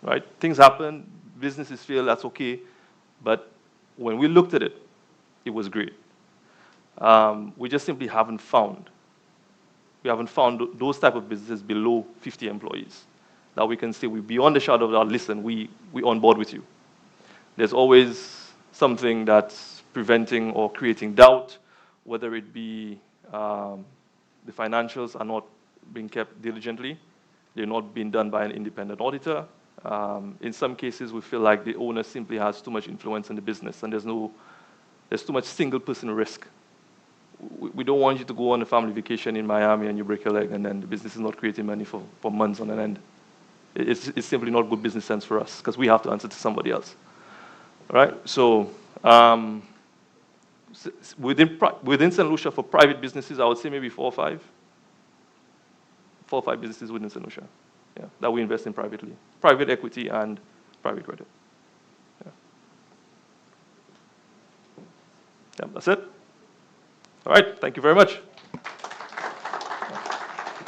right? Things happen, businesses fail, that's okay. But when we looked at it, it was great. We just simply haven't found. We haven't found those type of businesses below 50 employees that we can say we're beyond the shadow of doubt. Listen, we on board with you. There's always something that's preventing or creating doubt, whether it be the financials are not being kept diligently, they're not being done by an independent auditor. In some cases, we feel like the owner simply has too much influence in the business, and there's too much single-person risk. We don't want you to go on a family vacation in Miami and you break your leg, and then the business is not creating money for months on end. It's simply not good business sense for us because we have to answer to somebody else. All right? So within St. Lucia, for private businesses, I would say maybe 4 or 5. 4 or 5 businesses within St. Lucia, yeah, that we invest in privately. Private equity and private credit. Yeah. Yeah, that's it. All right, thank you very much.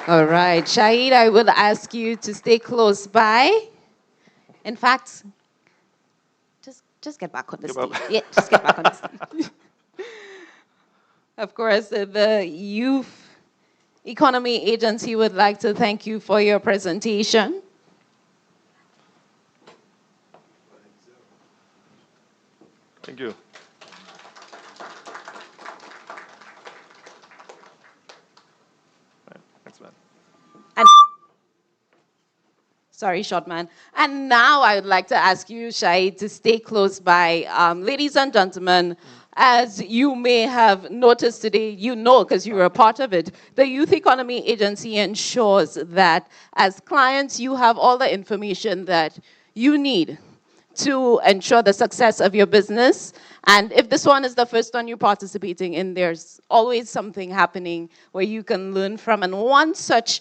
All right, Shahid, I will ask you to stay close by. In fact, just get back on the stage. Yeah, just get back on the stage. Of course, the Youth Economy Agency would like to thank you for your presentation. Thank you. Thanks, man. And sorry, short man. And now I would like to ask you, Shahid, to stay close by. Ladies and gentlemen, as you may have noticed today, you know because you were a part of it, the Youth Economy Agency ensures that as clients, you have all the information that you need to ensure the success of your business. And if this one is the first one you're participating in, there's always something happening where you can learn from. And one such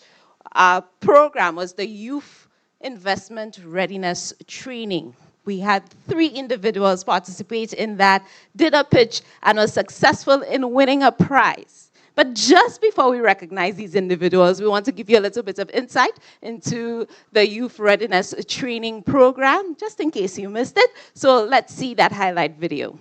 program was the Youth Investment Readiness Training. We had 3 individuals participate in that, did a pitch, and was successful in winning a prize. But just before we recognize these individuals, we want to give you a little bit of insight into the Youth Readiness Training Program, just in case you missed it. So let's see that highlight video.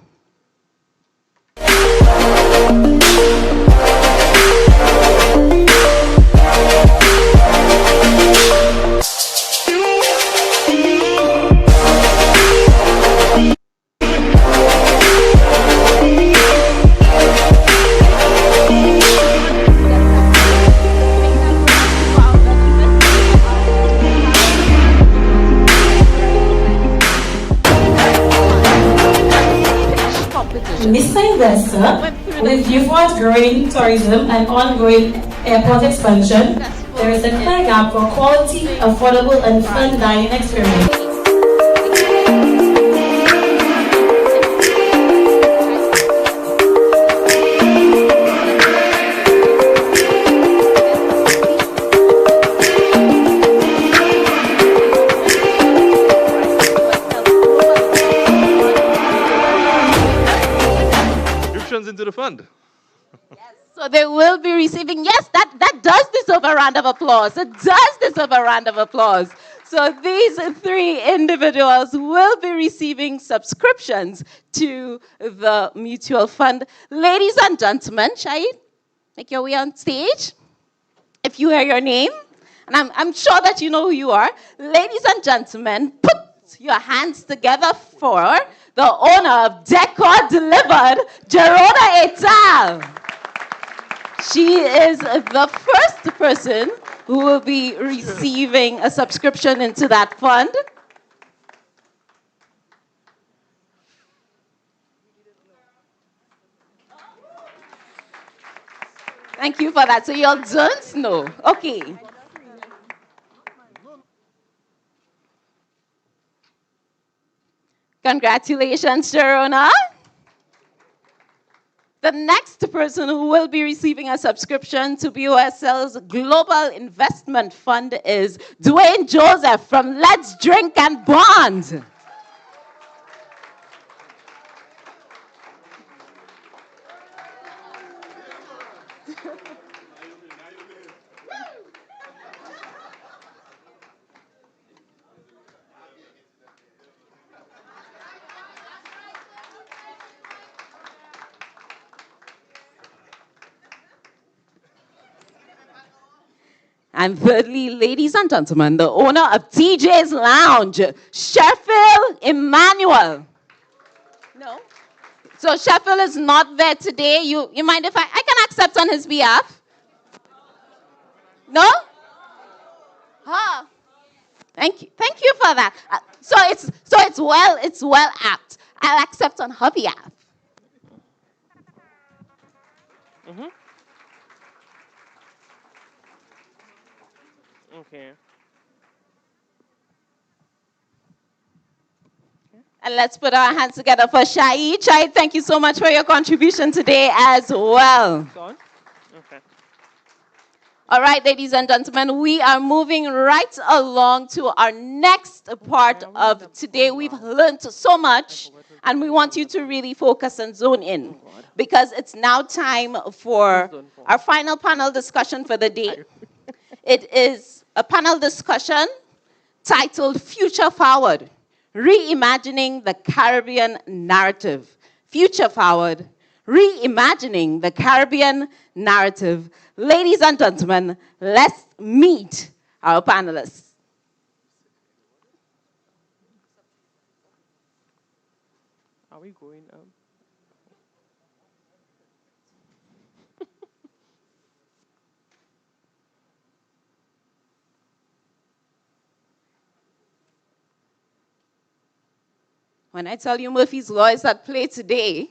Mr. Investor, with Youthworld growing tourism and ongoing airport expansion, there is a clear gap for quality, affordable, and fun dining experience. Into the fund. So they will be receiving, yes, that does deserve a round of applause. It does deserve a round of applause. So these 3 individuals will be receiving subscriptions to the mutual fund. Ladies and gentlemen, Shahid, make your way on stage. If you hear your name, and I'm sure that you know who you are. Ladies and gentlemen, put your hands together for the owner of Decor Delivered, Gerona Etal. She is the first person who will be receiving a subscription into that fund. Thank you for that. So you all don't know. Okay. Congratulations, Gerona. The next person who will be receiving a subscription to BOSL's Global Investment Fund is Dwayne Joseph from Let's Drink and Bond. And thirdly, ladies and gentlemen, the owner of TJ's Lounge, Sheffield Emmanuel. No? So Sheffield is not there today. You mind if I can accept on his behalf? No? Huh. Thank you for that. So it's well apt. I'll accept on her behalf. Mm-hmm. Okay. And let's put our hands together for Shahid. Shahid, thank you so much for your contribution today as well. Okay. All right, ladies and gentlemen, we are moving right along to our next part of today. We've learned so much, and we want you to really focus and zone in, because it's now time for our final panel discussion for the day. It is a panel discussion titled Future Forward, Reimagining the Caribbean Narrative. Future Forward, Reimagining the Caribbean Narrative. Ladies and gentlemen, let's meet our panelists. Are we going up? When I tell you Murphy's Law is at play today,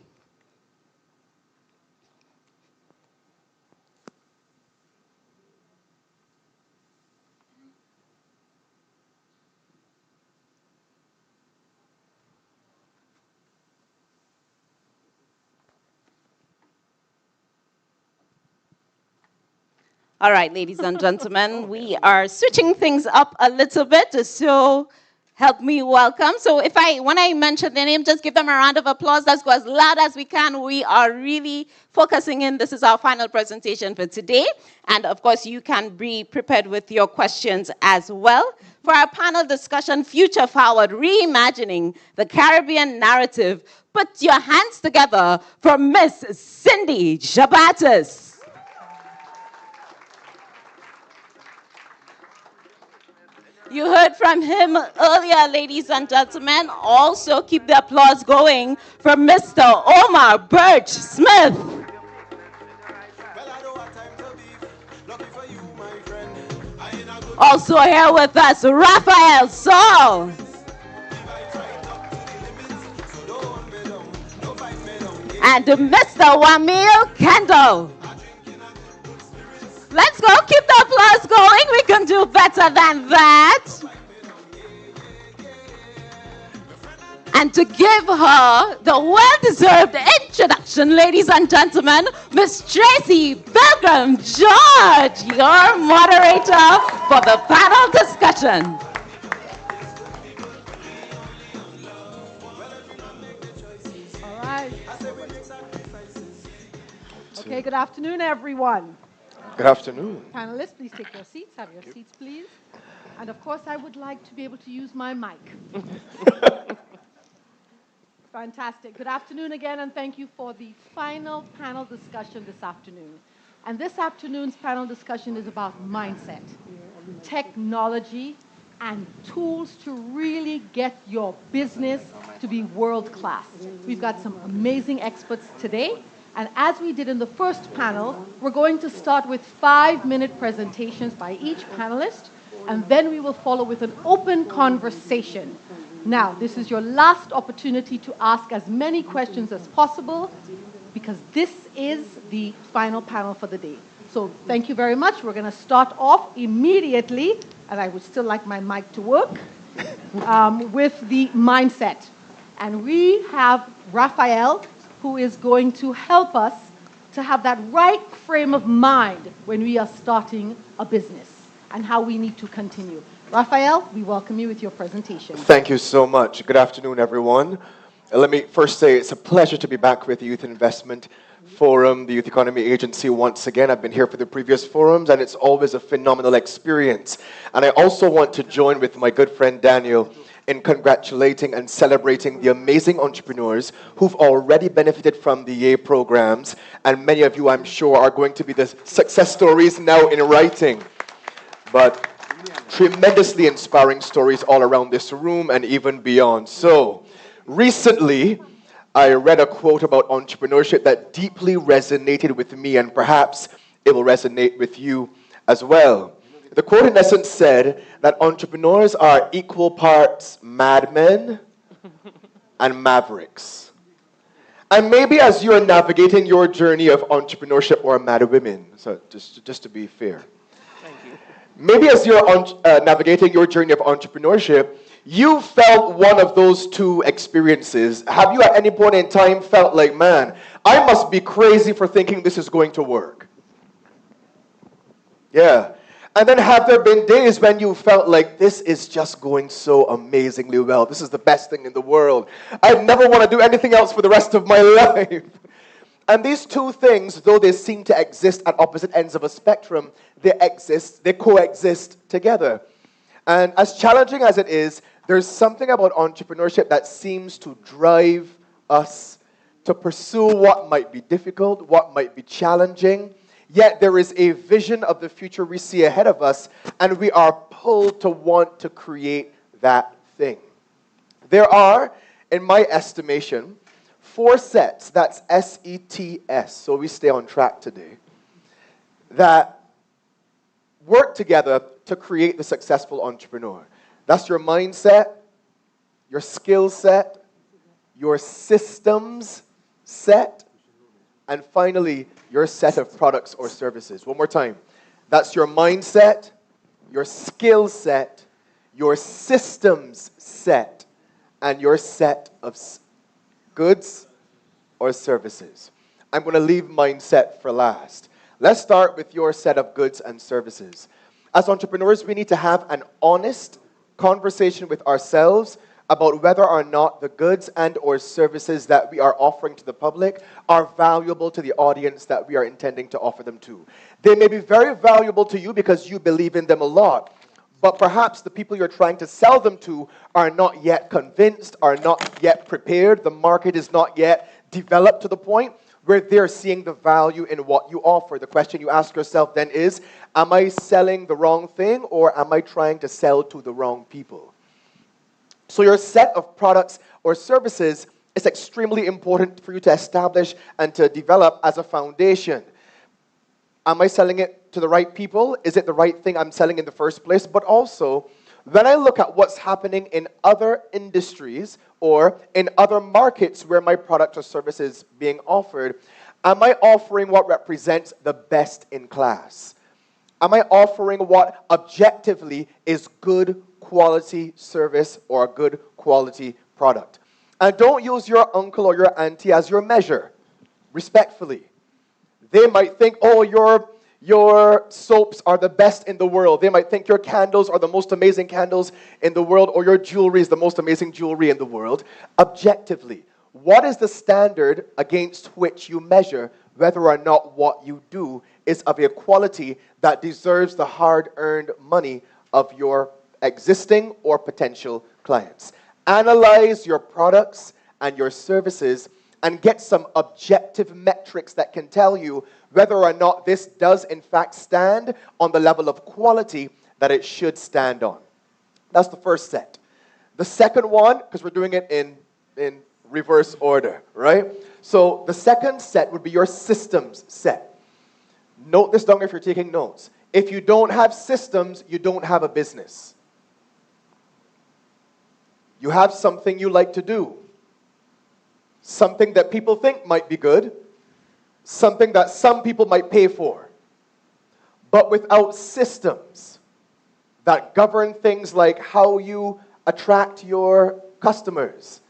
all right, ladies and gentlemen, we are switching things up a little bit, so help me welcome. So when I mention their name, just give them a round of applause. Let's go as loud as we can. We are really focusing in. This is our final presentation for today. And of course, you can be prepared with your questions as well. For our panel discussion, Future Forward, Reimagining the Caribbean Narrative, put your hands together for Miss Cindy Jabatis. You heard from him earlier, ladies and gentlemen. Also, keep the applause going for Mr. Omar Birch Smith. Also here with us, Raphael Saul. And Mr. Wamil Kendall. Let's go, keep the applause going. We can do better than that. And to give her the well-deserved introduction, ladies and gentlemen, Miss Tracy Pilgrim George, your moderator for the panel discussion. All right. Okay, good afternoon, everyone. Good afternoon. Panelists, please take your seats. Have your seats, please. And of course, I would like to be able to use my mic. Fantastic. Good afternoon again, and thank you for the final panel discussion this afternoon. And this afternoon's panel discussion is about mindset, technology, and tools to really get your business to be world class. We've got some amazing experts today. And as we did in the first panel, we're going to start with 5-minute presentations by each panelist, and then we will follow with an open conversation. Now, this is your last opportunity to ask as many questions as possible, because this is the final panel for the day. So thank you very much. We're going to start off immediately, and I would still like my mic to work, with the mindset. And we have Raphael, who is going to help us to have that right frame of mind when we are starting a business and how we need to continue. Raphael, we welcome you with your presentation. Thank you so much. Good afternoon, everyone. Let me first say it's a pleasure to be back with the Youth Investment Forum, the Youth Economy Agency once again. I've been here for the previous forums, and it's always a phenomenal experience. And I also want to join with my good friend Daniel in congratulating and celebrating the amazing entrepreneurs who've already benefited from the YEA programs, and many of you, I'm sure, are going to be the success stories now in writing. But tremendously inspiring stories all around this room and even beyond. So, recently, I read a quote about entrepreneurship that deeply resonated with me, and perhaps it will resonate with you as well. The quote in essence said that entrepreneurs are equal parts madmen and mavericks. And maybe as you're navigating your journey of entrepreneurship or mad women, so just to be fair, Maybe as you're navigating your journey of entrepreneurship, you felt one of those two experiences. Have you at any point in time felt like, man, I must be crazy for thinking this is going to work? Yeah. And then have there been days when you felt like this is just going so amazingly well? This is the best thing in the world. I never want to do anything else for the rest of my life. And these two things, though they seem to exist at opposite ends of a spectrum, they coexist together. And as challenging as it is, there's something about entrepreneurship that seems to drive us to pursue what might be difficult, what might be challenging. Yet there is a vision of the future we see ahead of us, and we are pulled to want to create that thing. There are, in my estimation, 4 sets, that's SETS, so we stay on track today, that work together to create the successful entrepreneur. That's your mindset, your skill set, your systems set, and finally, your set of products or services. One more time. That's your mindset, your skill set, your systems set, and your set of goods or services. I'm going to leave mindset for last. Let's start with your set of goods and services. As entrepreneurs, we need to have an honest conversation with ourselves about whether or not the goods and or services that we are offering to the public are valuable to the audience that we are intending to offer them to. They may be very valuable to you because you believe in them a lot, but perhaps the people you're trying to sell them to are not yet convinced, are not yet prepared, the market is not yet developed to the point where they're seeing the value in what you offer. The question you ask yourself then is, am I selling the wrong thing or am I trying to sell to the wrong people? So your set of products or services is extremely important for you to establish and to develop as a foundation. Am I selling it to the right people? Is it the right thing I'm selling in the first place? But also, when I look at what's happening in other industries or in other markets where my product or service is being offered, am I offering what represents the best in class? Am I offering what objectively is good quality service or a good quality product? And don't use your uncle or your auntie as your measure, respectfully. They might think, oh, your soaps are the best in the world. They might think your candles are the most amazing candles in the world, or your jewelry is the most amazing jewelry in the world. Objectively, what is the standard against which you measure whether or not what you do is of a quality that deserves the hard-earned money of your existing or potential clients? Analyze your products and your services and get some objective metrics that can tell you whether or not this does in fact stand on the level of quality that it should stand on. That's the first set. The second one, because we're doing it in reverse order, right? So the second set would be your systems set. Note this down if you're taking notes. If you don't have systems, you don't have a business. You have something you like to do. Something that people think might be good. Something that some people might pay for. But without systems that govern things like how you attract your customers,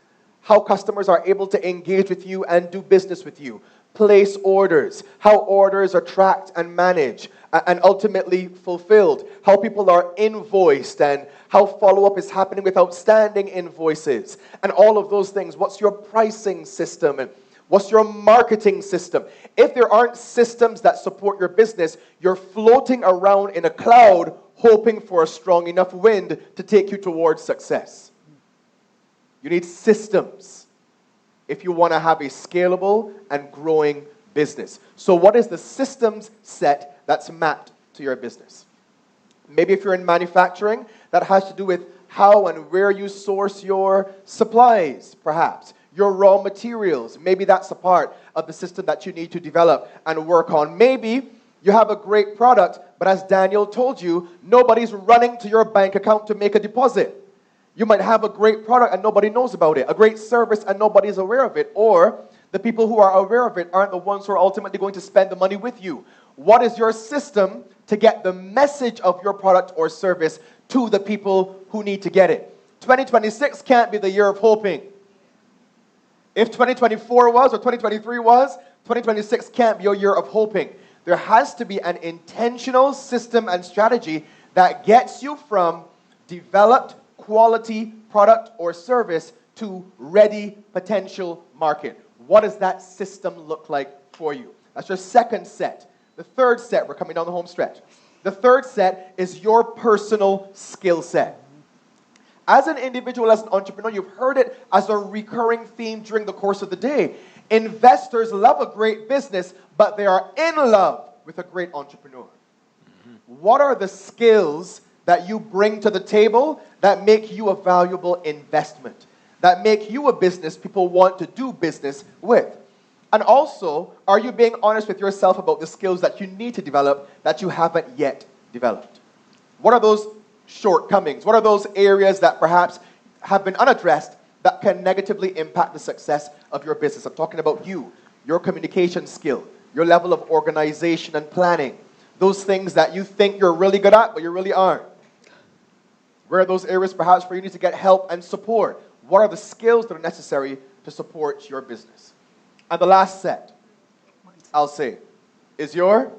how customers are able to engage with you and do business with you, place orders, how orders are tracked and managed and ultimately fulfilled, how people are invoiced and how follow-up is happening with outstanding invoices, and all of those things. What's your pricing system and what's your marketing system? If there aren't systems that support your business, you're floating around in a cloud hoping for a strong enough wind to take you towards success. You need systems if you want to have a scalable and growing business. So what is the systems set that's mapped to your business? Maybe if you're in manufacturing, that has to do with how and where you source your supplies, perhaps. Your raw materials. Maybe that's a part of the system that you need to develop and work on. Maybe you have a great product, but as Daniel told you, nobody's running to your bank account to make a deposit. You might have a great product and nobody knows about it, a great service and nobody's aware of it, or the people who are aware of it aren't the ones who are ultimately going to spend the money with you. What is your system to get the message of your product or service to the people who need to get it? 2026 can't be the year of hoping. If 2024 was or 2023 was, 2026 can't be your year of hoping. There has to be an intentional system and strategy that gets you from developed quality product or service to ready potential market. What does that system look like for you? That's your second set. The third set, we're coming down the home stretch. The third set is your personal skill set. As an individual, as an entrepreneur, you've heard it as a recurring theme during the course of the day. Investors love a great business, but they are in love with a great entrepreneur. What are the skills that you bring to the table that make you a valuable investment, that make you a business people want to do business with? And also, are you being honest with yourself about the skills that you need to develop that you haven't yet developed? What are those shortcomings? What are those areas that perhaps have been unaddressed that can negatively impact the success of your business? I'm talking about you, your communication skill, your level of organization and planning, those things that you think you're really good at, but you really aren't. Where are those areas perhaps where you need to get help and support? What are the skills that are necessary to support your business? And the last set, I'll say, is your,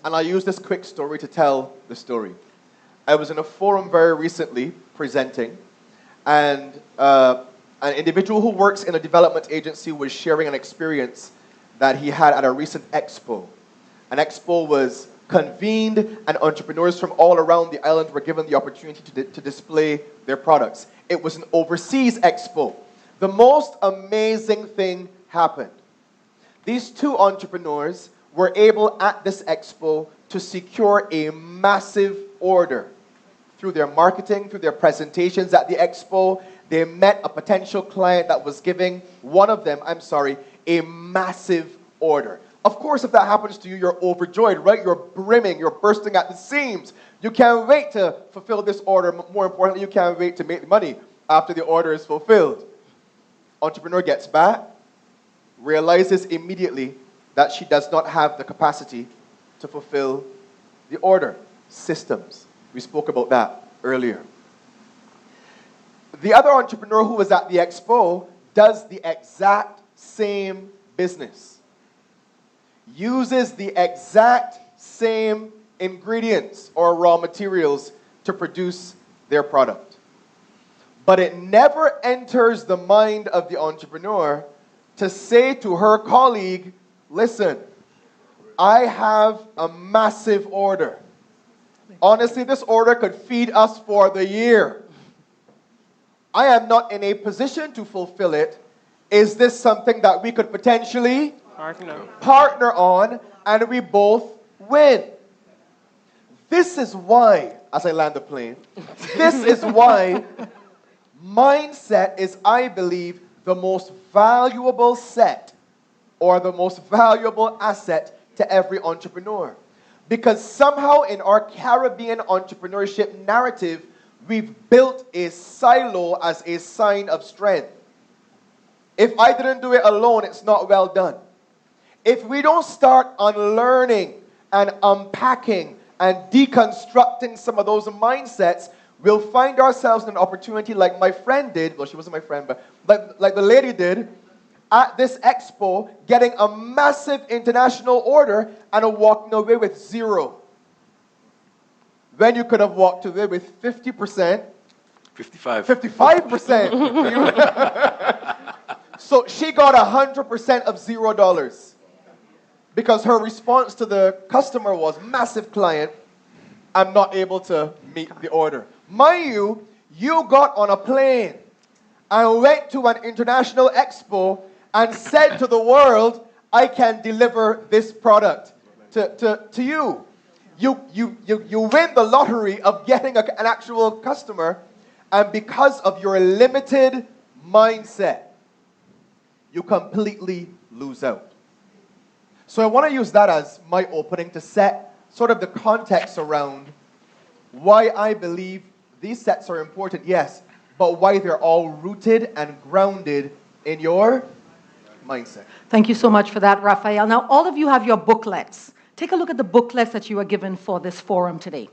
and I'll use this quick story to tell the story. I was in a forum very recently presenting, and an individual who works in a development agency was sharing an experience that he had at a recent expo. An expo was convened, and entrepreneurs from all around the island were given the opportunity to display their products. It was an overseas expo. The most amazing thing happened. These two entrepreneurs were able at this expo to secure a massive order. Through their marketing, through their presentations at the expo, they met a potential client that was giving one of them, a massive order. Of course, if that happens to you, you're overjoyed, right? You're brimming, you're bursting at the seams. You can't wait to fulfill this order. More importantly, you can't wait to make the money after the order is fulfilled. Entrepreneur gets back, realizes immediately that she does not have the capacity to fulfill the order. Systems. We spoke about that earlier. The other entrepreneur who was at the expo does the exact same business, uses the exact same ingredients or raw materials to produce their product. But it never enters the mind of the entrepreneur to say to her colleague, listen, I have a massive order. Honestly, this order could feed us for the year. I am not in a position to fulfill it. Is this something that we could potentially partner on and we both win? This is why, as I land the plane, this is why mindset is, I believe, the most valuable set or the most valuable asset to every entrepreneur. Because somehow in our Caribbean entrepreneurship narrative, we've built a silo as a sign of strength. If I didn't do it alone, it's not well done. If we don't start unlearning and unpacking and deconstructing some of those mindsets, we'll find ourselves in an opportunity like my friend did. Well, she wasn't my friend, but like the lady did at this expo, getting a massive international order and walking away with zero. When you could have walked away with 50%. 55%. So she got 100% of $0. Because her response to the customer was, massive client, I'm not able to meet the order. Mind you, you got on a plane and went to an international expo and said to the world, I can deliver this product to you. You win the lottery of getting an actual customer, and because of your limited mindset, you completely lose out. So I want to use that as my opening to set sort of the context around why I believe these sets are important, yes, but why they're all rooted and grounded in your mindset. Thank you so much for that, Raphael. Now, all of you have your booklets. Take a look at the booklets that you were given for this forum today.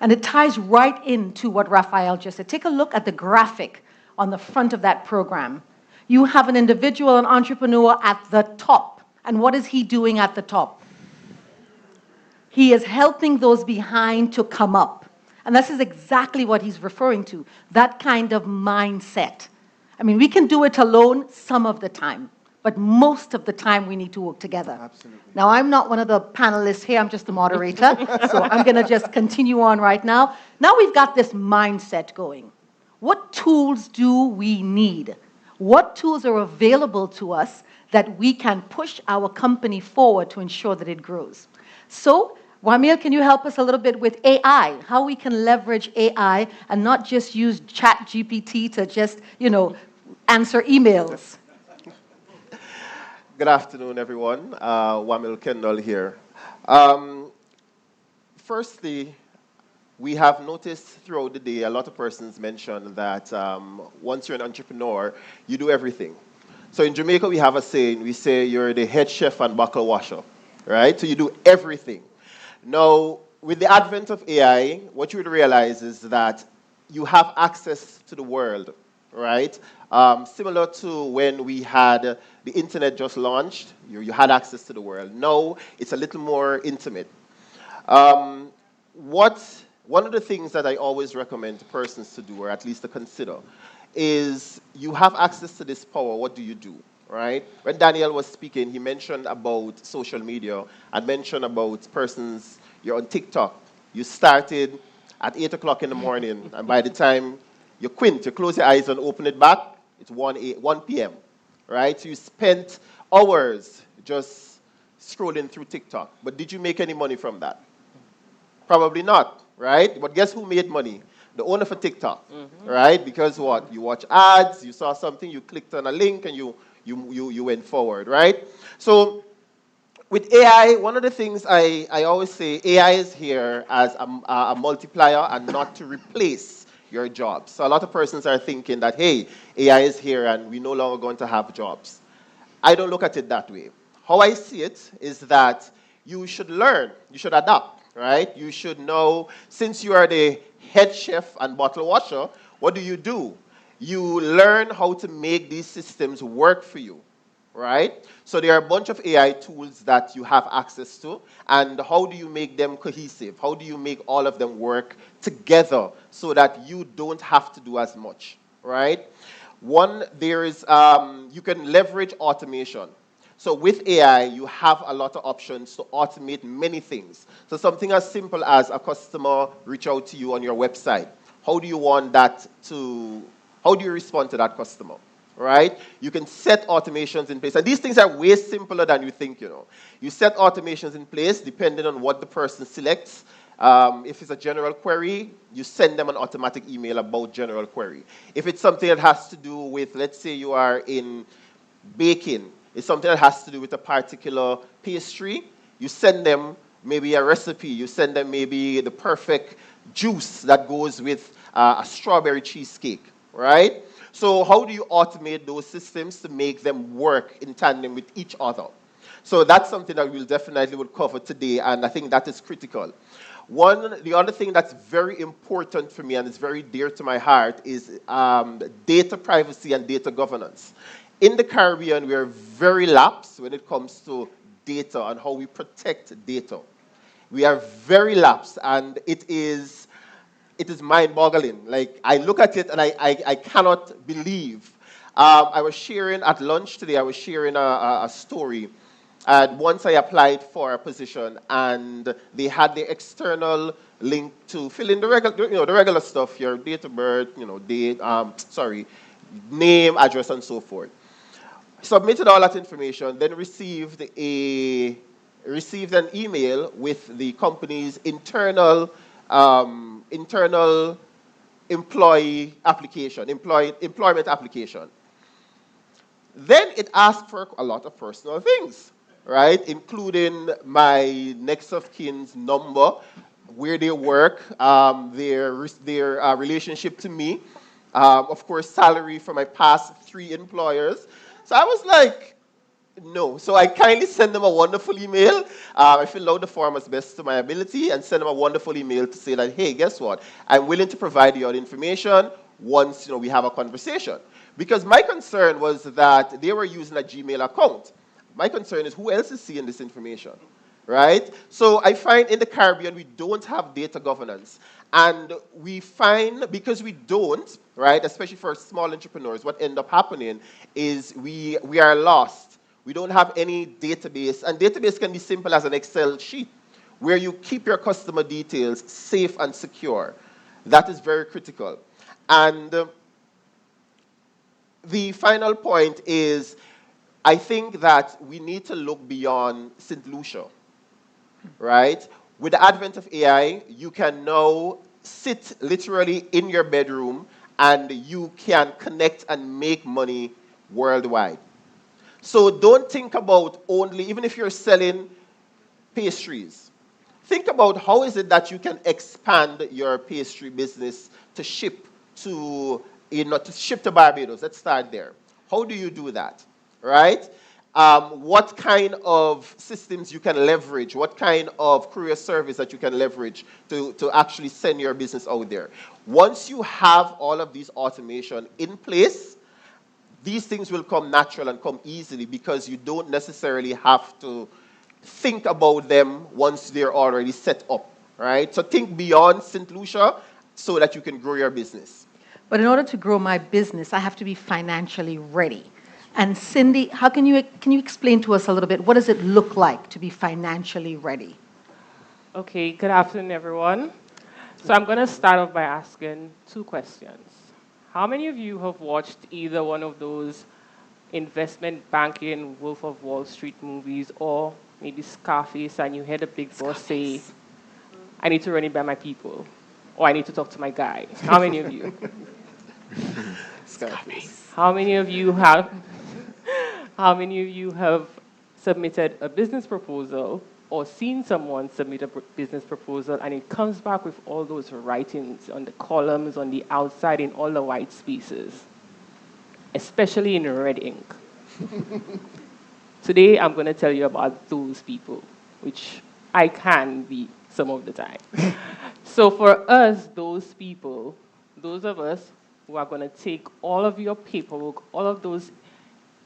And it ties right into what Raphael just said. Take a look at the graphic on the front of that program. You have an individual, an entrepreneur at the top. And what is he doing at the top? He is helping those behind to come up. And this is exactly what he's referring to, that kind of mindset. I mean, we can do it alone some of the time, but most of the time we need to work together. Absolutely. Now, I'm not one of the panelists here, I'm just the moderator, so I'm going to just continue on right now. Now we've got this mindset going. What tools do we need? What tools are available to us that we can push our company forward to ensure that it grows? So, Wamil, can you help us a little bit with AI? How we can leverage AI and not just use ChatGPT to just, answer emails? Good afternoon, everyone. Wamil Kendall here. Firstly, we have noticed throughout the day a lot of persons mention that once you're an entrepreneur, you do everything. So in Jamaica, we have a saying, we say you're the head chef and buckle washer, right? So you do everything. Now, with the advent of AI, what you would realize is that you have access to the world, right? Similar to when we had the internet just launched, you had access to the world. Now, it's a little more intimate. One of the things that I always recommend to persons to do, or at least to consider, is you have access to this power, what do you do? Right? When Daniel was speaking, he mentioned about social media and mentioned about persons, you're on TikTok. You started at 8 o'clock in the morning, and by the time you quint, you close your eyes and open it back, it's 1 p.m., right? So you spent hours just scrolling through TikTok. But did you make any money from that? Probably not, right? But guess who made money? The owner for TikTok, right? Because what? You watch ads, you saw something, you clicked on a link, and you went forward, right? So with AI, one of the things I always say, AI is here as a multiplier and not to replace your jobs. So a lot of persons are thinking that, hey, AI is here and we're no longer going to have jobs. I don't look at it that way. How I see it is that you should learn, you should adapt, right? You should know, since you are the head chef and bottle washer, what do? You learn how to make these systems work for you, right? So there are a bunch of AI tools that you have access to, and how do you make them cohesive? How do you make all of them work together so that you don't have to do as much, right? One, you can leverage automation. So with AI, you have a lot of options to automate many things. So something as simple as a customer reach out to you on your website. How do you respond to that customer, right? You can set automations in place. And these things are way simpler than you think, You set automations in place depending on what the person selects. If it's a general query, you send them an automatic email about general query. If it's something that has to do with, let's say you are in baking, it's something that has to do with a particular pastry, you send them maybe a recipe, you send them maybe the perfect juice that goes with a strawberry cheesecake, right? So how do you automate those systems to make them work in tandem with each other? So that's something that we'll definitely will cover today, and I think that is critical. The other thing that's very important for me and is very dear to my heart is data privacy and data governance. In the Caribbean, we are very lax when it comes to data and how we protect data. We are very lax, and it is mind-boggling. Like, I look at it and I cannot believe. I was sharing at lunch today, I was sharing a story. And once I applied for a position, and they had the external link to fill in the regular stuff, your date of birth, name, address, and so forth. Submitted all that information, then received an email with the company's internal employment application. Then it asked for a lot of personal things, right? Including my next of kin's number, where they work, their relationship to me, of course, salary for my past 3 employers. So I was like, No. So I kindly send them a wonderful email. I fill out the form as best to my ability and send them a wonderful email to say that, hey, guess what? I'm willing to provide you all information once we have a conversation. Because my concern was that they were using a Gmail account. My concern is who else is seeing this information, right? So I find in the Caribbean we don't have data governance. And we find, because we don't, right, especially for small entrepreneurs, what end up happening is we are lost. We don't have any database. And database can be simple as an Excel sheet where you keep your customer details safe and secure. That is very critical. And the final point is, I think that we need to look beyond St. Lucia, right? With the advent of AI, you can now sit literally in your bedroom and you can connect and make money worldwide. So don't think about only, even if you're selling pastries, think about how is it that you can expand your pastry business to ship to, to ship to Barbados. Let's start there. How do you do that, right? What kind of systems you can leverage, what kind of courier service that you can leverage to actually send your business out there. Once you have all of these automation in place, these things will come natural and come easily because you don't necessarily have to think about them once they're already set up, right? So think beyond St. Lucia so that you can grow your business. But in order to grow my business, I have to be financially ready. And Cindy, how can you explain to us a little bit, what does it look like to be financially ready? Okay, good afternoon, everyone. So I'm going to start off by asking two questions. How many of you have watched either one of those investment banking Wolf of Wall Street movies or maybe Scarface, and you hear the big boss say, I need to run it by my people, or I need to talk to my guy? How many of you? Scarface. How many of you have submitted a business proposal or seen someone submit a business proposal and it comes back with all those writings on the columns, on the outside, in all the white spaces, especially in red ink? Today, I'm going to tell you about those people, which I can be some of the time. So for us, those people, those of us who are going to take all of your paperwork, all of those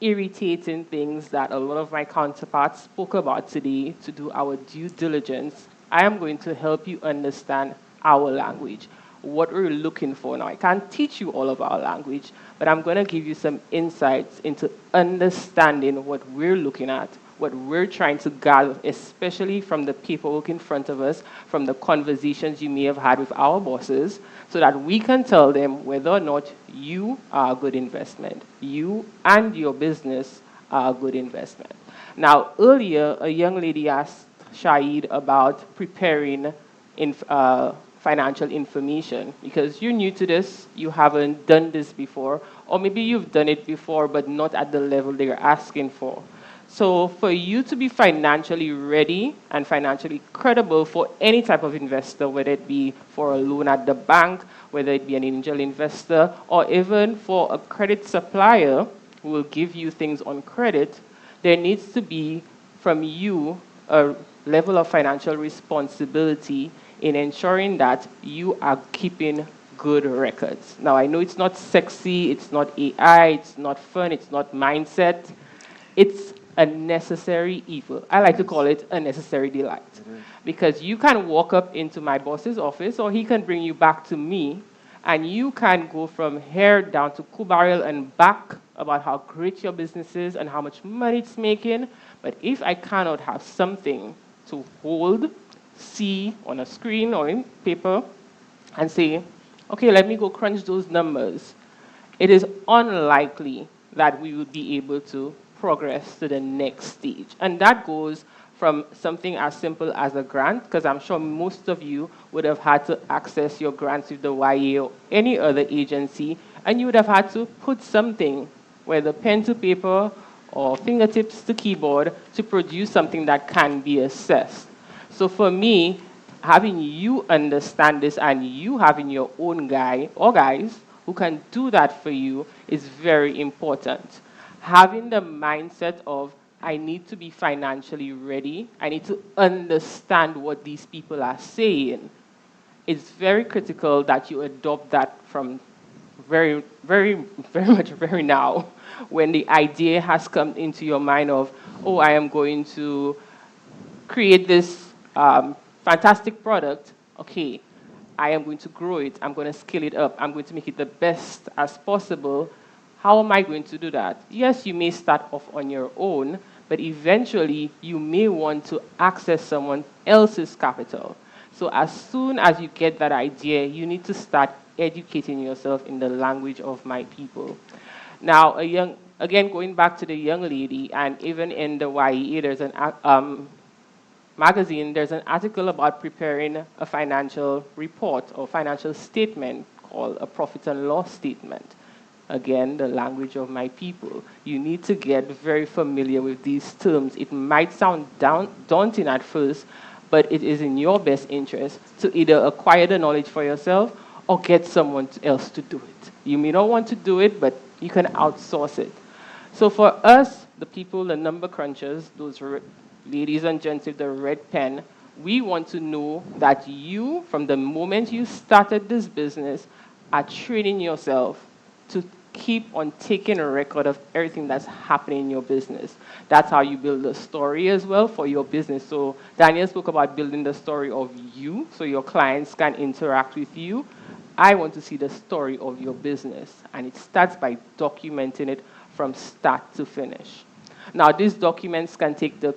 irritating things that a lot of my counterparts spoke about today to do our due diligence, I am going to help you understand our language, what we're looking for. Now, I can't teach you all of our language, but I'm going to give you some insights into understanding what we're looking at, what we're trying to gather, especially from the paperwork in front of us, from the conversations you may have had with our bosses, so that we can tell them whether or not you are a good investment. You and your business are a good investment. Now, earlier, a young lady asked Shahid about preparing financial information, because you're new to this, you haven't done this before, or maybe you've done it before, but not at the level they're asking for. So for you to be financially ready and financially credible for any type of investor, whether it be for a loan at the bank, whether it be an angel investor, or even for a credit supplier who will give you things on credit, there needs to be from you a level of financial responsibility in ensuring that you are keeping good records. Now, I know it's not sexy, it's not AI, it's not fun, it's not mindset. It's a necessary evil. I like to call it a necessary delight. Because you can walk up into my boss's office, or he can bring you back to me, and you can go from here down to Kubaril and back about how great your business is and how much money it's making. But if I cannot have something to hold, see on a screen or in paper, and say, okay, let me go crunch those numbers, it is unlikely that we would be able to progress to the next stage. And that goes from something as simple as a grant, because I'm sure most of you would have had to access your grants with the YA or any other agency, and you would have had to put something, whether pen to paper or fingertips to keyboard, to produce something that can be assessed. So for me, having you understand this and you having your own guy or guys who can do that for you is very important. Having the mindset of I need to be financially ready. I need to understand what these people are saying. It's very critical that you adopt that from very, very, very much very now, when the idea has come into your mind of, oh, I am going to create this fantastic product. Okay, I am going to grow it. I'm going to scale it up. I'm going to make it the best as possible. How am I going to do that? Yes, you may start off on your own, but eventually you may want to access someone else's capital. So as soon as you get that idea, you need to start educating yourself in the language of my people. Now, again, going back to the young lady, and even in the YEA, there's an magazine, there's an article about preparing a financial report or financial statement called a profit and loss statement. Again, the language of my people. You need to get very familiar with these terms. It might sound daunting at first, but it is in your best interest to either acquire the knowledge for yourself or get someone else to do it. You may not want to do it, but you can outsource it. So for us, the people, the number crunchers, those ladies and gents with the red pen, we want to know that you, from the moment you started this business, are training yourself to keep on taking a record of everything that's happening in your business. That's how you build a story as well for your business. So Daniel spoke about building the story of you so your clients can interact with you. I want to see the story of your business, and it starts by documenting it from start to finish. Now, these documents can take the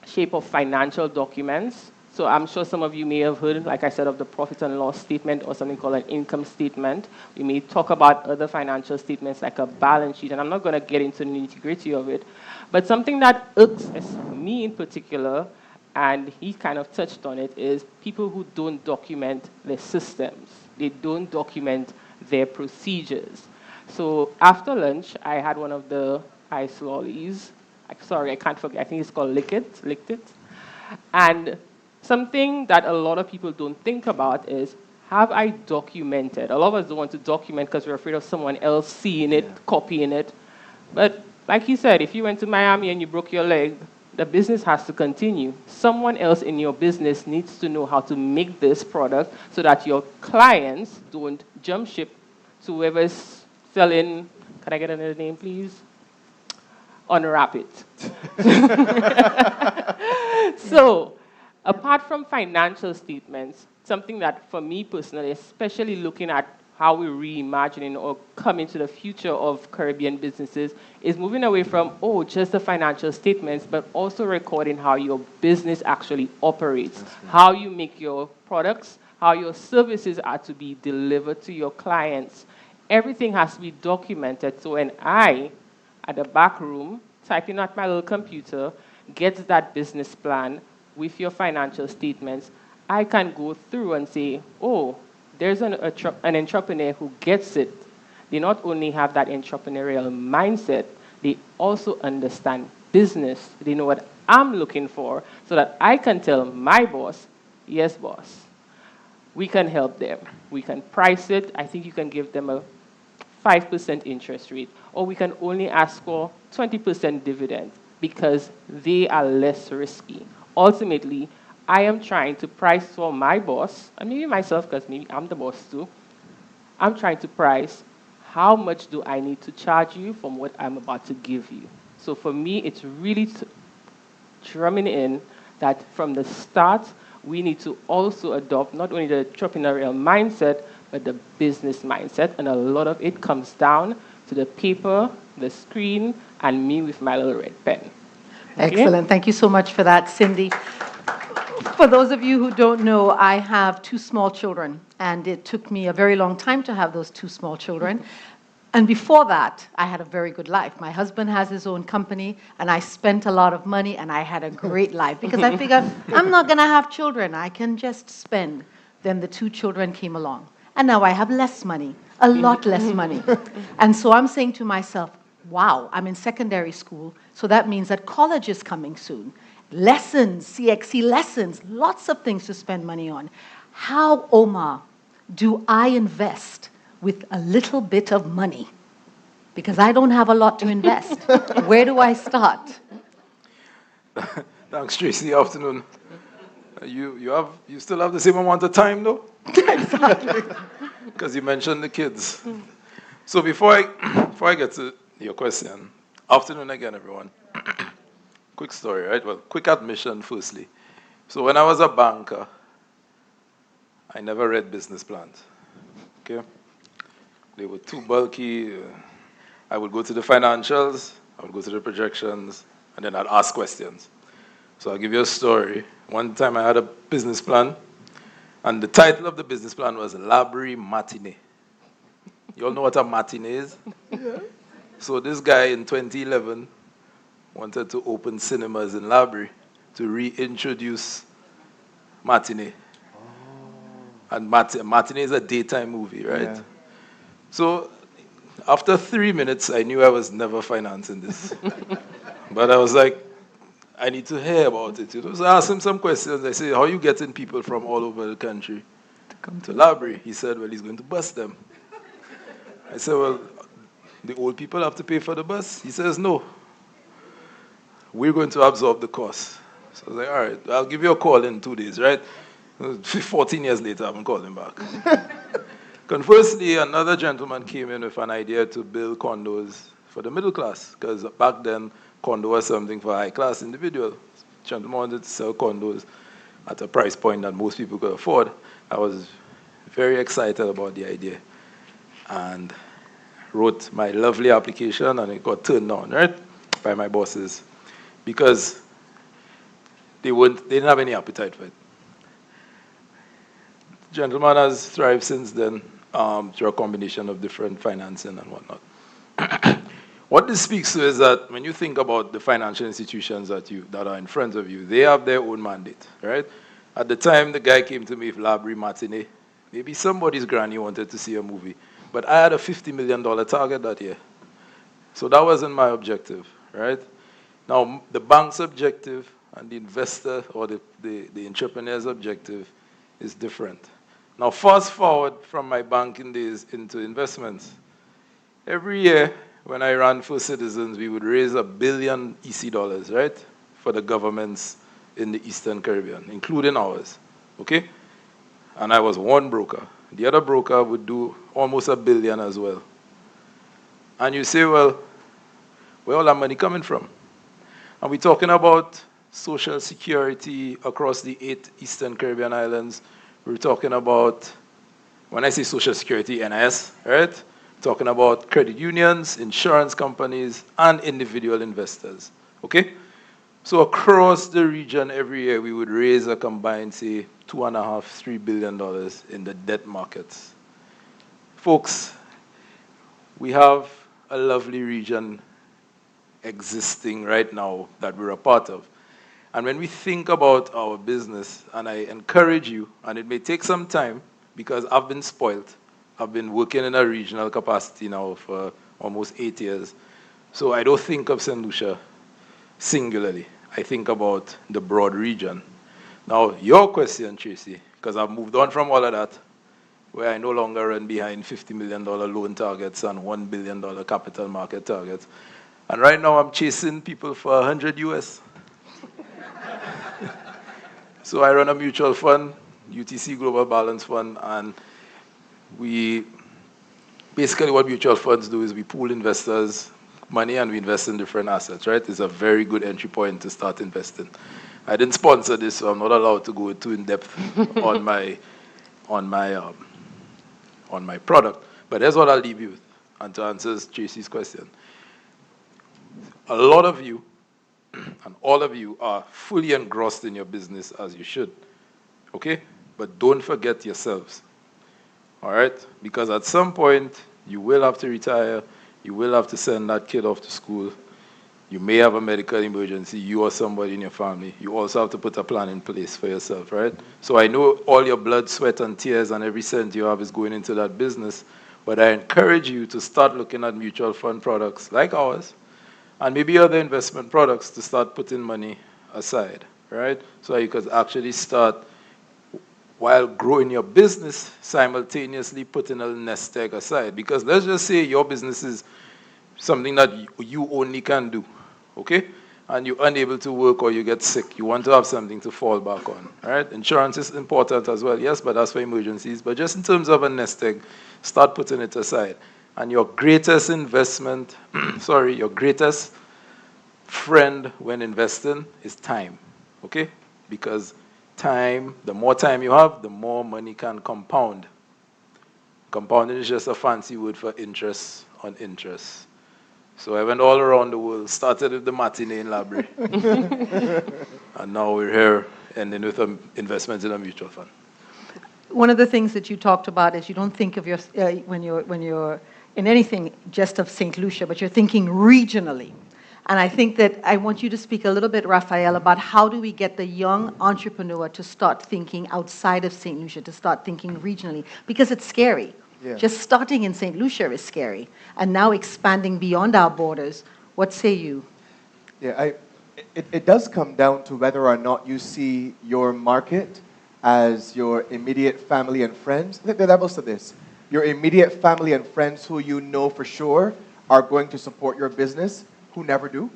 shape of financial documents. So I'm sure some of you may have heard, like I said, of the profit and loss statement or something called an income statement. We may talk about other financial statements like a balance sheet, and I'm not going to get into the nitty-gritty of it. But something that irks me in particular, and he kind of touched on it, is people who don't document their systems. They don't document their procedures. So after lunch, I had one of the ice lollies. Sorry, I can't forget. I think it's called Licked It. And something that a lot of people don't think about is, have I documented? A lot of us don't want to document because we're afraid of someone else seeing it, copying it. But like you said, if you went to Miami and you broke your leg, the business has to continue. Someone else in your business needs to know how to make this product so that your clients don't jump ship to whoever's selling, can I get another name, please? Unwrap it. So, apart from financial statements, something that for me personally, especially looking at how we're reimagining or coming to the future of Caribbean businesses, is moving away from, oh, just the financial statements, but also recording how your business actually operates, how you make your products, how your services are to be delivered to your clients. Everything has to be documented. So when I, at the back room, typing at my little computer, gets that business plan with your financial statements, I can go through and say, oh, there's an entrepreneur who gets it. They not only have that entrepreneurial mindset, they also understand business. They know what I'm looking for so that I can tell my boss, yes, boss, we can help them. We can price it. I think you can give them a 5% interest rate, or we can only ask for 20% dividend because they are less risky. Ultimately, I am trying to price for my boss, and maybe myself, because maybe I'm the boss too. I'm trying to price how much do I need to charge you from what I'm about to give you. So for me, it's really drumming in that from the start, we need to also adopt not only the entrepreneurial mindset, but the business mindset. And a lot of it comes down to the paper, the screen, and me with my little red pen. Okay? Excellent. Thank you so much for that, Cindy. For those of you who don't know, I have 2 small children, and it took me a very long time to have those 2 small children. And before that, I had a very good life. My husband has his own company, and I spent a lot of money, and I had a great life because I figured, I'm not going to have children. I can just spend. Then the 2 children came along, and now I have less money, a lot less money. And so I'm saying to myself, wow, I'm in secondary school, so that means that college is coming soon. Lessons, CXC lessons, lots of things to spend money on. How, Omar, do I invest with a little bit of money? Because I don't have a lot to invest. Where do I start? Thanks, Tracy. Afternoon. You still have the same amount of time, though? Because you mentioned the kids. So before I get to your question, afternoon again, everyone. Quick story, right? Well, quick admission, firstly. So when I was a banker, I never read business plans. Okay? They were too bulky. I would go to the financials, I would go to the projections, and then I'd ask questions. So I'll give you a story. One time I had a business plan, and the title of the business plan was Library Matinee. You all know what a matinee is? Yeah. So this guy in 2011 wanted to open cinemas in Library to reintroduce matinee. And matinee is a daytime movie, right? Yeah. So after 3 minutes, I knew I was never financing this. But I was like, I need to hear about it. So I asked him some questions. I said, how are you getting people from all over the country to come to Library? He said, well, he's going to bus them. I said, well, the old people have to pay for the bus? He says, no. We're going to absorb the cost. So I was like, all right, I'll give you a call in 2 days, right? 14 years later, I haven't called him back. Conversely, another gentleman came in with an idea to build condos for the middle class, because back then, condo was something for high-class individuals. Gentleman wanted to sell condos at a price point that most people could afford. I was very excited about the idea and wrote my lovely application, and it got turned down, right, by my bosses, because they didn't have any appetite for it. The gentleman has thrived since then through a combination of different financing and whatnot. What this speaks to is that when you think about the financial institutions that are in front of you, they have their own mandate, right? At the time the guy came to me with Library Matinee, maybe somebody's granny wanted to see a movie, but I had a $50 million target that year. So that wasn't my objective, right? Now, the bank's objective and the investor or the entrepreneur's objective is different. Now, fast forward from my banking days into investments. Every year, when I ran for Citizens, we would raise $1 billion EC dollars, right, for the governments in the Eastern Caribbean, including ours, okay? And I was one broker. The other broker would do almost $1 billion as well. And you say, well, where all that money coming from? And we're talking about social security across the 8 Eastern Caribbean islands. We're talking about, when I say social security, NIS, right? Talking about credit unions, insurance companies, and individual investors, okay? So across the region every year, we would raise a combined, say, $2.5, $3 billion in the debt markets. Folks, we have a lovely region existing right now that we're a part of. And when we think about our business, and I encourage you, and it may take some time because I've been spoiled. I've been working in a regional capacity now for almost 8 years. So I don't think of St. Lucia singularly. I think about the broad region. Now, your question, Tracy, because I've moved on from all of that, where I no longer run behind $50 million loan targets and $1 billion capital market targets. And right now I'm chasing people for 100 US. So I run a mutual fund, UTC Global Balance Fund, and basically what mutual funds do is we pool investors' money and we invest in different assets, right? It's a very good entry point to start investing. I didn't sponsor this, so I'm not allowed to go too in depth on my product. But here's what I'll leave you with, and to answer Tracy's question. A lot of you and all of you are fully engrossed in your business as you should, okay? But don't forget yourselves, all right? Because at some point, you will have to retire, you will have to send that kid off to school, you may have a medical emergency, you or somebody in your family. You also have to put a plan in place for yourself, right? So I know all your blood, sweat, and tears and every cent you have is going into that business, but I encourage you to start looking at mutual fund products like ours, and maybe other investment products to start putting money aside, right? So you could actually start, while growing your business, simultaneously putting a nest egg aside. Because let's just say your business is something that you only can do, okay? and you're unable to work or you get sick, you want to have something to fall back on, all right? Insurance is important as well, yes, but that's for emergencies. But just in terms of a nest egg, start putting it aside. And your greatest investment, your greatest friend when investing is time, okay? Because time, the more time you have, the more money can compound. Compounding is just a fancy word for interest on interest. So I went all around the world, started with the matinee in Labrie. And now we're here ending with an investment in a mutual fund. One of the things that you talked about is you don't think of your, when you're in anything just of St. Lucia, but you're thinking regionally. And I think that I want you to speak a little bit, Raphael, about how do we get the young entrepreneur to start thinking outside of St. Lucia, to start thinking regionally, because it's scary. Yeah. Just starting in St. Lucia is scary. And now expanding beyond our borders, what say you? Yeah, it does come down to whether or not you see your market as your immediate family and friends. There are levels to this. Your immediate family and friends who you know for sure are going to support your business, who never do.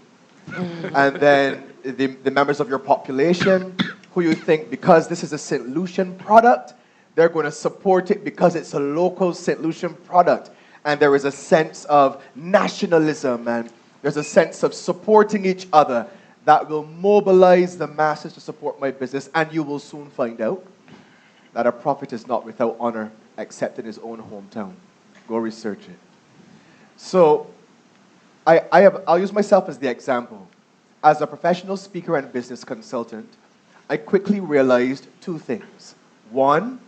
And then the members of your population who you think, because this is a St. Lucian product, they're going to support it because it's a local St. Lucian product. And there is a sense of nationalism and there's a sense of supporting each other that will mobilize the masses to support my business. And you will soon find out that a prophet is not without honor except in his own hometown. Go research it. So I'll use myself as the example. As a professional speaker and business consultant, I quickly realized two things. One,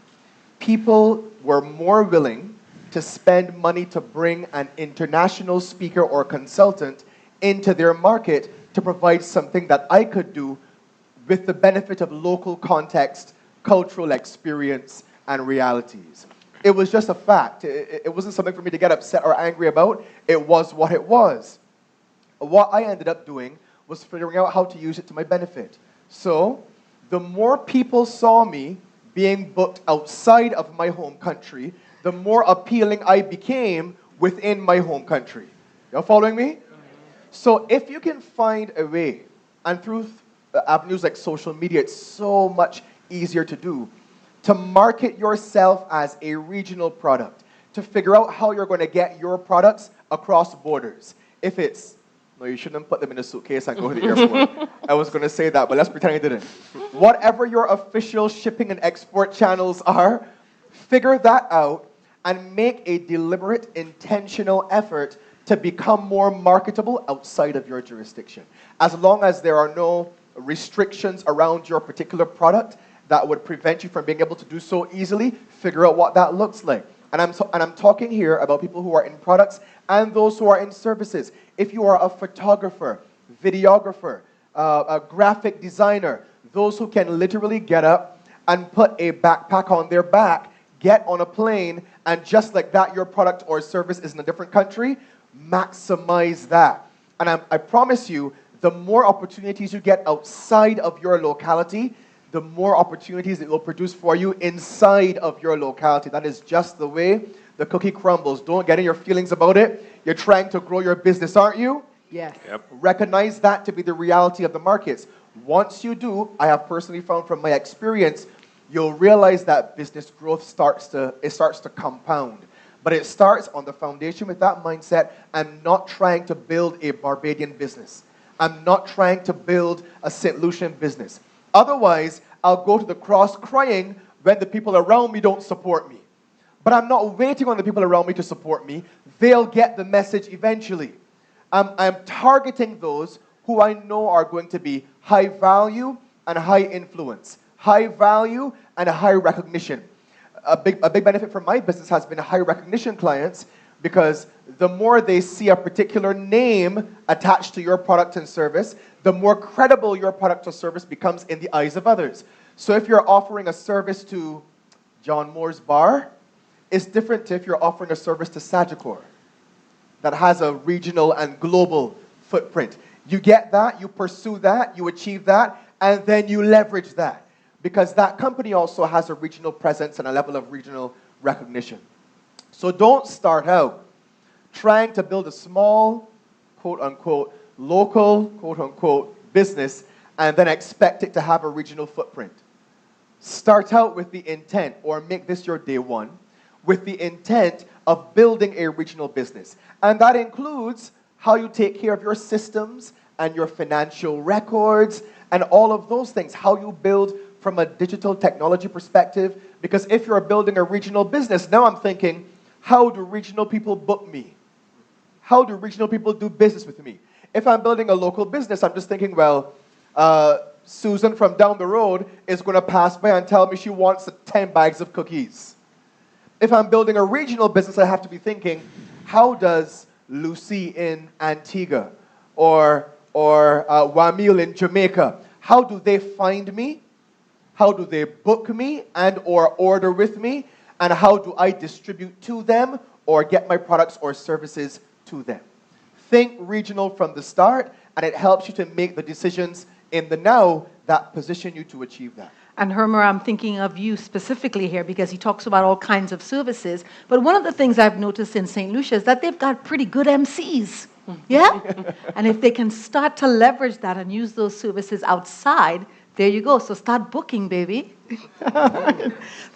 people were more willing to spend money to bring an international speaker or consultant into their market to provide something that I could do with the benefit of local context, cultural experience, and realities. It was just a fact. It wasn't something for me to get upset or angry about. It was what it was. What I ended up doing was figuring out how to use it to my benefit. So, the more people saw me being booked outside of my home country, the more appealing I became within my home country. Y'all following me? So if you can find a way, and through avenues like social media, it's so much easier to do, to market yourself as a regional product, to figure out how you're going to get your products across borders. If it's, no, you shouldn't put them in a suitcase and go to the airport. I was going to say that, but let's pretend I didn't. Whatever your official shipping and export channels are, figure that out and make a deliberate, intentional effort to become more marketable outside of your jurisdiction. As long as there are no restrictions around your particular product that would prevent you from being able to do so easily, figure out what that looks like. And I'm talking here about people who are in products and those who are in services. If you are a photographer, videographer, a graphic designer, those who can literally get up and put a backpack on their back, get on a plane, and just like that, your product or service is in a different country, maximize that. And I promise you, the more opportunities you get outside of your locality, the more opportunities it will produce for you inside of your locality. That is just the way the cookie crumbles. Don't get in your feelings about it. You're trying to grow your business, aren't you? Yes. Yep. Recognize that to be the reality of the markets. Once you do, I have personally found from my experience, you'll realize that business growth starts to compound. But it starts on the foundation with that mindset. I'm not trying to build a Barbadian business. I'm not trying to build a St. Lucian business. Otherwise, I'll go to the cross crying when the people around me don't support me. But I'm not waiting on the people around me to support me. They'll get the message eventually. I'm targeting those who I know are going to be high value and high influence. High value and high recognition. A big benefit for my business has been high recognition clients, because the more they see a particular name attached to your product and service, the more credible your product or service becomes in the eyes of others. So if you're offering a service to John Moore's Bar, it's different if you're offering a service to Sagicor that has a regional and global footprint. You get that, you pursue that, you achieve that, and then you leverage that, because that company also has a regional presence and a level of regional recognition. So don't start out trying to build a small, quote-unquote, local, quote unquote, business and then expect it to have a regional footprint. Start out with the intent, or make this your day one, with the intent of building a regional business. And that includes how you take care of your systems and your financial records and all of those things, how you build from a digital technology perspective. Because if you're building a regional business, now I'm thinking, how do regional people book me? How do regional people do business with me? If I'm building a local business, I'm just thinking, well, Susan from down the road is going to pass by and tell me she wants 10 bags of cookies. If I'm building a regional business, I have to be thinking, how does Lucy in Antigua or Wamil in Jamaica, how do they find me? How do they book me and or order with me? And how do I distribute to them or get my products or services to them? Think regional from the start, and it helps you to make the decisions in the now that position you to achieve that. And Hermer, I'm thinking of you specifically here because he talks about all kinds of services. But one of the things I've noticed in St. Lucia is that they've got pretty good MCs. Yeah? And if they can start to leverage that and use those services outside, there you go. So start booking, baby.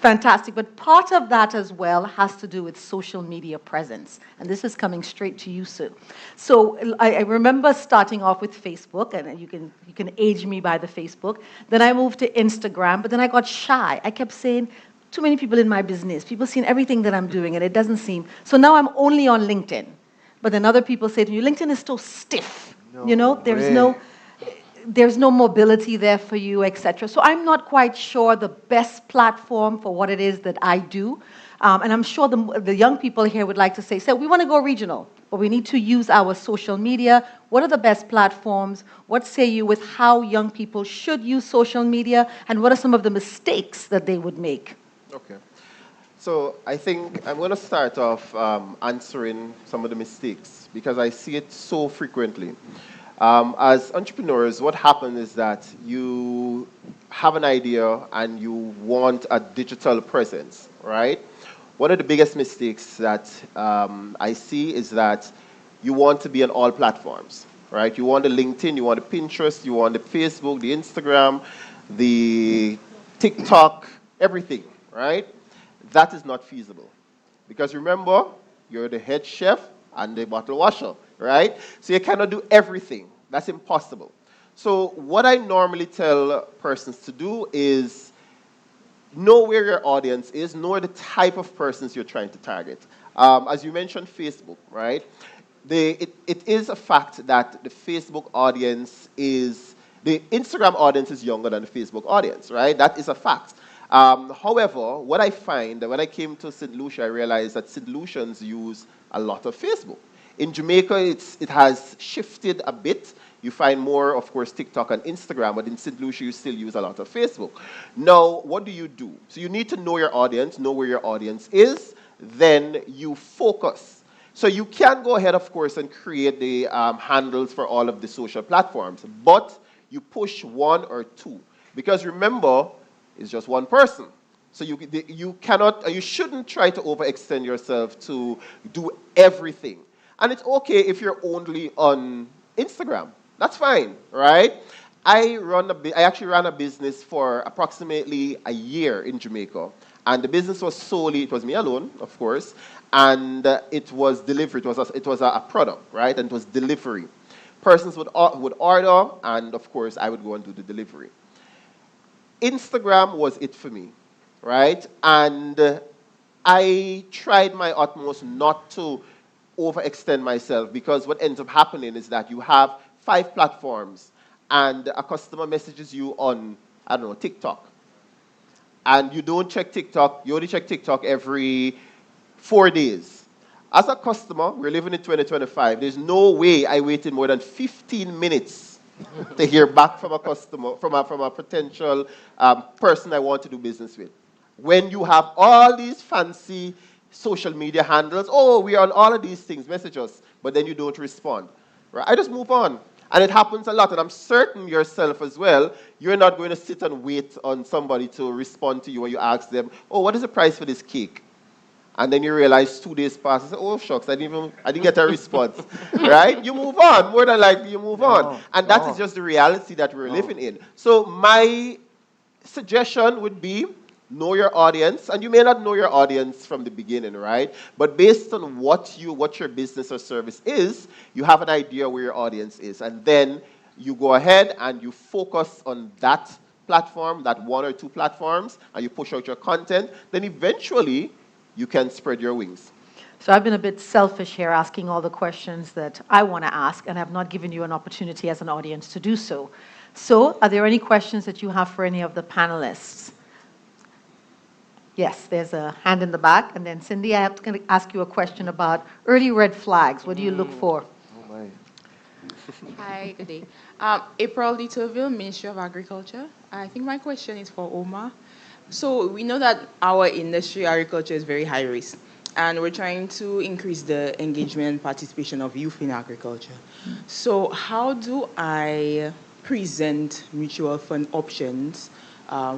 Fantastic. But part of that as well has to do with social media presence. And this is coming straight to you, Sue. So I remember starting off with Facebook, and you can age me by the Facebook. Then I moved to Instagram, but then I got shy. I kept saying, too many people in my business. People seeing everything that I'm doing, and it doesn't seem. So now I'm only on LinkedIn. But then other people say to me, LinkedIn is so stiff. There's no mobility there for you, etc. So I'm not quite sure the best platform for what it is that I do. And I'm sure the young people here would like to say, we want to go regional, but we need to use our social media. What are the best platforms? What say you with how young people should use social media? And what are some of the mistakes that they would make? Okay. So I think I'm going to start off answering some of the mistakes because I see it so frequently. As entrepreneurs, what happens is that you have an idea and you want a digital presence, right? One of the biggest mistakes that I see is that you want to be on all platforms, right? You want the LinkedIn, you want the Pinterest, you want the Facebook, the Instagram, the TikTok, everything, right? That is not feasible. Because remember, you're the head chef and the bottle washer, right? So you cannot do everything. That's impossible. So what I normally tell persons to do is know where your audience is, know the type of persons you're trying to target. As you mentioned, Facebook, right? It is a fact that the Facebook audience the Instagram audience is younger than the Facebook audience, right? That is a fact. However, what I find, when I came to St. Lucia, I realized that St. Lucians use a lot of Facebook. In Jamaica, it has shifted a bit. You find more, of course, TikTok and Instagram, but in St. Lucia, you still use a lot of Facebook. Now, what do you do? So you need to know your audience, know where your audience is, then you focus. So you can go ahead, of course, and create the handles for all of the social platforms, but you push one or two. Because remember, it's just one person. So you cannot, you shouldn't try to overextend yourself to do everything. And it's okay if you're only on Instagram. That's fine, right? I actually ran a business for approximately a year in Jamaica. And the business was solely, it was me alone, of course, and it was delivery. It was a product, right? And it was delivery. Persons would order, and of course, I would go and do the delivery. Instagram was it for me, right? And I tried my utmost not to overextend myself because what ends up happening is that you have 5 platforms and a customer messages you on, I don't know, TikTok. And you don't check TikTok, you only check TikTok every 4 days. As a customer, we're living in 2025, there's no way I waited more than 15 minutes to hear back from a customer, from a potential person I want to do business with. When you have all these fancy social media handles, oh, we are on all of these things, message us, but then you don't respond. Right? I just move on. And it happens a lot, and I'm certain yourself as well, you're not going to sit and wait on somebody to respond to you when you ask them, oh, what is the price for this cake? And then you realize 2 days pass. I say, oh shucks, I didn't get a response. Right? You move on. More than likely, you move on. And that is just the reality that we're living in. So my suggestion would be know your audience, and you may not know your audience from the beginning, right? But based on what your business or service is, you have an idea where your audience is, and then you go ahead and you focus on that platform, that 1 or 2 platforms, and you push out your content. Then eventually, you can spread your wings. So I've been a bit selfish here, asking all the questions that I want to ask, and have not given you an opportunity as an audience to do so. So, are there any questions that you have for any of the panelists? Yes, there's a hand in the back. And then, Cindy, I have to ask you a question about early red flags. What do you look for? Oh, my. Hi, good day. April Littleville, Ministry of Agriculture. I think my question is for Omar. So we know that our industry, agriculture, is very high risk. And we're trying to increase the engagement and participation of youth in agriculture. So how do I present mutual fund options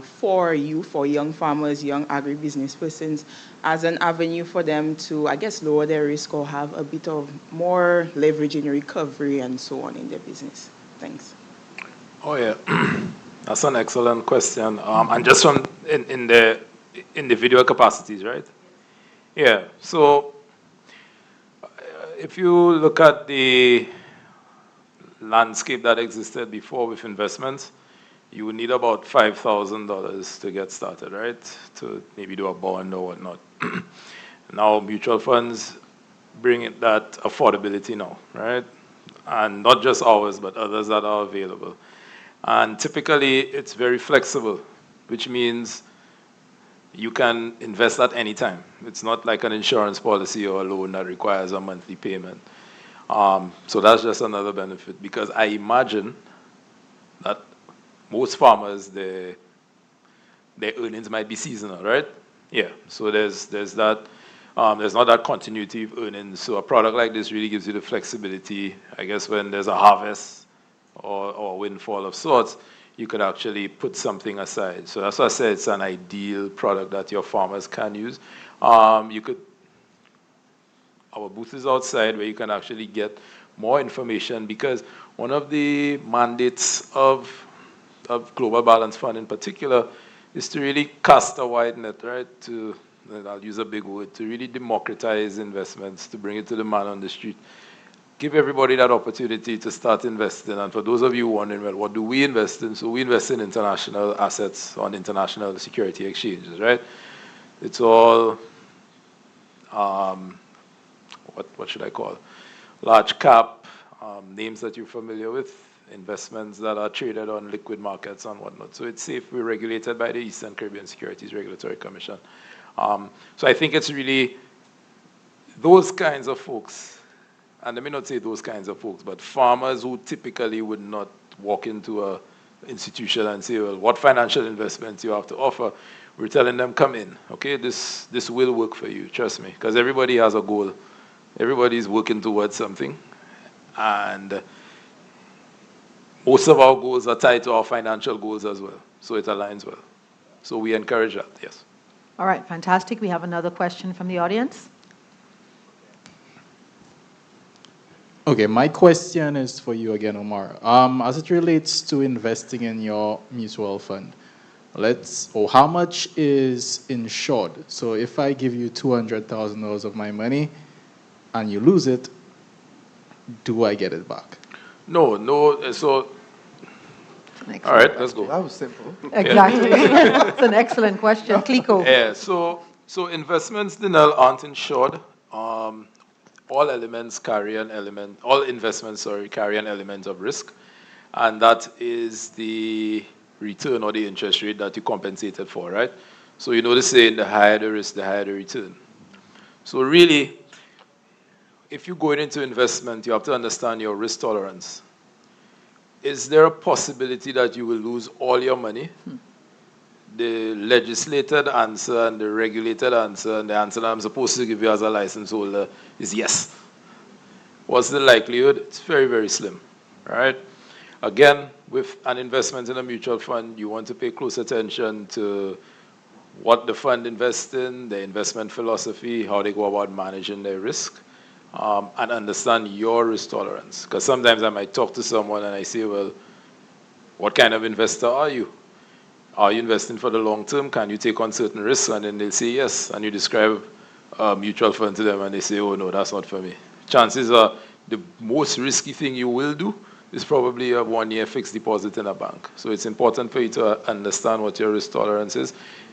for youth, for young farmers, young agribusiness persons, as an avenue for them to, I guess, lower their risk or have a bit of more leverage in recovery and so on in their business? Thanks. Oh, yeah. That's an excellent question. And just from in the individual capacities, right? Yeah. So if you look at the landscape that existed before with investments, you would need about $5,000 to get started, right? To maybe do a bond or whatnot. Now mutual funds bring it that affordability now, right? And not just ours, but others that are available. And typically, it's very flexible, which means you can invest at any time. It's not like an insurance policy or a loan that requires a monthly payment. So that's just another benefit, because I imagine that most farmers, their earnings might be seasonal, right? Yeah, so there's that. There's not that continuity of earnings. So a product like this really gives you the flexibility. I guess when there's a harvest or a windfall of sorts, you could actually put something aside. So that's why I said it's an ideal product that your farmers can use. Our booth is outside where you can actually get more information, because one of the mandates of Global Balance Fund in particular is to really cast a wide net, right? And I'll use a big word, to really democratize investments, to bring it to the man on the street. Give everybody that opportunity to start investing. And for those of you wondering, well, what do we invest in? So we invest in international assets on international security exchanges, right? It's all, what should I call it? Large cap, names that you're familiar with, investments that are traded on liquid markets and whatnot. So it's safe. We're regulated by the Eastern Caribbean Securities Regulatory Commission. So I think it's really those kinds of folks, and let me not say those kinds of folks, but farmers who typically would not walk into an institution and say, well, what financial investments you have to offer? We're telling them, come in, okay? This will work for you, trust me, because everybody has a goal. Everybody's working towards something, and most of our goals are tied to our financial goals as well, so it aligns well. So we encourage that, yes. All right, fantastic. We have another question from the audience. Okay, my question is for you again, Omar. As it relates to investing in your mutual fund, how much is insured? So if I give you $200,000 of my money and you lose it, do I get it back? No. So, all right, let's go. That was simple. Exactly. It's an excellent question. Kliko. Yeah, so investments, Dinel, aren't insured. All investments carry an element of risk, and that is the return or the interest rate that you compensated for, right? So you know the saying, the higher the risk, the higher the return. So really, if you're going into investment, you have to understand your risk tolerance. Is there a possibility that you will lose all your money? The legislated answer and the regulated answer and the answer that I'm supposed to give you as a license holder is yes. What's the likelihood? It's very, very slim, right? Again, with an investment in a mutual fund, you want to pay close attention to what the fund invests in, their investment philosophy, how they go about managing their risk, and understand your risk tolerance. Because sometimes I might talk to someone and I say, well, what kind of investor are you? Are you investing for the long term? Can you take on certain risks? And then they'll say yes. And you describe a mutual fund to them and they say, oh, no, that's not for me. Chances are the most risky thing you will do is probably a 1-year fixed deposit in a bank. So it's important for you to understand what your risk tolerance is.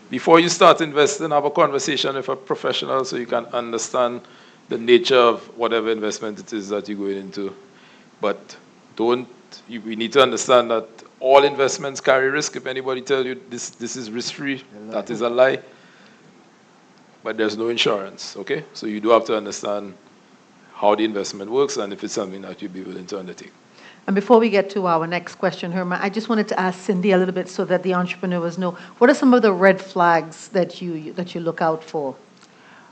Before you start investing, have a conversation with a professional so you can understand the nature of whatever investment it is that you're going into. But we need to understand that all investments carry risk. If anybody tells you this is risk-free, that is a lie. But there's no insurance, okay? So you do have to understand how the investment works and if it's something that you'd be willing to undertake. And before we get to our next question, Herman, I just wanted to ask Cindy a little bit so that the entrepreneurs know, what are some of the red flags that you look out for?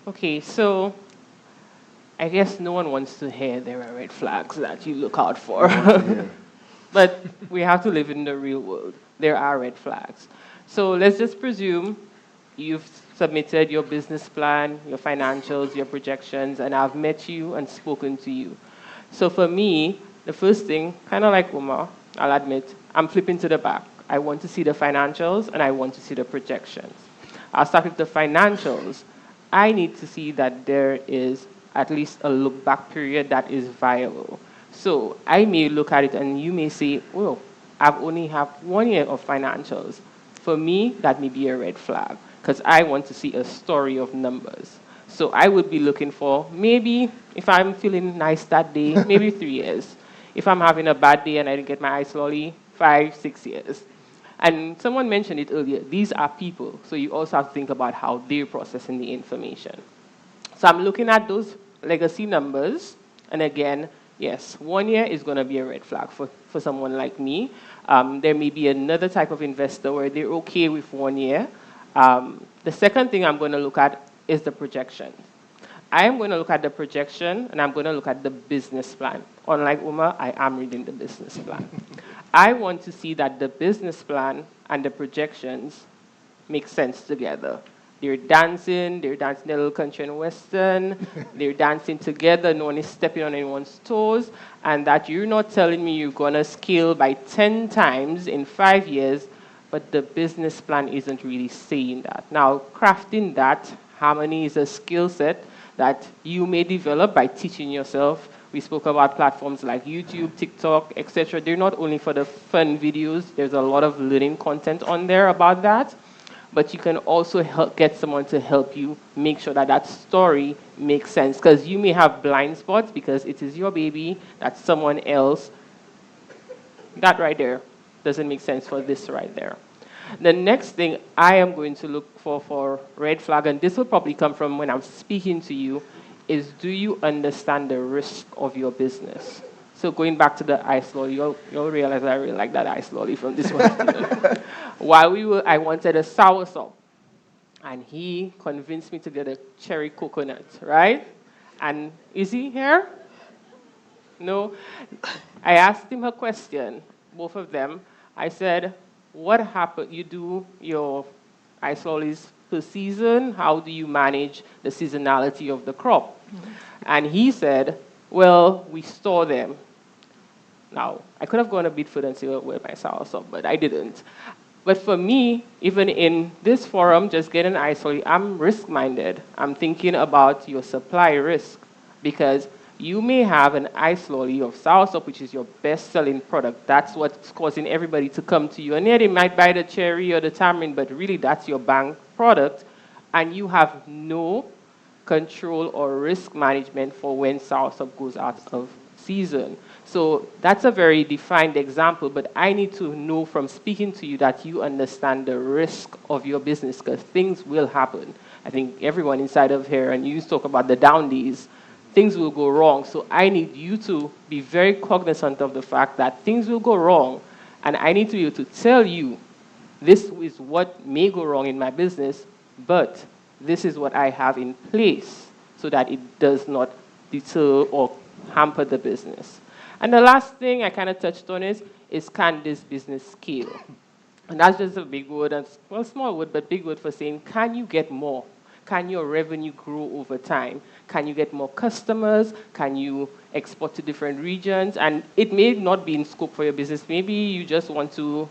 Okay, so I guess no one wants to hear there are red flags that you look out for. But we have to live in the real world. There are red flags. So let's just presume you've submitted your business plan, your financials, your projections, and I've met you and spoken to you. So for me, the first thing, kind of like Umar, I'll admit, I'm flipping to the back. I want to see the financials and I want to see the projections. I'll start with the financials. I need to see that there is at least a look-back period that is viable. So I may look at it and you may say, well, I've only have 1 year of financials. For me, that may be a red flag because I want to see a story of numbers. So I would be looking for maybe, if I'm feeling nice that day, maybe 3 years. If I'm having a bad day and I didn't get my ice lolly, 5, 6 years. And someone mentioned it earlier, these are people. So you also have to think about how they're processing the information. So I'm looking at those legacy numbers. And again, yes, 1 year is going to be a red flag for someone like me. There may be another type of investor where they're okay with 1 year. The second thing I'm going to look at is the projection. I am going to look at the projection and I'm going to look at the business plan. Unlike Uma, I am reading the business plan. I want to see that the business plan and the projections make sense together. They're dancing a little country and western, they're dancing together, no one is stepping on anyone's toes, and that you're not telling me you're going to scale by 10 times in 5 years, but the business plan isn't really saying that. Now, crafting that harmony is a skill set that you may develop by teaching yourself. We spoke about platforms like YouTube, TikTok, etc. They're not only for the fun videos. There's a lot of learning content on there about that. But you can also get someone to help you make sure that that story makes sense. Because you may have blind spots because it is your baby, that's someone else. That right there doesn't make sense for this right there. The next thing I am going to look for red flag, and this will probably come from when I'm speaking to you, is do you understand the risk of your business? So going back to the ice lolly, you'll realize I really like that ice lolly from this one. While I wanted a soursop, and he convinced me to get a cherry coconut, right? And is he here? No? I asked him a question, both of them. I said, what happened? You do your ice lollies per season. How do you manage the seasonality of the crop? And he said, well, we store them. Now, I could have gone a bit further and said, well, where my soursop, but I didn't. But for me, even in this forum, just getting ice lolly, I'm risk-minded. I'm thinking about your supply risk because you may have an ice lolly of soursop, which is your best-selling product. That's what's causing everybody to come to you. And yeah, they might buy the cherry or the tamarind, but really that's your bank product. And you have no control or risk management for when soursop goes out of season. So that's a very defined example, but I need to know from speaking to you that you understand the risk of your business because things will happen. I think everyone inside of here, and you talk about the down days, things will go wrong. So I need you to be very cognizant of the fact that things will go wrong, and I need to be able to tell you this is what may go wrong in my business, but this is what I have in place so that it does not deter or hamper the business. And the last thing I kind of touched on is can this business scale? And that's just a big word, and well, small word, but big word for saying, can you get more? Can your revenue grow over time? Can you get more customers? Can you export to different regions? And it may not be in scope for your business. Maybe you just want to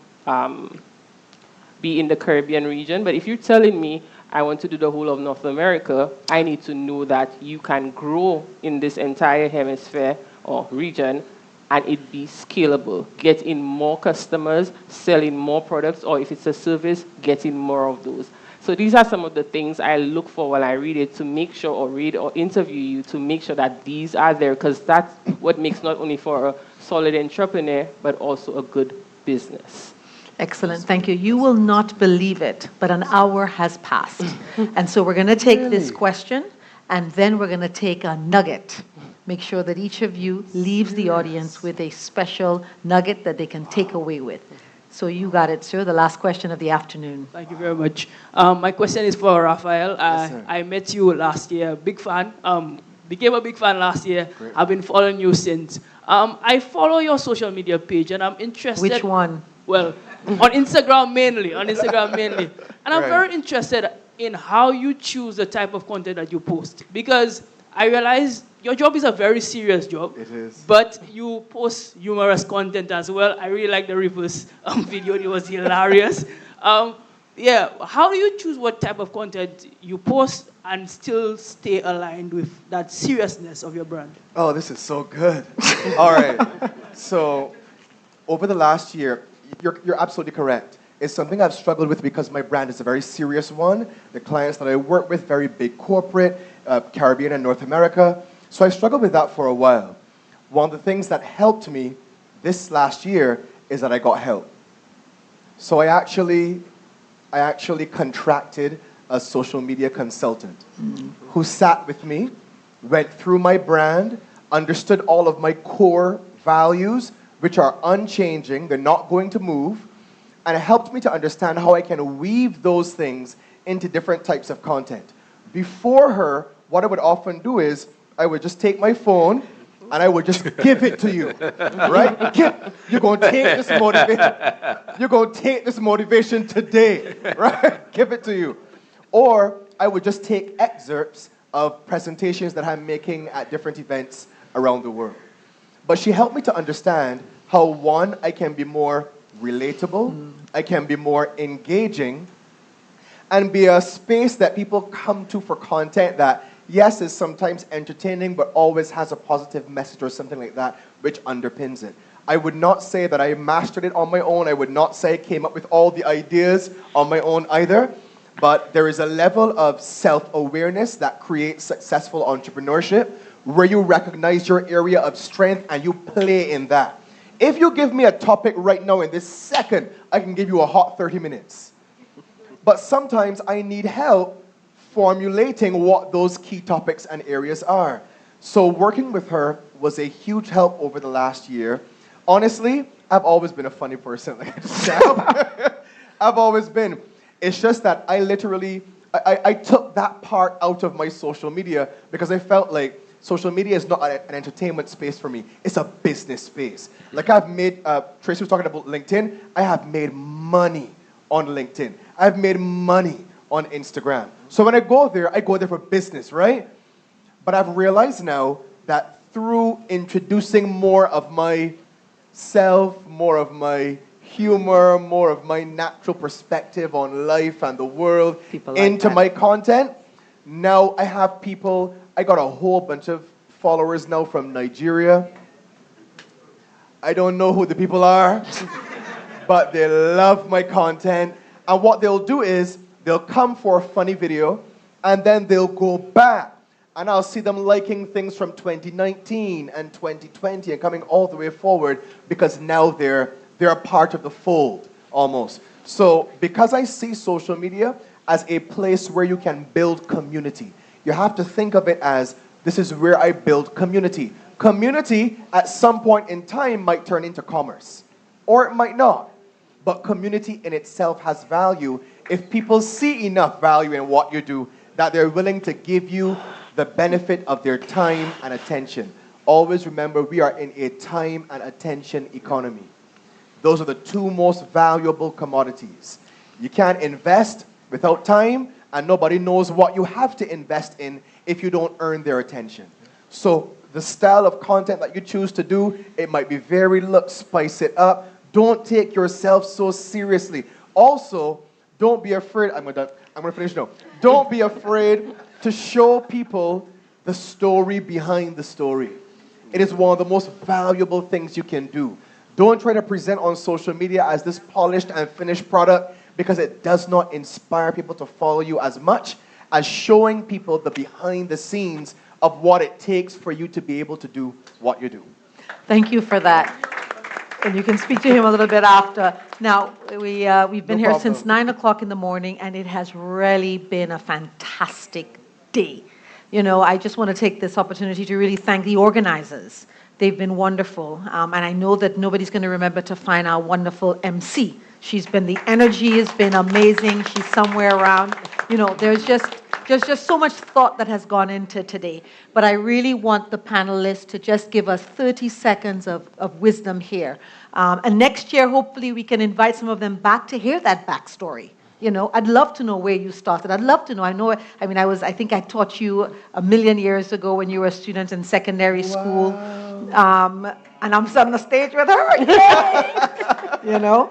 be in the Caribbean region. But if you're telling me I want to do the whole of North America, I need to know that you can grow in this entire hemisphere or region and it be scalable, get in more customers, selling more products, or if it's a service, getting more of those. So these are some of the things I look for while I read it to make sure, or read or interview you to make sure that these are there, because that's what makes not only for a solid entrepreneur, but also a good business. Excellent, thank you. You will not believe it, but an hour has passed. And so we're going to take this question, and then we're going to take a nugget. Make sure that each of you leaves the audience with a special nugget that they can take away with. So you got it, sir, the last question of the afternoon. Thank you very much. My question is for Raphael. I met you last year, big fan. Became a big fan last year. Great. I've been following you since. I follow your social media page, and I'm interested. Which one? Well, on Instagram mainly. And I'm very interested in how you choose the type of content that you post, because I realize your job is a very serious job. It is. But you post humorous content as well. I really like the reverse video. It was hilarious. Yeah, how do you choose what type of content you post and still stay aligned with that seriousness of your brand? Oh, this is so good. All right. So over the last year, you're absolutely correct. It's something I've struggled with because my brand is a very serious one. The clients that I work with, very big corporate, Caribbean and North America. So I struggled with that for a while. One of the things that helped me this last year is that I got help. So I actually contracted a social media consultant who sat with me, went through my brand, understood all of my core values, which are unchanging, they're not going to move, and it helped me to understand how I can weave those things into different types of content. Before her, what I would often do is I would just take my phone and I would just give it to you, right? You're going to take this motivation. You're going to take this motivation today, right? Give it to you. Or I would just take excerpts of presentations that I'm making at different events around the world. But she helped me to understand how, one, I can be more relatable, I can be more engaging, and be a space that people come to for content that, yes, is sometimes entertaining, but always has a positive message or something like that, which underpins it. I would not say that I mastered it on my own. I would not say I came up with all the ideas on my own either. But there is a level of self-awareness that creates successful entrepreneurship, where you recognize your area of strength and you play in that. If you give me a topic right now in this second, I can give you a hot 30 minutes. But sometimes I need help formulating what those key topics and areas are. So working with her was a huge help over the last year. Honestly, I've always been a funny person. I've always been. It's just that I literally, I took that part out of my social media because I felt like social media is not an entertainment space for me. It's a business space. Like I've made, Tracy was talking about LinkedIn. I have made money on LinkedIn. I've made money on Instagram. So when I go there for business, right? But I've realized now that through introducing more of myself, more of my humor, more of my natural perspective on life and the world into my content, now I have people, I got a whole bunch of followers now from Nigeria. I don't know who the people are, but they love my content. And what they'll do is, they'll come for a funny video, and then they'll go back. And I'll see them liking things from 2019 and 2020 and coming all the way forward because now they're a part of the fold, almost. So because I see social media as a place where you can build community, you have to think of it as, this is where I build community. Community, at some point in time, might turn into commerce, or it might not. But community in itself has value if people see enough value in what you do that they're willing to give you the benefit of their time and attention. Always remember, we are in a time and attention economy. Those are the two most valuable commodities. You can't invest without time, and nobody knows what you have to invest in if you don't earn their attention. So the style of content that you choose to do, it might be very, look, spice it up. Don't take yourself so seriously. Also, don't be afraid, I'm gonna finish now. Don't be afraid to show people the story behind the story. It is one of the most valuable things you can do. Don't try to present on social media as this polished and finished product, because it does not inspire people to follow you as much as showing people the behind the scenes of what it takes for you to be able to do what you do. Thank you for that. And you can speak to him a little bit after. Now, we've been here since 9 o'clock in the morning, and it has really been a fantastic day. You know, I just want to take this opportunity to really thank the organizers. They've been wonderful. And I know that nobody's going to remember to find our wonderful MC. The energy has been amazing. She's somewhere around. You know, there's just so much thought that has gone into today. But I really want the panelists to just give us 30 seconds of wisdom here. And next year, hopefully, we can invite some of them back to hear that backstory. You know, I'd love to know where you started. I'd love to know. I think I taught you a million years ago when you were a student in secondary school. And I'm on the stage with her. Yay! You know?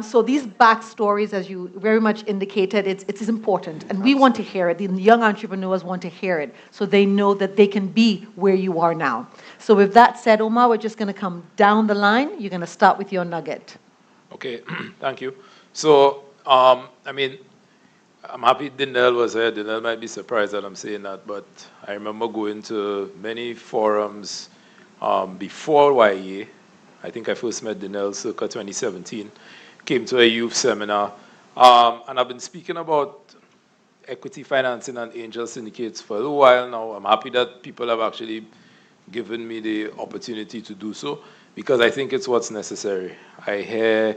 So these backstories, as you very much indicated, it's important. And we want to hear it. The young entrepreneurs want to hear it so they know that they can be where you are now. So with that said, Omar, we're just going to come down the line. You're going to start with your nugget. Okay, thank you. So, I'm happy Dinell was here. Dinell might be surprised that I'm saying that, but I remember going to many forums before YEA. I think I first met Dinell circa 2017. Came to a youth seminar, and I've been speaking about equity financing and angel syndicates for a little while now. I'm happy that people have actually given me the opportunity to do so, because I think it's what's necessary. I hear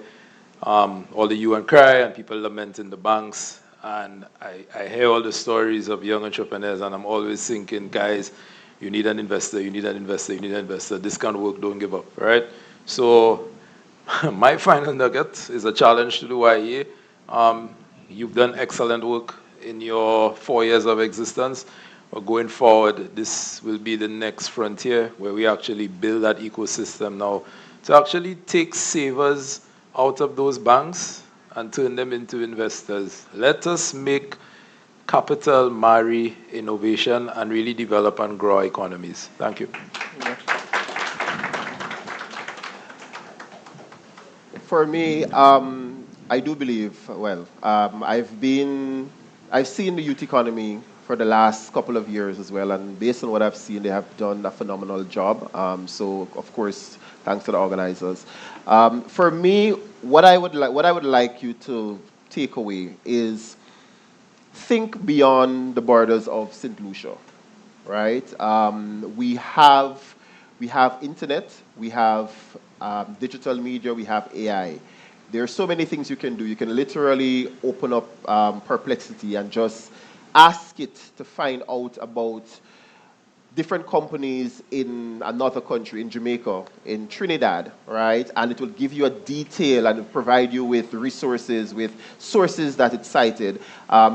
all the hue and cry and people lamenting the banks, and I hear all the stories of young entrepreneurs, and I'm always thinking, guys, you need an investor, you need an investor, you need an investor. This can't work, don't give up, right? So my final nugget is a challenge to the YEA. You've done excellent work in your 4 years of existence. But going forward, this will be the next frontier where we actually build that ecosystem now to actually take savers out of those banks and turn them into investors. Let us make capital marry innovation and really develop and grow our economies. Thank you. For me, I do believe, I've seen the youth economy for the last couple of years as well, and based on what I've seen, they have done a phenomenal job. So, of course, thanks to the organizers. For me, what I would like you to take away is think beyond the borders of St. Lucia, right? We have internet, we have digital media, we have AI. There are so many things you can do. You can literally open up Perplexity and just ask it to find out about different companies in another country, in Jamaica, in Trinidad, right? And it will give you a detail and provide you with resources, with sources that it cited.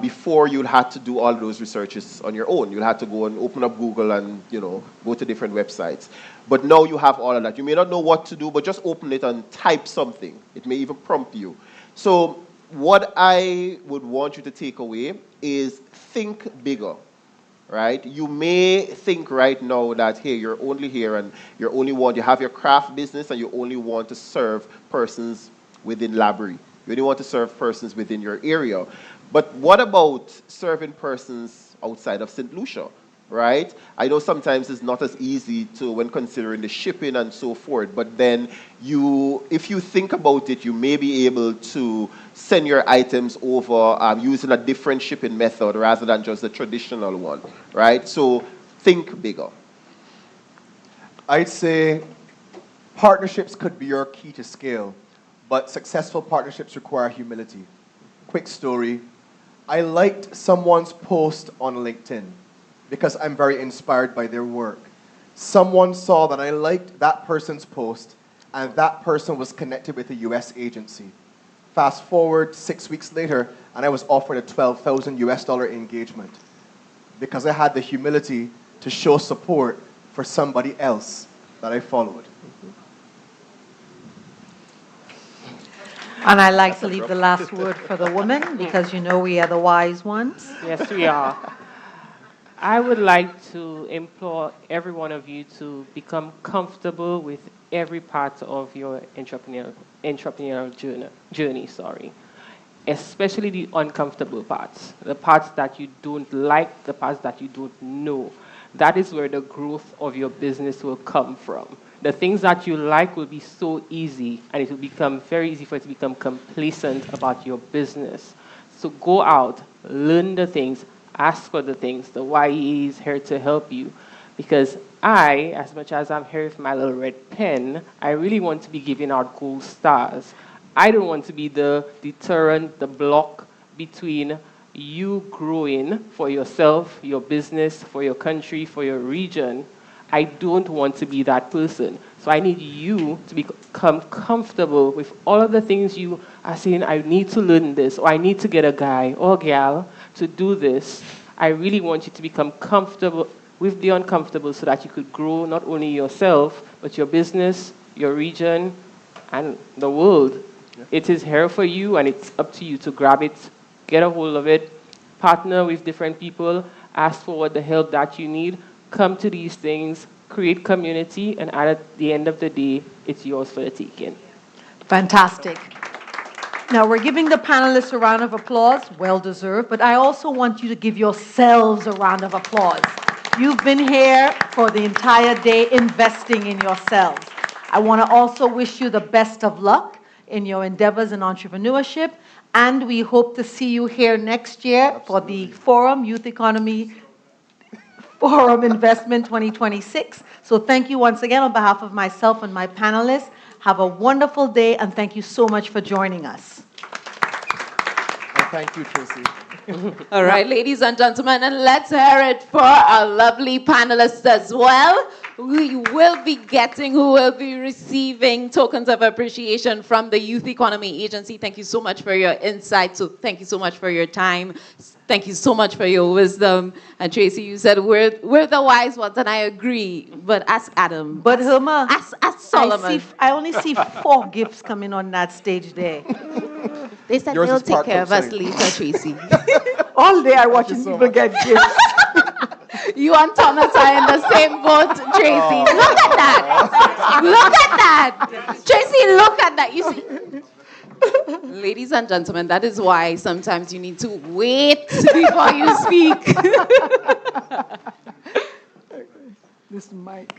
Before, you'll have to do all those researches on your own. You'll have to go and open up Google and, go to different websites. But now you have all of that. You may not know what to do, but just open it and type something. It may even prompt you. So what I would want you to take away is think bigger. Right? You may think right now that, hey, you're only here and you have your craft business and you only want to serve persons within Labrie. You only want to serve persons within your area. But what about serving persons outside of St. Lucia? Right? I know sometimes it's not as easy when considering the shipping and so forth, but then if you think about it, you may be able to send your items over using a different shipping method rather than just the traditional one, right? So think bigger. I'd say partnerships could be your key to scale, but successful partnerships require humility. Quick story. I liked someone's post on LinkedIn because I'm very inspired by their work. Someone saw that I liked that person's post and that person was connected with a US agency. Fast forward 6 weeks later, and I was offered a $12,000 engagement because I had the humility to show support for somebody else that I followed. And I like to leave the last word for the woman because you know we are the wise ones. Yes, we are. I would like to implore every one of you to become comfortable with every part of your entrepreneurial journey, especially the uncomfortable parts, the parts that you don't like, the parts that you don't know. That is where the growth of your business will come from. The things that you like will be so easy, and it will become very easy for you to become complacent about your business. So go out, learn the things, ask for the things. The YE is here to help you. Because I, as much as I'm here with my little red pen, I really want to be giving out gold stars. I don't want to be the deterrent, the block between you growing for yourself, your business, for your country, for your region. I don't want to be that person. So I need you to become comfortable with all of the things you are saying, I need to learn this, or I need to get a guy or gal to do this. I really want you to become comfortable with the uncomfortable so that you could grow not only yourself, but your business, your region, and the world. Yeah. It is here for you, and it's up to you to grab it, get a hold of it, partner with different people, ask for what the help that you need, come to these things, create community, and at the end of the day, it's yours for the taking. Fantastic. Now, we're giving the panelists a round of applause, well-deserved, but I also want you to give yourselves a round of applause. You've been here for the entire day investing in yourselves. I want to also wish you the best of luck in your endeavors in entrepreneurship, and we hope to see you here next year for the Forum Youth Economy Forum Investment 2026. So thank you once again on behalf of myself and my panelists. Have a wonderful day, and thank you so much for joining us. Thank you, Tracy. All right, ladies and gentlemen, and let's hear it for our lovely panelists as well. We will be who will be receiving tokens of appreciation from the Youth Economy Agency. Thank you so much for your insight. So thank you so much for your time. Thank you so much for your wisdom. And Tracy, you said we're the wise ones, and I agree. But ask Adam. But Hilma, ask Solomon. I only see 4 gifts coming on that stage there. They said they'll take care of us later, Tracy. All day I'm watching people get gifts. You and Thomas are in the same boat, Tracy. Look at that. Look at that. Tracy, look at that. You see? Ladies and gentlemen, that is why sometimes you need to wait before you speak. This mic.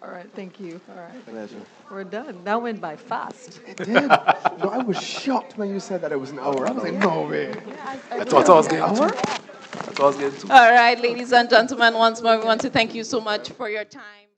All right, thank you. All right. Pleasure. We're done. That went by fast. It did. No, I was shocked when you said that it was an hour. I was like, no way. That's what I was getting to. That's what I was getting to. All right, ladies and gentlemen, once more, we want to thank you so much for your time.